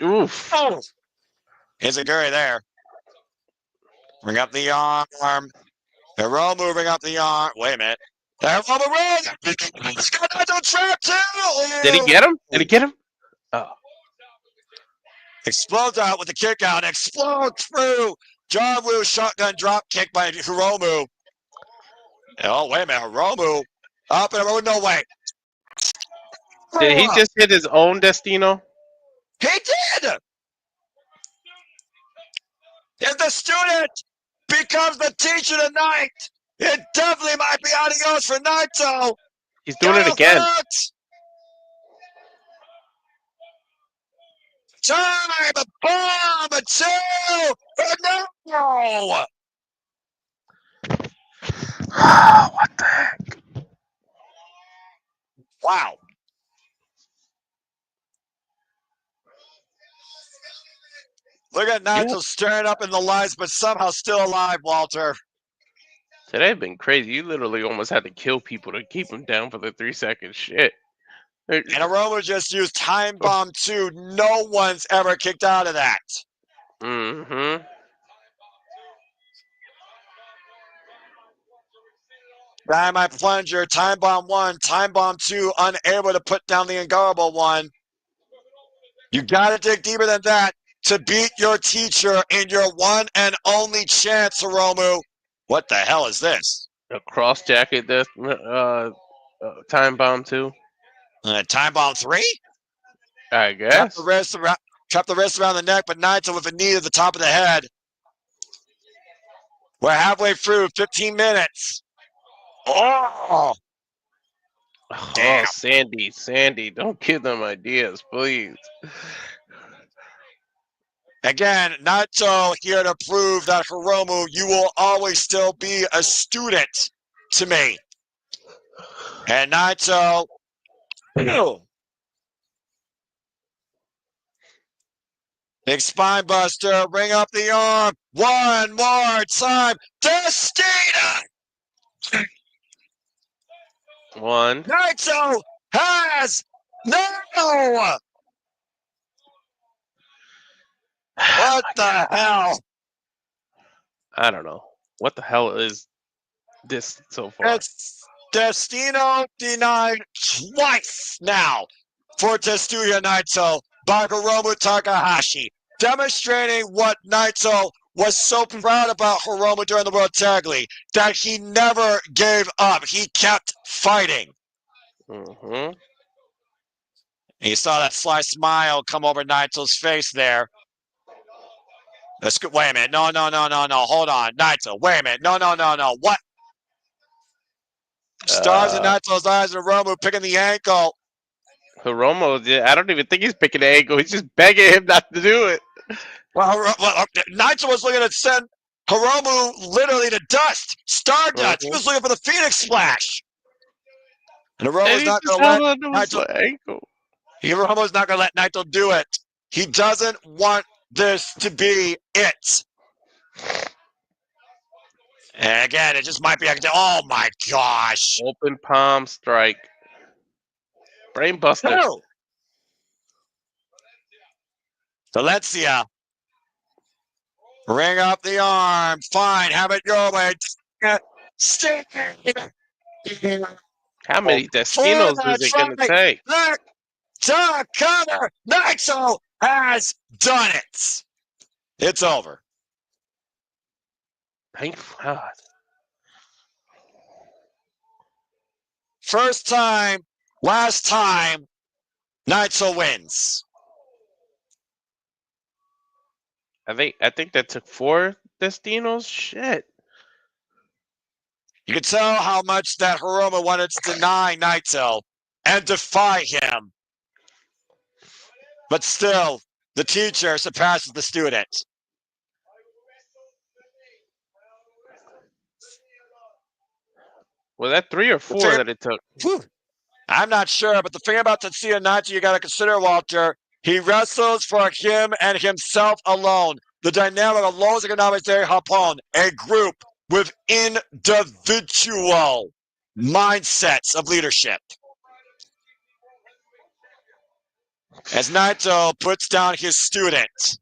Oof. Oh. Izaguri there. Bring up the arm. Hiromu bring up the arm. Wait a minute. Hiromu runs. He's got Naito trap too. Did he get him? Did he get him? Oh. Explodes out with the kick out. Explodes through. John Woo shotgun drop kick by Hiromu. Oh, wait a minute. Hiromu. Up and Hiromu. No way. Did he just hit his own Destino? He did. If the student becomes the teacher tonight, it definitely might be adios for Naito. He's doing it again. Time bomb two. No. What the heck? Wow. Look at Naito staring up in the lights, but somehow still alive, Walter. Today have been crazy. You literally almost had to kill people to keep them down for the 3-second shit. And Aroma just used Time Bomb 2. No one's ever kicked out of that. Mm-hmm. Dynamite Plunger, Time Bomb 1, Time Bomb 2, unable to put down the Unguardable 1. You gotta dig deeper than that to beat your teacher in your one and only chance, Hiromu. What the hell is this? A cross jacket death time bomb too. Time Bomb 3? I guess. Trap the wrist around the neck, but Naito with a knee to the top of the head. We're halfway through, 15 minutes. Oh! Damn. Oh, Sandy, don't give them ideas, please. Again, Naito here to prove that Hiromu, you will always still be a student to me. And Naito, big spine buster, bring up the arm, one more time, Destina! One. Naito has no! What the hell? I don't know. What the hell is this so far? It's Destino denied twice now for Tetsuya Naito by Hiromu Takahashi, demonstrating what Naito was so proud about Hiromu during the World Tag League, that he never gave up. He kept fighting. Mm-hmm. And you saw that sly smile come over Naito's face there. Let's go. Wait a minute. No. Hold on. Naito. Wait a minute. No. What? Stars in Naito's eyes and Hiromu picking the ankle. Hiromu, I don't even think he's picking the ankle. He's just begging him not to do it. Well, Naito was looking to send Hiromu literally to dust. Stardust. He was looking for the Phoenix Splash. And Hiromu's not going to let Naito. Hiromu's not going to let Naito do it. He doesn't want this to be it. And again, it just might be. Oh my gosh! Open palm strike. Brain buster. Oh. Valencia. Ring up the arm. Fine, have it your way. How many Destinos is it going to take? Cover. Naito has done it. It's over. Thank God. First time, last time, Naito wins. I think that took 4 Destinos. Shit. You can tell how much that Hiromu wanted to deny Naito and defy him. But still, the teacher surpasses the student. Was that 3 or 4 that it took? I'm not sure, but the thing about Tetsuya Naito you got to consider, Walter, he wrestles for him and himself alone. The dynamic of Los Economics de Japón, a group with individual mindsets of leadership. As Naito puts down his student.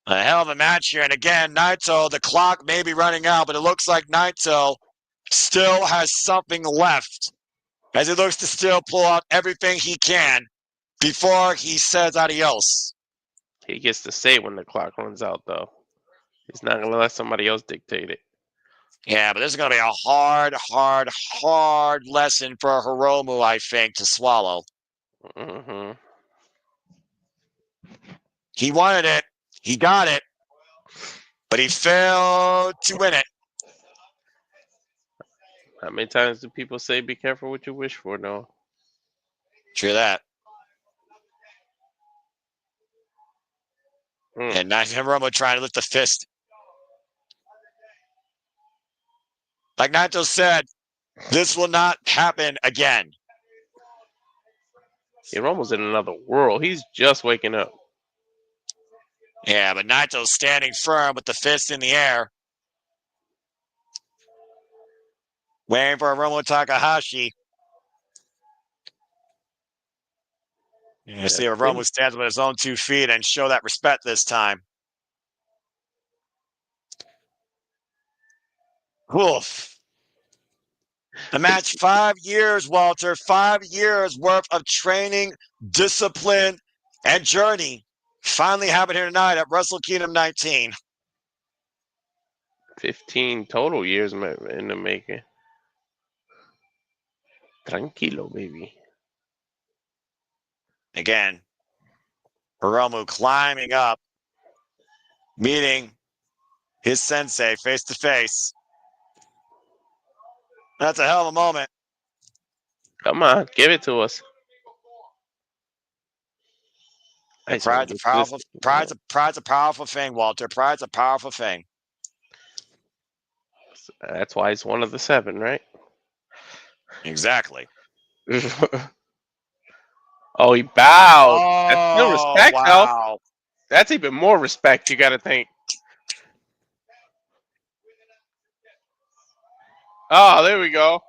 A hell of a match here. And again, Naito, the clock may be running out, but it looks like Naito still has something left as he looks to still pull out everything he can before he says adios. He gets to say when the clock runs out, though. He's not going to let somebody else dictate it. Yeah, but this is going to be a hard lesson for Hiromu, I think, to swallow. Mm-hmm. He wanted it. He got it. But he failed to win it. How many times do people say be careful what you wish for? No. True that. Mm. And Hiromu trying to lift the fist. Like Naito said, this will not happen again. Hiromu's in another world. He's just waking up. Yeah, but Naito's standing firm with the fist in the air. Waiting for Hiromu Takahashi. You see Hiromu stands with his own 2 feet and show that respect this time. Oof. The match, 5 years, Walter. 5 years worth of training, discipline, and journey. Finally happened here tonight at Wrestle Kingdom 19. 15 total years in the making. Tranquilo, baby. Again, Hiromu climbing up, meeting his sensei face to face. That's a hell of a moment. Come on, give it to us. Pride's a powerful thing, Walter. Pride's a powerful thing. That's why he's one of the 7, right? Exactly. Oh, he bowed. That's still Oh, respect, though. wow. That's even more respect, you gotta think. Oh, there we go.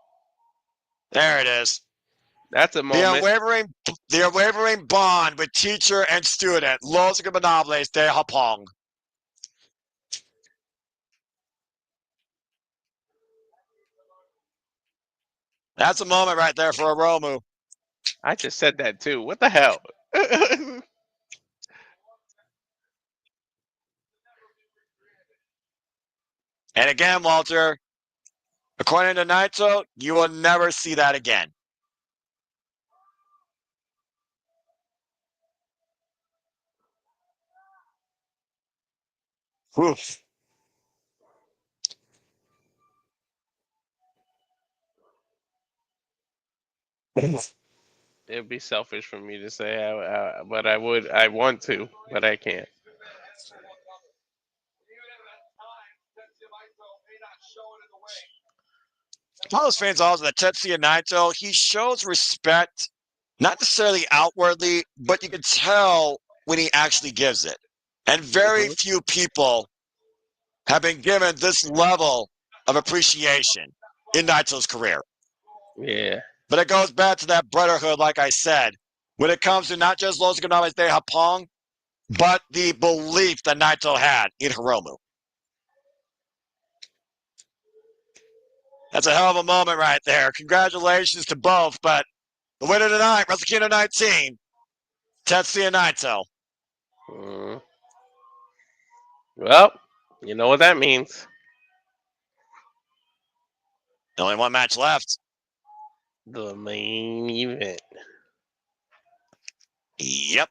There it is. That's a moment. The unwavering bond with teacher and student. Los Ingobernables de Japón. That's a moment right there for Hiromu. I just said that too. What the hell? And again, Walter, according to Naito, you will never see that again. Oof. It'd be selfish for me to say, but I want to, but I can't. All those fans also that Tetsuya Naito, he shows respect, not necessarily outwardly, but you can tell when he actually gives it. And very few people have been given this level of appreciation in Naito's career. Yeah. But it goes back to that brotherhood, like I said, when it comes to not just Los Ingobernables de Japón, but the belief that Naito had in Hiromu. That's a hell of a moment right there. Congratulations to both, but the winner tonight, Wrestle Kingdom 19, Tetsuya Naito. Well, you know what that means. Only one match left. The main event. Yep.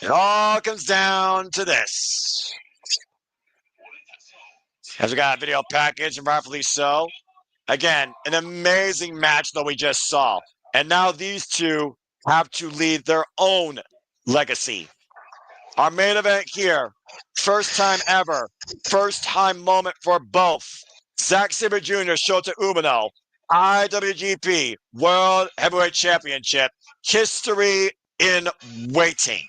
It all comes down to this. As we got a video package, and rightfully so. Again, an amazing match that we just saw. And now these two have to lead their own legacy. Our main event here, first time ever, first time moment for both. Zack Sabre Jr., Shota Umino, IWGP World Heavyweight Championship, history in waiting.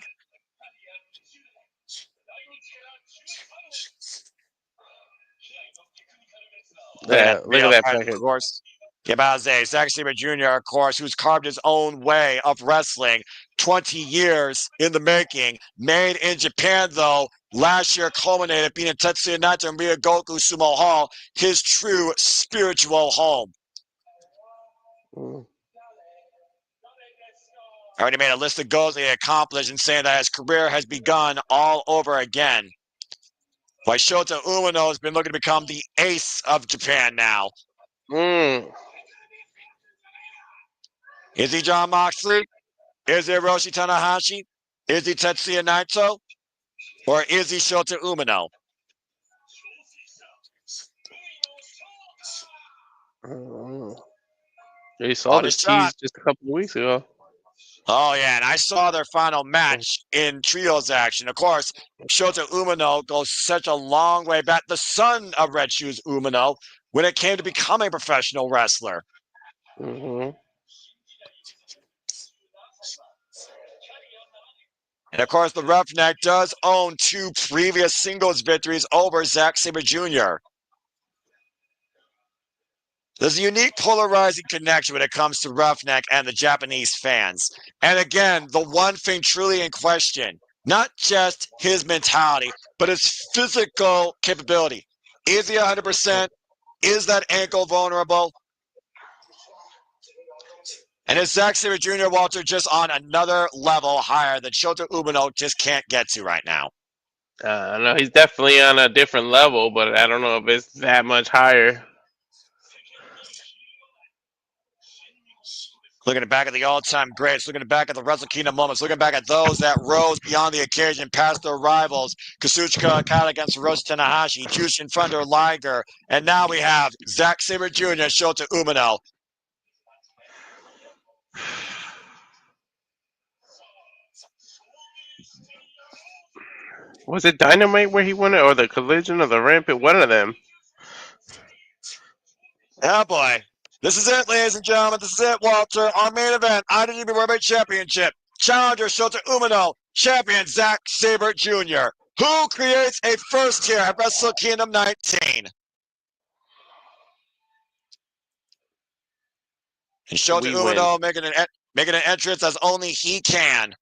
Look at that package. Of course. Yabaze, Zack Sabre Jr., of course, who's carved his own way of wrestling. 20 years in the making. Made in Japan, though. Last year culminated being in Tetsuya Naito and Ryogoku Sumo Hall, his true spiritual home. Already made a list of goals that he accomplished and saying that his career has begun all over again. Why Shota Umino has been looking to become the ace of Japan now. Is he John Moxley? Is he Hiroshi Tanahashi? Is he Tetsuya Naito? Or is he Shota Umino? You saw On this his shot. tease just a couple of weeks ago. Oh, yeah, and I saw their final match in trios action. Of course, Shota Umino goes such a long way back, the son of Red Shoes Umino, when it came to becoming a professional wrestler. Mm-hmm. And of course, the Roughneck does own 2 previous singles victories over Zack Sabre Jr. There's a unique polarizing connection when it comes to Roughneck and the Japanese fans. And again, the one thing truly in question, not just his mentality, but his physical capability. Is he 100%? Is that ankle vulnerable? And is Zack Sabre Jr. Walter just on another level higher that Shota Umino just can't get to right now? I know he's definitely on a different level, but I don't know if it's that much higher. Looking back at the all-time greats, looking back at the Wrestle Kingdom moments, looking back at those that rose beyond the occasion past their rivals, Kazuchika Okada against Hiroshi Tanahashi, Jushin Thunder Liger, and now we have Zack Sabre Jr. Shota Umino. Was it Dynamite where he won it, or the Collision, or the Rampant? One of them. Oh boy. This is it, ladies and gentlemen. This is it, Walter. Our main event, IWGP World Championship. Challenger Shota Umino, champion Zack Sabre Jr., who creates a first here at Wrestle Kingdom 19. And Shota Umino making an entrance as only he can.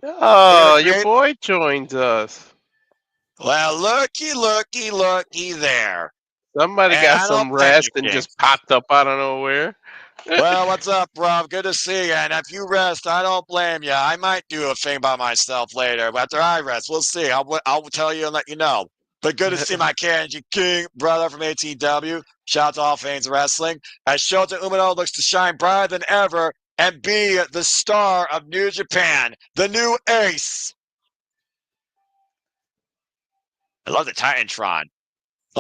Oh, your boy joins us. Well, looky there. Somebody got some rest and just popped up out of nowhere. Well, what's up, Rob? Good to see you. And if you rest, I don't blame you. I might do a thing by myself later. But after I rest, we'll see. I'll tell you and let you know. But good to see my KNG King brother from ATW. Shout out to All Things Wrestling. As Shota Umino looks to shine brighter than ever and be the star of New Japan, the new ace. I love the Titantron.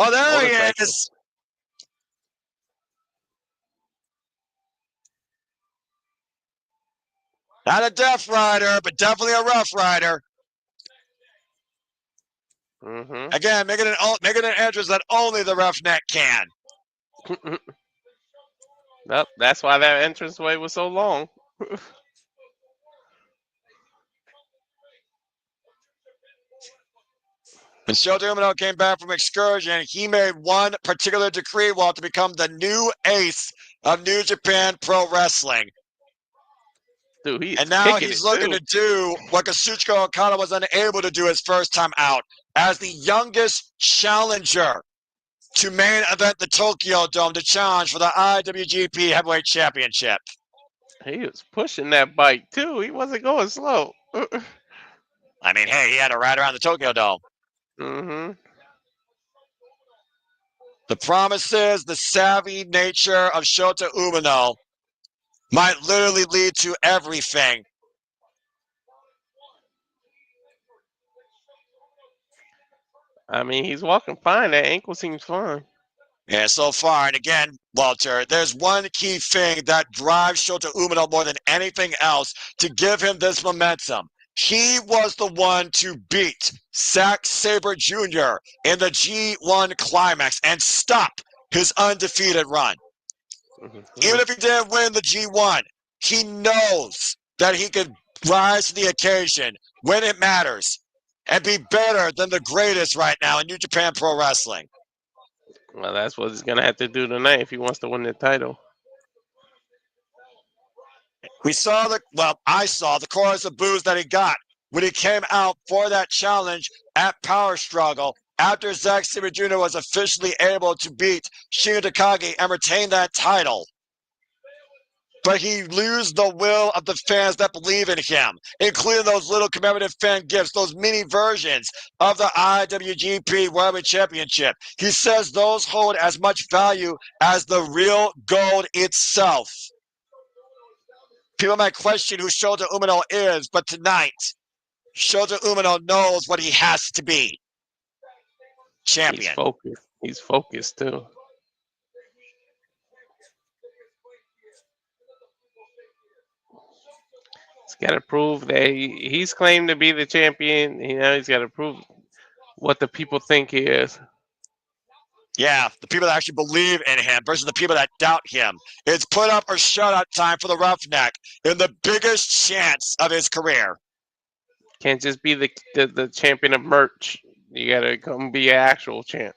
Oh, there he is. Not a Death Rider, but definitely a Rough Rider. Mm-hmm. Again, making an entrance that only the Roughneck can. Nope, that's why that entranceway was so long. When Shota Umino came back from excursion, he made one particular decree, Walt, to become the new ace of New Japan Pro Wrestling. Dude, and now he's looking to do what Kazuchika Okada was unable to do his first time out as the youngest challenger to main event the Tokyo Dome to challenge for the IWGP Heavyweight Championship. He was pushing that bike too. He wasn't going slow. I mean, hey, he had to ride around the Tokyo Dome. Mm-hmm. The promises, the savvy nature of Shota Umino might literally lead to everything. I mean, he's walking fine. That ankle seems fine. Yeah, so far. And again, Walter, there's one key thing that drives Shota Umino more than anything else to give him this momentum. He was the one to beat Zack Sabre Jr. in the G1 Climax and stop his undefeated run. Mm-hmm. Even if he didn't win the G1, he knows that he could rise to the occasion when it matters and be better than the greatest right now in New Japan Pro Wrestling. Well, that's what he's gonna have to do tonight if he wants to win the title. I saw the chorus of boos that he got when he came out for that challenge at Power Struggle after Zack Sabre Jr. was officially able to beat Shingo Takagi and retain that title. But he loses the will of the fans that believe in him, including those little commemorative fan gifts, those mini versions of the IWGP World Championship. He says those hold as much value as the real gold itself. People might question who Shota Umino is, but tonight, Shota Umino knows what he has to be. Champion. He's focused. He's focused too. He's got to prove that he's claimed to be the champion. He's got to prove what the people think he is. Yeah, the people that actually believe in him versus the people that doubt him. It's put up or shut up time for the Roughneck in the biggest chance of his career. Can't just be the champion of merch. You got to come be an actual champ.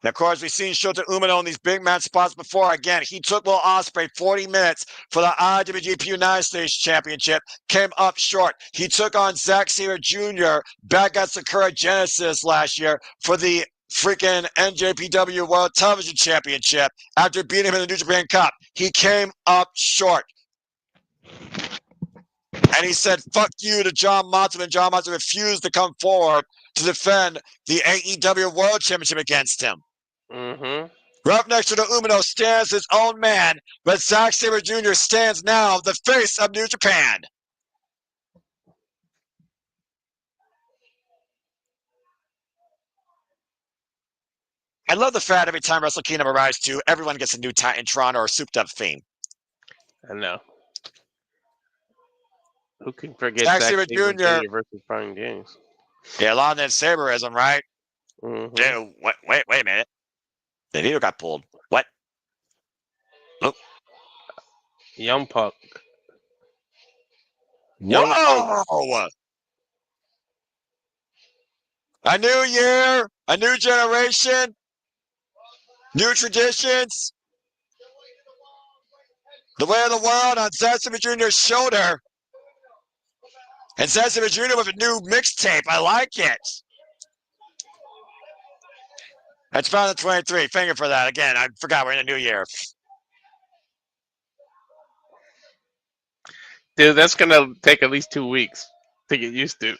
And of course, we've seen Shota Umino in these big match spots before. Again, he took Will Ospreay 40 minutes for the IWGP United States Championship, came up short. He took on Zack Sabre Jr. back at Sakura Genesis last year for the freaking NJPW World Television Championship after beating him in the New Japan Cup. He came up short. And he said, fuck you to John Monson, and John Monson refused to come forward to defend the AEW World Championship against him. Mm-hmm. Roughneck Shota Umino stands his own man, but Zack Sabre Jr. stands now the face of New Japan. I love the fact every time Wrestle Kingdom arrives too, everyone gets a new Titantron or a souped up theme. I know. Who can forget Zack Zack Sabre Sabre Jr. Jr. versus Brian James? Yeah, a lot of that Sabreism, right? Mm-hmm. Dude, wait a minute. The needle got pulled. What? Look. Young Puck. Whoa! A new year, a new generation, new traditions. The way of the world on Zack Sabre Jr.'s shoulder. And Zack Sabre Jr. with a new mixtape. I like it. That's found at 23. Thank you for that. Again, I forgot we're in a new year. Dude, that's going to take at least 2 weeks to get used to.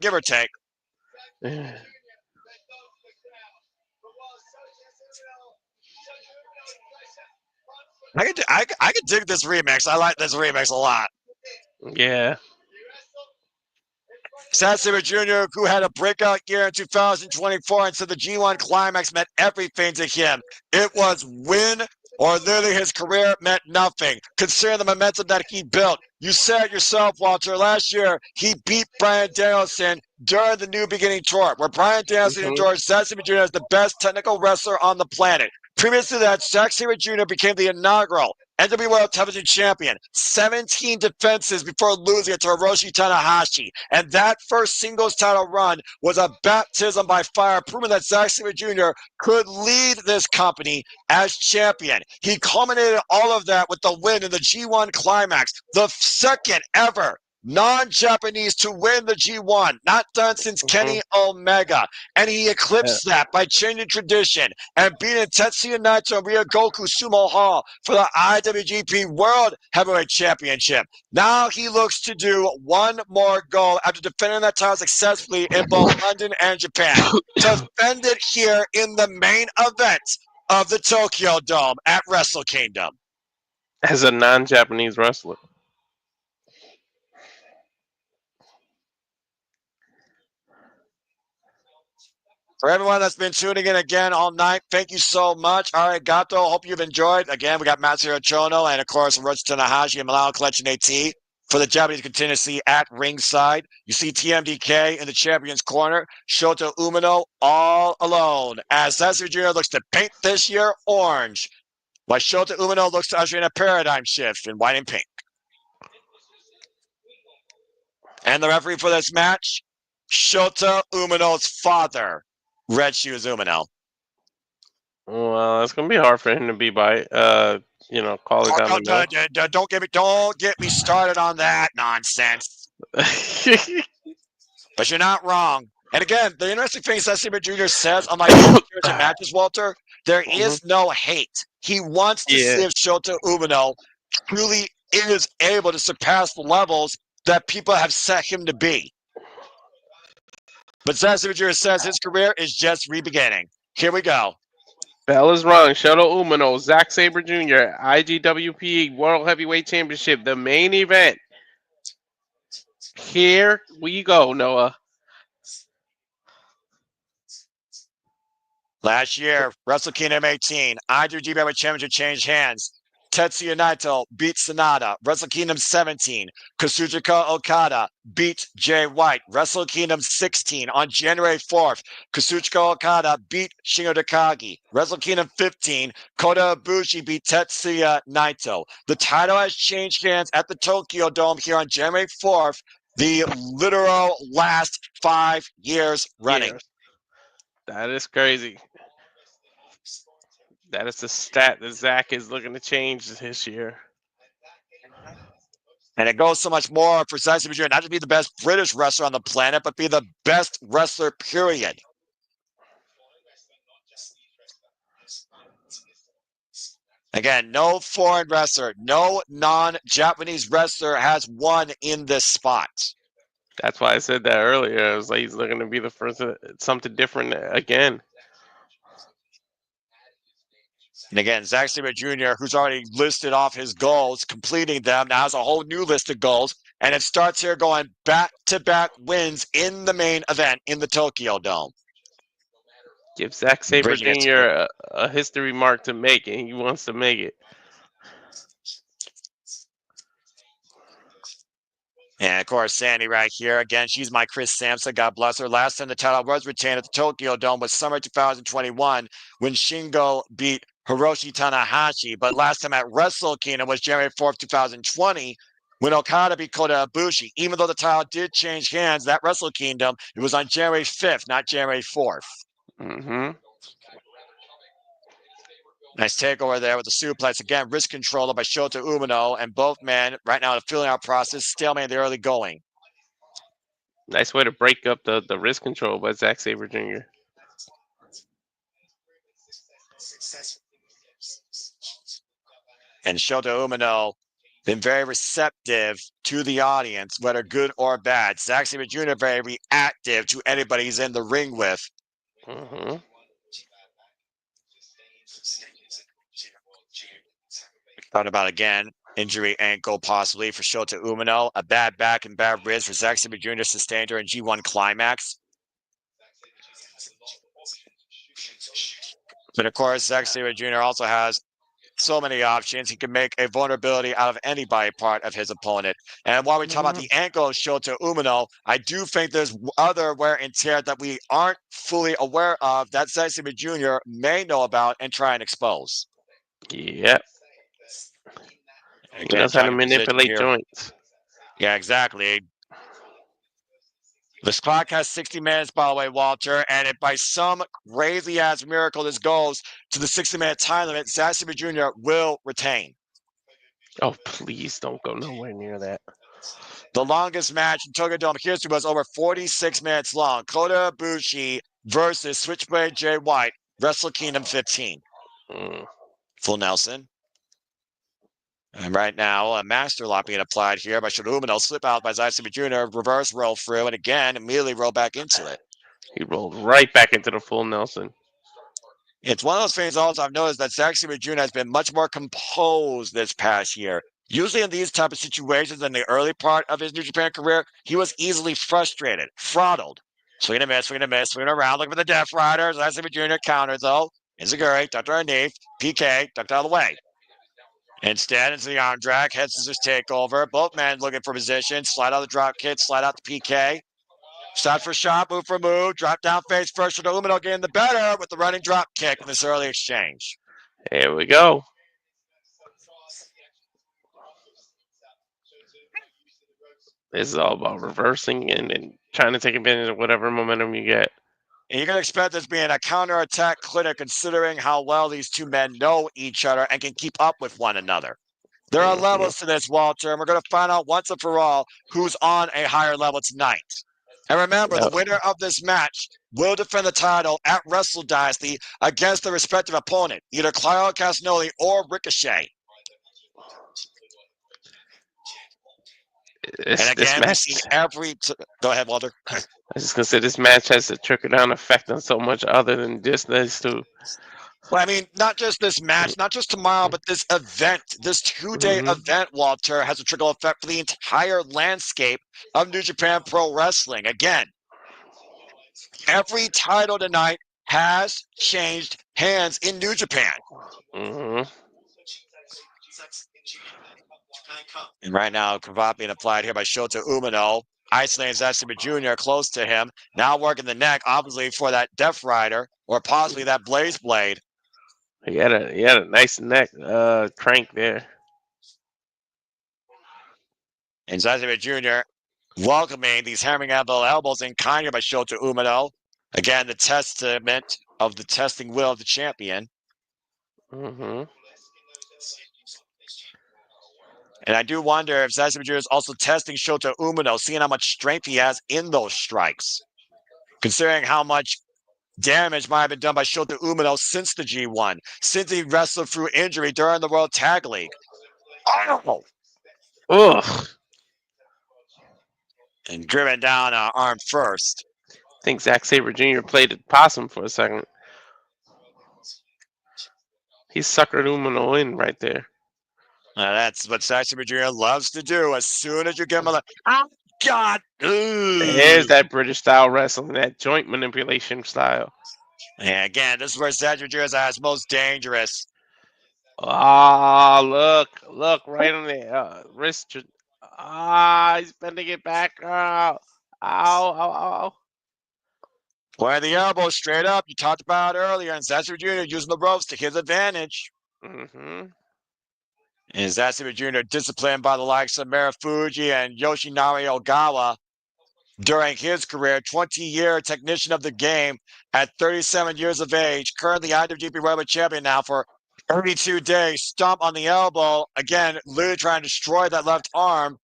Give or take. I could dig this remix. I like this remix a lot. Yeah. Zack Sabre Jr., who had a breakout year in 2024, and so the G1 Climax meant everything to him. It was win or literally his career meant nothing, considering the momentum that he built. You said yourself, Walter, last year he beat Bryan Danielson during the New Beginning Tour, where Bryan Danielson endorsed Zack Sabre Jr. as the best technical wrestler on the planet. Previous to that, Zack Sabre Jr. became the inaugural NWA World Television Champion, 17 defenses before losing it to Hiroshi Tanahashi. And that first singles title run was a baptism by fire, proving that Zack Sabre Jr. could lead this company as champion. He culminated all of that with the win in the G1 Climax, the second ever non-Japanese to win the G1, not done since Kenny Omega. And he eclipsed that by changing tradition and beating Tetsuya Naito and Ryogoku Sumo Hall for the IWGP World Heavyweight Championship. Now he looks to do one more goal after defending that title successfully in both London and Japan. Defend it here in the main event of the Tokyo Dome at Wrestle Kingdom. As a non-Japanese wrestler. For everyone that's been tuning in again all night, thank you so much. Arigato. Hope you've enjoyed. Again, we got Matsuhiro Chono and, of course, Hiroshi Tanahashi and Milano Collection AT for the Japanese contingency at ringside. You see TMDK in the champion's corner. Shota Umino all alone as Zack Sabre Jr. looks to paint this year orange, while Shota Umino looks to usher in a paradigm shift in white and pink. And the referee for this match, Shota Umino's father, Red Shoes Umino. Well, it's gonna be hard for him to be by. Call it down the middle. Don't get me started on that nonsense. But you're not wrong. And again, the interesting thing is that Sabre Jr. says, unlike matches, Walter, there is no hate. He wants to see if Shota Umino truly is able to surpass the levels that people have set him to be. But Zack Sabre Jr. says his career is just re-beginning. Here we go. Bell is rung. Shota Umino, Zack Sabre Jr., IGWP World Heavyweight Championship, the main event. Here we go, Noah. Last year, Wrestle Kingdom 18, IWGP Championship changed hands. Tetsuya Naito beat Sonata. Wrestle Kingdom 17, Kazuchika Okada beat Jay White. Wrestle Kingdom 16 on January 4th, Kazuchika Okada beat Shingo Takagi. Wrestle Kingdom 15, Kota Ibushi beat Tetsuya Naito. The title has changed hands at the Tokyo Dome here on January 4th, the literal last 5 years running. Years. That is crazy. That is the stat that Zach is looking to change this year. And it goes so much more for Zack Sabre Jr. not to be the best British wrestler on the planet, but be the best wrestler, period. Again, no foreign wrestler, no non-Japanese wrestler has won in this spot. That's why I said that earlier. I was like, he's looking to be the first, something different again. And again, Zack Sabre Jr., who's already listed off his goals, completing them, now has a whole new list of goals. And it starts here going back-to-back wins in the main event in the Tokyo Dome. Give Zack Sabre Jr. a history mark to make, and he wants to make it. And of course, Sandy right here. Again, she's my Chris Sampson. God bless her. Last time the title was retained at the Tokyo Dome was summer 2021 when Shingo beat Hiroshi Tanahashi. But last time at Wrestle Kingdom was January 4th, 2020 when Okada beat Kota Ibushi. Even though the title did change hands, that Wrestle Kingdom, it was on January 5th, not January 4th. Mm-hmm. Nice takeover there with the suplex. Again, wrist controller by Shota Umino, and both men right now in the filling out process, stalemate in the early going. Nice way to break up the wrist control by Zack Sabre Jr. And Shota Umino been very receptive to the audience, whether good or bad. Zack Sabre Jr. very reactive to anybody he's in the ring with. Mm-hmm. Thought about again, injury ankle possibly for Shota Umino. A bad back and bad ribs for Zack Sabre Jr. sustained during G1 Climax. But of course, Zack Sabre Jr. also has so many options. He can make a vulnerability out of anybody part of his opponent. And while we talk about the ankle of Shota Umino, I do think there's other wear and tear that we aren't fully aware of that Zack Sabre Jr. may know about and try and expose. Yep. He Again, knows how to manipulate joints. Yeah, exactly. This clock has 60 minutes, by the way, Walter, and if by some crazy-ass miracle this goes to the 60-minute time limit, Zack Sabre Jr. will retain. Oh, please don't go nowhere near that. The longest match in Tokyo Dome history was over 46 minutes long. Kota Ibushi versus Switchblade Jay White, Wrestle Kingdom 15. Full Nelson. And right now, a master lock being applied here by Shota Umino. Slip out by Zack Sabre Jr. Reverse roll through, and again, immediately roll back into it. He rolled right back into the full Nelson. It's one of those things also I've noticed that Zack Sabre Jr. has been much more composed this past year. Usually in these type of situations in the early part of his New Japan career, he was easily frustrated, throttled. Swinging a miss, swinging around, looking for the Death Rider. Zack Sabre Jr. counters, though. Enziguri, ducked underneath. PK, ducked out of the way. Instead, into the arm drag, head scissors takeover. Both men looking for position. Slide out the drop kick, slide out the PK. Stop for shot, move for move. Drop down face first. Shota Umino getting the better with the running drop kick in this early exchange. Here we go. This is all about reversing and trying to take advantage of whatever momentum you get. And you can expect this being a counterattack clinic considering how well these two men know each other and can keep up with one another. There are levels to this, Walter, and we're going to find out once and for all who's on a higher level tonight. And remember, the winner of this match will defend the title at Wrestle Dynasty against their respective opponent, either Claudio Castagnoli or Ricochet. And again, we've seen every... Go ahead, Walter. I was just going to say, this match has a trickle-down effect on so much other than just this, too. Well, I mean, not just this match, not just tomorrow, but this event, this two-day event, Walter, has a trickle effect for the entire landscape of New Japan Pro Wrestling. Again, every title tonight has changed hands in New Japan. Mm-hmm. And right now, Kavap being applied here by Shota Umino. Isolating Zatsuma Jr. close to him. Now working the neck, obviously, for that Death Rider or possibly that Blaze Blade. He had a nice neck crank there. And Zatsuma Jr. welcoming these hammering elbows in kind by Shota Umino. Again, the testament of the testing will of the champion. Mm-hmm. And I do wonder if Zatsuma Jr. is also testing Shota Umino, seeing how much strength he has in those strikes. Considering how much damage might have been done by Shota Umino since the G1, since he wrestled through injury during the World Tag League. Oh! Ugh. And driven down arm first. I think Zack Sabre Jr. played a possum for a second. He suckered Umino in right there. That's what Zatsuma Jr. loves to do. As soon as you give him oh, God! There's that British style wrestling, that joint manipulation style. And again, this is where Zatsuma Jr. is at his most dangerous. Ah, look, right on the wrist. He's bending it back. Ow, ow. Where the elbow straight up, you talked about earlier, and Zatsuma Jr. using the ropes to his advantage. Mm-hmm. And Zatsuma Jr. disciplined by the likes of Marufuji and Yoshinari Ogawa during his career, 20-year technician of the game at 37 years of age, currently IWGP World Champion now for 32 days, stomp on the elbow, again, literally trying to destroy that left arm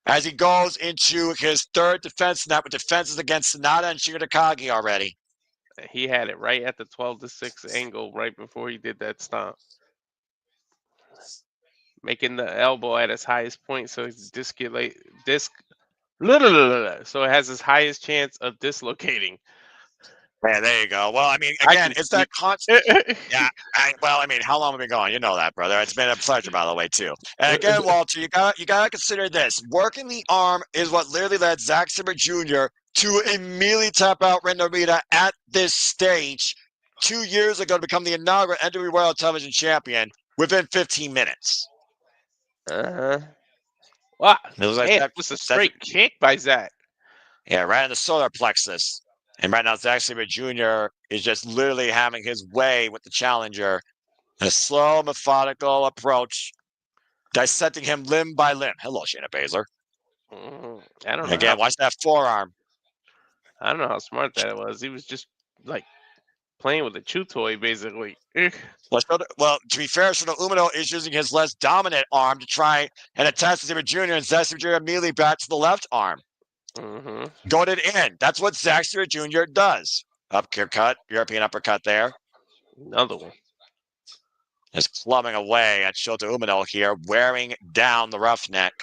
as he goes into his third defense snap with defenses against Sonata and Shigeru Takagi already. He had it right at the 12-6 angle right before he did that stomp. Making the elbow at its highest point so it's so it has its highest chance of dislocating. Yeah, there you go. Well, I mean, again, it's that constant. Yeah, how long have we been going? You know that, brother. It's been a pleasure, by the way, too. And again, Walter, you gotta consider this. Working the arm is what literally led Zack Sabre Jr. to immediately tap out Ren Narita at this stage 2 years ago to become the inaugural NWA World Television Champion within 15 minutes. Uh-huh. Wow, Like man, it was a straight kick by Zack. Yeah, right in the solar plexus. And right now, Zack Sabre Jr. is just literally having his way with the challenger. A slow, methodical approach, dissecting him limb by limb. Hello, Shayna Baszler. I don't know. Again, watch that forearm. I don't know how smart that was. He was just like playing with a chew toy, basically. Well, to be fair, Shota Umino is using his less dominant arm to try and attack Sabre Jr. and Zack Sabre Jr. immediately back to the left arm. Mm-hmm. Goaded in. That's what Zack Sabre Jr. does. Uppercut, European uppercut there. Another one. Just clubbing away at Shota Umino here, wearing down the roughneck.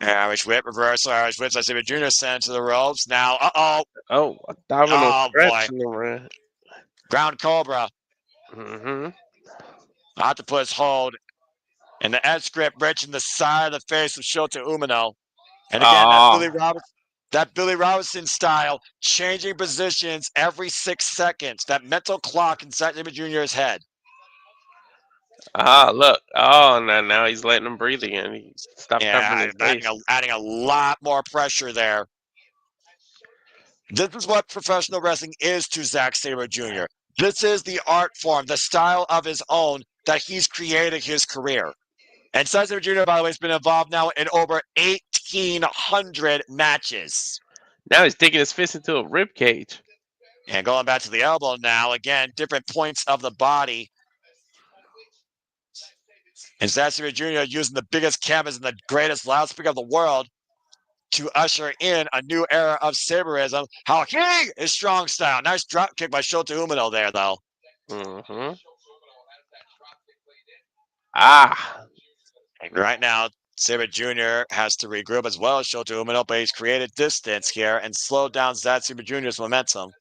Irish whip reversal. Irish whip. I see Jr. sent to the ropes. Now, Oh, a domino stretch in the red. Ground Cobra. Mm-hmm. Octopus hold. And the edge grip reaching the side of the face of Shota Umino. And again, that Billy Robinson style, changing positions every 6 seconds. That mental clock inside Jimmy Jr.'s head. Look. Oh, now he's letting him breathe again. He stopped covering his face. Adding a lot more pressure there. This is what professional wrestling is to Zack Sabre Jr. This is the art form, the style of his own that he's created his career. And Zack Sabre Jr., by the way, has been involved now in over 1,800 matches. Now he's digging his fist into a rib cage. And going back to the elbow now, again, different points of the body. And Zack Sabre Jr. using the biggest canvas and the greatest loudspeaker of the world to usher in a new era of Sabreism. How he is strong style. Nice drop kick by Shota Umino there, though. Mm-hmm. Right now, Sabre Jr. has to regroup as well as Shota Umino, but he's created distance here and slowed down Zack Sabre Jr.'s momentum.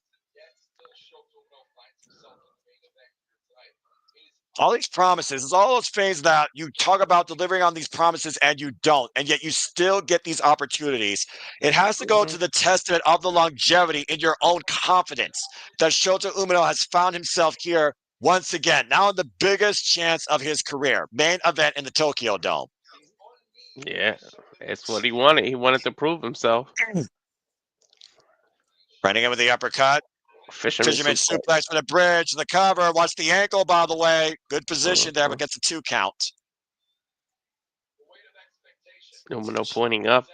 All these promises, it's all those things that you talk about delivering on these promises and you don't, and yet you still get these opportunities. It has to go to the testament of the longevity in your own confidence that Shota Umino has found himself here once again, now in the biggest chance of his career, main event in the Tokyo Dome. Yeah, it's what he wanted. He wanted to prove himself. Running in with the uppercut. Fisherman Fisherman suplex. suplex for the bridge, the cover. Watch the ankle, by the way. Good position there, but gets a 2 count. Umino pointing up.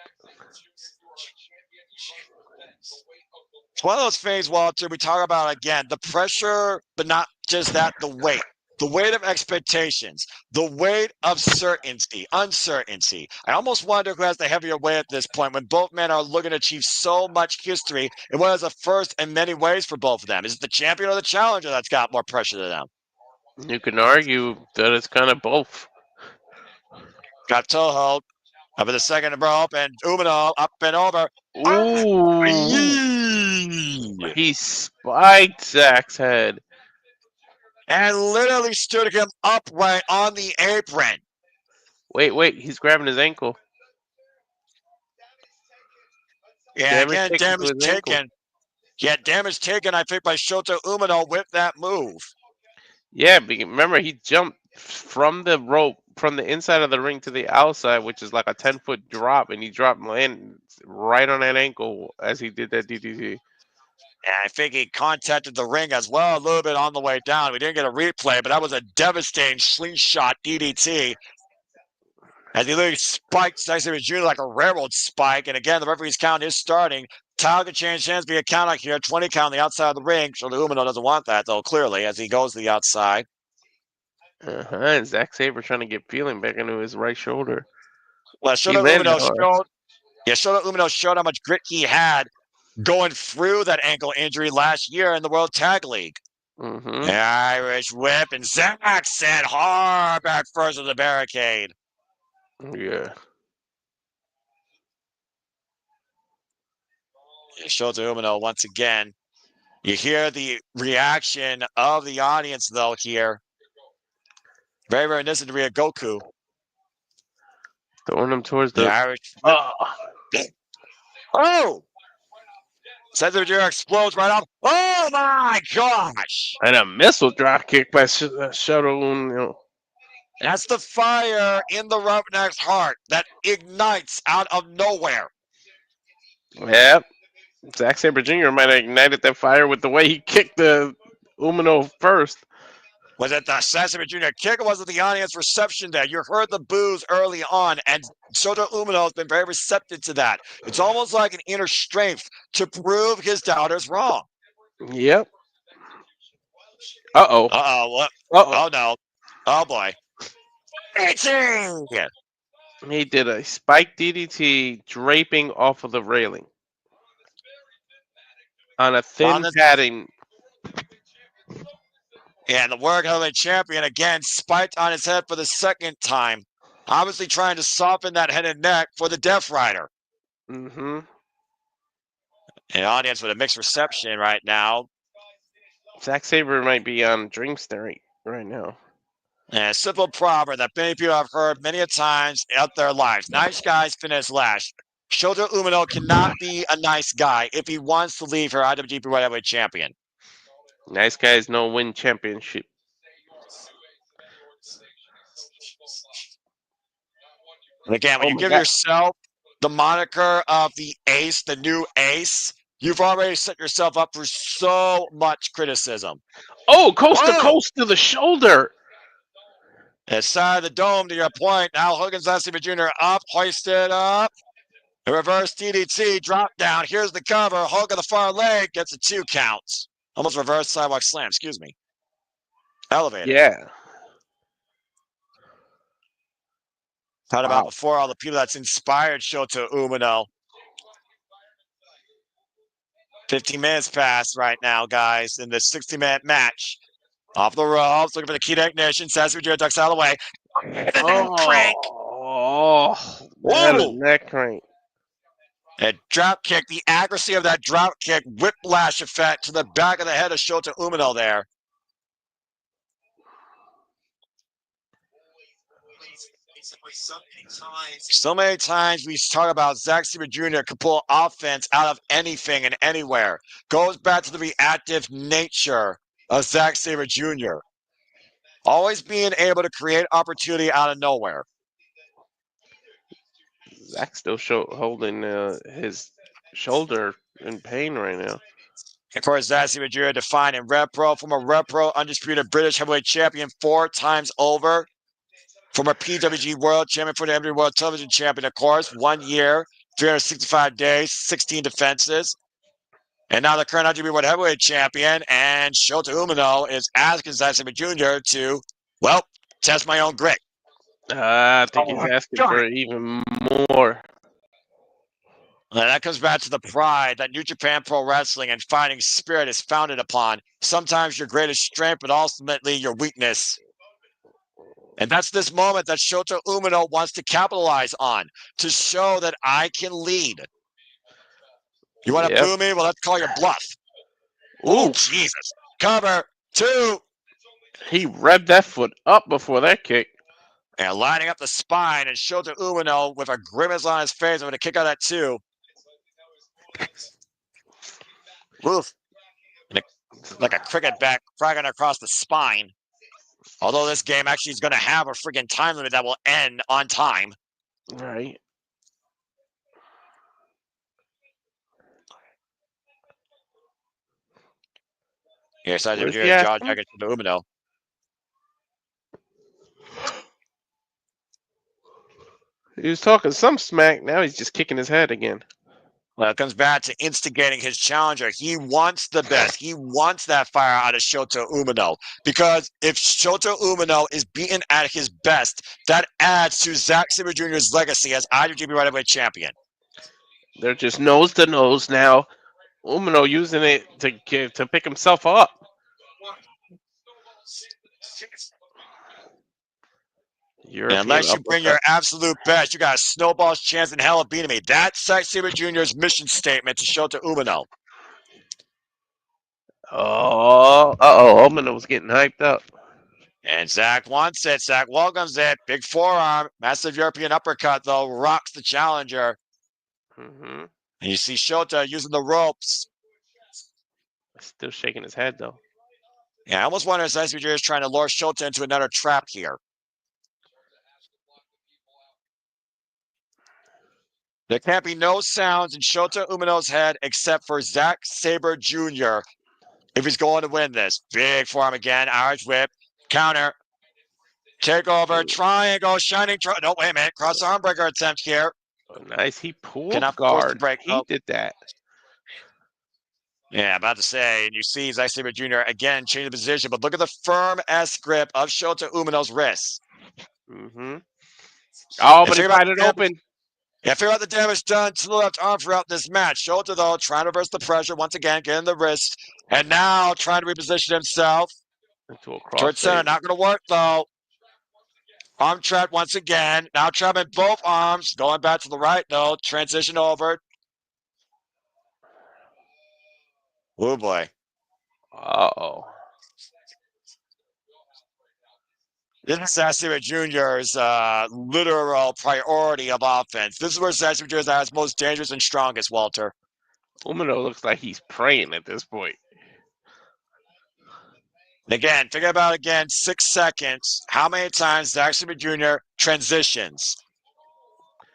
It's one of those things, Walter, we talk about again, the pressure, but not just that, the weight. The weight of expectations, the weight of uncertainty. I almost wonder who has the heavier weight at this point when both men are looking to achieve so much history in what is a first in many ways for both of them. Is it the champion or the challenger that's got more pressure to them? You can argue that it's kind of both. Got Toho up at the second rope, and Umino up and over. Ooh, he spiked Zach's head. And literally stood him upright on the apron. Wait, he's grabbing his ankle. Yeah, again, damage taken. Yeah, damage taken, I think, by Shota Umino with that move. Yeah, remember, he jumped from the rope, from the inside of the ring to the outside, which is like a 10-foot drop, and he dropped land right on that ankle as he did that DDT. And I think he contacted the ring as well a little bit on the way down. We didn't get a replay, but that was a devastating slingshot DDT. As he literally spiked Zack Sabre Jr. like a railroad spike. And again, the referee's count is starting. Title can change hands via count out here. 20 count on the outside of the ring. Shota Umino doesn't want that, though, clearly, as he goes to the outside. And Zack Sabre trying to get feeling back into his right shoulder. Well, Shota Umino showed how much grit he had going through that ankle injury last year in the World Tag League. Mm-hmm. The Irish whip, and Zack sent hard back first of the barricade. Yeah. Shota Umino once again. You hear the reaction of the audience, though, here. Very reminiscent of Goku. Throwing him towards the Irish whip. Oh! Cesar explodes right off. Oh my gosh! And a missile drop kick by Shota Umino. That's the fire in the Roughneck's heart that ignites out of nowhere. Yep. Zack Sabre Jr. might have ignited that fire with the way he kicked the Umino first. Was it the Sabre Jr. kick, or was it the audience reception there? You heard the boos early on, and Shota Umino has been very receptive to that. It's almost like an inner strength to prove his doubters wrong. Yep. Uh-oh. Uh-oh. What? Uh-oh. Oh, no. Oh, boy. He did a spike DDT draping off of the railing on a thin padding. And the World Heavyweight Champion again spiked on his head for the second time. Obviously trying to soften that head and neck for the Death Rider. Mm-hmm. An audience with a mixed reception right now. Zack Sabre might be on dream state right now. And a simple proverb that many people have heard many a times out their lives. Nice guys finish last. Shota Umino cannot be a nice guy if he wants to leave her IWGP World Heavyweight Champion. Nice guys no win championship. And again, when you give yourself the moniker of the ace, the new ace, you've already set yourself up for so much criticism. Oh, coast to coast to the shoulder. Inside the dome, to your point. Now Hogan's Sabre Jr. up, hoisted up. A reverse DDT, drop down. Here's the cover. Hulk on the far leg gets a 2 count. Almost reverse sidewalk slam, excuse me. Elevated. Yeah. Thought about before all the people that's inspired Shota Umino. 15 minutes passed right now, guys, in this 60-minute match. Off the ropes, looking for the key to ignition. Sabre Jr. ducks out of the way. Crank. What a neck crank. A drop kick, the accuracy of that drop kick, whiplash effect to the back of the head of Shota Umino there. So many times we talk about Zack Sabre Jr. can pull offense out of anything and anywhere. Goes back to the reactive nature of Zack Sabre Jr. Always being able to create opportunity out of nowhere. Zach's still holding his shoulder in pain right now. Of course, Zack Sabre Jr. defined in Red Pro, former Red Pro, undisputed British heavyweight champion 4 times over. Former PWG World Champion for the WWE World Television Champion, of course, 1 year, 365 days, 16 defenses. And now the current IWGP World Heavyweight Champion, and Shota Umino is asking Zack Sabre Jr. to, well, test my own grit. I think he's asking for even more. And that comes back to the pride that New Japan Pro Wrestling and fighting spirit is founded upon. Sometimes your greatest strength, but ultimately your weakness. And that's this moment that Shota Umino wants to capitalize on, to show that I can lead. You want to boo me? Well, let's call your bluff. Oh, Jesus. Cover 2. He revved that foot up before that kick. And lining up the spine, and Shota Umino with a grimace on his face. I'm going to kick out at 2. Oof. Like a cricket bat cracking across the spine. Although this game actually is going to have a friggin' time limit that will end on time. Right. Here's Jaw Jacket to Umino. He was talking some smack. Now he's just kicking his head again. Well, it comes back to instigating his challenger. He wants the best. He wants that fire out of Shota Umino. Because if Shota Umino is beaten at his best, that adds to Zack Sabre Jr.'s legacy as IWGP Heavyweight Champion. They're just nose to nose now. Umino using it to pick himself up. Unless you bring your absolute best, you got a snowball's chance in hell of beating me. That's Zack Sabre Jr.'s mission statement to Shota Umino. Umino was getting hyped up. And Zack wants it. Zack welcomes it. Big forearm. Massive European uppercut, though. Rocks the challenger. Mm-hmm. And you see Shota using the ropes. Still shaking his head, though. Yeah, I almost wonder if Zack Sabre Jr. is trying to lure Shota into another trap here. There can't be no sounds in Shota Umino's head except for Zack Sabre Jr. if he's going to win this. Big forearm again. Irish whip. Counter. Takeover. Triangle. Shining. No, wait a minute. Cross arm breaker attempt here. Oh, nice. He pulled Cannot guard. Force the break. He did that. Yeah, about to say. And you see Zack Sabre Jr. again change the position. But look at the firm S grip of Shota Umino's wrist. Mm-hmm. Oh, but he pried it open. Yeah, figure out the damage done to the left arm throughout this match. Shota, though, trying to reverse the pressure once again, getting the wrist. And now trying to reposition himself. Into a cross. Towards center, not going to work, though. Arm trap once again. Now trapping both arms. Going back to the right, though. Transition over. Oh, boy. Uh-oh. This is Zack Sabre Jr.'s literal priority of offense. This is where Zack Sabre Jr. is at his most dangerous and strongest, Walter. Umino looks like he's praying at this point. And again, figure about again, 6 seconds. How many times Zack Sabre Jr. transitions?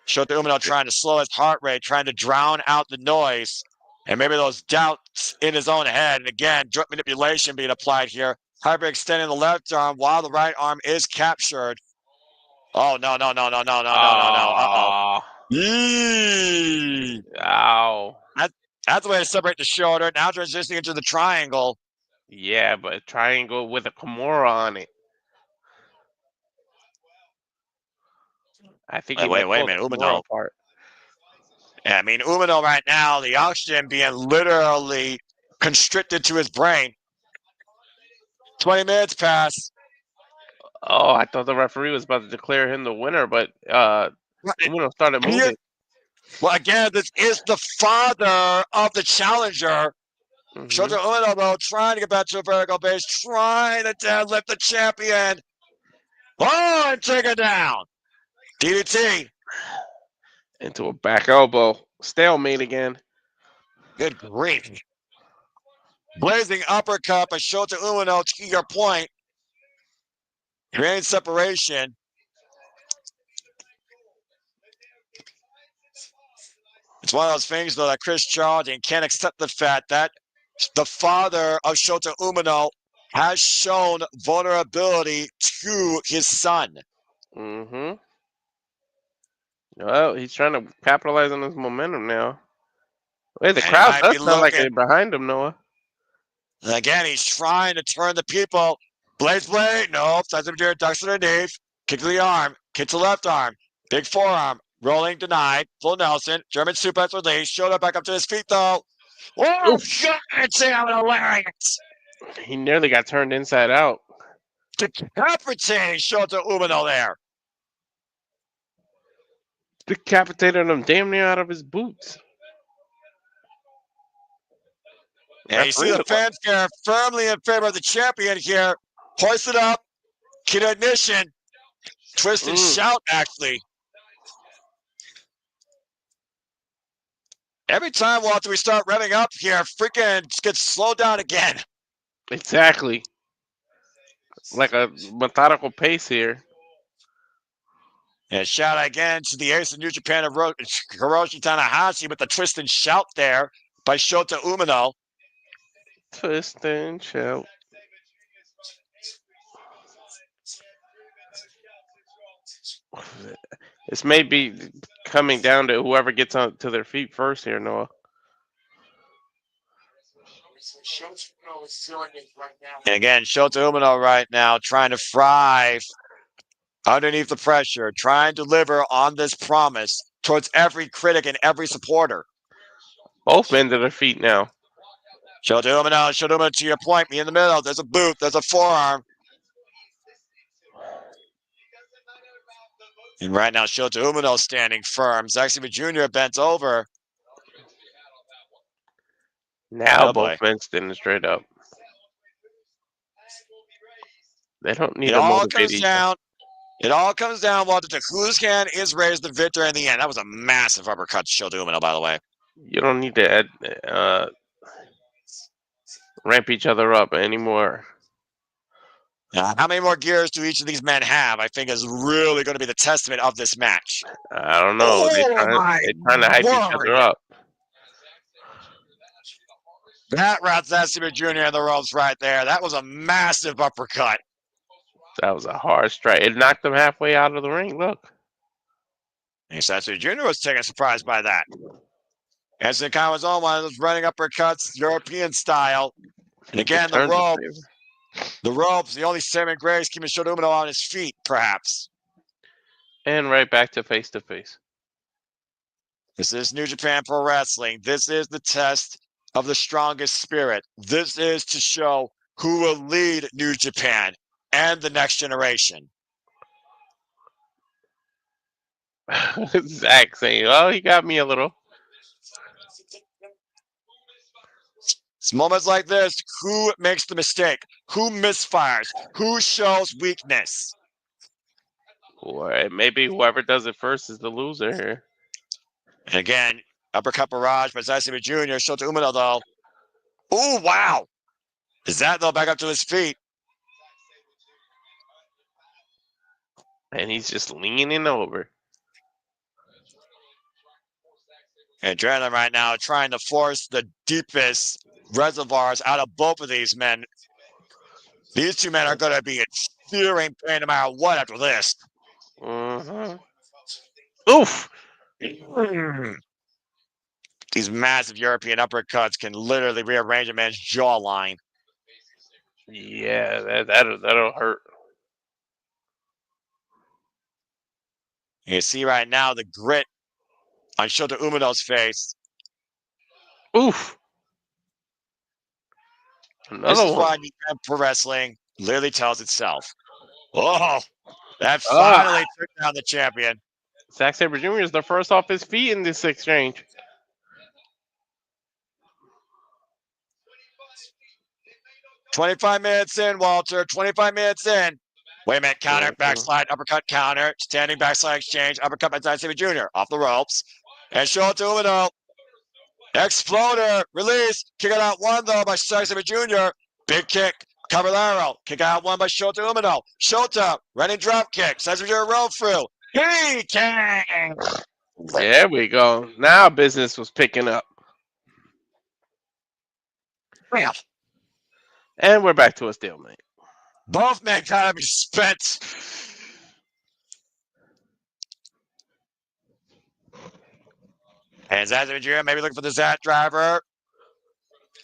Shota Umino trying to slow his heart rate, trying to drown out the noise. And maybe those doubts in his own head. And again, joint manipulation being applied here. Hyper extending the left arm while the right arm is captured. Oh, no. Uh-oh. Yee! Ow. That's the way to separate the shoulder. Now transitioning into the triangle. Yeah, but a triangle with a Kimura on it. I think he wait a minute. Umino. Apart. Yeah, I mean, Umino right now, the oxygen being literally constricted to his brain. 20 minutes pass. Oh, I thought the referee was about to declare him the winner, but Umino started moving. Well, again, this is the father of the challenger. Mm-hmm. Shota Umino, though, trying to get back to a vertical base, trying to deadlift the champion. Oh, and take it down. DDT. Into a back elbow. Stalemate again. Good grief. Blazing uppercut by Shota Umino to your point. Creating separation. It's one of those things, though, that Chris Charlton can't accept the fact that the father of Shota Umino has shown vulnerability to his son. Mm-hmm. Well, he's trying to capitalize on his momentum now. Wait, the And he crowd might does be sound like looking. they're behind him, Noah. Again, he's trying to turn the people. Blaze blade. Nope. Slides him here. Ducks underneath. Kick to the arm. Kick to the left arm. Big forearm. Rolling denied. Full Nelson. German suplex release. Showed up back up to his feet, though. Oh, God. It's having a lariat. He nearly got turned inside out. Decapitating Shota Umino there. Decapitated him damn near out of his boots. And you see the fanfare firmly in favor of the champion here. Hoisted up. Kid ignition. Twist and shout, actually. Every time, Walter, we start revving up here, freaking gets slowed down again. Exactly. Like a methodical pace here. And shout out again to the ace of New Japan, Hiroshi Tanahashi, with the twist and shout there by Shota Umino. Twist and shout. This may be coming down to whoever gets on to their feet first here, Noah. And again, Shota Umino right now trying to thrive underneath the pressure, trying to deliver on this promise towards every critic and every supporter. Both men to their feet now. Shota Umino, to your point, me in the middle. There's a boot, there's a forearm. And right now, Shota Umino standing firm. Zack Sabre Jr. bent over. Now both men standing straight up. They don't need to motivate each other. It all comes down, Walter, to whose hand is raised the victor in the end. That was a massive uppercut to Shota Umino, by the way. You don't need to ramp each other up anymore. How many more gears do each of these men have, I think, is really going to be the testament of this match. I don't know. They're trying to hype each other up. That wraps Zack Sabre Jr. in the ropes right there. That was a massive uppercut. That was a hard strike. It knocked him halfway out of the ring. Look. And Zack Sabre Jr. was taken surprised by that. Anson Kama's on one of those running uppercuts, European style. And again, the ropes, the only saving grace, keeping Shota Umino on his feet, perhaps. And right back to face to face. This is New Japan Pro Wrestling. This is the test of the strongest spirit. This is to show who will lead New Japan and the next generation. Zach saying, "Oh, he got me a little." It's moments like this. Who makes the mistake? Who misfires? Who shows weakness? Or maybe whoever does it first is the loser here. And again, uppercut barrage by Zack Sabre Jr. Shota Umino, though. Oh, wow. Is that, though, back up to his feet? And he's just leaning over. And Drilla right now trying to force the deepest reservoirs out of both of these men. These two men are going to be in searing pain no matter what after this. Oof! These massive European uppercuts can literally rearrange a man's jawline. Yeah, that'll hurt. You see right now the grit on Shota Umino's face. Oof! This is why New Japan Pro Wrestling literally tells itself. Oh, that finally took down the champion. Zack Sabre Jr. is the first off his feet in this exchange. "25 minutes in, Walter. 25 minutes in. Wait a minute, counter, backslide, uppercut, counter, standing backslide exchange, uppercut by Zack Jr. off the ropes. And Shota Umino. Exploder, release, kick it out one though by Zack Jr. Big kick, Caballero, kick out one by Shota Umino. Shota, running drop kick, Zack Jr. roll through. He can. There we go. Now business was picking up. Well, And we're back to a stalemate. both men gotta be spent. And Zack Jr. maybe looking for the Zat driver.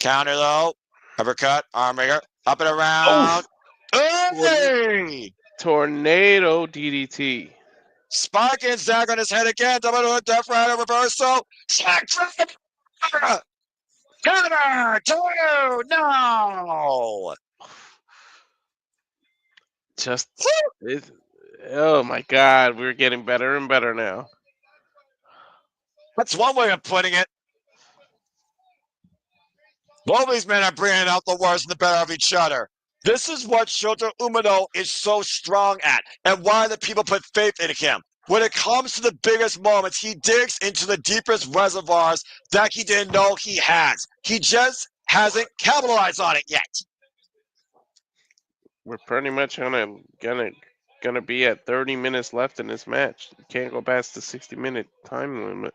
Counter though. Uppercut, arm rigger, up and around. Hey! Tornado DDT. Spike and Zack on his head again. Double to a Death Rider reversal. Zack driver. Counter, two, no. Just, oh my God, we're getting better and better now. That's one way of putting it. Both of these men are bringing out the worst and the better of each other. This is what Shota Umino is so strong at and why the people put faith in him. When it comes to the biggest moments, he digs into the deepest reservoirs that he didn't know he has. He just hasn't capitalized on it yet. We're pretty much gonna be at 30 minutes left in this match. You can't go past the 60-minute time limit.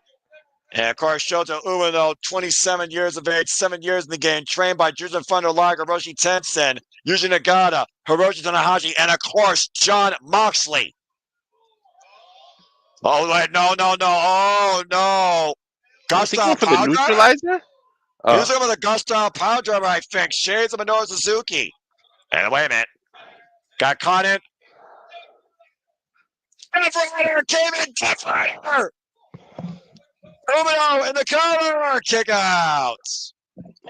And of course, Shota Umino, 27 years of age, 7 years in the game, trained by Juzen Thunder Liger, Hiroshi Tensen, Yuji Nagata, Hiroshi Tanahashi, and of course, Jon Moxley. Oh, wait, no. Oh, no. Gustav for the Power Driver? neutralizer? He was over the Gustav Power Driver, I think. Shades of Minoru Suzuki. And wait a minute. Got caught in. Death Rider came in. Death Rider. Umino in the corner. Kick out.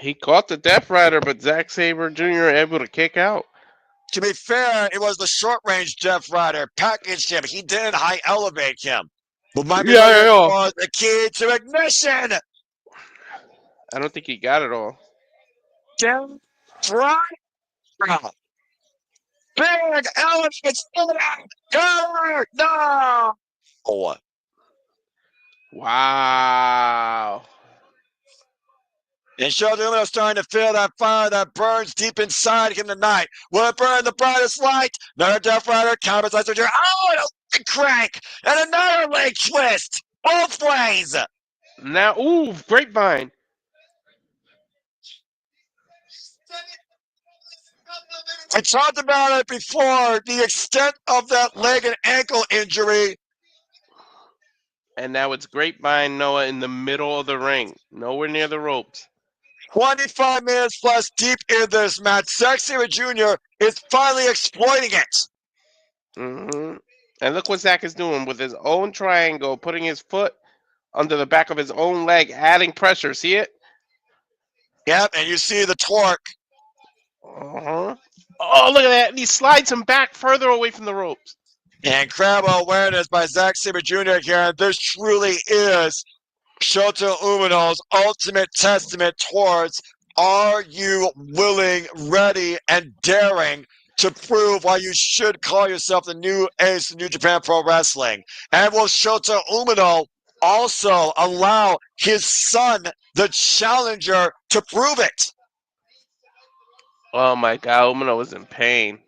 He caught the Death Rider, but Zack Sabre Jr. able to kick out. To be fair, it was the short-range Death Rider packaged him. He didn't high elevate him. But might be was the key to ignition. I don't think he got it all. Death Rider. Big elephants in the cover. No. Oh. Wow. And Shota Umino starting to feel that fire that burns deep inside him tonight. Will it burn the brightest light? Another Death Rider, counter-slice surgery. Oh, a crank! And another leg twist! Both ways! Now, ooh, grapevine. I talked about it before, the extent of that leg and ankle injury. And now it's grapevine Noah in the middle of the ring, nowhere near the ropes. 25 minutes plus deep in this match. Zack Sabre Jr. is finally exploiting it. Mm-hmm. And look what Zack is doing with his own triangle, putting his foot under the back of his own leg, adding pressure. See it? Yep, and you see the torque. Uh-huh. Oh, look at that. And he slides him back further away from the ropes. Incredible awareness by Zack Sabre Jr. here. This truly is Shota Umino's ultimate testament towards, are you willing, ready, and daring to prove why you should call yourself the new ace of New Japan Pro Wrestling? And will Shota Umino also allow his son, the challenger, to prove it? Oh my God, Umino was in pain.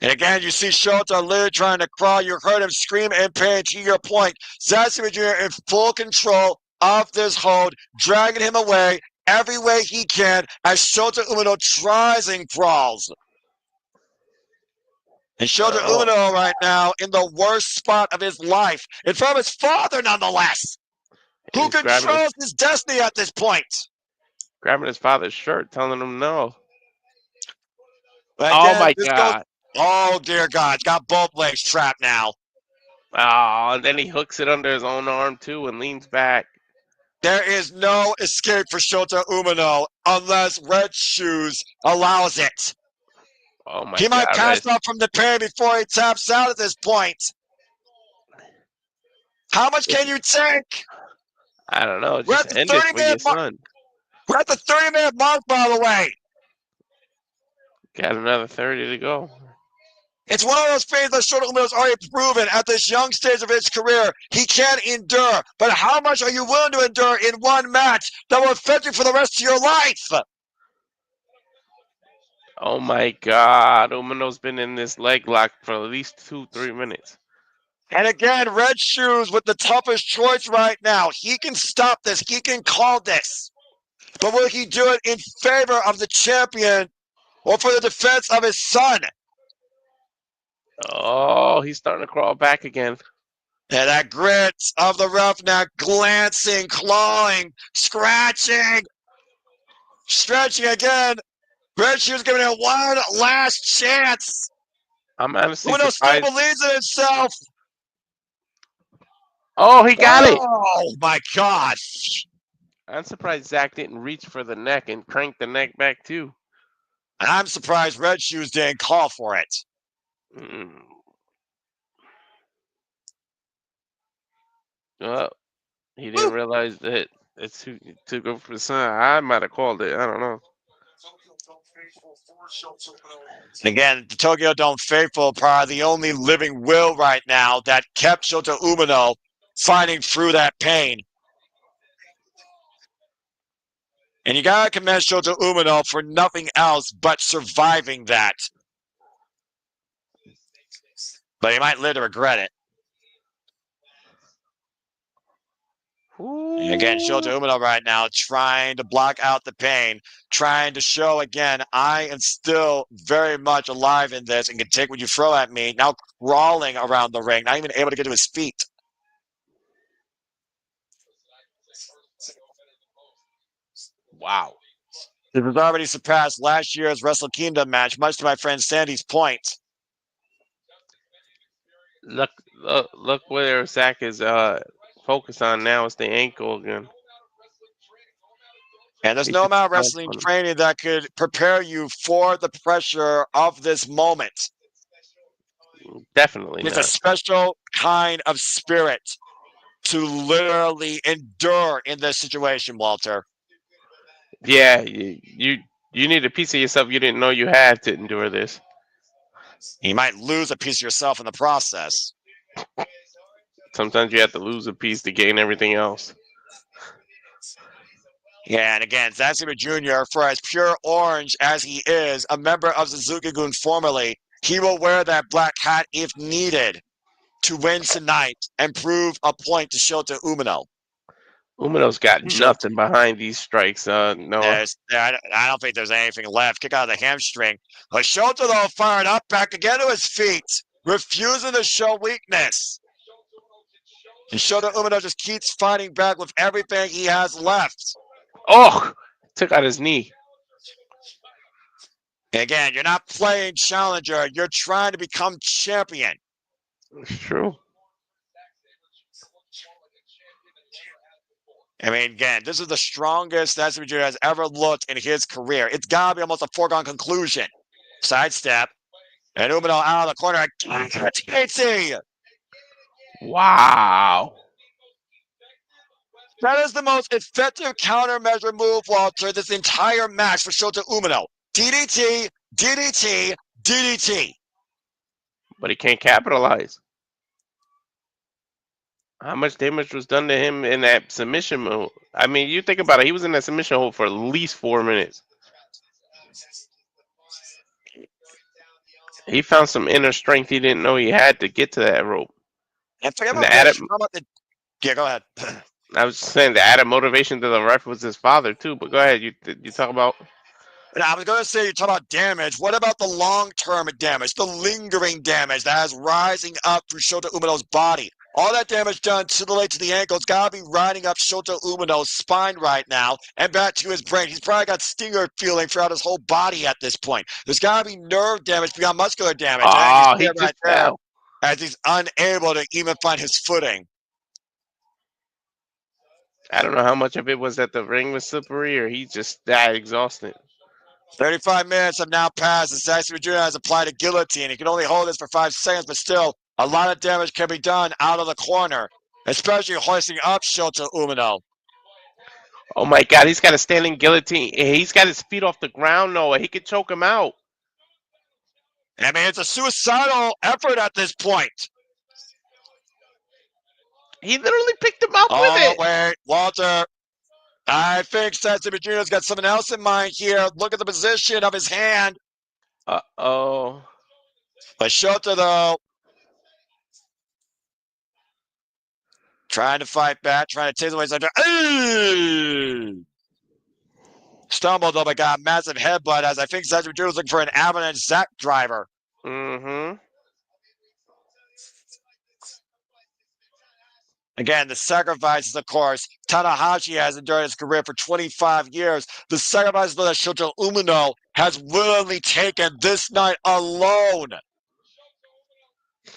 And again, you see Shota literally trying to crawl. You heard him scream in pain. To your point, Zack Sabre Jr. in full control of this hold, dragging him away every way he can as Shota Umino tries and crawls. And Shota Umino right now in the worst spot of his life, in front of his father nonetheless, who controls his destiny at this point. Grabbing his father's shirt, telling him no. Again, oh my God. Oh dear God, got both legs trapped now. Oh, and then he hooks it under his own arm too and leans back. There is no escape for Shota Umino unless Red Shoes allows it. Oh my God. He might pass out from the pain before he taps out at this point. How much can you take? I don't know. Just end it for your son. We're at the 30-minute mark, by the way. Got another 30 to go. It's one of those things that Shota Umino's already proven at this young stage of his career. He can endure, but how much are you willing to endure in one match that will affect you for the rest of your life? Oh my God, Umino's been in this leg lock for at least 2-3 minutes. And again, Red Shoes with the toughest choice right now. He can stop this. He can call this. But will he do it in favor of the champion or for the defense of his son? Oh, he's starting to crawl back again. And that grit of the roughneck, glancing, clawing, scratching, stretching again. Red Shoes giving it one last chance. I'm honestly Umino still surprised. believes in himself. Oh, he got it. Oh my God. I'm surprised Zach didn't reach for the neck and crank the neck back too. I'm surprised Red Shoes didn't call for it. Well, he didn't realize that it's too good for the son. I might have called it. I don't know. Again, the Tokyo Dome faithful are the only living will right now that kept Shota Umino fighting through that pain. And you gotta commend Shota Umino for nothing else but surviving that. But he might live to regret it. And again, Shota Umino right now trying to block out the pain, trying to show again, I am still very much alive in this and can take what you throw at me. Now crawling around the ring, not even able to get to his feet. Wow. This has already surpassed last year's Wrestle Kingdom match, much to my friend Sandy's point. Look where Zach is focused on now. It's the ankle again. And there's no amount of wrestling training that could prepare you for the pressure of this moment. Definitely It's not. a special kind of spirit to literally endure in this situation, Walter. Yeah, you need a piece of yourself you didn't know you had to endure this. You might lose a piece of yourself in the process. Sometimes you have to lose a piece to gain everything else. Yeah, and again, Zatsuma Jr., for as pure orange as he is, a member of Suzuki-gun formerly, he will wear that black hat if needed to win tonight and prove a point to Shota Umino. Umino's got nothing behind these strikes, Noah. I don't think there's anything left. Kick out of the hamstring. But Shota, though, fired up, back again to his feet, refusing to show weakness. And Shota Umino just keeps fighting back with everything he has left. Oh, took out his knee. Again, you're not playing challenger. You're trying to become champion. It's true. I mean, again, this is the strongest Zatsuma Jr. has ever looked in his career. It's got to be almost a foregone conclusion. Sidestep. And Umino out of the corner. TNT. Wow. That is the most effective countermeasure move, Walter, this entire match for Shota Umino. DDT, DDT, DDT. But he can't capitalize. How much damage was done to him in that submission move? I mean, you think about it. He was in that submission hold for at least 4 minutes. He found some inner strength he didn't know he had to get to that rope. And forget about the yeah, go ahead. I was saying the added motivation to the ref was his father too. But go ahead. You talk about. And I was going to say, you talk about damage. What about the long-term damage, the lingering damage that is rising up through Shota Umino's body? All that damage done to the leg, to the ankle, it's got to be riding up Shota Umino's spine right now and back to his brain. He's probably got stinger feeling throughout his whole body at this point. There's got to be nerve damage beyond muscular damage. Oh, he just fell. As he's unable to even find his footing. I don't know how much of it was that the ring was slippery or he just died exhausted. 35 minutes have now passed, and Zatsuma Jr. has applied a guillotine. He can only hold this for 5 seconds, but still, a lot of damage can be done out of the corner, especially hoisting up Shota Umino. Oh my God, he's got a standing guillotine. He's got his feet off the ground, Noah. He could choke him out. I mean, it's a suicidal effort at this point. He literally picked him up with Oh, it. wait, Walter. I think Setsumi Jr.'s got something else in mind here. Look at the position of his hand. Uh-oh. But Shota, though, trying to fight back, trying to take away his life. Stumbled, though, but got a massive headbutt as I think Setsumi Jr. was looking for an avalanche Zack driver. Mm-hmm. Again, the sacrifices, of course, Tanahashi has endured his career for 25 years. The sacrifices that Shota Umino has willingly taken this night alone.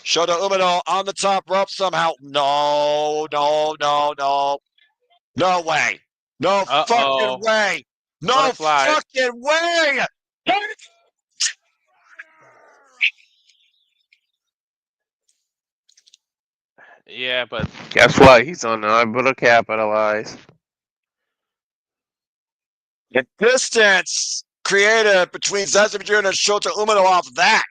Shota Umino on the top rope somehow. No. No way. No fucking way. No Butterfly. fucking way. Yeah, but guess what? He's on the capitalize. The distance created between Setsumi Jr. and Shota Umino off that.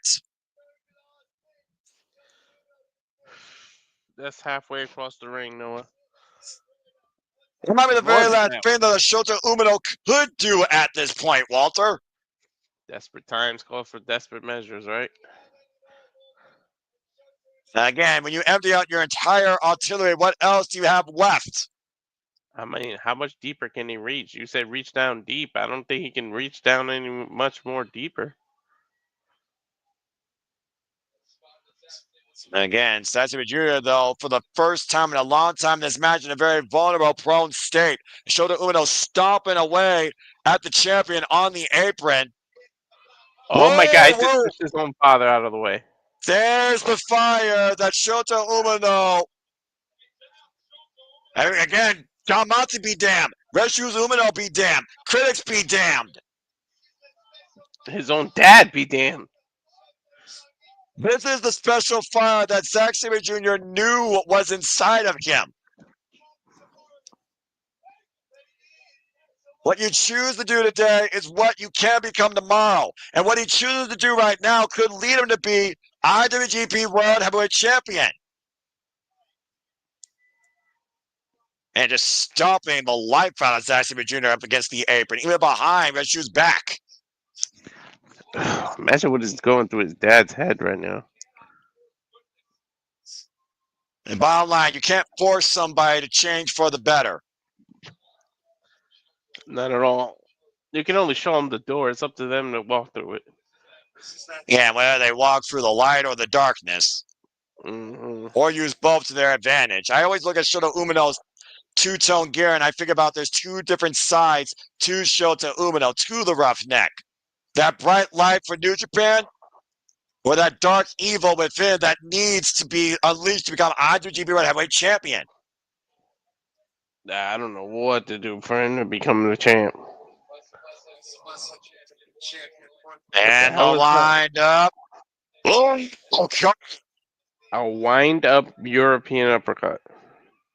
That's halfway across the ring, Noah. It might be the More very than last that. thing that Shota Umino could do at this point, Walter. Desperate times call for desperate measures, right? Again, when you empty out your entire artillery, what else do you have left? I mean, how much deeper can he reach? You said reach down deep. I don't think he can reach down any much more deeper. Again, Setsumi Jr., though, for the first time in a long time, this match in a very vulnerable, prone state. Shota Umino stomping away at the champion on the apron. Oh my God, he just Whoa. pushed his own father out of the way. There's the fire that Shota Umino. And again, Damatsu be damned. Reshu's Umino be damned. Critics be damned. His own dad be damned. This is the special fire that Zack Sabre Jr. knew was inside of him. What you choose to do today is what you can become tomorrow. And what he chooses to do right now could lead him to be IWGP World Heavyweight Champion. And just stomping the life out of Zack Sabre Jr. up against the apron, even behind Reshu's back. Imagine what is going through his dad's head right now. And bottom line, you can't force somebody to change for the better. Not at all. You can only show them the door. It's up to them to walk through it. Yeah, whether they walk through the light or the darkness. Mm-hmm. Or use both to their advantage. I always look at Shota Umino's two-tone gear, and I think about there's two different sides to Shota Umino, to the roughneck. That bright light for New Japan, or that dark evil within that needs to be unleashed to become IWGP World Heavyweight Champion. I don't know what to do for him to become the champ. And the wind up. Oh, God. A wind up European uppercut.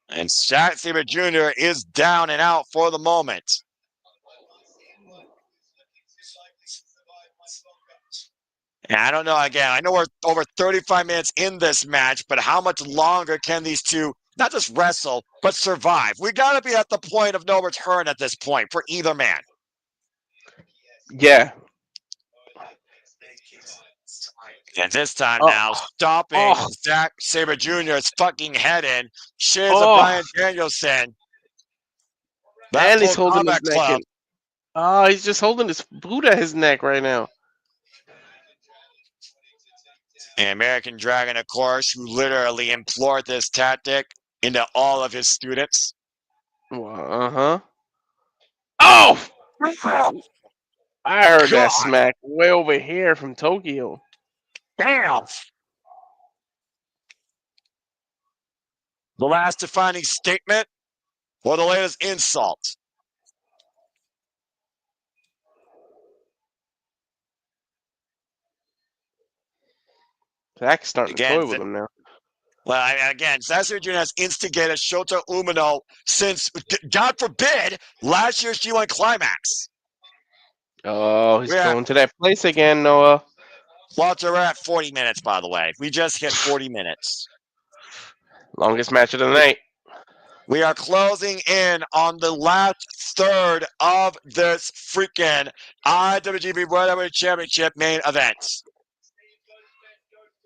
And Zack Sabre Jr. is down and out for the moment. And I don't know, again, I know we're over 35 minutes in this match, but how much longer can these two not just wrestle, but survive? We got to be at the point of no return at this point for either man. Yeah. And this time now, stopping Zack Sabre Jr.'s fucking head in. Shades of Bryan Danielson. And he's holding his neck in. Oh, he's just holding his boot at his neck right now. And American Dragon, of course, who literally implored this tactic into all of his students. Uh-huh. Oh! I heard that smack way over here from Tokyo. Damn! The last defining statement or the latest insult? Zack's starting to toy with him now. Well, again, Zack Sabre Jr. has instigated Shota Umino since, God forbid, last year's G1 Climax. Oh, he's going to that place again, Noah. Walter, we're at 40 minutes, by the way. We just hit 40 minutes. Longest match of the night. We are closing in on the last third of this freaking IWGP World Heavyweight Championship main event.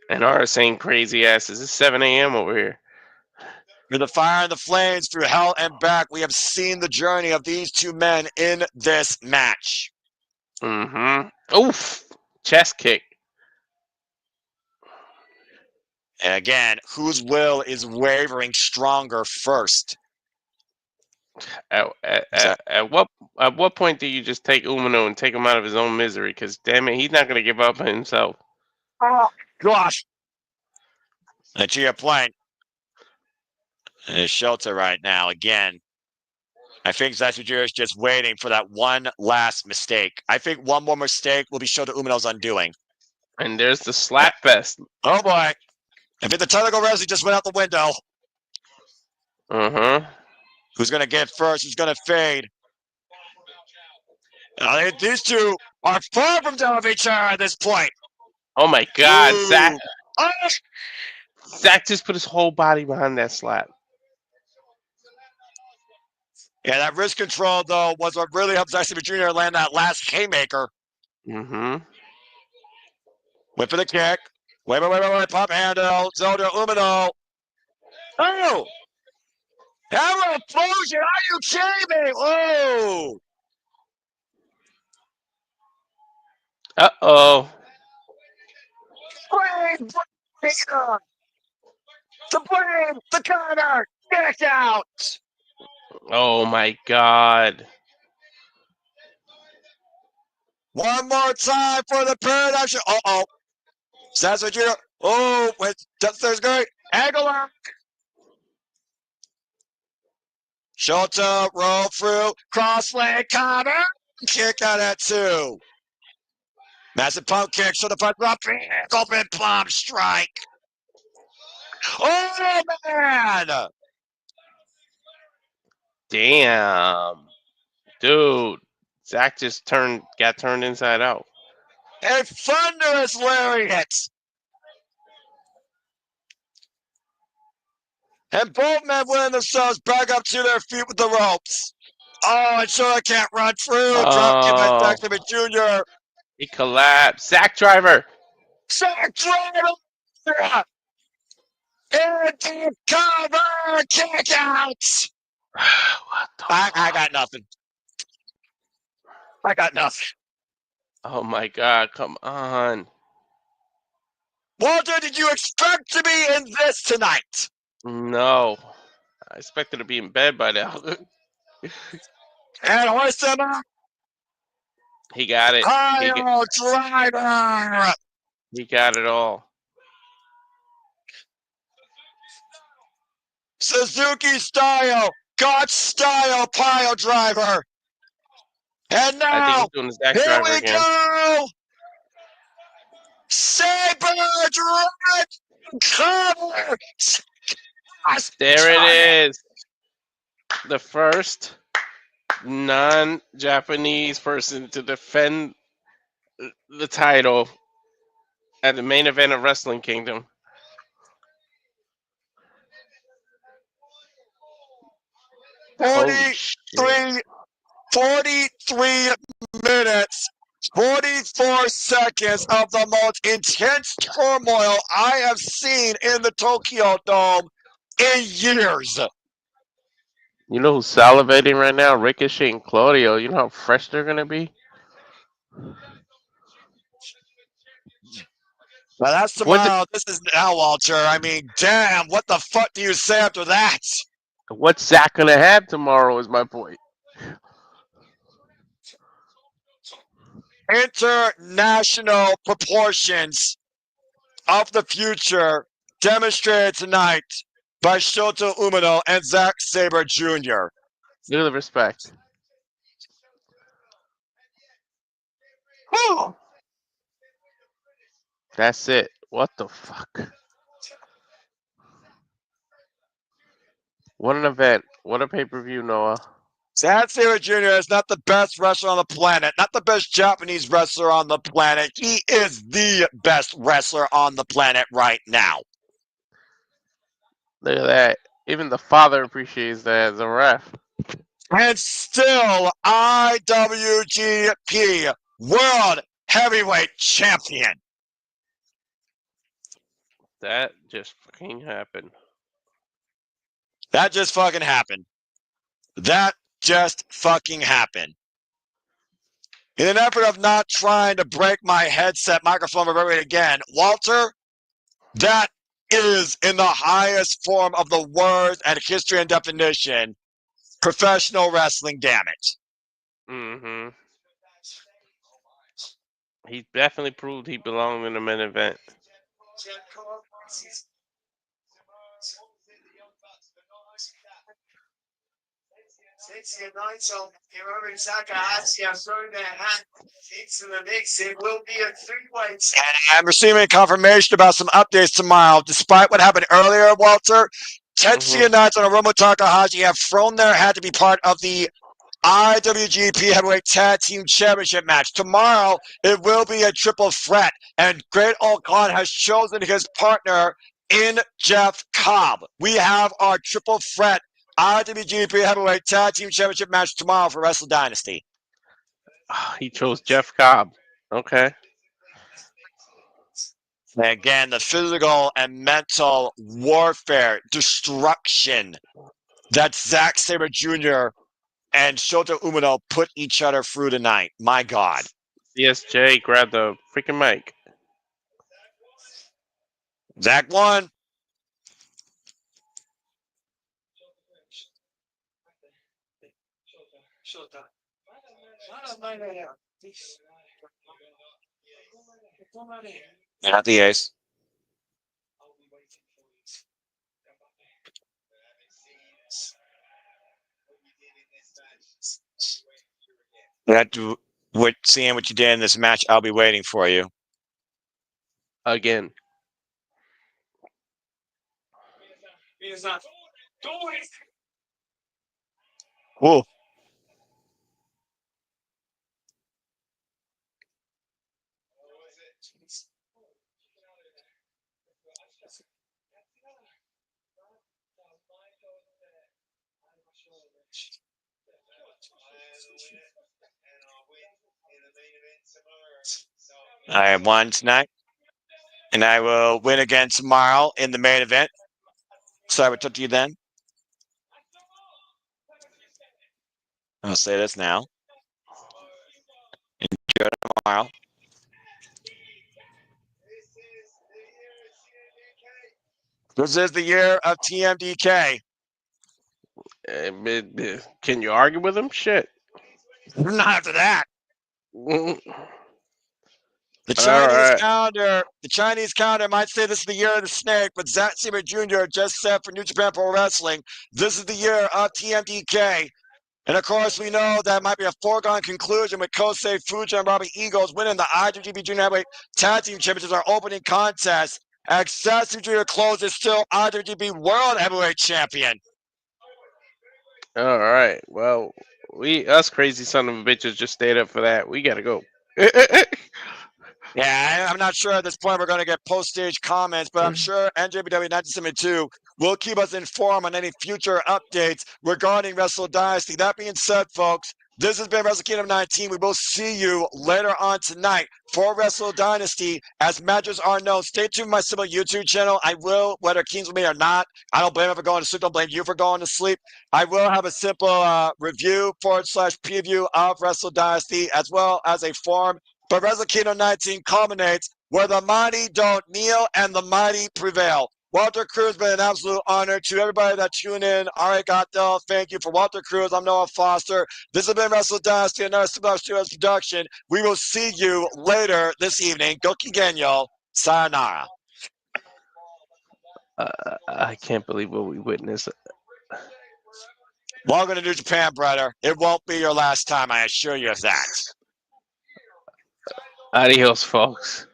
And our saying crazy asses. It's 7 a.m. over here. Through the fire and the flames, through hell and back, we have seen the journey of these two men in this match. Oof. Chest kick. And again, whose will is wavering stronger first? At what point do you just take Umino and take him out of his own misery? Because damn it, he's not gonna give up on himself. Oh gosh! And to your point, Shelter right now again. I think Zasujiro is just waiting for that one last mistake. I think one more mistake will be Shota Umino's undoing. And there's the slap fest. Oh boy! I think the technical wrestling just went out the window. Who's gonna get first? Who's gonna fade? These two are far from done with each other at this point. Oh my God, Ooh. Zach just put his whole body behind that slap. Yeah, that wrist control though was what really helped Zack Sabre Jr. land that last haymaker. Went for the kick. Wait, pop handle. Zelda Umino. Oh! Arrow explosion! Are you kidding me? Oh! Uh-oh. The blade! The cutter! Kick out! Oh my God. One more time for the paradigm shift. Uh-oh. Sasha Jr. Oh, wait. There's great. Aguilar. Shota, roll through, cross leg cover, kick out at 2. Massive pump kick, Shota punch up, open palm strike. Oh, man! Damn. Dude. Zach just got turned inside out. A thunderous lariat. And both men winning themselves back up to their feet with the ropes. Oh, and Shota can't run through. Drop kick by Zack Sabre Jr. He collapsed. Zach Driver. Zack Driver. And cover kick out. I got nothing. I got nothing. Oh my God, come on. Walter, did you expect to be in this tonight? No. I expected to be in bed by now. And hoist him up. He got it. Kyle Driver. He got it all. Suzuki style, God style pile driver. And I think now, he's doing the Zach here Driver we again. go. Saber Drive cover. There it is. The first non-Japanese person to defend the title at the main event of Wrestling Kingdom. Holy shit. 43 minutes, 44 seconds of the most intense turmoil I have seen in the Tokyo Dome in years. You know who's salivating right now? Ricochet and Claudio. You know how fresh they're going to be? Well, that's tomorrow. This is now, Walter. I mean, damn, what the fuck do you say after that? What's Zach going to have tomorrow is my point. International proportions of the future demonstrated tonight by Shota Umino and Zack Sabre Jr. Look at the respect. That's it. What the fuck? What an event. What a pay-per-view, Noah. Zack Sabre Jr. is not the best wrestler on the planet, not the best Japanese wrestler on the planet. He is the best wrestler on the planet right now. Look at that. Even the father appreciates that as a ref. And still IWGP World Heavyweight Champion. That just fucking happened. That just fucking happened. That just fucking happened. In an effort of not trying to break my headset microphone reverberate again, Walter, that is in the highest form of the words and history and definition, professional wrestling damage. Mm-hmm. He definitely proved he belonged in the main event. Since the night of Hiroshi Takahashi has thrown their hat into the mix, it will be a three-way. And I'm receiving confirmation about some updates tomorrow. Despite what happened earlier, Walter, Tetsuya Naito and Hiromu Takahashi have thrown their hat to be part of the IWGP Heavyweight Tag Team Championship match. Tomorrow, it will be a triple threat, and Great Old Khan has chosen his partner in Jeff Cobb. We have our triple threat IWGP Heavyweight Tag Team Championship match tomorrow for Wrestle Dynasty. He chose Jeff Cobb. Okay. And again, the physical and mental warfare, destruction that Zack Sabre Jr. and Shota Umino put each other through tonight. My God. CSJ grabbed the freaking mic. Zack won. Not the ace. Seeing what you did in this match, I'll be waiting for you. Again. Whoa. I have won tonight, and I will win again tomorrow in the main event. So I will talk to you then. I'll say this now. Enjoy tomorrow. This is the year of TMDK. Can you argue with him? Shit. Not after that. Mm. The Chinese calendar might say this is the year of the snake, but Zack Sabre Jr. just said for New Japan Pro Wrestling, this is the year of TMDK. And of course, we know that might be a foregone conclusion with Kosei, Fujita, and Robbie Eagles winning the IWGP Junior Heavyweight Tag Team Championships, our opening contest. Zack Sabre Jr. closes still IWGP World Heavyweight Champion. All right. Well, us crazy son of a bitches just stayed up for that. We gotta go. Yeah, I'm not sure at this point we're going to get post-stage comments, but I'm sure NJPW 1972 will keep us informed on any future updates regarding Wrestle Dynasty. That being said, folks, this has been Wrestle Kingdom 19. We will see you later on tonight for Wrestle Dynasty as matches are known. Stay tuned to my simple YouTube channel. I will, whether Kings with me or not. I don't blame him for going to sleep. Don't blame you for going to sleep. I will have a simple review / preview of Wrestle Dynasty as well as a forum. But Wrestle Kingdom 19 culminates where the mighty don't kneel and the mighty prevail. Walter Cruz, been an absolute honor to everybody that tuned in. All right, Goddell, thank you for Walter Cruz. I'm Noah Foster. This has been Wrestle Dynasty, another Super Studios production. We will see you later this evening. Goki Genyo. Sayonara. I can't believe what we witnessed. Welcome to New Japan, brother. It won't be your last time, I assure you of that. Adios, folks.